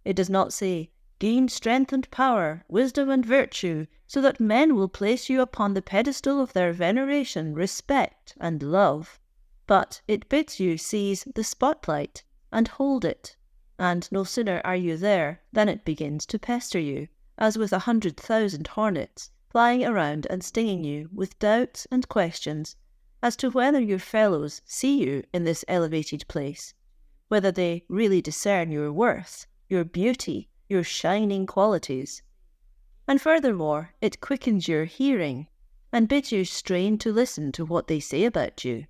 It does not say, "Gain strength and power, wisdom and virtue, so that men will place you upon the pedestal of their veneration, respect, and love," but it bids you seize the spotlight and hold it, and no sooner are you there than it begins to pester you, as with 100,000 hornets, flying around and stinging you with doubts and questions as to whether your fellows see you in this elevated place, whether they really discern your worth, your beauty, your shining qualities. And furthermore, it quickens your hearing, and bids you strain to listen to what they say about you.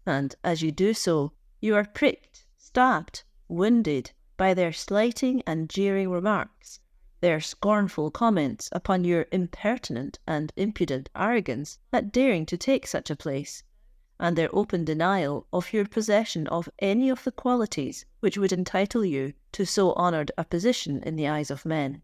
And as you do so, you are pricked, stabbed, wounded by their slighting and jeering remarks, their scornful comments upon your impertinent and impudent arrogance at daring to take such a place, and their open denial of your possession of any of the qualities which would entitle you to so honoured a position in the eyes of men.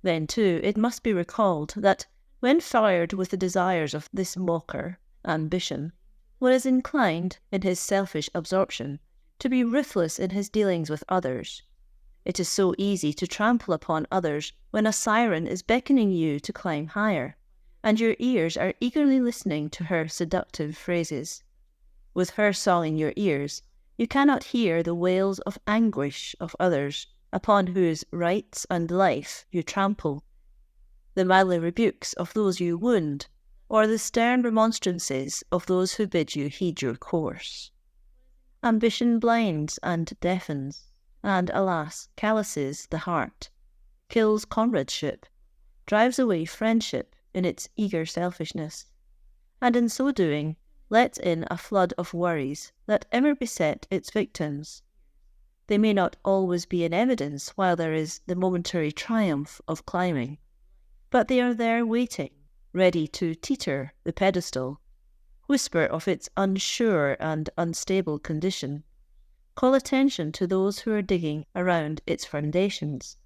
Then, too, it must be recalled that, when fired with the desires of this mocker, ambition, one is inclined, in his selfish absorption, to be ruthless in his dealings with others. It is so easy to trample upon others when a siren is beckoning you to climb higher, and your ears are eagerly listening to her seductive phrases. With her song in your ears, you cannot hear the wails of anguish of others, upon whose rights and life you trample, the manly rebukes of those you wound, or the stern remonstrances of those who bid you heed your course. Ambition blinds and deafens, and, alas, calluses the heart, kills comradeship, drives away friendship in its eager selfishness, and in so doing lets in a flood of worries that ever beset its victims. They may not always be in evidence while there is the momentary triumph of climbing, but they are there waiting, ready to teeter the pedestal, whisper of its unsure and unstable condition, call attention to those who are digging around its foundations,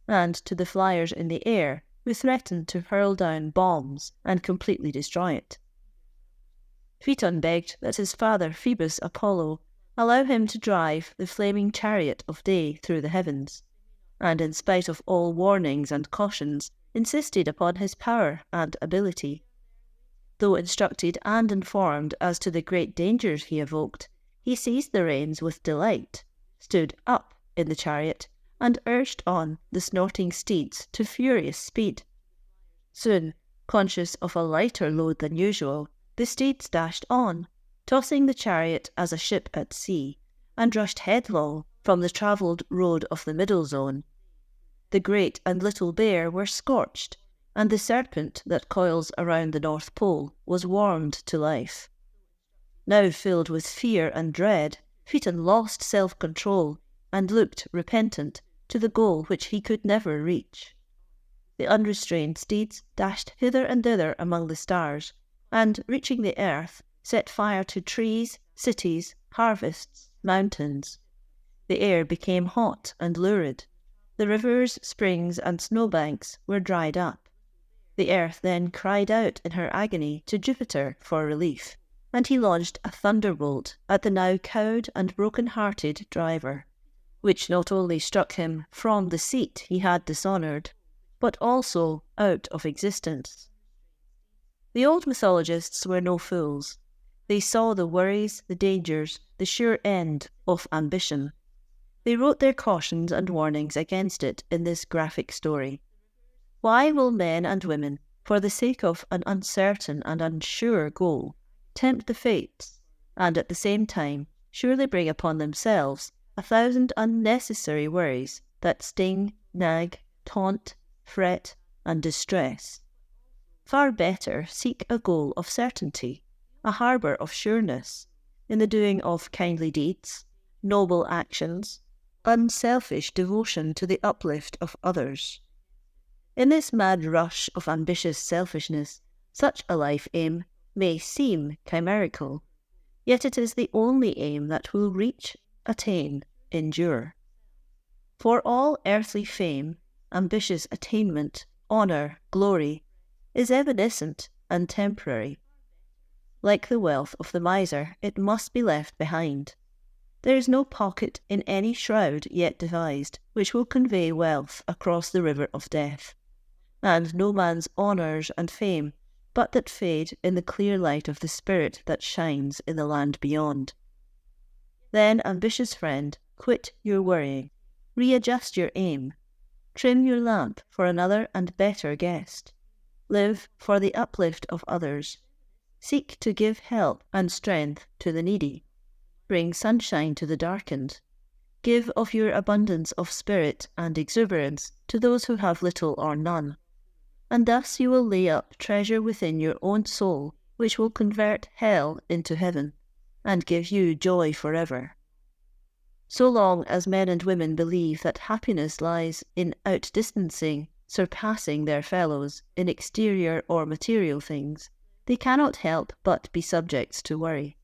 and to the flyers in the air who threaten to hurl down bombs and completely destroy it. Phaeton begged that his father, Phoebus Apollo, allow him to drive the flaming chariot of day through the heavens, and in spite of all warnings and cautions, insisted upon his power and ability. Though instructed and informed as to the great dangers he evoked, he seized the reins with delight, stood up in the chariot, and urged on the snorting steeds to furious speed. Soon, conscious of a lighter load than usual, the steeds dashed on, tossing the chariot as a ship at sea, and rushed headlong from the travelled road of the middle zone. The Great and Little Bear were scorched, and the serpent that coils around the North Pole was warmed to life. Now filled with fear and dread, Phaeton lost self-control and looked repentant to the goal which he could never reach. The unrestrained steeds dashed hither and thither among the stars, and, reaching the earth, set fire to trees, cities, harvests, mountains. The air became hot and lurid. The rivers, springs, and snowbanks were dried up. The earth then cried out in her agony to Jupiter for relief, and he launched a thunderbolt at the now cowed and broken-hearted driver, which not only struck him from the seat he had dishonoured, but also out of existence. The old mythologists were no fools. They saw the worries, the dangers, the sure end of ambition. They wrote their cautions and warnings against it in this graphic story. Why will men and women, for the sake of an uncertain and unsure goal, tempt the fates, and at the same time surely bring upon themselves 1,000 unnecessary worries that sting, nag, taunt, fret, and distress? Far better seek a goal of certainty, a harbour of sureness, in the doing of kindly deeds, noble actions, unselfish devotion to the uplift of others. In this mad rush of ambitious selfishness, such a life aim may seem chimerical, yet it is the only aim that will reach, attain, endure. For all earthly fame, ambitious attainment, honour, glory, is evanescent and temporary. Like the wealth of the miser, it must be left behind. There is no pocket in any shroud yet devised which will convey wealth across the river of death, and no man's honours and fame but that fade in the clear light of the spirit that shines in the land beyond. Then, ambitious friend, quit your worrying, readjust your aim, trim your lamp for another and better guest, live for the uplift of others, seek to give help and strength to the needy, bring sunshine to the darkened, give of your abundance of spirit and exuberance to those who have little or none, and thus you will lay up treasure within your own soul which will convert hell into heaven, and give you joy forever. So long as men and women believe that happiness lies in outdistancing, surpassing their fellows in exterior or material things, they cannot help but be subjects to worry.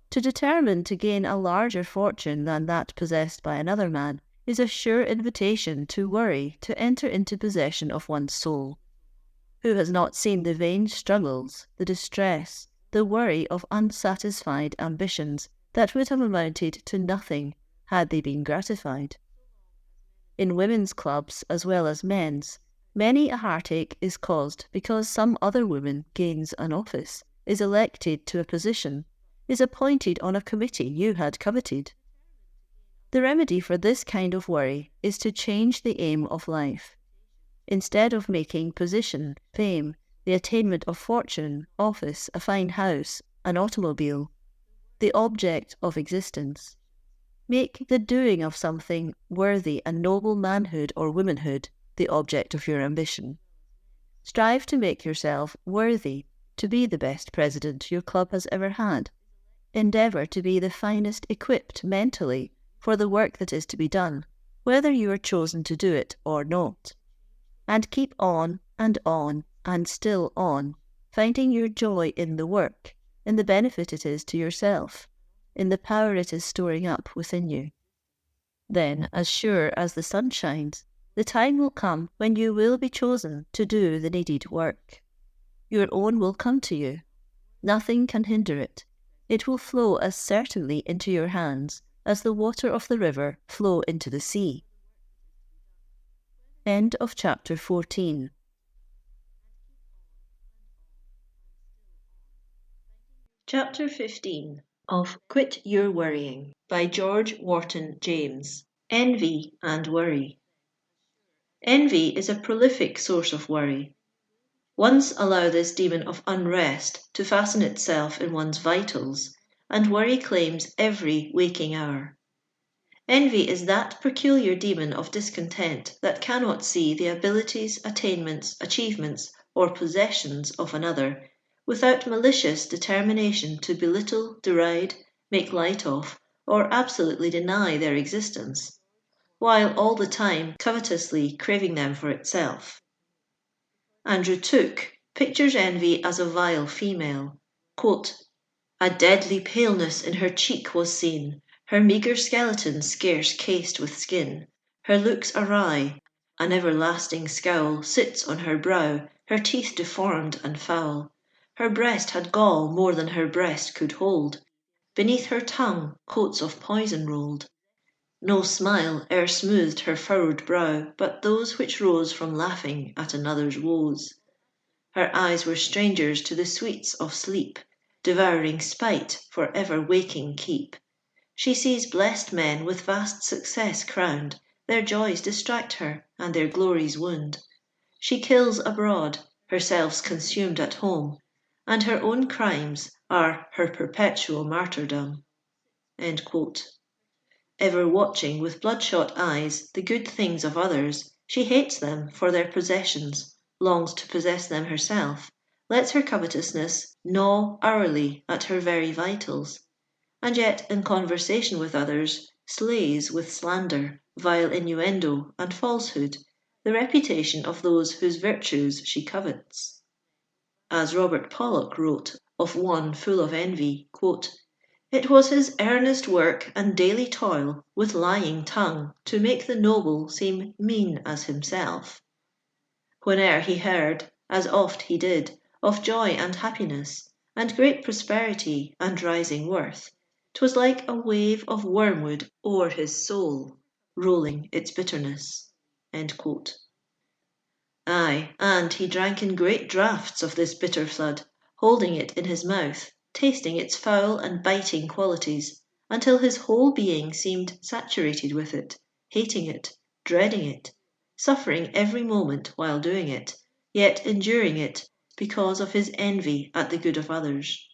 To determine to gain a larger fortune than that possessed by another man is a sure invitation to worry to enter into possession of one's soul. Who has not seen the vain struggles, the distress, the worry of unsatisfied ambitions that would have amounted to nothing had they been gratified? In women's clubs as well as men's, many a heartache is caused because some other woman gains an office, is elected to a position, is appointed on a committee you had coveted. The remedy for this kind of worry is to change the aim of life. Instead of making position, fame, the attainment of fortune, office, a fine house, an automobile, the object of existence, make the doing of something worthy and noble manhood or womanhood the object of your ambition. Strive to make yourself worthy to be the best president your club has ever had. Endeavour to be the finest equipped mentally for the work that is to be done, whether you are chosen to do it or not. And keep on and still on, finding your joy in the work, in the benefit it is to yourself, in the power it is storing up within you. Then, as sure as the sun shines, the time will come when you will be chosen to do the needed work. Your own will come to you. Nothing can hinder it. It will flow as certainly into your hands as the water of the river flow into the sea. End of chapter 14. Chapter 15 of Quit Your Worrying by George Wharton James. Envy and Worry. Envy is a prolific source of worry. Once allow this demon of unrest to fasten itself in one's vitals, and worry claims every waking hour. Envy is that peculiar demon of discontent that cannot see the abilities, attainments, achievements, or possessions of another without malicious determination to belittle, deride, make light of, or absolutely deny their existence, while all the time covetously craving them for itself. Andrew Tooke pictures envy as a vile female. Quote, "A deadly paleness in her cheek was seen, her meagre skeleton scarce cased with skin, her looks awry, an everlasting scowl sits on her brow, her teeth deformed and foul. Her breast had gall more than her breast could hold, beneath her tongue coats of poison rolled. No smile e'er smoothed her furrowed brow but those which rose from laughing at another's woes. Her eyes were strangers to the sweets of sleep, devouring spite for ever waking keep. She sees blessed men with vast success crowned, their joys distract her and their glories wound. She kills abroad, herself's consumed at home, and her own crimes are her perpetual martyrdom." End quote. Ever watching with bloodshot eyes the good things of others, she hates them for their possessions, longs to possess them herself, lets her covetousness gnaw hourly at her very vitals, and yet in conversation with others slays with slander, vile innuendo, and falsehood the reputation of those whose virtues she covets. As Robert Pollock wrote of one full of envy, quote, "It was his earnest work and daily toil, with lying tongue, to make the noble seem mean as himself. Whene'er he heard, as oft he did, of joy and happiness, and great prosperity and rising worth, 'twas like a wave of wormwood o'er his soul, rolling its bitterness." End quote. Aye, and he drank in great draughts of this bitter flood, holding it in his mouth, tasting its foul and biting qualities, until his whole being seemed saturated with it, hating it, dreading it, suffering every moment while doing it, yet enduring it because of his envy at the good of others.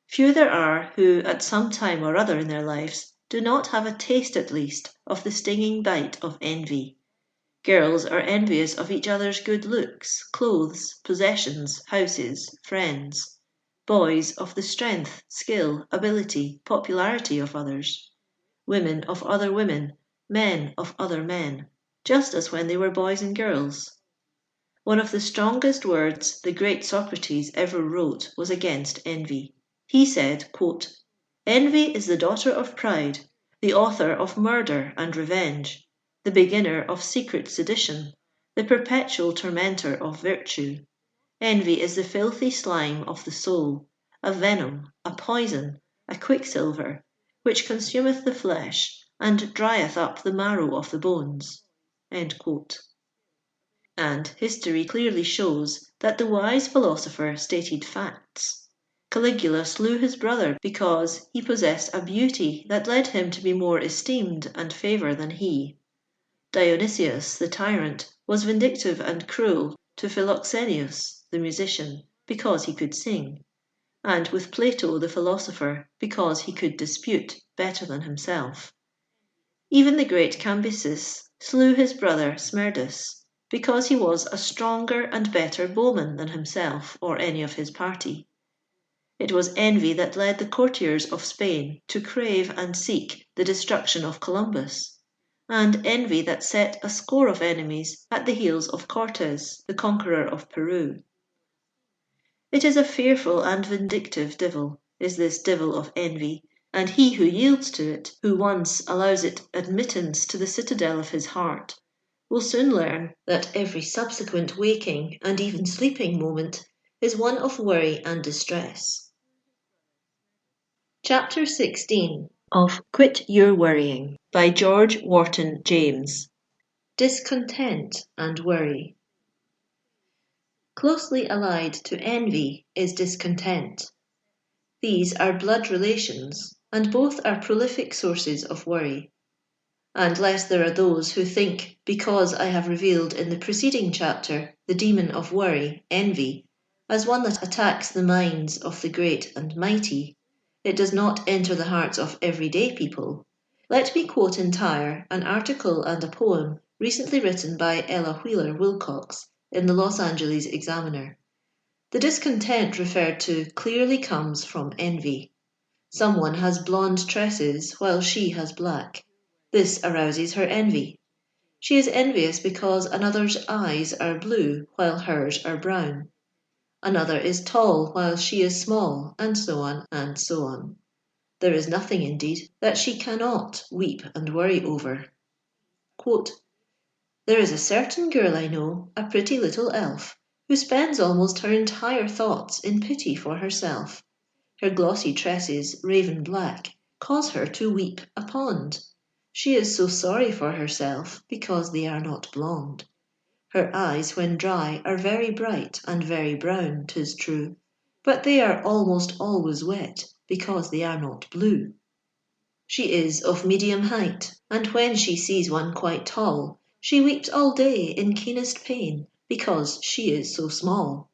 Few there are who, at some time or other in their lives, do not have a taste at least of the stinging bite of envy. Girls are envious of each other's good looks, clothes, possessions, houses, friends. Boys of the strength, skill, ability, popularity of others. Women of other women, men of other men, just as when they were boys and girls. One of the strongest words the great Socrates ever wrote was against envy. He said, quote, "Envy is the daughter of pride, the author of murder and revenge, the beginner of secret sedition, the perpetual tormentor of virtue. Envy is the filthy slime of the soul, a venom, a poison, a quicksilver, which consumeth the flesh, and drieth up the marrow of the bones." End quote. And history clearly shows that the wise philosopher stated facts. Caligula slew his brother because he possessed a beauty that led him to be more esteemed and favour than he. Dionysius, the tyrant, was vindictive and cruel to Philoxenius, the musician, because he could sing, and with Plato, the philosopher, because he could dispute better than himself. Even the great Cambyses slew his brother Smerdis, because he was a stronger and better bowman than himself or any of his party. It was envy that led the courtiers of Spain to crave and seek the destruction of Columbus, and envy that set a score of enemies at the heels of Cuases, the conqueror of Peru. It is a fearful and vindictive devil, is this devil of envy, and he who yields to it, who once allows it admittance to the citadel of his heart, will soon learn that every subsequent waking and even sleeping moment is one of worry and distress. Chapter 16 of Quit Your Worrying by George Wharton James. Discontent and worry. Closely allied to envy is discontent. These are blood relations, and both are prolific sources of worry. And lest there are those who think, because I have revealed in the preceding chapter the demon of worry, envy, as one that attacks the minds of the great and mighty, it does not enter the hearts of everyday people, let me quote entire an article and a poem recently written by Ella Wheeler Wilcox in the Los Angeles Examiner. The discontent referred to clearly comes from envy. Someone has blonde tresses while she has black. This arouses her envy. She is envious because another's eyes are blue while hers are brown. Another is tall while she is small, and so on and so on. There is nothing, indeed, that she cannot weep and worry over. Quote, there is a certain girl I know, a pretty little elf, who spends almost her entire thoughts in pity for herself. Her glossy tresses, raven black, cause her to weep a pond. She is so sorry for herself because they are not blonde. Her eyes, when dry, are very bright and very brown, 'tis true, but they are almost always wet because they are not blue. She is of medium height, and when she sees one quite tall, she weeps all day in keenest pain because she is so small.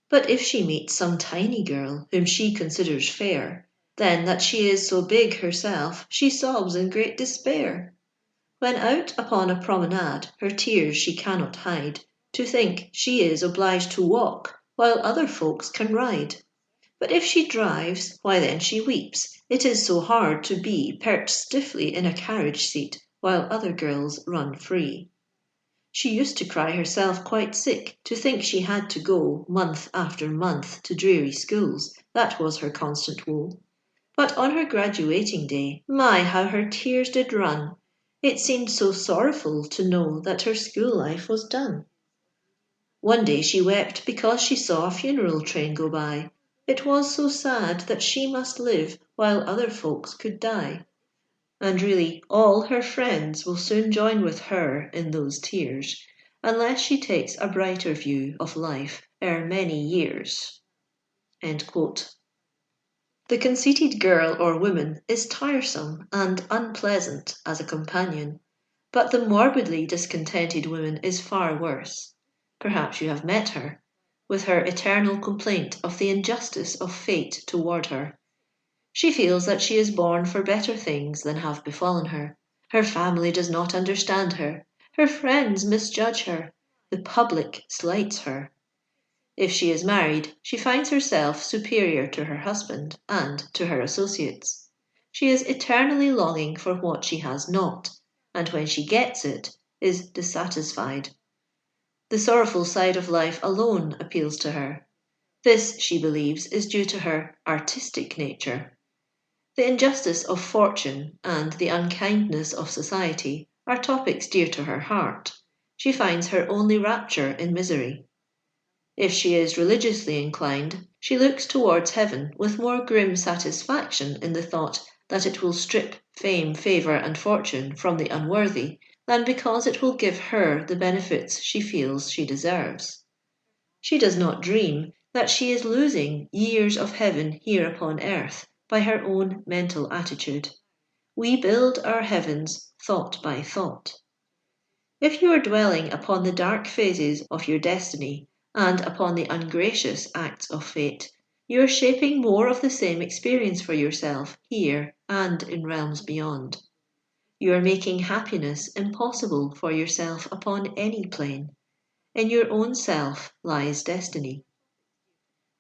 But if she meets some tiny girl whom she considers fair, then that she is so big herself, she sobs in great despair. When out upon a promenade, her tears she cannot hide, to think she is obliged to walk, while other folks can ride. But if she drives, why then she weeps, it is so hard to be perched stiffly in a carriage seat, while other girls run free. She used to cry herself quite sick to think she had to go month after month to dreary schools, that was her constant woe. But on her graduating day, my, how her tears did run! It seemed so sorrowful to know that her school life was done. One day she wept because she saw a funeral train go by. It was so sad that she must live while other folks could die. And really all her friends will soon join with her in those tears, unless she takes a brighter view of life ere many years. End quote. The conceited girl or woman is tiresome and unpleasant as a companion, but the morbidly discontented woman is far worse. Perhaps you have met her, with her eternal complaint of the injustice of fate toward her. She feels that she is born for better things than have befallen her. Her family does not understand her. Her friends misjudge her. The public slights her. If she is married, she finds herself superior to her husband and to her associates. She is eternally longing for what she has not, and when she gets it, is dissatisfied. The sorrowful side of life alone appeals to her. This, she believes, is due to her artistic nature. The injustice of fortune and the unkindness of society are topics dear to her heart. She finds her only rapture in misery. If she is religiously inclined, she looks towards heaven with more grim satisfaction in the thought that it will strip fame, favour, and fortune from the unworthy, than because it will give her the benefits she feels she deserves. She does not dream that she is losing years of heaven here upon earth by her own mental attitude. We build our heavens thought by thought. If you are dwelling upon the dark phases of your destiny and upon the ungracious acts of fate, you are shaping more of the same experience for yourself here and in realms beyond. You are making happiness impossible for yourself upon any plane. In your own self lies destiny.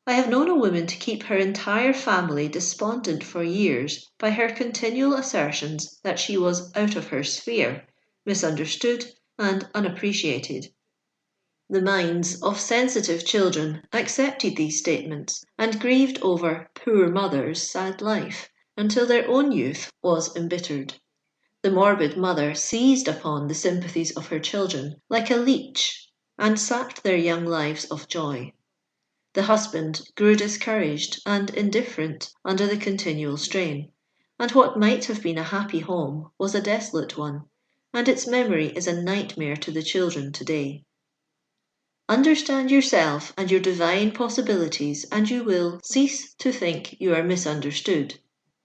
I have known a woman to keep her entire family despondent for years by her continual assertions that she was out of her sphere, misunderstood, and unappreciated. The minds of sensitive children accepted these statements and grieved over poor mother's sad life until their own youth was embittered. The morbid mother seized upon the sympathies of her children like a leech and sapped their young lives of joy. The husband grew discouraged and indifferent under the continual strain, and what might have been a happy home was a desolate one, and its memory is a nightmare to the children today. Understand yourself and your divine possibilities, and you will cease to think you are misunderstood.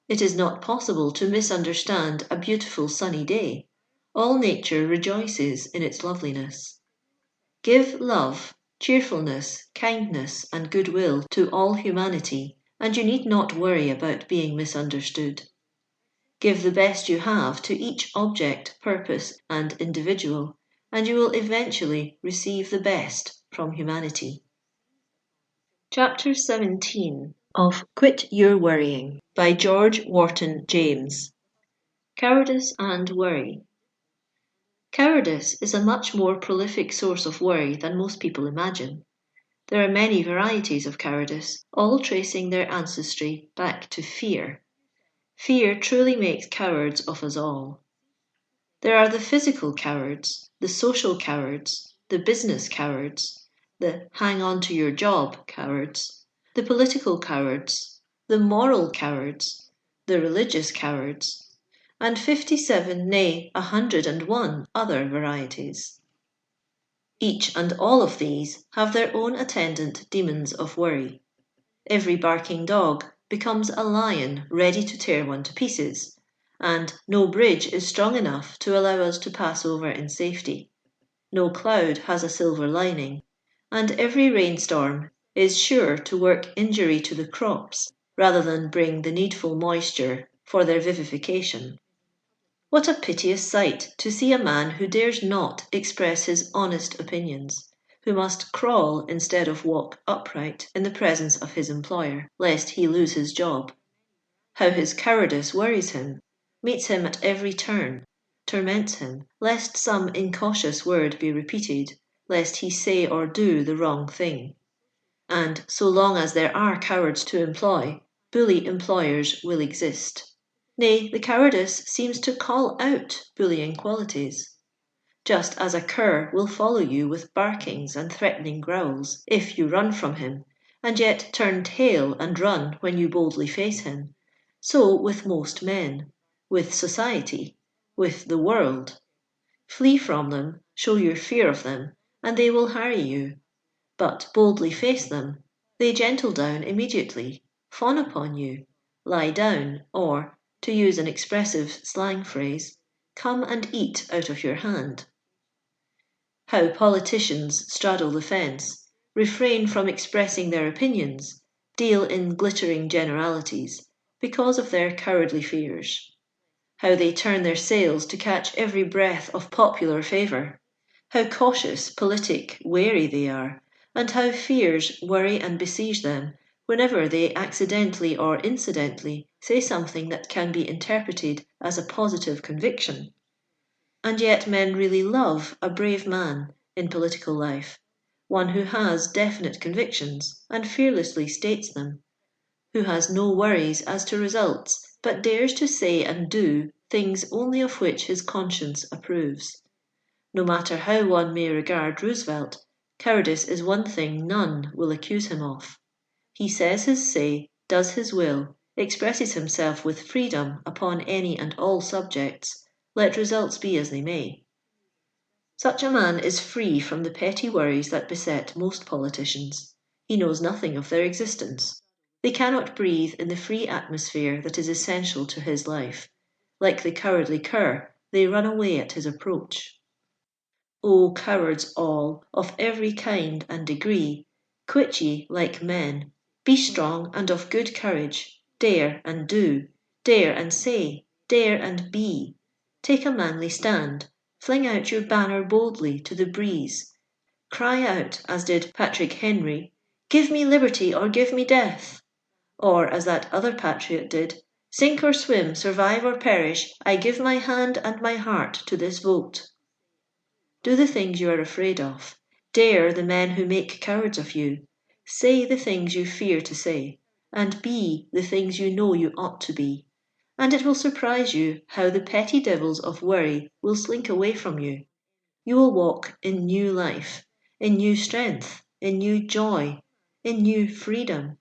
It is not possible to misunderstand a beautiful sunny day. All nature rejoices in its loveliness. Give love, cheerfulness, kindness, and goodwill to all humanity, and you need not worry about being misunderstood. Give the best you have to each object, purpose, and individual, and you will eventually receive the best from humanity. Chapter 17 of Quit Your Worrying by George Wharton James. Cowardice and Worry. Cowardice is a much more prolific source of worry than most people imagine. There are many varieties of cowardice, all tracing their ancestry back to fear. Fear truly makes cowards of us all. There are the physical cowards, the social cowards, the business cowards, the hang on to your job cowards, the political cowards, the moral cowards, the religious cowards, and 57, nay, 101 other varieties. Each and all of these have their own attendant demons of worry. Every barking dog becomes a lion ready to tear one to pieces, and no bridge is strong enough to allow us to pass over in safety. No cloud has a silver lining, and every rainstorm is sure to work injury to the crops rather than bring the needful moisture for their vivification. What a piteous sight to see a man who dares not express his honest opinions, who must crawl instead of walk upright in the presence of his employer, lest he lose his job. How his cowardice worries him, meets him at every turn, torments him, lest some incautious word be repeated, lest he say or do the wrong thing. And so long as there are cowards to employ, bully employers will exist. Nay, the cowardice seems to call out bullying qualities. Just as a cur will follow you with barkings and threatening growls if you run from him, and yet turn tail and run when you boldly face him, so with most men, with society, with the world. Flee from them, show your fear of them, and they will harry you. But boldly face them, they gentle down immediately, fawn upon you, lie down, or, to use an expressive slang phrase, come and eat out of your hand. How politicians straddle the fence, refrain from expressing their opinions, deal in glittering generalities, because of their cowardly fears. How they turn their sails to catch every breath of popular favour. How cautious, politic, wary they are, and how fears worry and besiege them whenever they accidentally or incidentally say something that can be interpreted as a positive conviction. And yet men really love a brave man in political life, one who has definite convictions and fearlessly states them, who has no worries as to results, but dares to say and do things only of which his conscience approves. No matter how one may regard Roosevelt, cowardice is one thing none will accuse him of. He says his say, does his will, expresses himself with freedom upon any and all subjects, let results be as they may. Such a man is free from the petty worries that beset most politicians. He knows nothing of their existence. They cannot breathe in the free atmosphere that is essential to his life. Like the cowardly cur, they run away at his approach. O cowards all, of every kind and degree, quit ye like men, be strong and of good courage, dare and do, dare and say, dare and be. Take a manly stand, fling out your banner boldly to the breeze. Cry out, as did Patrick Henry, give me liberty or give me death. Or, as that other patriot did, sink or swim, survive or perish, I give my hand and my heart to this vote. Do the things you are afraid of. Dare the men who make cowards of you. Say the things you fear to say, and be the things you know you ought to be. And it will surprise you how the petty devils of worry will slink away from you. You will walk in new life, in new strength, in new joy. in new freedom.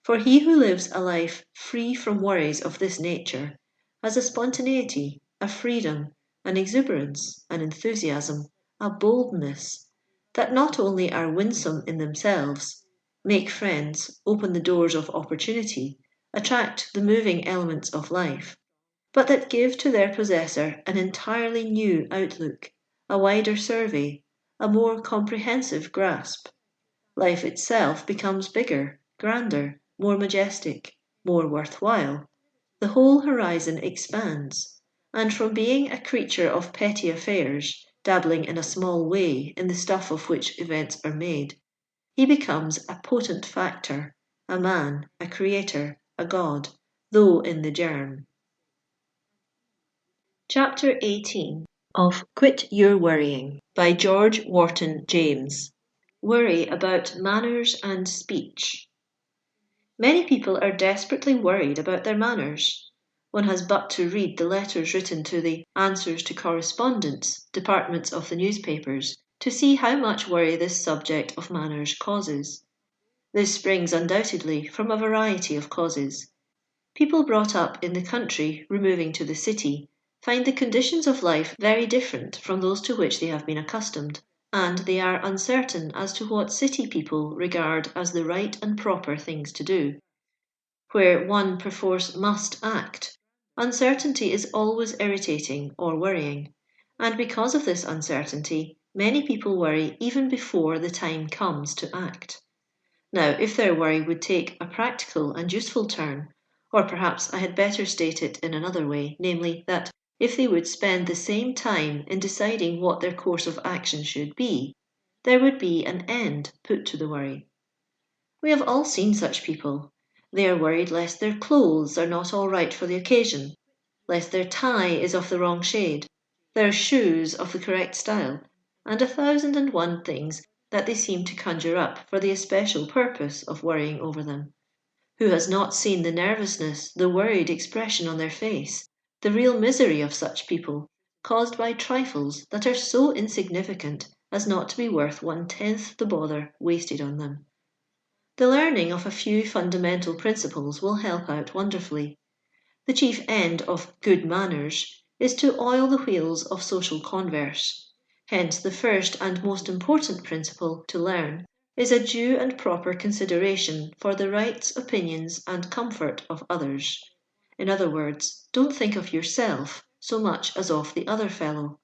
For he who lives a life free from worries of this nature has a spontaneity, a freedom, an exuberance, an enthusiasm, a boldness, that not only are winsome in themselves, make friends, open the doors of opportunity, attract the moving elements of life, but that give to their possessor an entirely new outlook, a wider survey, a more comprehensive grasp. Life itself becomes bigger, grander, more majestic, more worthwhile. The whole horizon expands, and from being a creature of petty affairs, dabbling in a small way in the stuff of which events are made, he becomes a potent factor, a man, a creator, a god, though in the germ. Chapter 18 of Quit Your Worrying by George Wharton James. Worry about manners and speech. Many people are desperately worried about their manners. One has but to read the letters written to the Answers to Correspondence departments of the newspapers to see how much worry this subject of manners causes. This springs undoubtedly from a variety of causes. People brought up in the country, removing to the city, find the conditions of life very different from those to which they have been accustomed, and they are uncertain as to what city people regard as the right and proper things to do. Where one perforce must act, uncertainty is always irritating or worrying, and because of this uncertainty, many people worry even before the time comes to act. Now, if their worry would take a practical and useful turn, or perhaps I had better state it in another way, namely, that if they would spend the same time in deciding what their course of action should be, there would be an end put to the worry. We have all seen such people. They are worried lest their clothes are not all right for the occasion, lest their tie is of the wrong shade, their shoes of the correct style, and 1,001 things that they seem to conjure up for the especial purpose of worrying over them. Who has not seen the nervousness, the worried expression on their face, the real misery of such people, caused by trifles that are so insignificant as not to be worth 1/10 the bother wasted on them? The learning of a few fundamental principles will help out wonderfully. The chief end of good manners is to oil the wheels of social converse. Hence the first and most important principle to learn is a due and proper consideration for the rights, opinions, and comfort of others. In other words, don't think of yourself so much as of the other fellow.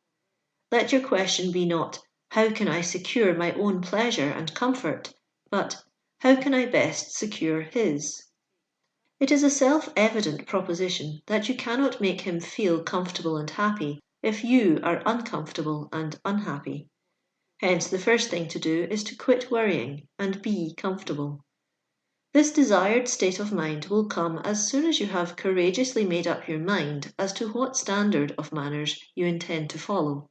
Let your question be not, how can I secure my own pleasure and comfort, but how can I best secure his? It is a self-evident proposition that you cannot make him feel comfortable and happy if you are uncomfortable and unhappy. Hence the first thing to do is to quit worrying and be comfortable. This desired state of mind will come as soon as you have courageously made up your mind as to what standard of manners you intend to follow.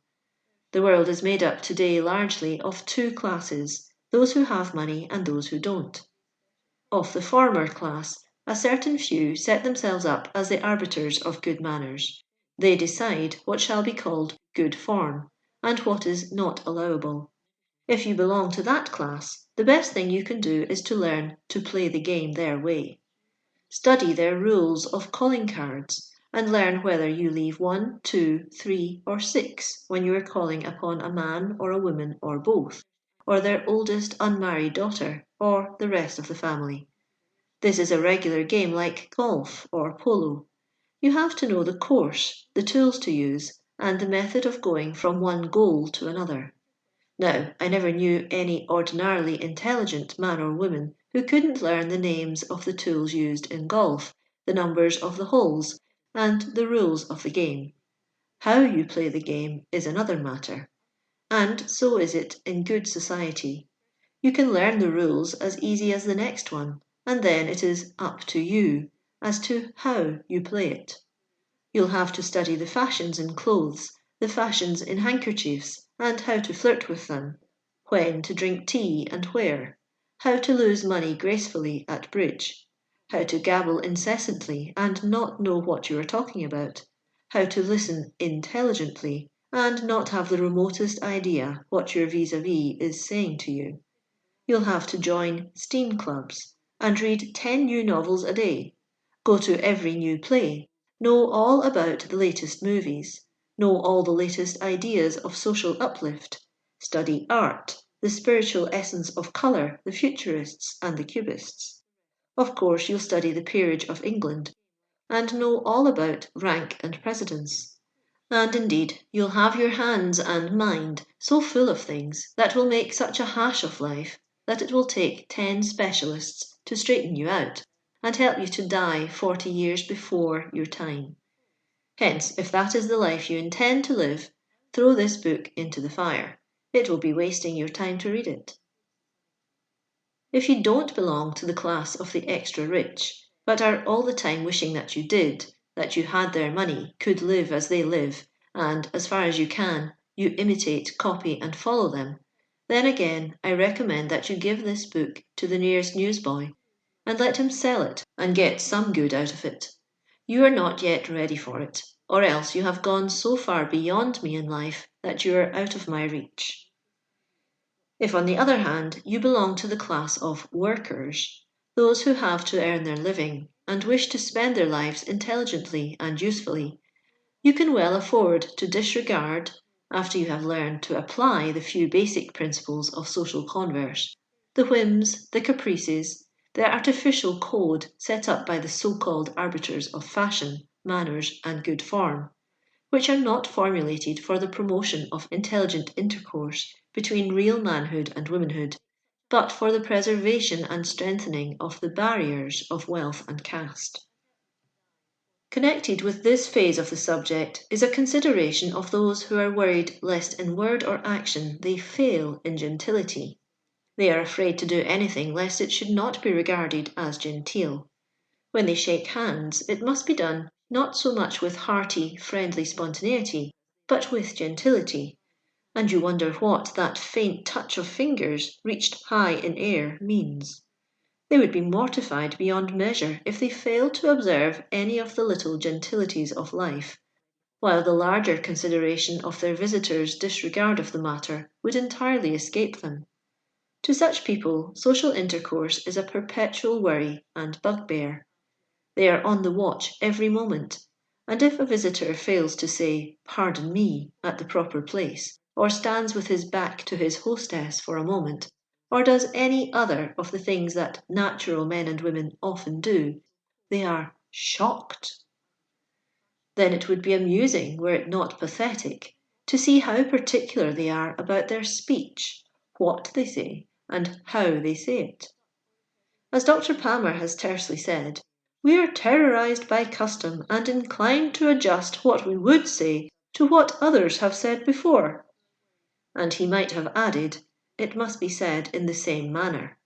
The world is made up today largely of two classes, those who have money and those who don't. Of the former class, a certain few set themselves up as the arbiters of good manners. They decide what shall be called good form, and what is not allowable. If you belong to that class, the best thing you can do is to learn to play the game their way. Study their rules of calling cards, and learn whether you leave 1, 2, 3, or 6 when you are calling upon a man or a woman or both, or their oldest unmarried daughter, or the rest of the family. This is a regular game like golf or polo. You have to know the course, the tools to use, and the method of going from one goal to another. Now, I never knew any ordinarily intelligent man or woman who couldn't learn the names of the tools used in golf, the numbers of the holes, and the rules of the game. How you play the game is another matter. And so is it in good society. You can learn the rules as easy as the next one, and then it is up to you as to how you play it. You'll have to study the fashions in clothes, the fashions in handkerchiefs, and how to flirt with them, when to drink tea and where, how to lose money gracefully at bridge, how to gabble incessantly and not know what you are talking about, how to listen intelligently and not have the remotest idea what your vis-a-vis is saying to you. You'll have to join STEAM clubs and read 10 new novels a day, go to every new play, know all about the latest movies, know all the latest ideas of social uplift, study art, the spiritual essence of colour, the futurists and the cubists. Of course, you'll study the peerage of England and know all about rank and precedence. And indeed, you'll have your hands and mind so full of things that will make such a hash of life that it will take 10 specialists to straighten you out and help you to die 40 years before your time. Hence, if that is the life you intend to live, throw this book into the fire. It will be wasting your time to read it. If you don't belong to the class of the extra rich, but are all the time wishing that you did, that you had their money, could live as they live, and, as far as you can, you imitate, copy and follow them, then again I recommend that you give this book to the nearest newsboy and let him sell it and get some good out of it. You are not yet ready for it, or else you have gone so far beyond me in life that you are out of my reach. If, on the other hand, you belong to the class of workers, those who have to earn their living and wish to spend their lives intelligently and usefully, you can well afford to disregard, after you have learned to apply the few basic principles of social converse, the whims, the caprices, the artificial code set up by the so-called arbiters of fashion, manners and good form, which are not formulated for the promotion of intelligent intercourse between real manhood and womanhood, but for the preservation and strengthening of the barriers of wealth and caste. Connected with this phase of the subject is a consideration of those who are worried lest in word or action they fail in gentility. They are afraid to do anything lest it should not be regarded as genteel. When they shake hands, it must be done not so much with hearty, friendly spontaneity, but with gentility, and you wonder what that faint touch of fingers reached high in air means. They would be mortified beyond measure if they failed to observe any of the little gentilities of life, while the larger consideration of their visitors' disregard of the matter would entirely escape them. To such people, social intercourse is a perpetual worry and bugbear. They are on the watch every moment, and if a visitor fails to say, "Pardon me," at the proper place, or stands with his back to his hostess for a moment, or does any other of the things that natural men and women often do, they are shocked. Then it would be amusing, were it not pathetic, to see how particular they are about their speech, what they say, and how they say it. As Dr. Palmer has tersely said, we are terrorized by custom and inclined to adjust what we would say to what others have said before. And he might have added, it must be said in the same manner.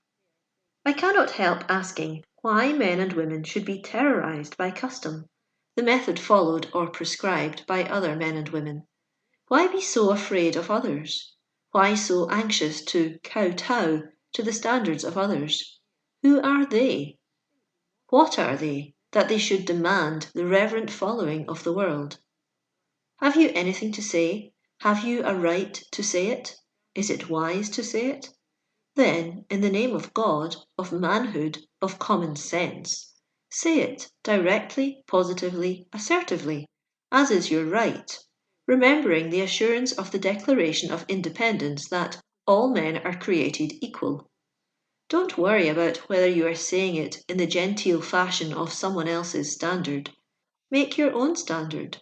I cannot help asking why men and women should be terrorized by custom, the method followed or prescribed by other men and women. Why be so afraid of others? Why so anxious to kowtow to the standards of others? Who are they? What are they, that they should demand the reverent following of the world? Have you anything to say? Have you a right to say it? Is it wise to say it? Then, in the name of God, of manhood, of common sense, say it directly, positively, assertively, as is your right, remembering the assurance of the Declaration of Independence that all men are created equal. Don't worry about whether you are saying it in the genteel fashion of someone else's standard. Make your own standard.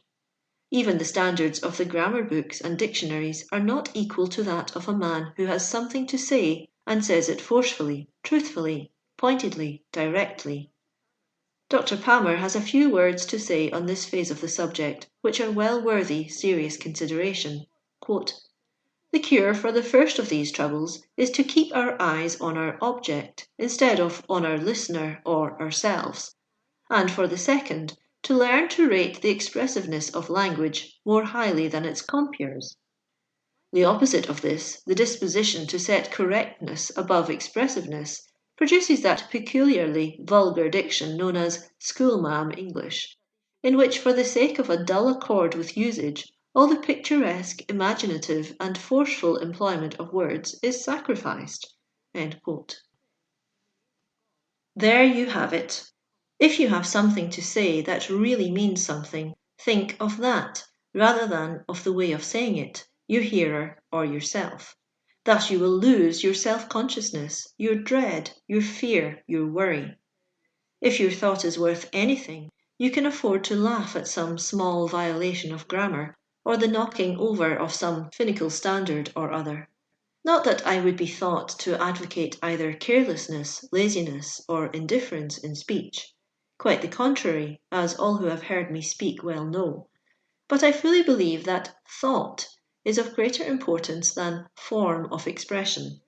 Even the standards of the grammar books and dictionaries are not equal to that of a man who has something to say and says it forcefully, truthfully, pointedly, directly. Dr. Palmer has a few words to say on this phase of the subject, which are well worthy serious consideration. Quote, the cure for the first of these troubles is to keep our eyes on our object instead of on our listener or ourselves, and for the second, to learn to rate the expressiveness of language more highly than its compeers. The opposite of this, the disposition to set correctness above expressiveness, produces that peculiarly vulgar diction known as schoolma'am English, in which, for the sake of a dull accord with usage, all the picturesque, imaginative, and forceful employment of words is sacrificed. End quote. There you have it. If you have something to say that really means something, think of that, rather than of the way of saying it, your hearer or yourself. Thus you will lose your self-consciousness, your dread, your fear, your worry. If your thought is worth anything, you can afford to laugh at some small violation of grammar, or the knocking over of some finical standard or other. Not that I would be thought to advocate either carelessness, laziness, or indifference in speech. Quite the contrary, as all who have heard me speak well know. But I fully believe that thought is of greater importance than form of expression.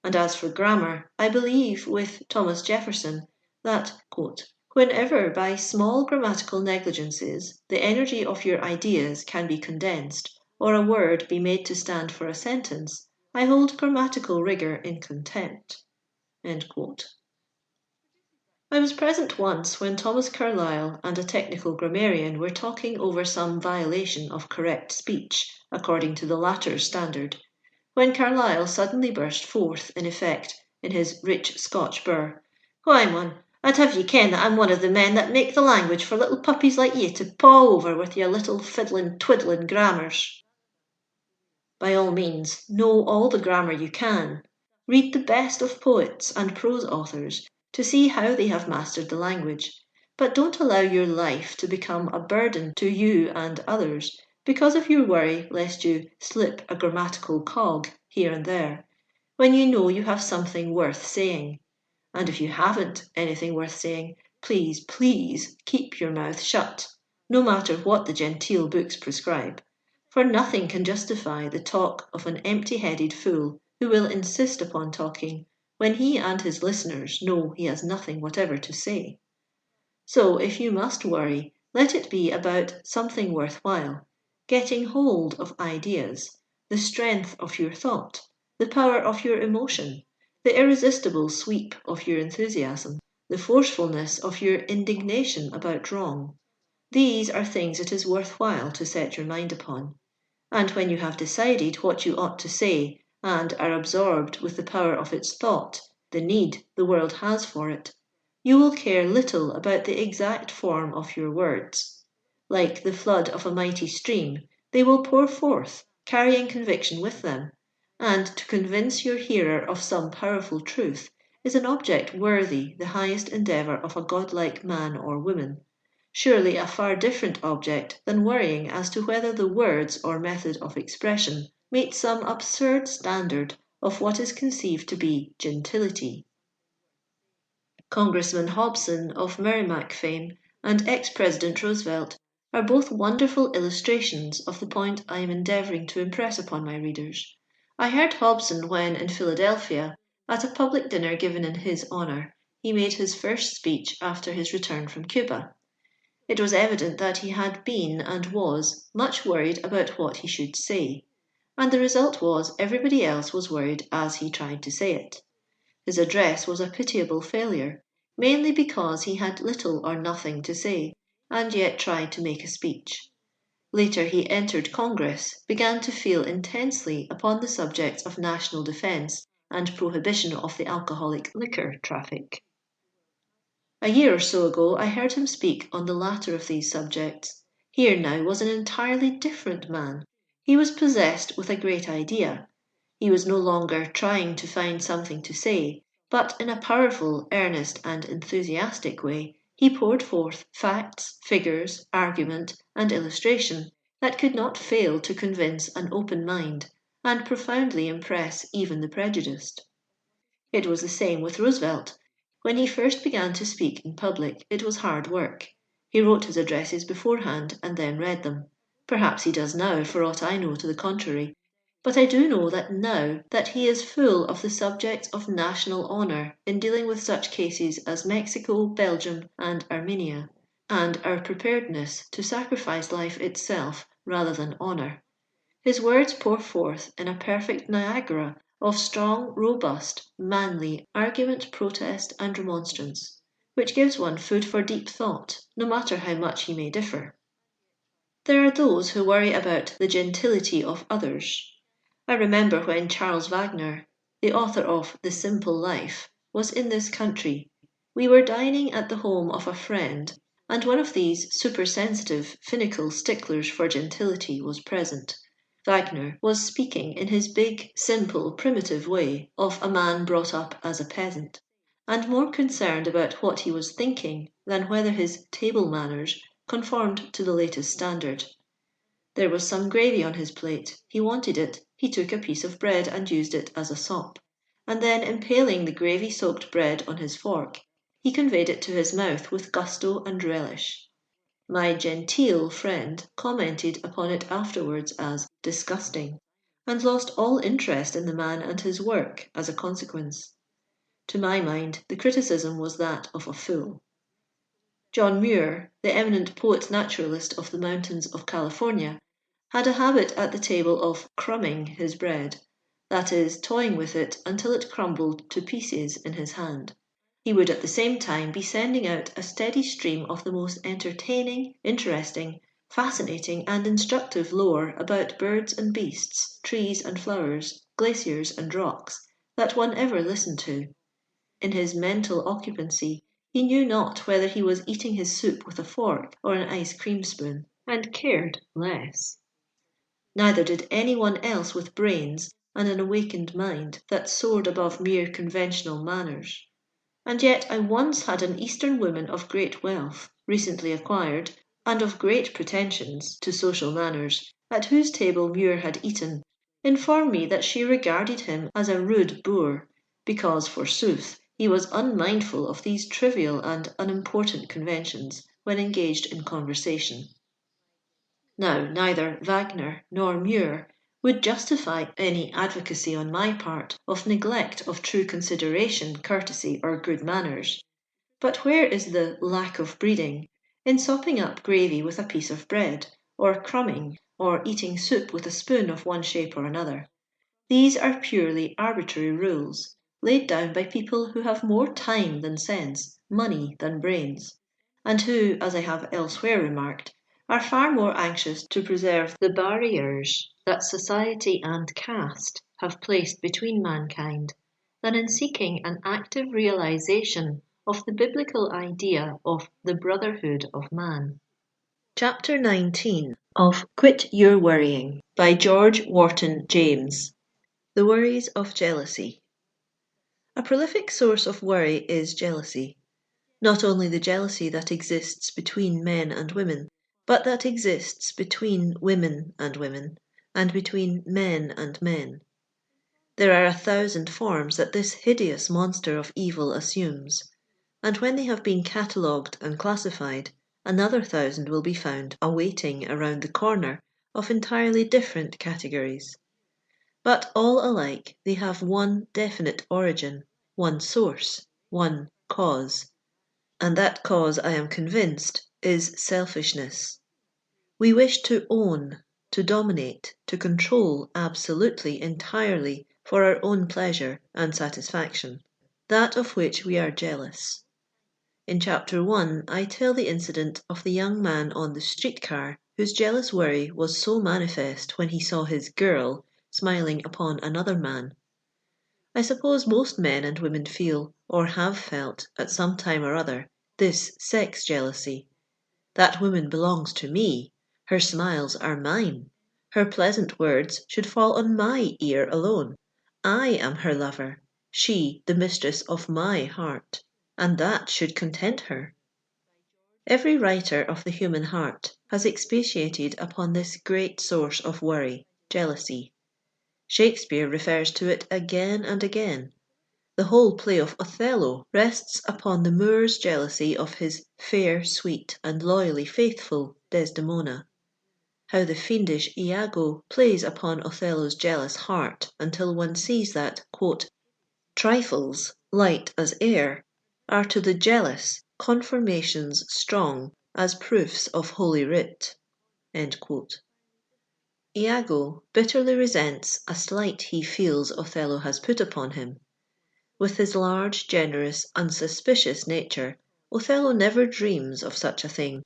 And as for grammar, I believe with Thomas Jefferson that, quote, whenever by small grammatical negligences the energy of your ideas can be condensed, or a word be made to stand for a sentence, I hold grammatical rigour in contempt. End quote. I was present once when Thomas Carlyle and a technical grammarian were talking over some violation of correct speech, according to the latter's standard, when Carlyle suddenly burst forth in effect in his rich Scotch burr. Why, mon, I'd have ye ken that I'm one of the men that make the language for little puppies like ye to paw over with your little fiddlin' twiddlin' grammars. By all means, know all the grammar you can. Read the best of poets and prose authors to see how they have mastered the language, but don't allow your life to become a burden to you and others because of your worry lest you slip a grammatical cog here and there, when you know you have something worth saying. And if you haven't anything worth saying, please, please keep your mouth shut, no matter what the genteel books prescribe. For nothing can justify the talk of an empty-headed fool who will insist upon talking when he and his listeners know he has nothing whatever to say. So if you must worry, let it be about something worthwhile, getting hold of ideas, the strength of your thought, the power of your emotion, the irresistible sweep of your enthusiasm, the forcefulness of your indignation about wrong. These are things it is worthwhile to set your mind upon. And when you have decided what you ought to say, and are absorbed with the power of its thought, the need the world has for it, you will care little about the exact form of your words. Like the flood of a mighty stream, they will pour forth, carrying conviction with them, and to convince your hearer of some powerful truth is an object worthy the highest endeavour of a godlike man or woman. Surely a far different object than worrying as to whether the words or method of expression meet some absurd standard of what is conceived to be gentility. Congressman Hobson of Merrimack fame and ex-President Roosevelt are both wonderful illustrations of the point I am endeavouring to impress upon my readers. I heard Hobson when in Philadelphia, at a public dinner given in his honour, he made his first speech after his return from Cuba. It was evident that he had been and was much worried about what he should say, and the result was everybody else was worried as he tried to say it. His address was a pitiable failure, mainly because he had little or nothing to say, and yet tried to make a speech. Later he entered Congress, began to feel intensely upon the subjects of national defence and prohibition of the alcoholic liquor traffic. A year or so ago I heard him speak on the latter of these subjects. Here now was an entirely different man. He was possessed with a great idea. He was no longer trying to find something to say, but in a powerful, earnest, and enthusiastic way, he poured forth facts, figures, argument, and illustration that could not fail to convince an open mind and profoundly impress even the prejudiced. It was the same with Roosevelt. When he first began to speak in public, it was hard work. He wrote his addresses beforehand and then read them. Perhaps he does now, for aught I know to the contrary. But I do know that now that he is full of the subjects of national honour in dealing with such cases as Mexico, Belgium, and Armenia, and our preparedness to sacrifice life itself rather than honour. His words pour forth in a perfect Niagara of strong, robust, manly argument, protest, and remonstrance, which gives one food for deep thought, no matter how much he may differ. There are those who worry about the gentility of others. I remember when Charles Wagner, the author of The Simple Life, was in this country. We were dining at the home of a friend, and one of these supersensitive, finical sticklers for gentility was present. Wagner was speaking in his big, simple, primitive way of a man brought up as a peasant, and more concerned about what he was thinking than whether his table manners conformed to the latest standard. There was some gravy on his plate. He wanted it. He took a piece of bread and used it as a sop, and then impaling the gravy-soaked bread on his fork, he conveyed it to his mouth with gusto and relish. My genteel friend commented upon it afterwards as disgusting, and lost all interest in the man and his work as a consequence. To my mind, the criticism was that of a fool. John Muir, the eminent poet-naturalist of the mountains of California, had a habit at the table of crumbing his bread, that is, toying with it until it crumbled to pieces in his hand. He would at the same time be sending out a steady stream of the most entertaining, interesting, fascinating and instructive lore about birds and beasts, trees and flowers, glaciers and rocks, that one ever listened to. In his mental occupancy, he knew not whether he was eating his soup with a fork or an ice cream spoon, and cared less. Neither did any one else with brains and an awakened mind that soared above mere conventional manners. And yet I once had an Eastern woman of great wealth, recently acquired, and of great pretensions to social manners, at whose table Muir had eaten, inform me that she regarded him as a rude boor, because, forsooth, he was unmindful of these trivial and unimportant conventions when engaged in conversation. Now, neither Wagner nor Muir would justify any advocacy on my part of neglect of true consideration, courtesy, or good manners. But where is the lack of breeding in sopping up gravy with a piece of bread, or crumbing, or eating soup with a spoon of one shape or another? These are purely arbitrary rules, laid down by people who have more time than sense, money than brains, and who, as I have elsewhere remarked, are far more anxious to preserve the barriers that society and caste have placed between mankind than in seeking an active realization of the biblical idea of the brotherhood of man. Chapter 19 of Quit Your Worrying by George Wharton James. The worries of jealousy. A prolific source of worry is jealousy. Not only the jealousy that exists between men and women, but that exists between women, and between men and men. There are 1,000 forms that this hideous monster of evil assumes, and when they have been catalogued and classified, another 1,000 will be found awaiting around the corner of entirely different categories. But all alike, they have one definite origin, one source, one cause. And that cause, I am convinced, is selfishness. We wish to own, to dominate, to control absolutely, entirely, for our own pleasure and satisfaction, that of which we are jealous. In Chapter 1, I tell the incident of the young man on the streetcar whose jealous worry was so manifest when he saw his girl smiling upon another man. I suppose most men and women feel, or have felt, at some time or other, this sex jealousy. That woman belongs to me. Her smiles are mine. Her pleasant words should fall on my ear alone. I am her lover, she the mistress of my heart, and that should content her. Every writer of the human heart has expatiated upon this great source of worry, jealousy. Shakespeare refers to it again and again. The whole play of Othello rests upon the Moor's jealousy of his fair, sweet, and loyally faithful Desdemona. How the fiendish Iago plays upon Othello's jealous heart until one sees that, quote, trifles, light as air, are to the jealous confirmations strong as proofs of Holy Writ. End quote. Iago bitterly resents a slight he feels Othello has put upon him. With his large, generous, unsuspicious nature, Othello never dreams of such a thing.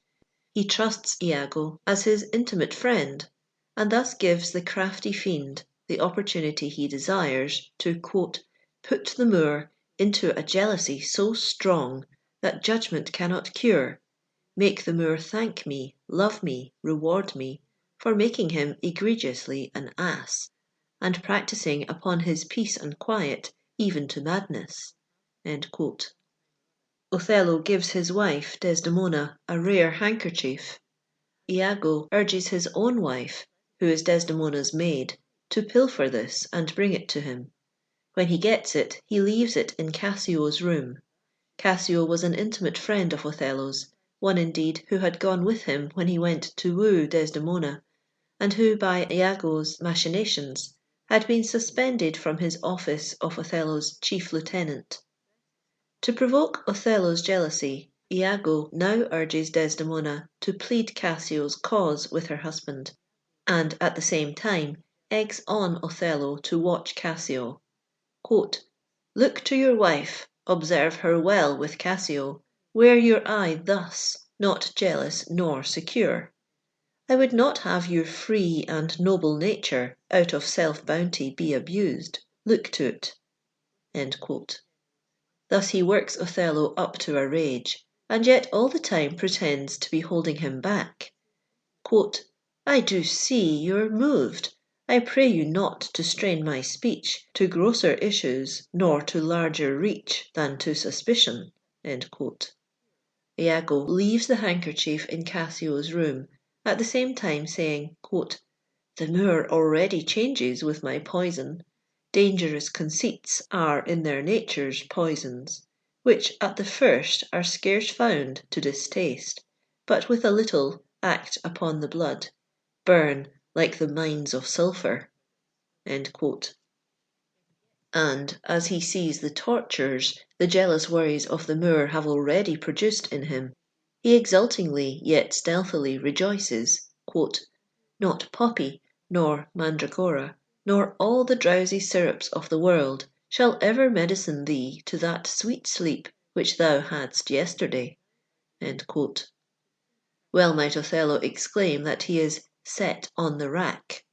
He trusts Iago as his intimate friend, and thus gives the crafty fiend the opportunity he desires to, quote, put the Moor into a jealousy so strong that judgment cannot cure, make the Moor thank me, love me, reward me, for making him egregiously an ass, and practising upon his peace and quiet, even to madness." Othello gives his wife, Desdemona, a rare handkerchief. Iago urges his own wife, who is Desdemona's maid, to pilfer this and bring it to him. When he gets it, he leaves it in Cassio's room. Cassio was an intimate friend of Othello's, one indeed who had gone with him when he went to woo Desdemona, and who by Iago's machinations had been suspended from his office of Othello's chief lieutenant. To provoke Othello's jealousy, Iago now urges Desdemona to plead Cassio's cause with her husband, and at the same time eggs on Othello to watch Cassio. "Look to your wife, observe her well with Cassio, wear your eye thus, not jealous nor secure. I would not have your free and noble nature out of self-bounty be abused. Look to't." Thus he works Othello up to a rage, and yet all the time pretends to be holding him back. "I do see you're moved. I pray you not to strain my speech to grosser issues, nor to larger reach than to suspicion." Iago leaves the handkerchief in Cassio's room, at the same time saying, "The Moor already changes with my poison. Dangerous conceits are in their natures poisons, which at the first are scarce found to distaste, but with a little act upon the blood, burn like the mines of sulphur." And as he sees the tortures the jealous worries of the Moor have already produced in him, he exultingly yet stealthily rejoices, "Not poppy, nor mandragora, nor all the drowsy syrups of the world shall ever medicine thee to that sweet sleep which thou hadst yesterday." Well might Othello exclaim that he is set on the rack.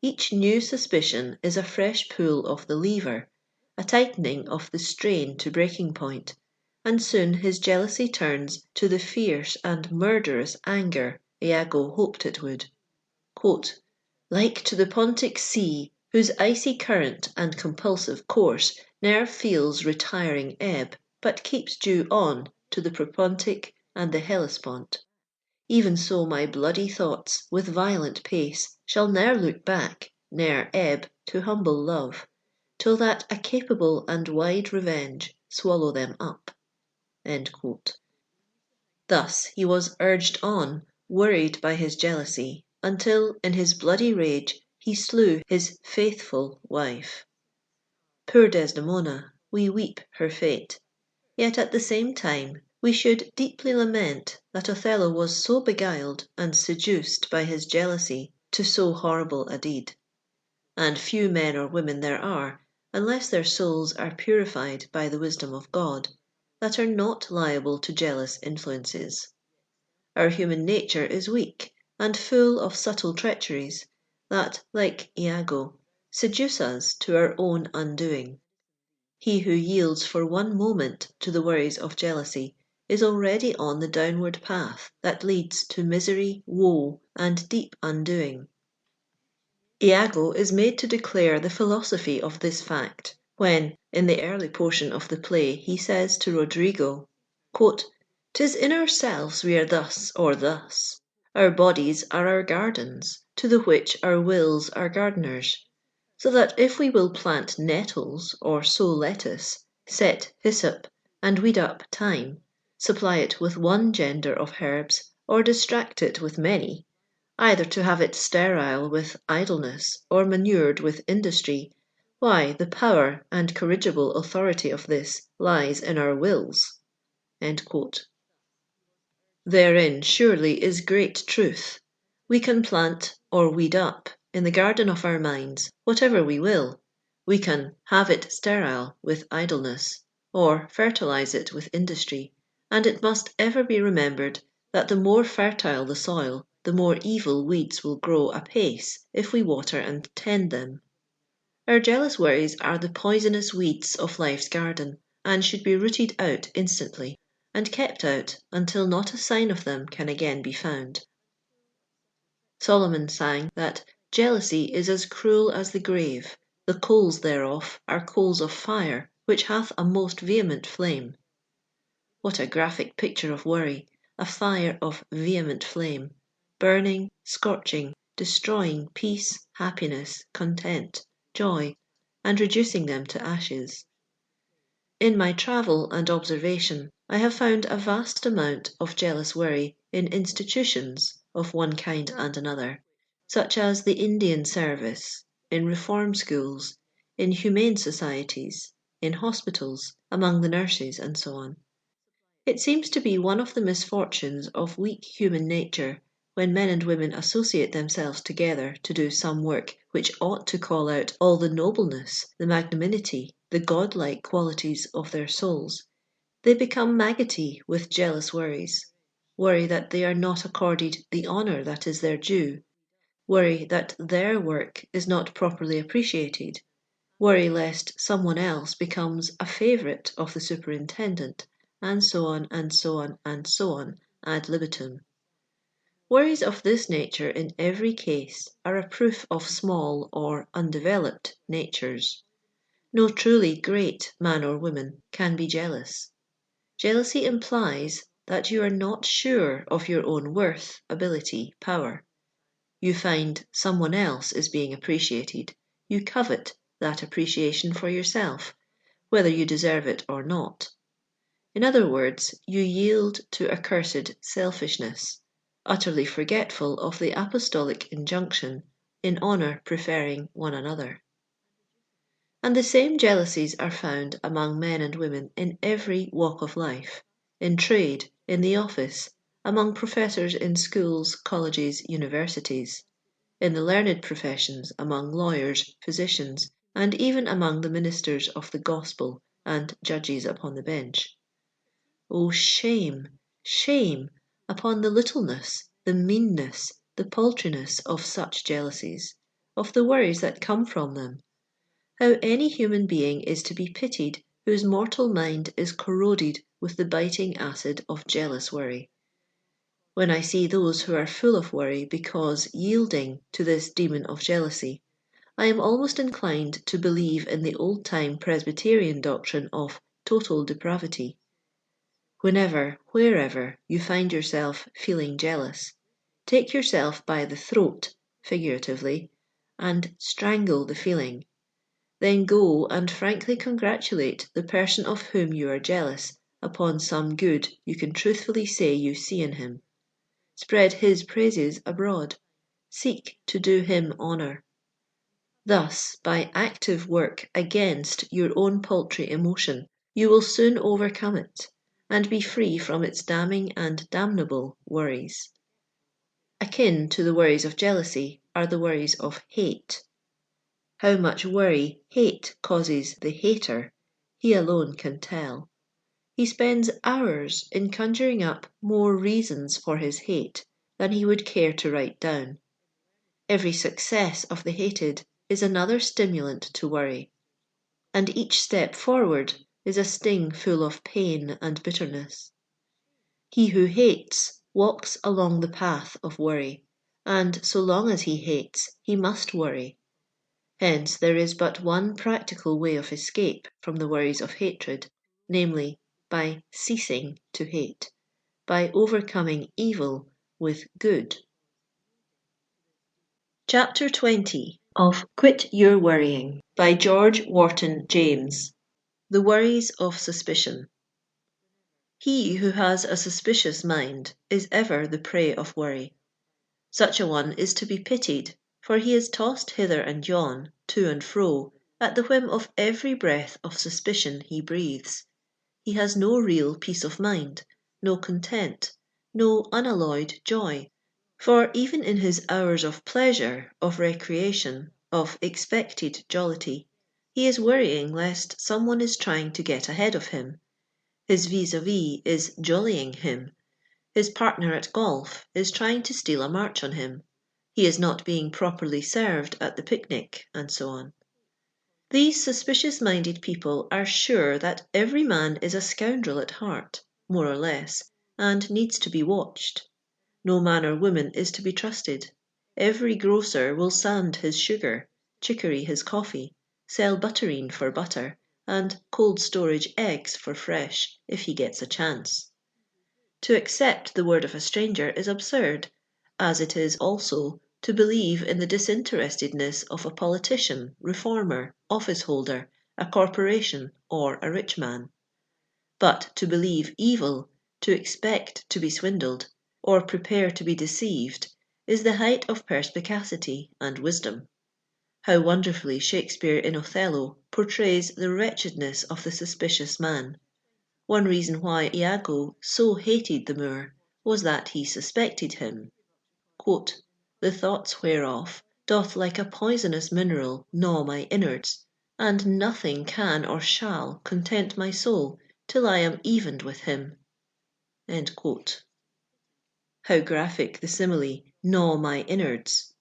Each new suspicion is a fresh pull of the lever, a tightening of the strain to breaking point, and soon his jealousy turns to the fierce and murderous anger Iago hoped it would. "Like to the Pontic sea, whose icy current and compulsive course ne'er feels retiring ebb, but keeps due on to the Propontic and the Hellespont. Even so my bloody thoughts, with violent pace, shall ne'er look back, ne'er ebb to humble love, till that a capable and wide revenge swallow them up." Thus he was urged on, worried by his jealousy, until in his bloody rage he slew his faithful wife. Poor Desdemona, we weep her fate, yet at the same time we should deeply lament that Othello was so beguiled and seduced by his jealousy to so horrible a deed. And few men or women there are, unless their souls are purified by the wisdom of God, that are not liable to jealous influences. Our human nature is weak and full of subtle treacheries that, like Iago, seduce us to our own undoing. He who yields for one moment to the worries of jealousy is already on the downward path that leads to misery, woe, and deep undoing. Iago is made to declare the philosophy of this fact, when, in the early portion of the play, he says to Roderigo, "'Tis in ourselves we are thus or thus. Our bodies are our gardens, to the which our wills are gardeners. So that if we will plant nettles or sow lettuce, set hyssop, and weed up thyme, supply it with one gender of herbs, or distract it with many, either to have it sterile with idleness or manured with industry, why, the power and corrigible authority of this lies in our wills." Therein surely is great truth. We can plant or weed up in the garden of our minds whatever we will. We can have it sterile with idleness, or fertilize it with industry, and it must ever be remembered that the more fertile the soil, the more evil weeds will grow apace if we water and tend them. Our jealous worries are the poisonous weeds of life's garden, and should be rooted out instantly, and kept out until not a sign of them can again be found. Solomon sang that jealousy is as cruel as the grave, the coals thereof are coals of fire, which hath a most vehement flame. What a graphic picture of worry, a fire of vehement flame, burning, scorching, destroying peace, happiness, content, joy, and reducing them to ashes. In my travel and observation, I have found a vast amount of jealous worry in institutions of one kind and another, such as the Indian service, in reform schools, in humane societies, in hospitals, among the nurses, and so on. It seems to be one of the misfortunes of weak human nature when men and women associate themselves together to do some work which ought to call out all the nobleness, the magnanimity, the godlike qualities of their souls. They become maggoty with jealous worries, worry that they are not accorded the honour that is their due, worry that their work is not properly appreciated, worry lest someone else becomes a favourite of the superintendent, and so on, and so on, and so on, ad libitum. Worries of this nature in every case are a proof of small or undeveloped natures. No truly great man or woman can be jealous. Jealousy implies that you are not sure of your own worth, ability, power. You find someone else is being appreciated. You covet that appreciation for yourself, whether you deserve it or not. In other words, you yield to accursed selfishness, utterly forgetful of the apostolic injunction, in honour preferring one another. And the same jealousies are found among men and women in every walk of life, in trade, in the office, among professors in schools, colleges, universities, in the learned professions, among lawyers, physicians, and even among the ministers of the gospel and judges upon the bench. Oh, shame, shame upon the littleness, the meanness, the paltriness of such jealousies, of the worries that come from them. How any human being is to be pitied whose mortal mind is corroded with the biting acid of jealous worry. When I see those who are full of worry because yielding to this demon of jealousy, I am almost inclined to believe in the old-time Presbyterian doctrine of total depravity. Whenever, wherever you find yourself feeling jealous, take yourself by the throat, figuratively, and strangle the feeling. Then go and frankly congratulate the person of whom you are jealous upon some good you can truthfully say you see in him. Spread his praises abroad. Seek to do him honour. Thus, by active work against your own paltry emotion, you will soon overcome it, and be free from its damning and damnable worries. Akin to the worries of jealousy are the worries of hate. How much worry hate causes the hater, he alone can tell. He spends hours in conjuring up more reasons for his hate than he would care to write down. Every success of the hated is another stimulant to worry, and each step forward is a sting full of pain and bitterness. He who hates walks along the path of worry, and so long as he hates, he must worry. Hence there is but one practical way of escape from the worries of hatred, namely, by ceasing to hate, by overcoming evil with good. Chapter 20 of Quit Your Worrying by George Wharton James. The Worries of Suspicion. He who has a suspicious mind is ever the prey of worry. Such a one is to be pitied, for he is tossed hither and yon, to and fro, at the whim of every breath of suspicion he breathes. He has no real peace of mind, no content, no unalloyed joy, for even in his hours of pleasure, of recreation, of expected jollity, he is worrying lest someone is trying to get ahead of him. His vis-a-vis is jollying him. His partner at golf is trying to steal a march on him. He is not being properly served at the picnic, and so on. These suspicious-minded people are sure that every man is a scoundrel at heart, more or less, and needs to be watched. No man or woman is to be trusted. Every grocer will sand his sugar, chicory his coffee, sell butterine for butter, and cold storage eggs for fresh, if he gets a chance. To accept the word of a stranger is absurd, as it is also to believe in the disinterestedness of a politician, reformer, office-holder, a corporation, or a rich man. But to believe evil, to expect to be swindled, or prepare to be deceived, is the height of perspicacity and wisdom. How wonderfully Shakespeare in Othello portrays the wretchedness of the suspicious man. One reason why Iago so hated the Moor was that he suspected him. Quote, "The thoughts whereof doth like a poisonous mineral gnaw my innards, and nothing can or shall content my soul till I am evened with him." End quote. How graphic the simile, gnaw my innards.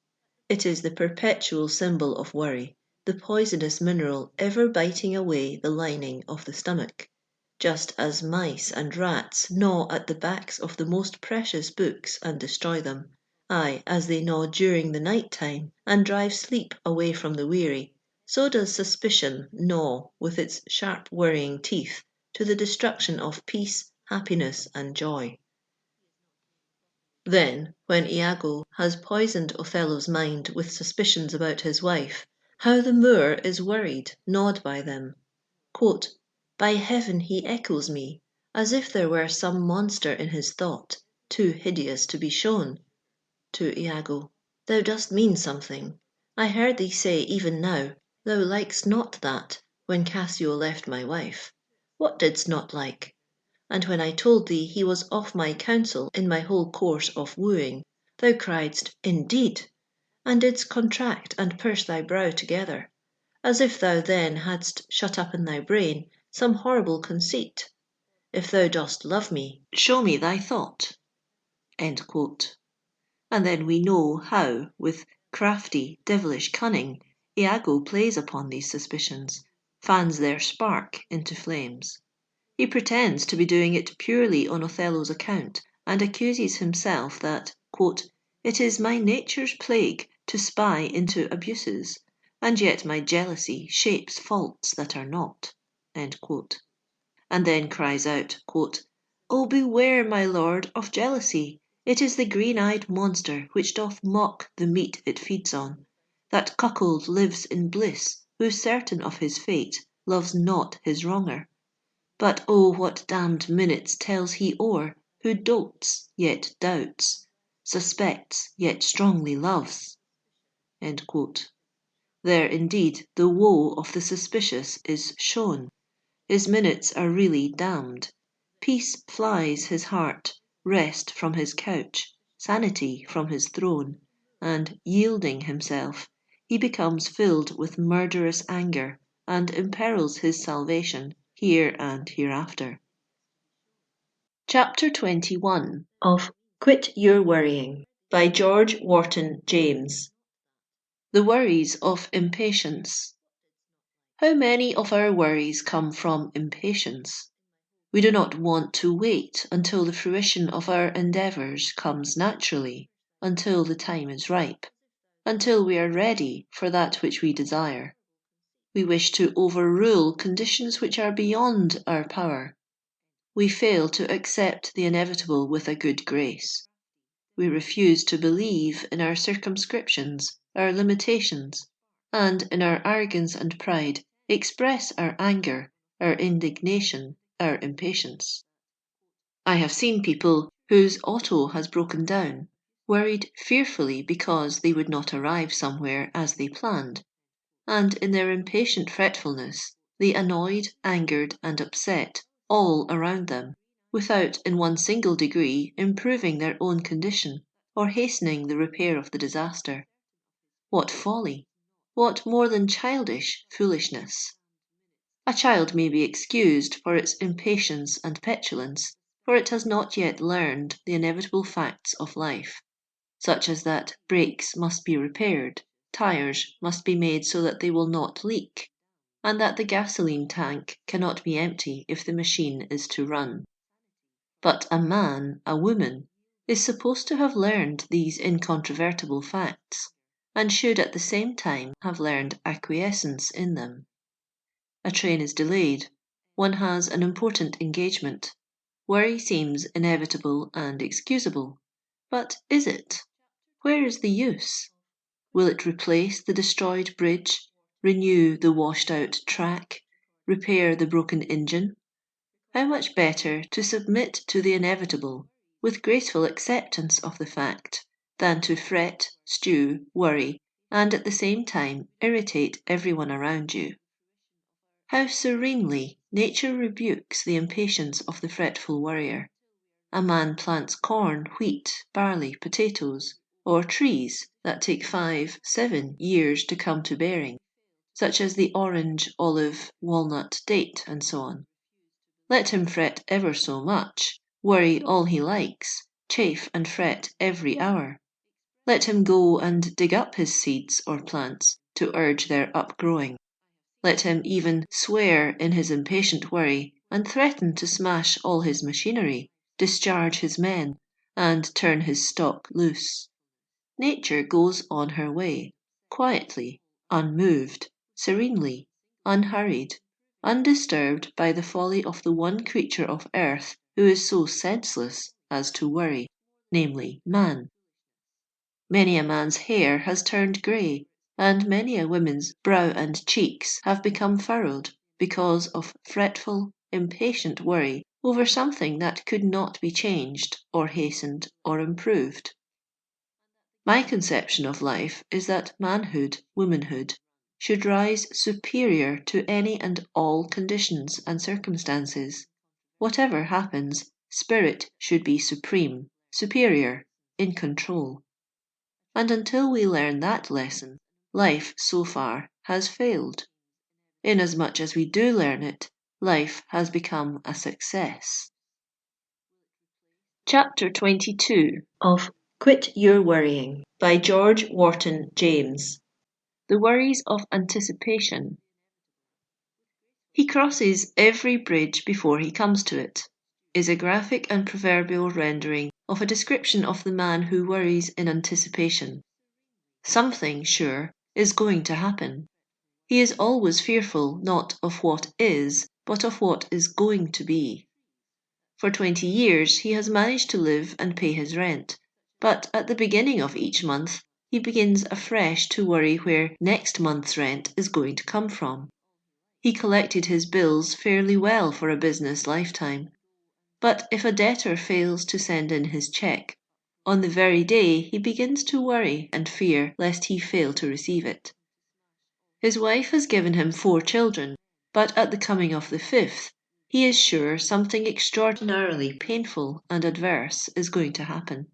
It is the perpetual symbol of worry, the poisonous mineral ever biting away the lining of the stomach, just as mice and rats gnaw at the backs of the most precious books and destroy them. Aye, as they gnaw during the night time and drive sleep away from the weary, so does suspicion gnaw with its sharp worrying teeth to the destruction of peace, happiness, and joy. Then, when Iago has poisoned Othello's mind with suspicions about his wife, how the Moor is worried, gnawed by them. Quote, "By heaven he echoes me, as if there were some monster in his thought, too hideous to be shown." To Iago, "Thou dost mean something. I heard thee say even now, thou likest not that, when Cassio left my wife. What didst not like? And when I told thee he was off my counsel in my whole course of wooing, thou criedst, Indeed! And didst contract and purse thy brow together, as if thou then hadst shut up in thy brain some horrible conceit. If thou dost love me, show me thy thought." End quote. And then we know how, with crafty, devilish cunning, Iago plays upon these suspicions, fans their spark into flames. He pretends to be doing it purely on Othello's account, and accuses himself that, quote, "It is my nature's plague to spy into abuses, and yet my jealousy shapes faults that are not," end quote. And then cries out, quote, "Oh, beware, my lord, of jealousy! It is the green-eyed monster which doth mock the meat it feeds on. That cuckold lives in bliss, who, certain of his fate, loves not his wronger. But oh, what damned minutes tells he o'er, who dotes, yet doubts, suspects, yet strongly loves." End quote. There indeed the woe of the suspicious is shown. His minutes are really damned. Peace flies his heart, rest from his couch, sanity from his throne, and, yielding himself, he becomes filled with murderous anger, and imperils his salvation here and hereafter. Chapter 21 of Quit Your Worrying by George Wharton James. The Worries of Impatience. How many of our worries come from impatience? We do not want to wait until the fruition of our endeavours comes naturally, until the time is ripe, until we are ready for that which we desire. We wish to overrule conditions which are beyond our power. We fail to accept the inevitable with a good grace. We refuse to believe in our circumscriptions, our limitations, and in our arrogance and pride express our anger, our indignation, our impatience. I have seen people whose auto has broken down, worried fearfully because they would not arrive somewhere as they planned, and in their impatient fretfulness they annoyed, angered, and upset all around them, without in one single degree improving their own condition or hastening the repair of the disaster. What folly! What more than childish foolishness! A child may be excused for its impatience and petulance, for it has not yet learned the inevitable facts of life, such as that brakes must be repaired, tires must be made so that they will not leak, and that the gasoline tank cannot be empty if the machine is to run. But a man, a woman, is supposed to have learned these incontrovertible facts, and should at the same time have learned acquiescence in them. A train is delayed. One has an important engagement. Worry seems inevitable and excusable. But is it? Where is the use? Will it replace the destroyed bridge, renew the washed-out track, repair the broken engine? How much better to submit to the inevitable, with graceful acceptance of the fact, than to fret, stew, worry, and at the same time irritate everyone around you. How serenely nature rebukes the impatience of the fretful worrier. A man plants corn, wheat, barley, potatoes, or trees that take 5, 7 years to come to bearing, such as the orange, olive, walnut, date, and so on. Let him fret ever so much, worry all he likes, chafe and fret every hour. Let him go and dig up his seeds or plants to urge their upgrowing. Let him even swear in his impatient worry and threaten to smash all his machinery, discharge his men, and turn his stock loose. Nature goes on her way, quietly, unmoved, serenely, unhurried, undisturbed by the folly of the one creature of earth who is so senseless as to worry, namely man. Many a man's hair has turned grey, and many a woman's brow and cheeks have become furrowed, because of fretful, impatient worry over something that could not be changed, or hastened, or improved. My conception of life is that manhood, womanhood, should rise superior to any and all conditions and circumstances. Whatever happens, spirit should be supreme, superior, in control. And until we learn that lesson, life so far has failed. Inasmuch as we do learn it, life has become a success. Chapter 22 of Quit Your Worrying by George Wharton James. The Worries of Anticipation. He crosses every bridge before he comes to it, is a graphic and proverbial rendering of a description of the man who worries in anticipation. Something, sure, is going to happen. He is always fearful not of what is, but of what is going to be. For 20 years he has managed to live and pay his rent, but at the beginning of each month he begins afresh to worry where next month's rent is going to come from. He collected his bills fairly well for a business lifetime, but if a debtor fails to send in his cheque, on the very day he begins to worry and fear lest he fail to receive it. His wife has given him 4 children, but at the coming of the 5th, he is sure something extraordinarily painful and adverse is going to happen.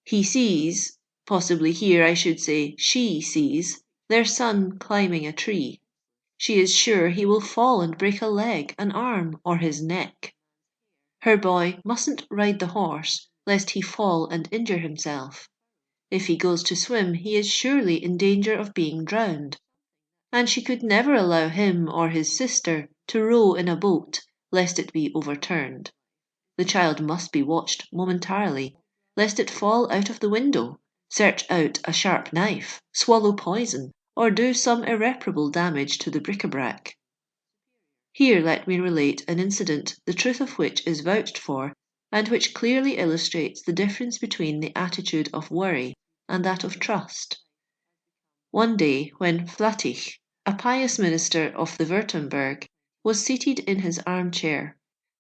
He sees, possibly here I should say she sees, their son climbing a tree. She is sure he will fall and break a leg, an arm, or his neck. Her boy mustn't ride the horse, lest he fall and injure himself. If he goes to swim, he is surely in danger of being drowned. And she could never allow him or his sister to row in a boat, lest it be overturned. The child must be watched momentarily, lest it fall out of the window, search out a sharp knife, swallow poison, or do some irreparable damage to the bric-a-brac. Here let me relate an incident the truth of which is vouched for, and which clearly illustrates the difference between the attitude of worry and that of trust. One day, when Flatich, a pious minister of the Württemberg, was seated in his armchair,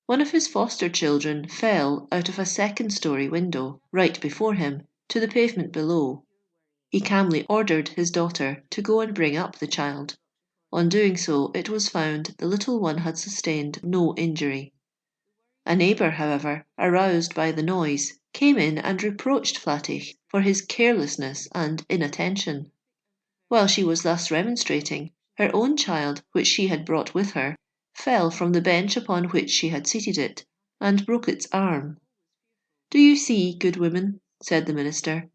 one of his foster children fell out of a second-story window, right before him, to the pavement below. He calmly ordered his daughter to go and bring up the child. On doing so, it was found the little one had sustained no injury. A neighbour, however, aroused by the noise, came in and reproached Flatich for his carelessness and inattention. While she was thus remonstrating, her own child, which she had brought with her, fell from the bench upon which she had seated it, and broke its arm. "Do you see, good woman," said the minister,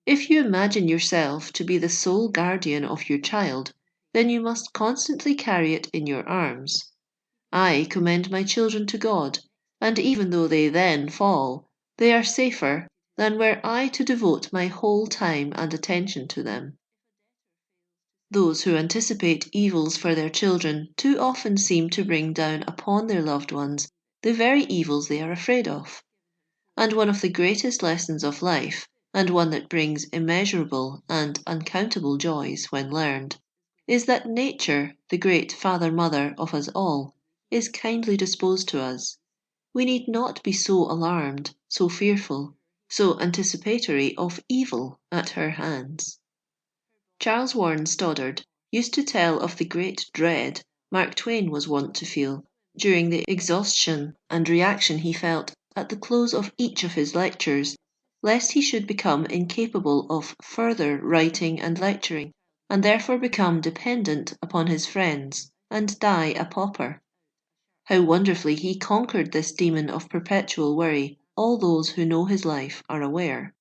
"if you imagine yourself to be the sole guardian of your child, then you must constantly carry it in your arms. I commend my children to God, and even though they then fall, they are safer than were I to devote my whole time and attention to them. Those who anticipate evils for their children too often seem to bring down upon their loved ones the very evils they are afraid of. And one of the greatest lessons of life, and one that brings immeasurable and uncountable joys when learned, is that nature, the great father-mother of us all, is kindly disposed to us. We need not be so alarmed, so fearful, so anticipatory of evil at her hands. Charles Warren Stoddard used to tell of the great dread Mark Twain was wont to feel during the exhaustion and reaction he felt at the close of each of his lectures, lest he should become incapable of further writing and lecturing, and therefore become dependent upon his friends and die a pauper. How wonderfully he conquered this demon of perpetual worry, all those who know his life are aware.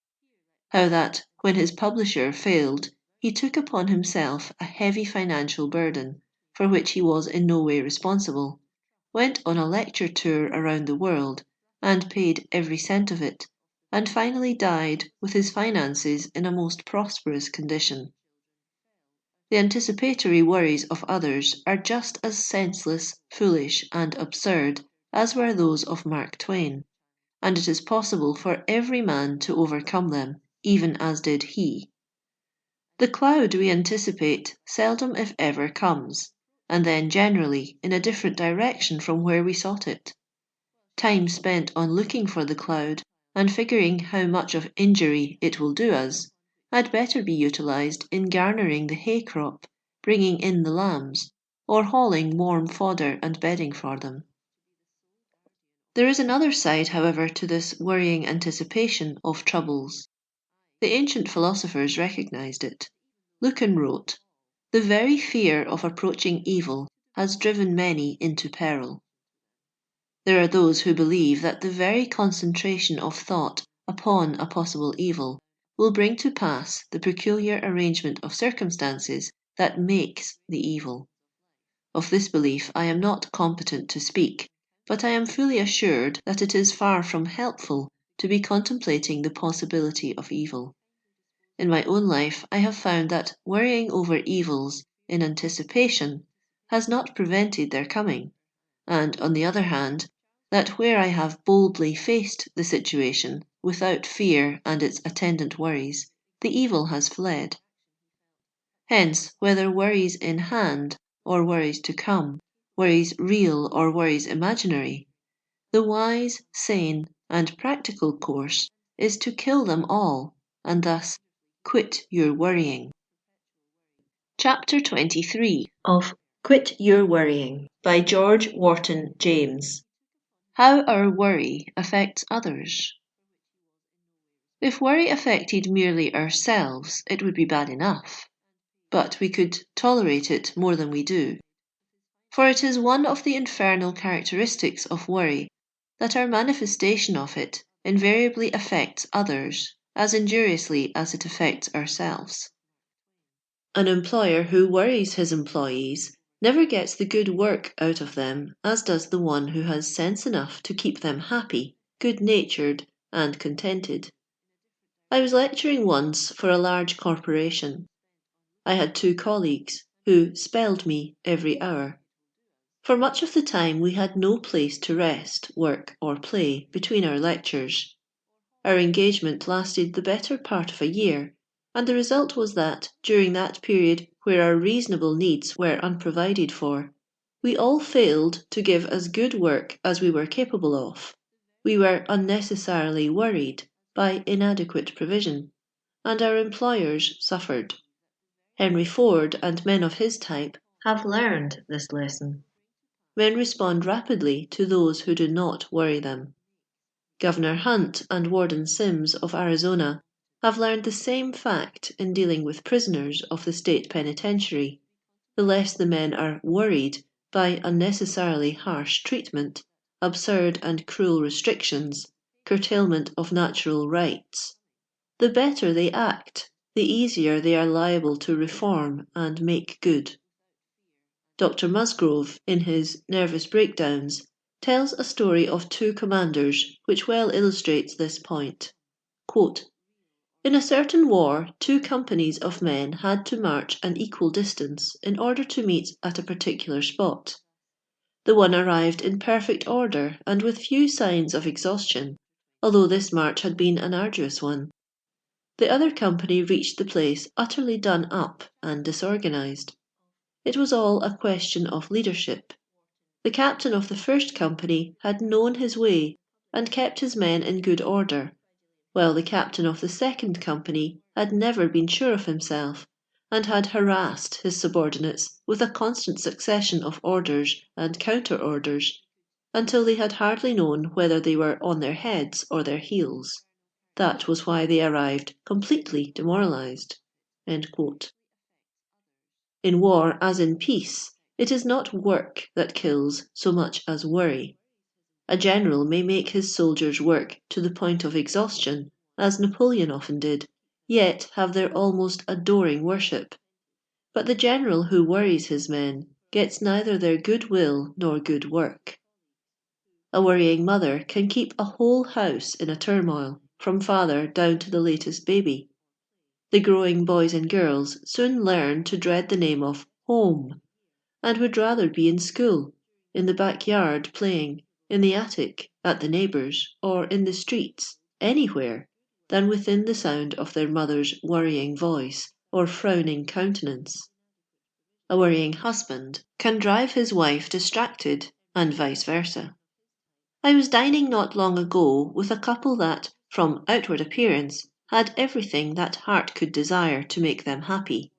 How that, when his publisher failed, he took upon himself a heavy financial burden, for which he was in no way responsible, went on a lecture tour around the world, and paid every cent of it, and finally died with his finances in a most prosperous condition. The anticipatory worries of others are just as senseless, foolish, and absurd as were those of Mark Twain, and it is possible for every man to overcome them, even as did he. The cloud we anticipate seldom if ever comes, and then generally in a different direction from where we sought it. Time spent on looking for the cloud and figuring how much of injury it will do us had better be utilized in garnering the hay crop, bringing in the lambs, or hauling warm fodder and bedding for them. There is another side, however, to this worrying anticipation of troubles. The ancient philosophers recognized it. Lucan wrote, "The very fear of approaching evil has driven many into peril." There are those who believe that the very concentration of thought upon a possible evil will bring to pass the peculiar arrangement of circumstances that makes the evil. Of this belief I am not competent to speak, but I am fully assured that it is far from helpful to be contemplating the possibility of evil. In my own life I have found that worrying over evils in anticipation has not prevented their coming, and, on the other hand, that where I have boldly faced the situation without fear and its attendant worries, the evil has fled. Hence, whether worries in hand or worries to come, worries real or worries imaginary, the wise, sane, and practical course is to kill them all, and thus quit your worrying. Chapter 23 of Quit Your Worrying by George Wharton James. How our worry affects others. If worry affected merely ourselves, it would be bad enough, but we could tolerate it more than we do. For it is one of the infernal characteristics of worry that our manifestation of it invariably affects others as injuriously as it affects ourselves. An employer who worries his employees never gets the good work out of them as does the one who has sense enough to keep them happy, good-natured, and contented. I was lecturing once for a large corporation. I had 2 colleagues who spelled me every hour. For much of the time we had no place to rest, work, or play between our lectures. Our engagement lasted the better part of a year, and the result was that, during that period where our reasonable needs were unprovided for, we all failed to give as good work as we were capable of. We were unnecessarily worried by inadequate provision, and our employers suffered. Henry Ford and men of his type have learned this lesson. Men respond rapidly to those who do not worry them. Governor Hunt and Warden Sims of Arizona have learned the same fact in dealing with prisoners of the state penitentiary. The less the men are worried by unnecessarily harsh treatment, absurd and cruel restrictions, curtailment of natural rights, the better they act, the easier they are liable to reform and make good. Dr. Musgrove, in his Nervous Breakdowns, tells a story of two commanders which well illustrates this point. Quote, "In a certain war, two companies of men had to march an equal distance in order to meet at a particular spot. The one arrived in perfect order and with few signs of exhaustion, although this march had been an arduous one. The other company reached the place utterly done up and disorganized. It was all a question of leadership. The captain of the first company had known his way and kept his men in good order, while the captain of the second company had never been sure of himself, and had harassed his subordinates with a constant succession of orders and counter-orders, until they had hardly known whether they were on their heads or their heels. That was why they arrived completely demoralized." End quote. In war, as in peace, it is not work that kills so much as worry. A general may make his soldiers work to the point of exhaustion, as Napoleon often did, yet have their almost adoring worship. But the general who worries his men gets neither their good will nor good work. A worrying mother can keep a whole house in a turmoil, from father down to the latest baby. The growing boys and girls soon learn to dread the name of home, and would rather be in school, in the backyard playing, in the attic, at the neighbours', or in the streets, anywhere, than within the sound of their mother's worrying voice or frowning countenance. A worrying husband can drive his wife distracted, and vice versa. I was dining not long ago with a couple that, from outward appearance, had everything that heart could desire to make them happy.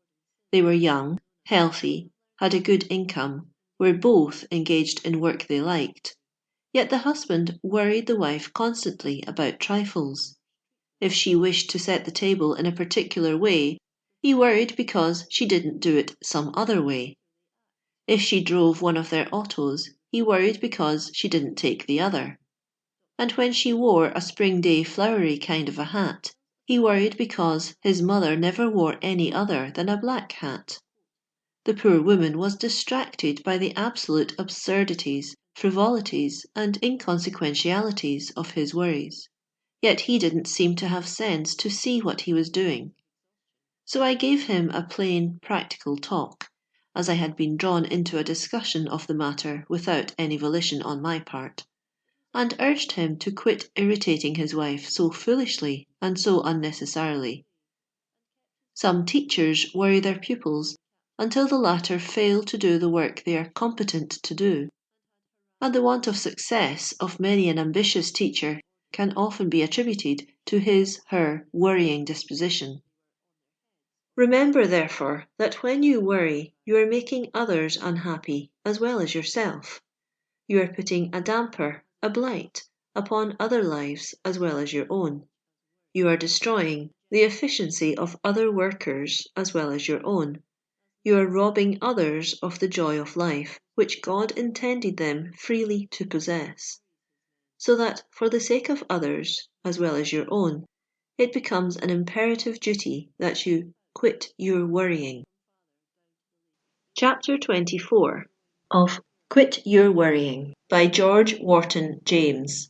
They were young, healthy, had a good income, were both engaged in work they liked. Yet the husband worried the wife constantly about trifles. If she wished to set the table in a particular way, he worried because she didn't do it some other way. If she drove one of their autos, he worried because she didn't take the other. And when she wore a spring day flowery kind of a hat, he worried because his mother never wore any other than a black hat. The poor woman was distracted by the absolute absurdities, frivolities, and inconsequentialities of his worries. Yet he didn't seem to have sense to see what he was doing. So I gave him a plain, practical talk, as I had been drawn into a discussion of the matter without any volition on my part, and urged him to quit irritating his wife so foolishly and so unnecessarily. Some teachers worry their pupils until the latter fail to do the work they are competent to do, and the want of success of many an ambitious teacher can often be attributed to his/her worrying disposition. Remember, therefore, that when you worry, you are making others unhappy as well as yourself. You are putting a damper, a blight, upon other lives as well as your own. You are destroying the efficiency of other workers as well as your own. You are robbing others of the joy of life which God intended them freely to possess. So that for the sake of others, as well as your own, it becomes an imperative duty that you quit your worrying. Chapter 24 of Quit Your Worrying by George Wharton James.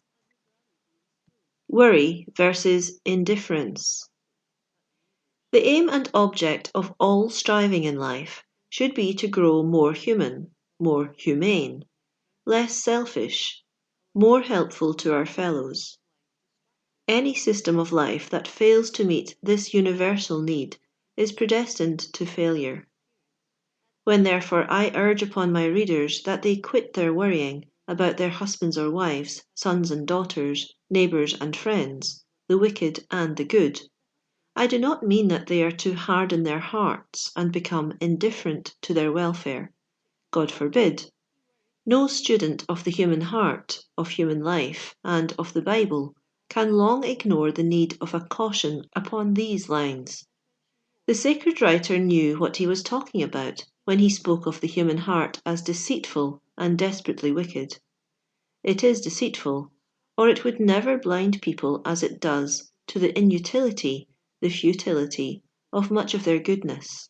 Worry versus indifference. The aim and object of all striving in life should be to grow more human, more humane, less selfish, more helpful to our fellows. Any system of life that fails to meet this universal need is predestined to failure. When therefore I urge upon my readers that they quit their worrying about their husbands or wives, sons and daughters, neighbours and friends, the wicked and the good, I do not mean that they are to harden their hearts and become indifferent to their welfare. God forbid. No student of the human heart, of human life, and of the Bible can long ignore the need of a caution upon these lines. The sacred writer knew what he was talking about when he spoke of the human heart as deceitful and desperately wicked. It is deceitful, or it would never blind people as it does to the inutility, the futility, of much of their goodness,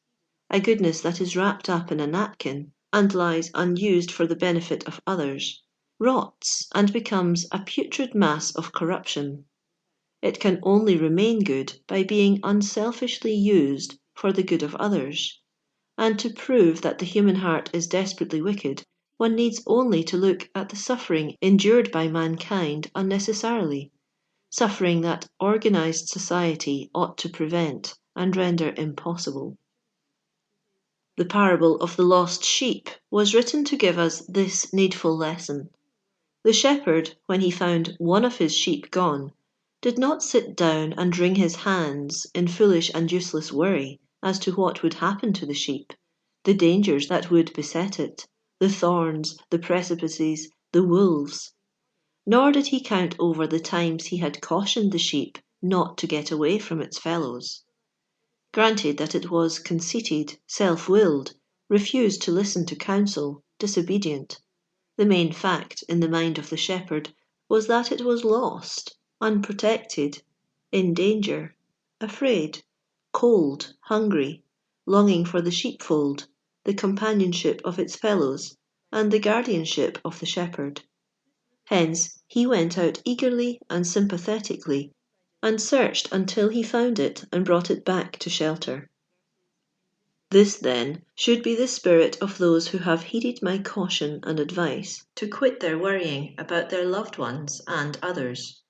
a goodness that is wrapped up in a napkin and lies unused for the benefit of others, rots and becomes a putrid mass of corruption. It can only remain good by being unselfishly used for the good of others. And to prove that the human heart is desperately wicked, one needs only to look at the suffering endured by mankind unnecessarily, suffering that organized society ought to prevent and render impossible. The parable of the lost sheep was written to give us this needful lesson. The shepherd, when he found one of his sheep gone, did not sit down and wring his hands in foolish and useless worry as to what would happen to the sheep, the dangers that would beset it, the thorns, the precipices, the wolves. Nor did he count over the times he had cautioned the sheep not to get away from its fellows. Granted that it was conceited, self-willed, refused to listen to counsel, disobedient, the main fact in the mind of the shepherd was that it was lost, unprotected, in danger, afraid, cold, hungry, longing for the sheepfold, the companionship of its fellows, and the guardianship of the shepherd. Hence he went out eagerly and sympathetically, and searched until he found it and brought it back to shelter. This, then, should be the spirit of those who have heeded my caution and advice to quit their worrying about their loved ones and others.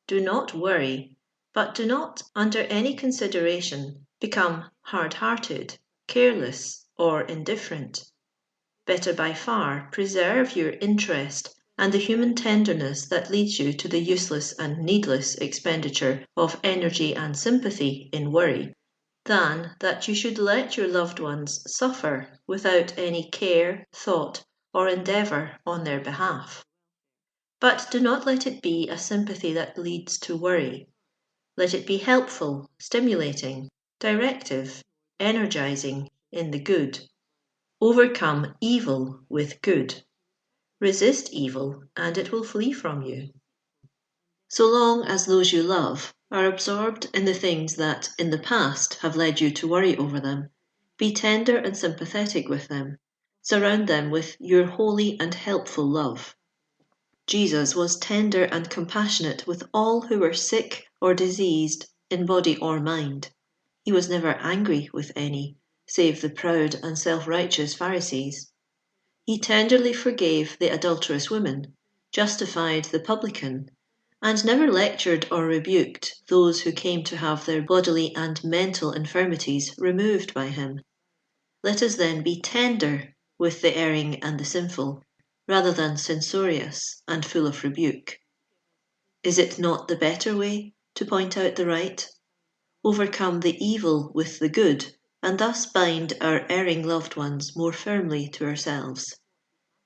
Do not worry, but do not, under any consideration, become hard-hearted, careless, or indifferent. Better by far preserve your interest and the human tenderness that leads you to the useless and needless expenditure of energy and sympathy in worry, than that you should let your loved ones suffer without any care, thought, or endeavour on their behalf. But do not let it be a sympathy that leads to worry. Let it be helpful, stimulating, directive, energizing in the good. Overcome evil with good. Resist evil, and it will flee from you. So long as those you love are absorbed in the things that in the past have led you to worry over them, be tender and sympathetic with them. Surround them with your holy and helpful love. Jesus was tender and compassionate with all who were sick or diseased in body or mind. He was never angry with any, save the proud and self-righteous Pharisees. He tenderly forgave the adulterous woman, justified the publican, and never lectured or rebuked those who came to have their bodily and mental infirmities removed by him. Let us then be tender with the erring and the sinful, rather than censorious and full of rebuke. Is it not the better way to point out the right? Overcome the evil with the good, and thus bind our erring loved ones more firmly to ourselves.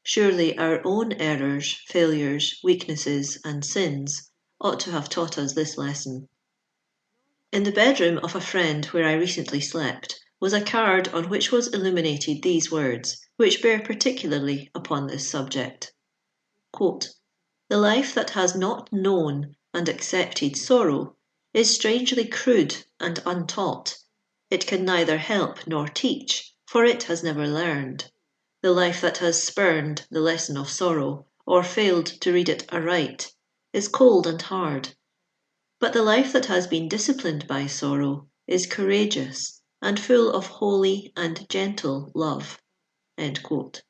Surely our own errors, failures, weaknesses, and sins ought to have taught us this lesson. In the bedroom of a friend where I recently slept was a card on which was illuminated these words, which bear particularly upon this subject. Quote, "The life that has not known and accepted sorrow is strangely crude and untaught. It can neither help nor teach, for it has never learned. The life that has spurned the lesson of sorrow, or failed to read it aright, is cold and hard. But the life that has been disciplined by sorrow is courageous and full of holy and gentle love." End quote.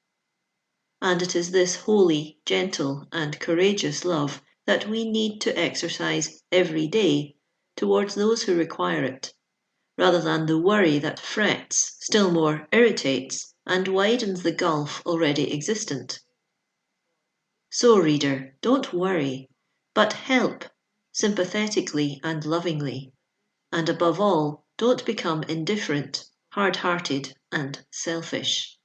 And it is this holy, gentle, and courageous love that we need to exercise every day towards those who require it, rather than the worry that frets, still more irritates, and widens the gulf already existent. So, reader, don't worry, but help, sympathetically and lovingly, and above all, don't become indifferent, hard-hearted, and selfish.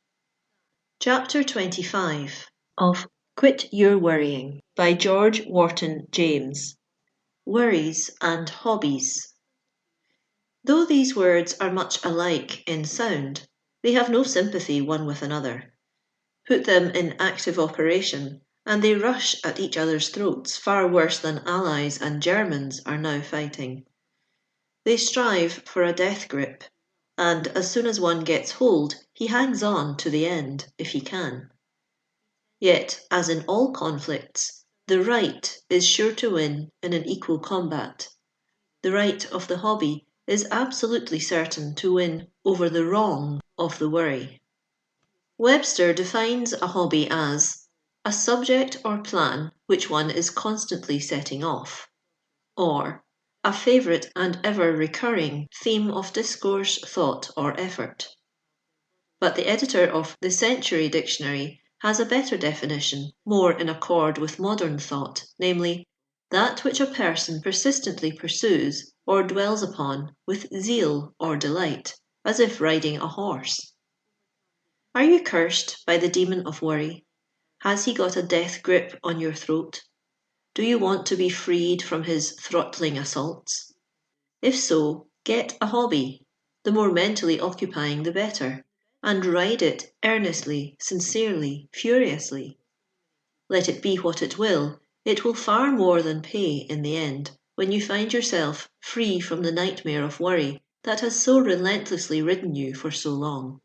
Chapter 25 of Quit Your Worrying by George Wharton James. Worries and Hobbies. Though these words are much alike in sound, they have no sympathy one with another. Put them in active operation, and they rush at each other's throats far worse than Allies and Germans are now fighting. They strive for a death grip. and as soon as one gets hold, he hangs on to the end, if he can. Yet, as in all conflicts, the right is sure to win in an equal combat. The right of the hobby is absolutely certain to win over the wrong of the worry. Webster defines a hobby as a subject or plan which one is constantly setting off, or a favourite and ever recurring theme of discourse, thought, or effort. But the editor of the Century Dictionary has a better definition, more in accord with modern thought, namely, that which a person persistently pursues or dwells upon with zeal or delight, as if riding a horse. Are you cursed by the demon of worry? Has he got a death grip on your throat? Do you want to be freed from his throttling assaults? If so, get a hobby, the more mentally occupying the better, and ride it earnestly, sincerely, furiously. Let it be what it will far more than pay in the end, when you find yourself free from the nightmare of worry that has so relentlessly ridden you for so long.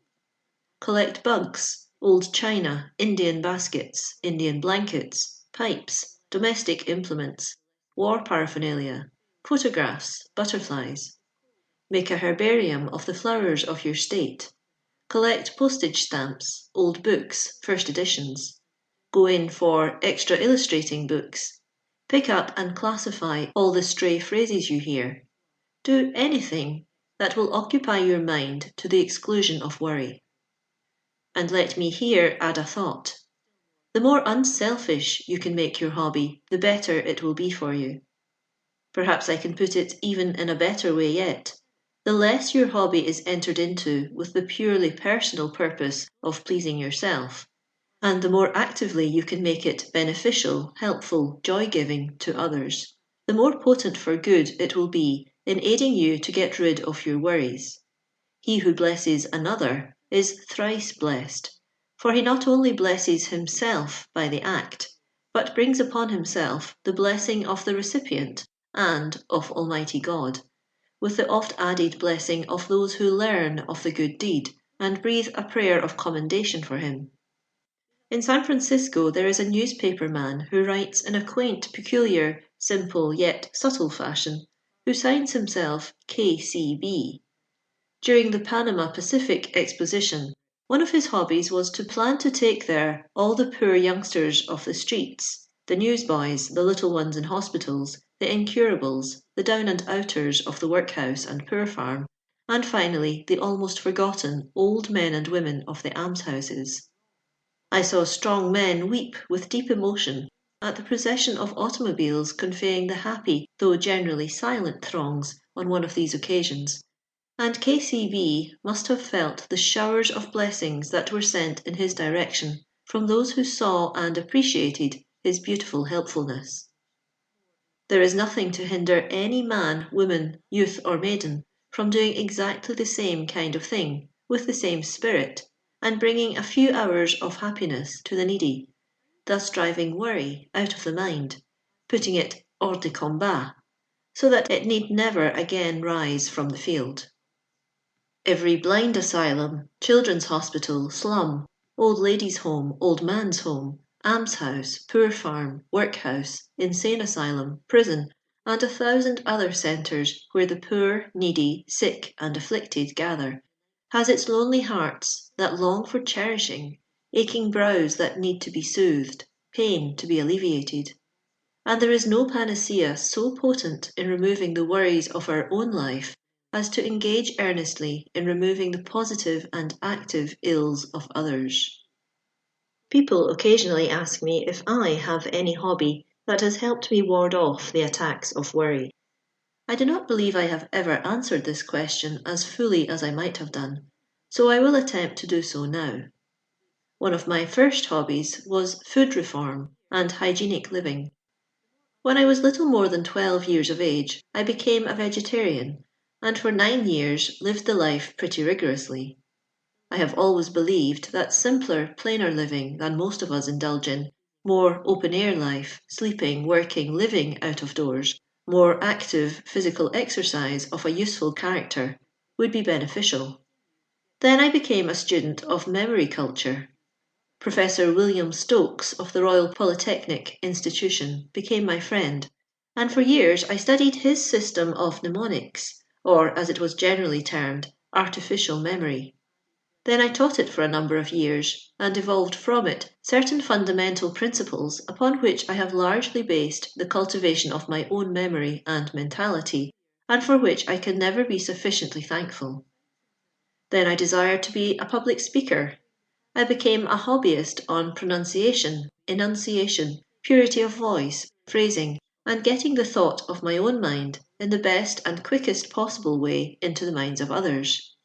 Collect bugs, old china, Indian baskets, Indian blankets, pipes, domestic implements, war paraphernalia, photographs, butterflies. Make a herbarium of the flowers of your state. Collect postage stamps, old books, first editions. Go in for extra illustrating books. Pick up and classify all the stray phrases you hear. Do anything that will occupy your mind to the exclusion of worry. And let me here add a thought. The more unselfish you can make your hobby, the better it will be for you. Perhaps I can put it even in a better way yet. The less your hobby is entered into with the purely personal purpose of pleasing yourself, and the more actively you can make it beneficial, helpful, joy-giving to others, the more potent for good it will be in aiding you to get rid of your worries. He who blesses another is thrice blessed, for he not only blesses himself by the act, but brings upon himself the blessing of the recipient and of Almighty God, with the oft-added blessing of those who learn of the good deed and breathe a prayer of commendation for him. In San Francisco there is a newspaper man who writes in a quaint, peculiar, simple yet subtle fashion, who signs himself KCB. During the Panama Pacific Exposition, one of his hobbies was to plan to take there all the poor youngsters of the streets, the newsboys, the little ones in hospitals, the incurables, the down-and-outers of the workhouse and poor farm, and finally the almost forgotten old men and women of the almshouses. I saw strong men weep with deep emotion at the procession of automobiles conveying the happy though generally silent throngs on one of these occasions, and KCB must have felt the showers of blessings that were sent in his direction from those who saw and appreciated his beautiful helpfulness. There is nothing to hinder any man, woman, youth or maiden from doing exactly the same kind of thing, with the same spirit, and bringing a few hours of happiness to the needy, thus driving worry out of the mind, putting it hors de combat, so that it need never again rise from the field. Every blind asylum, children's hospital, slum, old ladies' home, old man's home, almshouse, poor farm, workhouse, insane asylum, prison, and 1,000 other centres where the poor, needy, sick and afflicted gather, has its lonely hearts that long for cherishing, aching brows that need to be soothed, pain to be alleviated. And there is no panacea so potent in removing the worries of our own life as to engage earnestly in removing the positive and active ills of others. People occasionally ask me if I have any hobby that has helped me ward off the attacks of worry. I do not believe I have ever answered this question as fully as I might have done, so I will attempt to do so now. One of my first hobbies was food reform and hygienic living. When I was little more than 12 years of age, I became a vegetarian, and for 9 years lived the life pretty rigorously. I have always believed that simpler, plainer living than most of us indulge in, more open-air life, sleeping, working, living out of doors, more active physical exercise of a useful character, would be beneficial. Then I became a student of memory culture. Professor William Stokes of the Royal Polytechnic Institution became my friend, and for years I studied his system of mnemonics, or as it was generally termed, artificial memory. Then I taught it for a number of years, and evolved from it certain fundamental principles upon which I have largely based the cultivation of my own memory and mentality, and for which I can never be sufficiently thankful. Then I desired to be a public speaker. I became a hobbyist on pronunciation, enunciation, purity of voice, phrasing, and getting the thought of my own mind in the best and quickest possible way into the minds of others.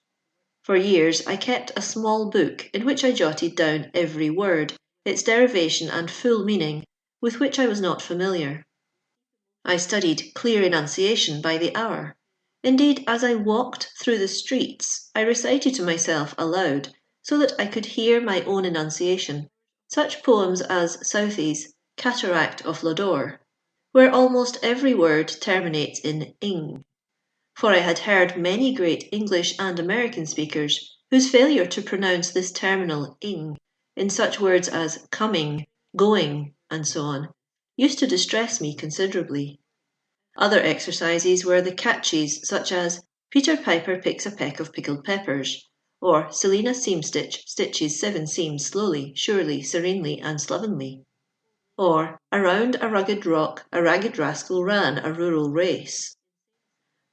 For years I kept a small book in which I jotted down every word, its derivation and full meaning, with which I was not familiar. I studied clear enunciation by the hour. Indeed, as I walked through the streets, I recited to myself aloud, so that I could hear my own enunciation, such poems as Southey's Cataract of Lodore, where almost every word terminates in ing. For I had heard many great English and American speakers whose failure to pronounce this terminal ing in such words as coming, going, and so on, used to distress me considerably. Other exercises were the catches such as Peter Piper picks a peck of pickled peppers, or Selina Seamstitch stitches 7 seams slowly, surely, serenely, and slovenly, or around a rugged rock a ragged rascal ran a rural race.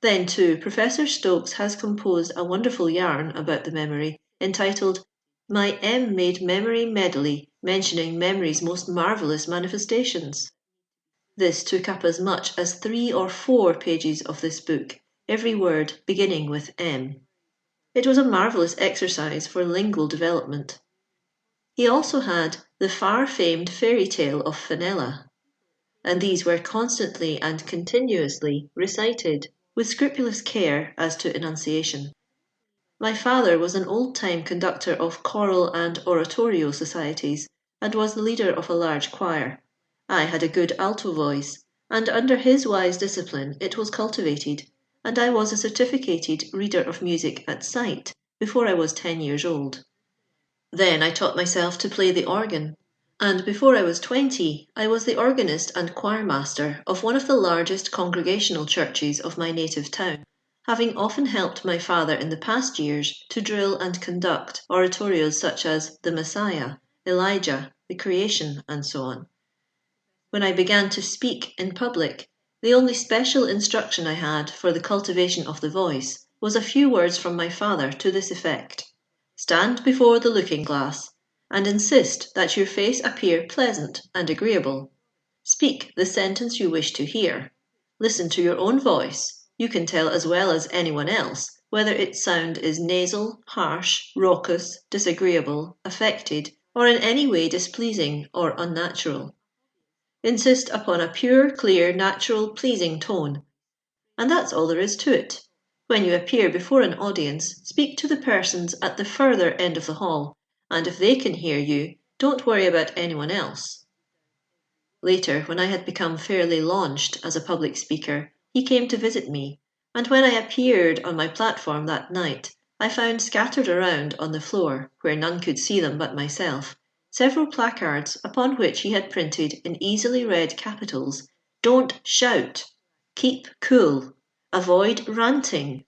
Then, too, Professor Stokes has composed a wonderful yarn about the memory, entitled My M Made Memory Medley, mentioning memory's most marvellous manifestations. This took up as much as 3 or 4 pages of this book, every word beginning with M. It was a marvellous exercise for lingual development. He also had the far-famed fairy tale of Fenella, and these were constantly and continuously recited with scrupulous care as to enunciation. My father was an old-time conductor of choral and oratorio societies, and was the leader of a large choir. I had a good alto voice, and under his wise discipline it was cultivated, and I was a certificated reader of music at sight before I was 10 years old. Then I taught myself to play the organ, and before I was 20 I was the organist and choirmaster of one of the largest congregational churches of my native town, having often helped my father in the past years to drill and conduct oratorios such as the Messiah, Elijah, the Creation, and so on. When I began to speak in public, the only special instruction I had for the cultivation of the voice was a few words from my father to this effect: Stand before the looking-glass, and insist that your face appear pleasant and agreeable. Speak the sentence you wish to hear. Listen to your own voice. You can tell as well as anyone else whether its sound is nasal, harsh, raucous, disagreeable, affected, or in any way displeasing or unnatural. Insist upon a pure, clear, natural, pleasing tone. And that's all there is to it. When you appear before an audience, speak to the persons at the further end of the hall, and if they can hear you, don't worry about anyone else. Later, when I had become fairly launched as a public speaker, he came to visit me, and when I appeared on my platform that night, I found scattered around on the floor, where none could see them but myself, several placards upon which he had printed in easily read capitals, Don't shout, Keep cool, Avoid ranting,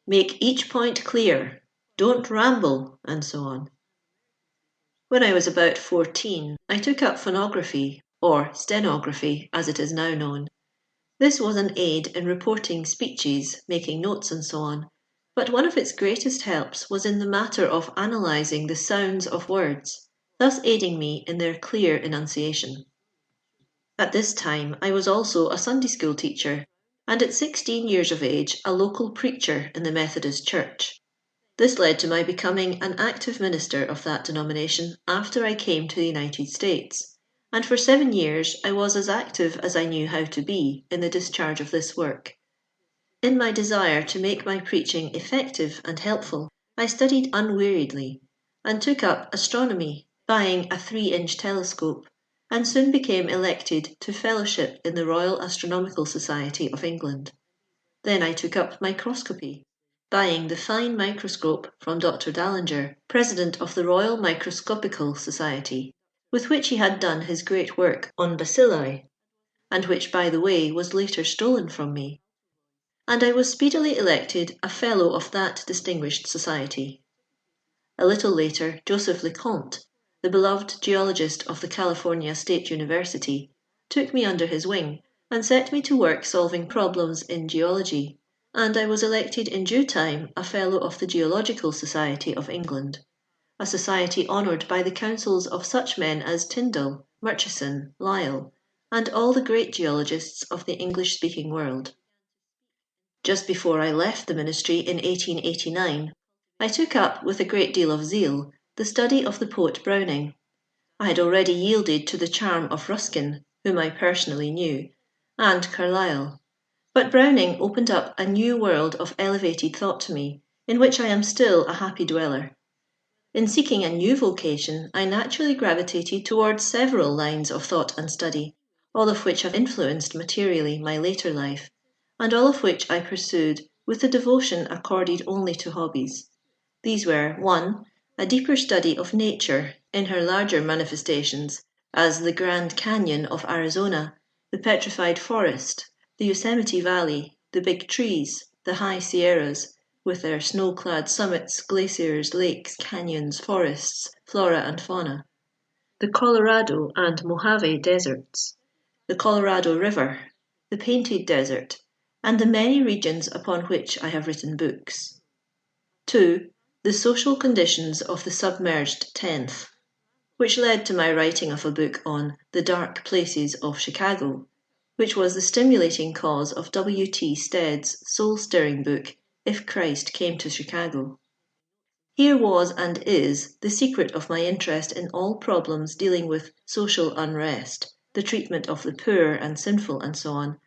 Make each point clear, Don't ramble, and so on. When I was about 14, I took up phonography, or stenography as it is now known. This was an aid in reporting speeches, making notes and so on, but one of its greatest helps was in the matter of analysing the sounds of words, thus aiding me in their clear enunciation. At this time I was also a Sunday school teacher, and at 16 years of age a local preacher in the Methodist Church. This led to my becoming an active minister of that denomination after I came to the United States, and for 7 years I was as active as I knew how to be in the discharge of this work. In my desire to make my preaching effective and helpful, I studied unweariedly, and took up astronomy, buying a 3-inch telescope, and soon became elected to fellowship in the Royal Astronomical Society of England. Then I took up microscopy, buying the fine microscope from Dr. Dallinger, President of the Royal Microscopical Society, with which he had done his great work on bacilli, and which, by the way, was later stolen from me. And I was speedily elected a Fellow of that distinguished society. A little later, Joseph LeConte, the beloved geologist of the California State University, took me under his wing and set me to work solving problems in geology, and I was elected in due time a Fellow of the Geological Society of England, a society honoured by the counsels of such men as Tyndall, Murchison, Lyell, and all the great geologists of the English-speaking world. Just before I left the ministry in 1889, I took up, with a great deal of zeal, the study of the poet Browning. I had already yielded to the charm of Ruskin, whom I personally knew, and Carlyle. But Browning opened up a new world of elevated thought to me, in which I am still a happy dweller. In seeking a new vocation, I naturally gravitated towards several lines of thought and study, all of which have influenced materially my later life, and all of which I pursued with the devotion accorded only to hobbies. These were 1. A deeper study of nature in her larger manifestations, as the Grand Canyon of Arizona, the Petrified Forest, the Yosemite Valley, the big trees, the high Sierras, with their snow-clad summits, glaciers, lakes, canyons, forests, flora and fauna, the Colorado and Mojave deserts, the Colorado River, the Painted Desert, and the many regions upon which I have written books. 2. The social conditions of the submerged tenth, which led to my writing of a book on The Dark Places of Chicago, which was the stimulating cause of W. T. Stead's soul-stirring book, If Christ Came to Chicago. Here was and is the secret of my interest in all problems dealing with social unrest, the treatment of the poor and sinful and so on,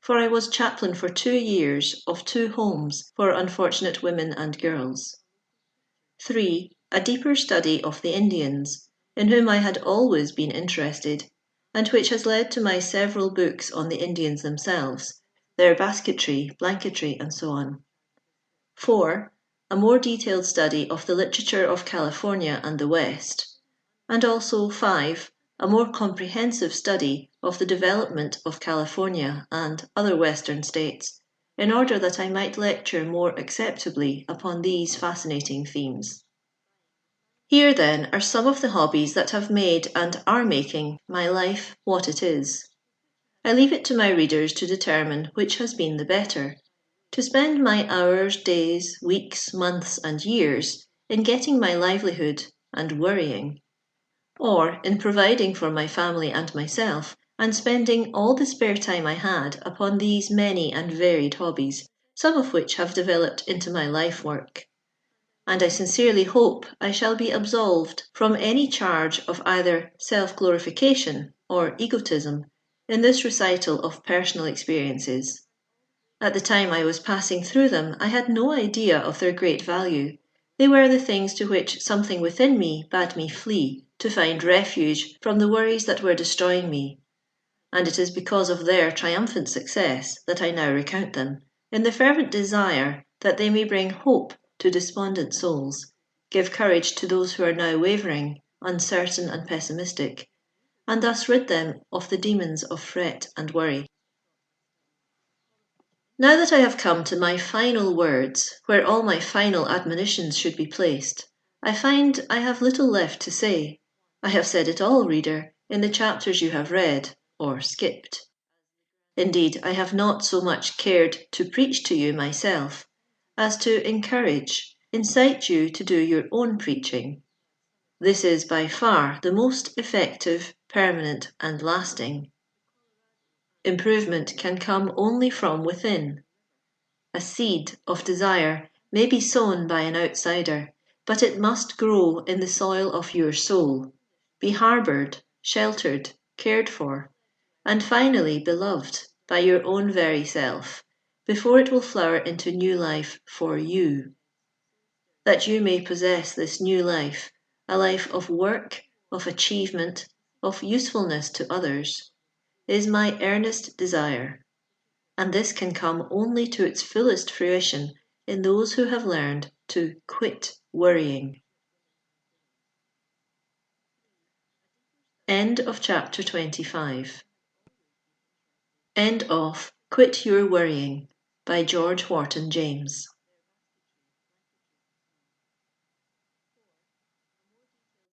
for I was chaplain for 2 years of 2 homes for unfortunate women and girls. 3. A deeper study of the Indians, in whom I had always been interested, and which has led to my several books on the Indians themselves, their basketry, blanketry, and so on. 4. A more detailed study of the literature of California and the West, and also 5. A more comprehensive study of the development of California and other Western states, in order that I might lecture more acceptably upon these fascinating themes. Here, then, are some of the hobbies that have made and are making my life what it is. I leave it to my readers to determine which has been the better, to spend my hours, days, weeks, months, and years in getting my livelihood and worrying, or in providing for my family and myself, and spending all the spare time I had upon these many and varied hobbies, some of which have developed into my life work. And I sincerely hope I shall be absolved from any charge of either self-glorification or egotism in this recital of personal experiences. At the time I was passing through them, I had no idea of their great value. They were the things to which something within me bade me flee, to find refuge from the worries that were destroying me. And it is because of their triumphant success that I now recount them, in the fervent desire that they may bring hope to despondent souls, give courage to those who are now wavering, uncertain and pessimistic, and thus rid them of the demons of fret and worry. Now that I have come to my final words, where all my final admonitions should be placed, I find I have little left to say. I have said it all, reader, in the chapters you have read, or skipped. Indeed, I have not so much cared to preach to you myself, as to encourage, incite you to do your own preaching. This is by far the most effective, permanent, and lasting. Improvement can come only from within. A seed of desire may be sown by an outsider, but it must grow in the soil of your soul, be harboured, sheltered, cared for, and finally beloved by your own very self, before it will flower into new life for you. That you may possess this new life, a life of work, of achievement, of usefulness to others, is my earnest desire. And this can come only to its fullest fruition in those who have learned to quit worrying. End of chapter 25. End of Quit Your Worrying by George Wharton James.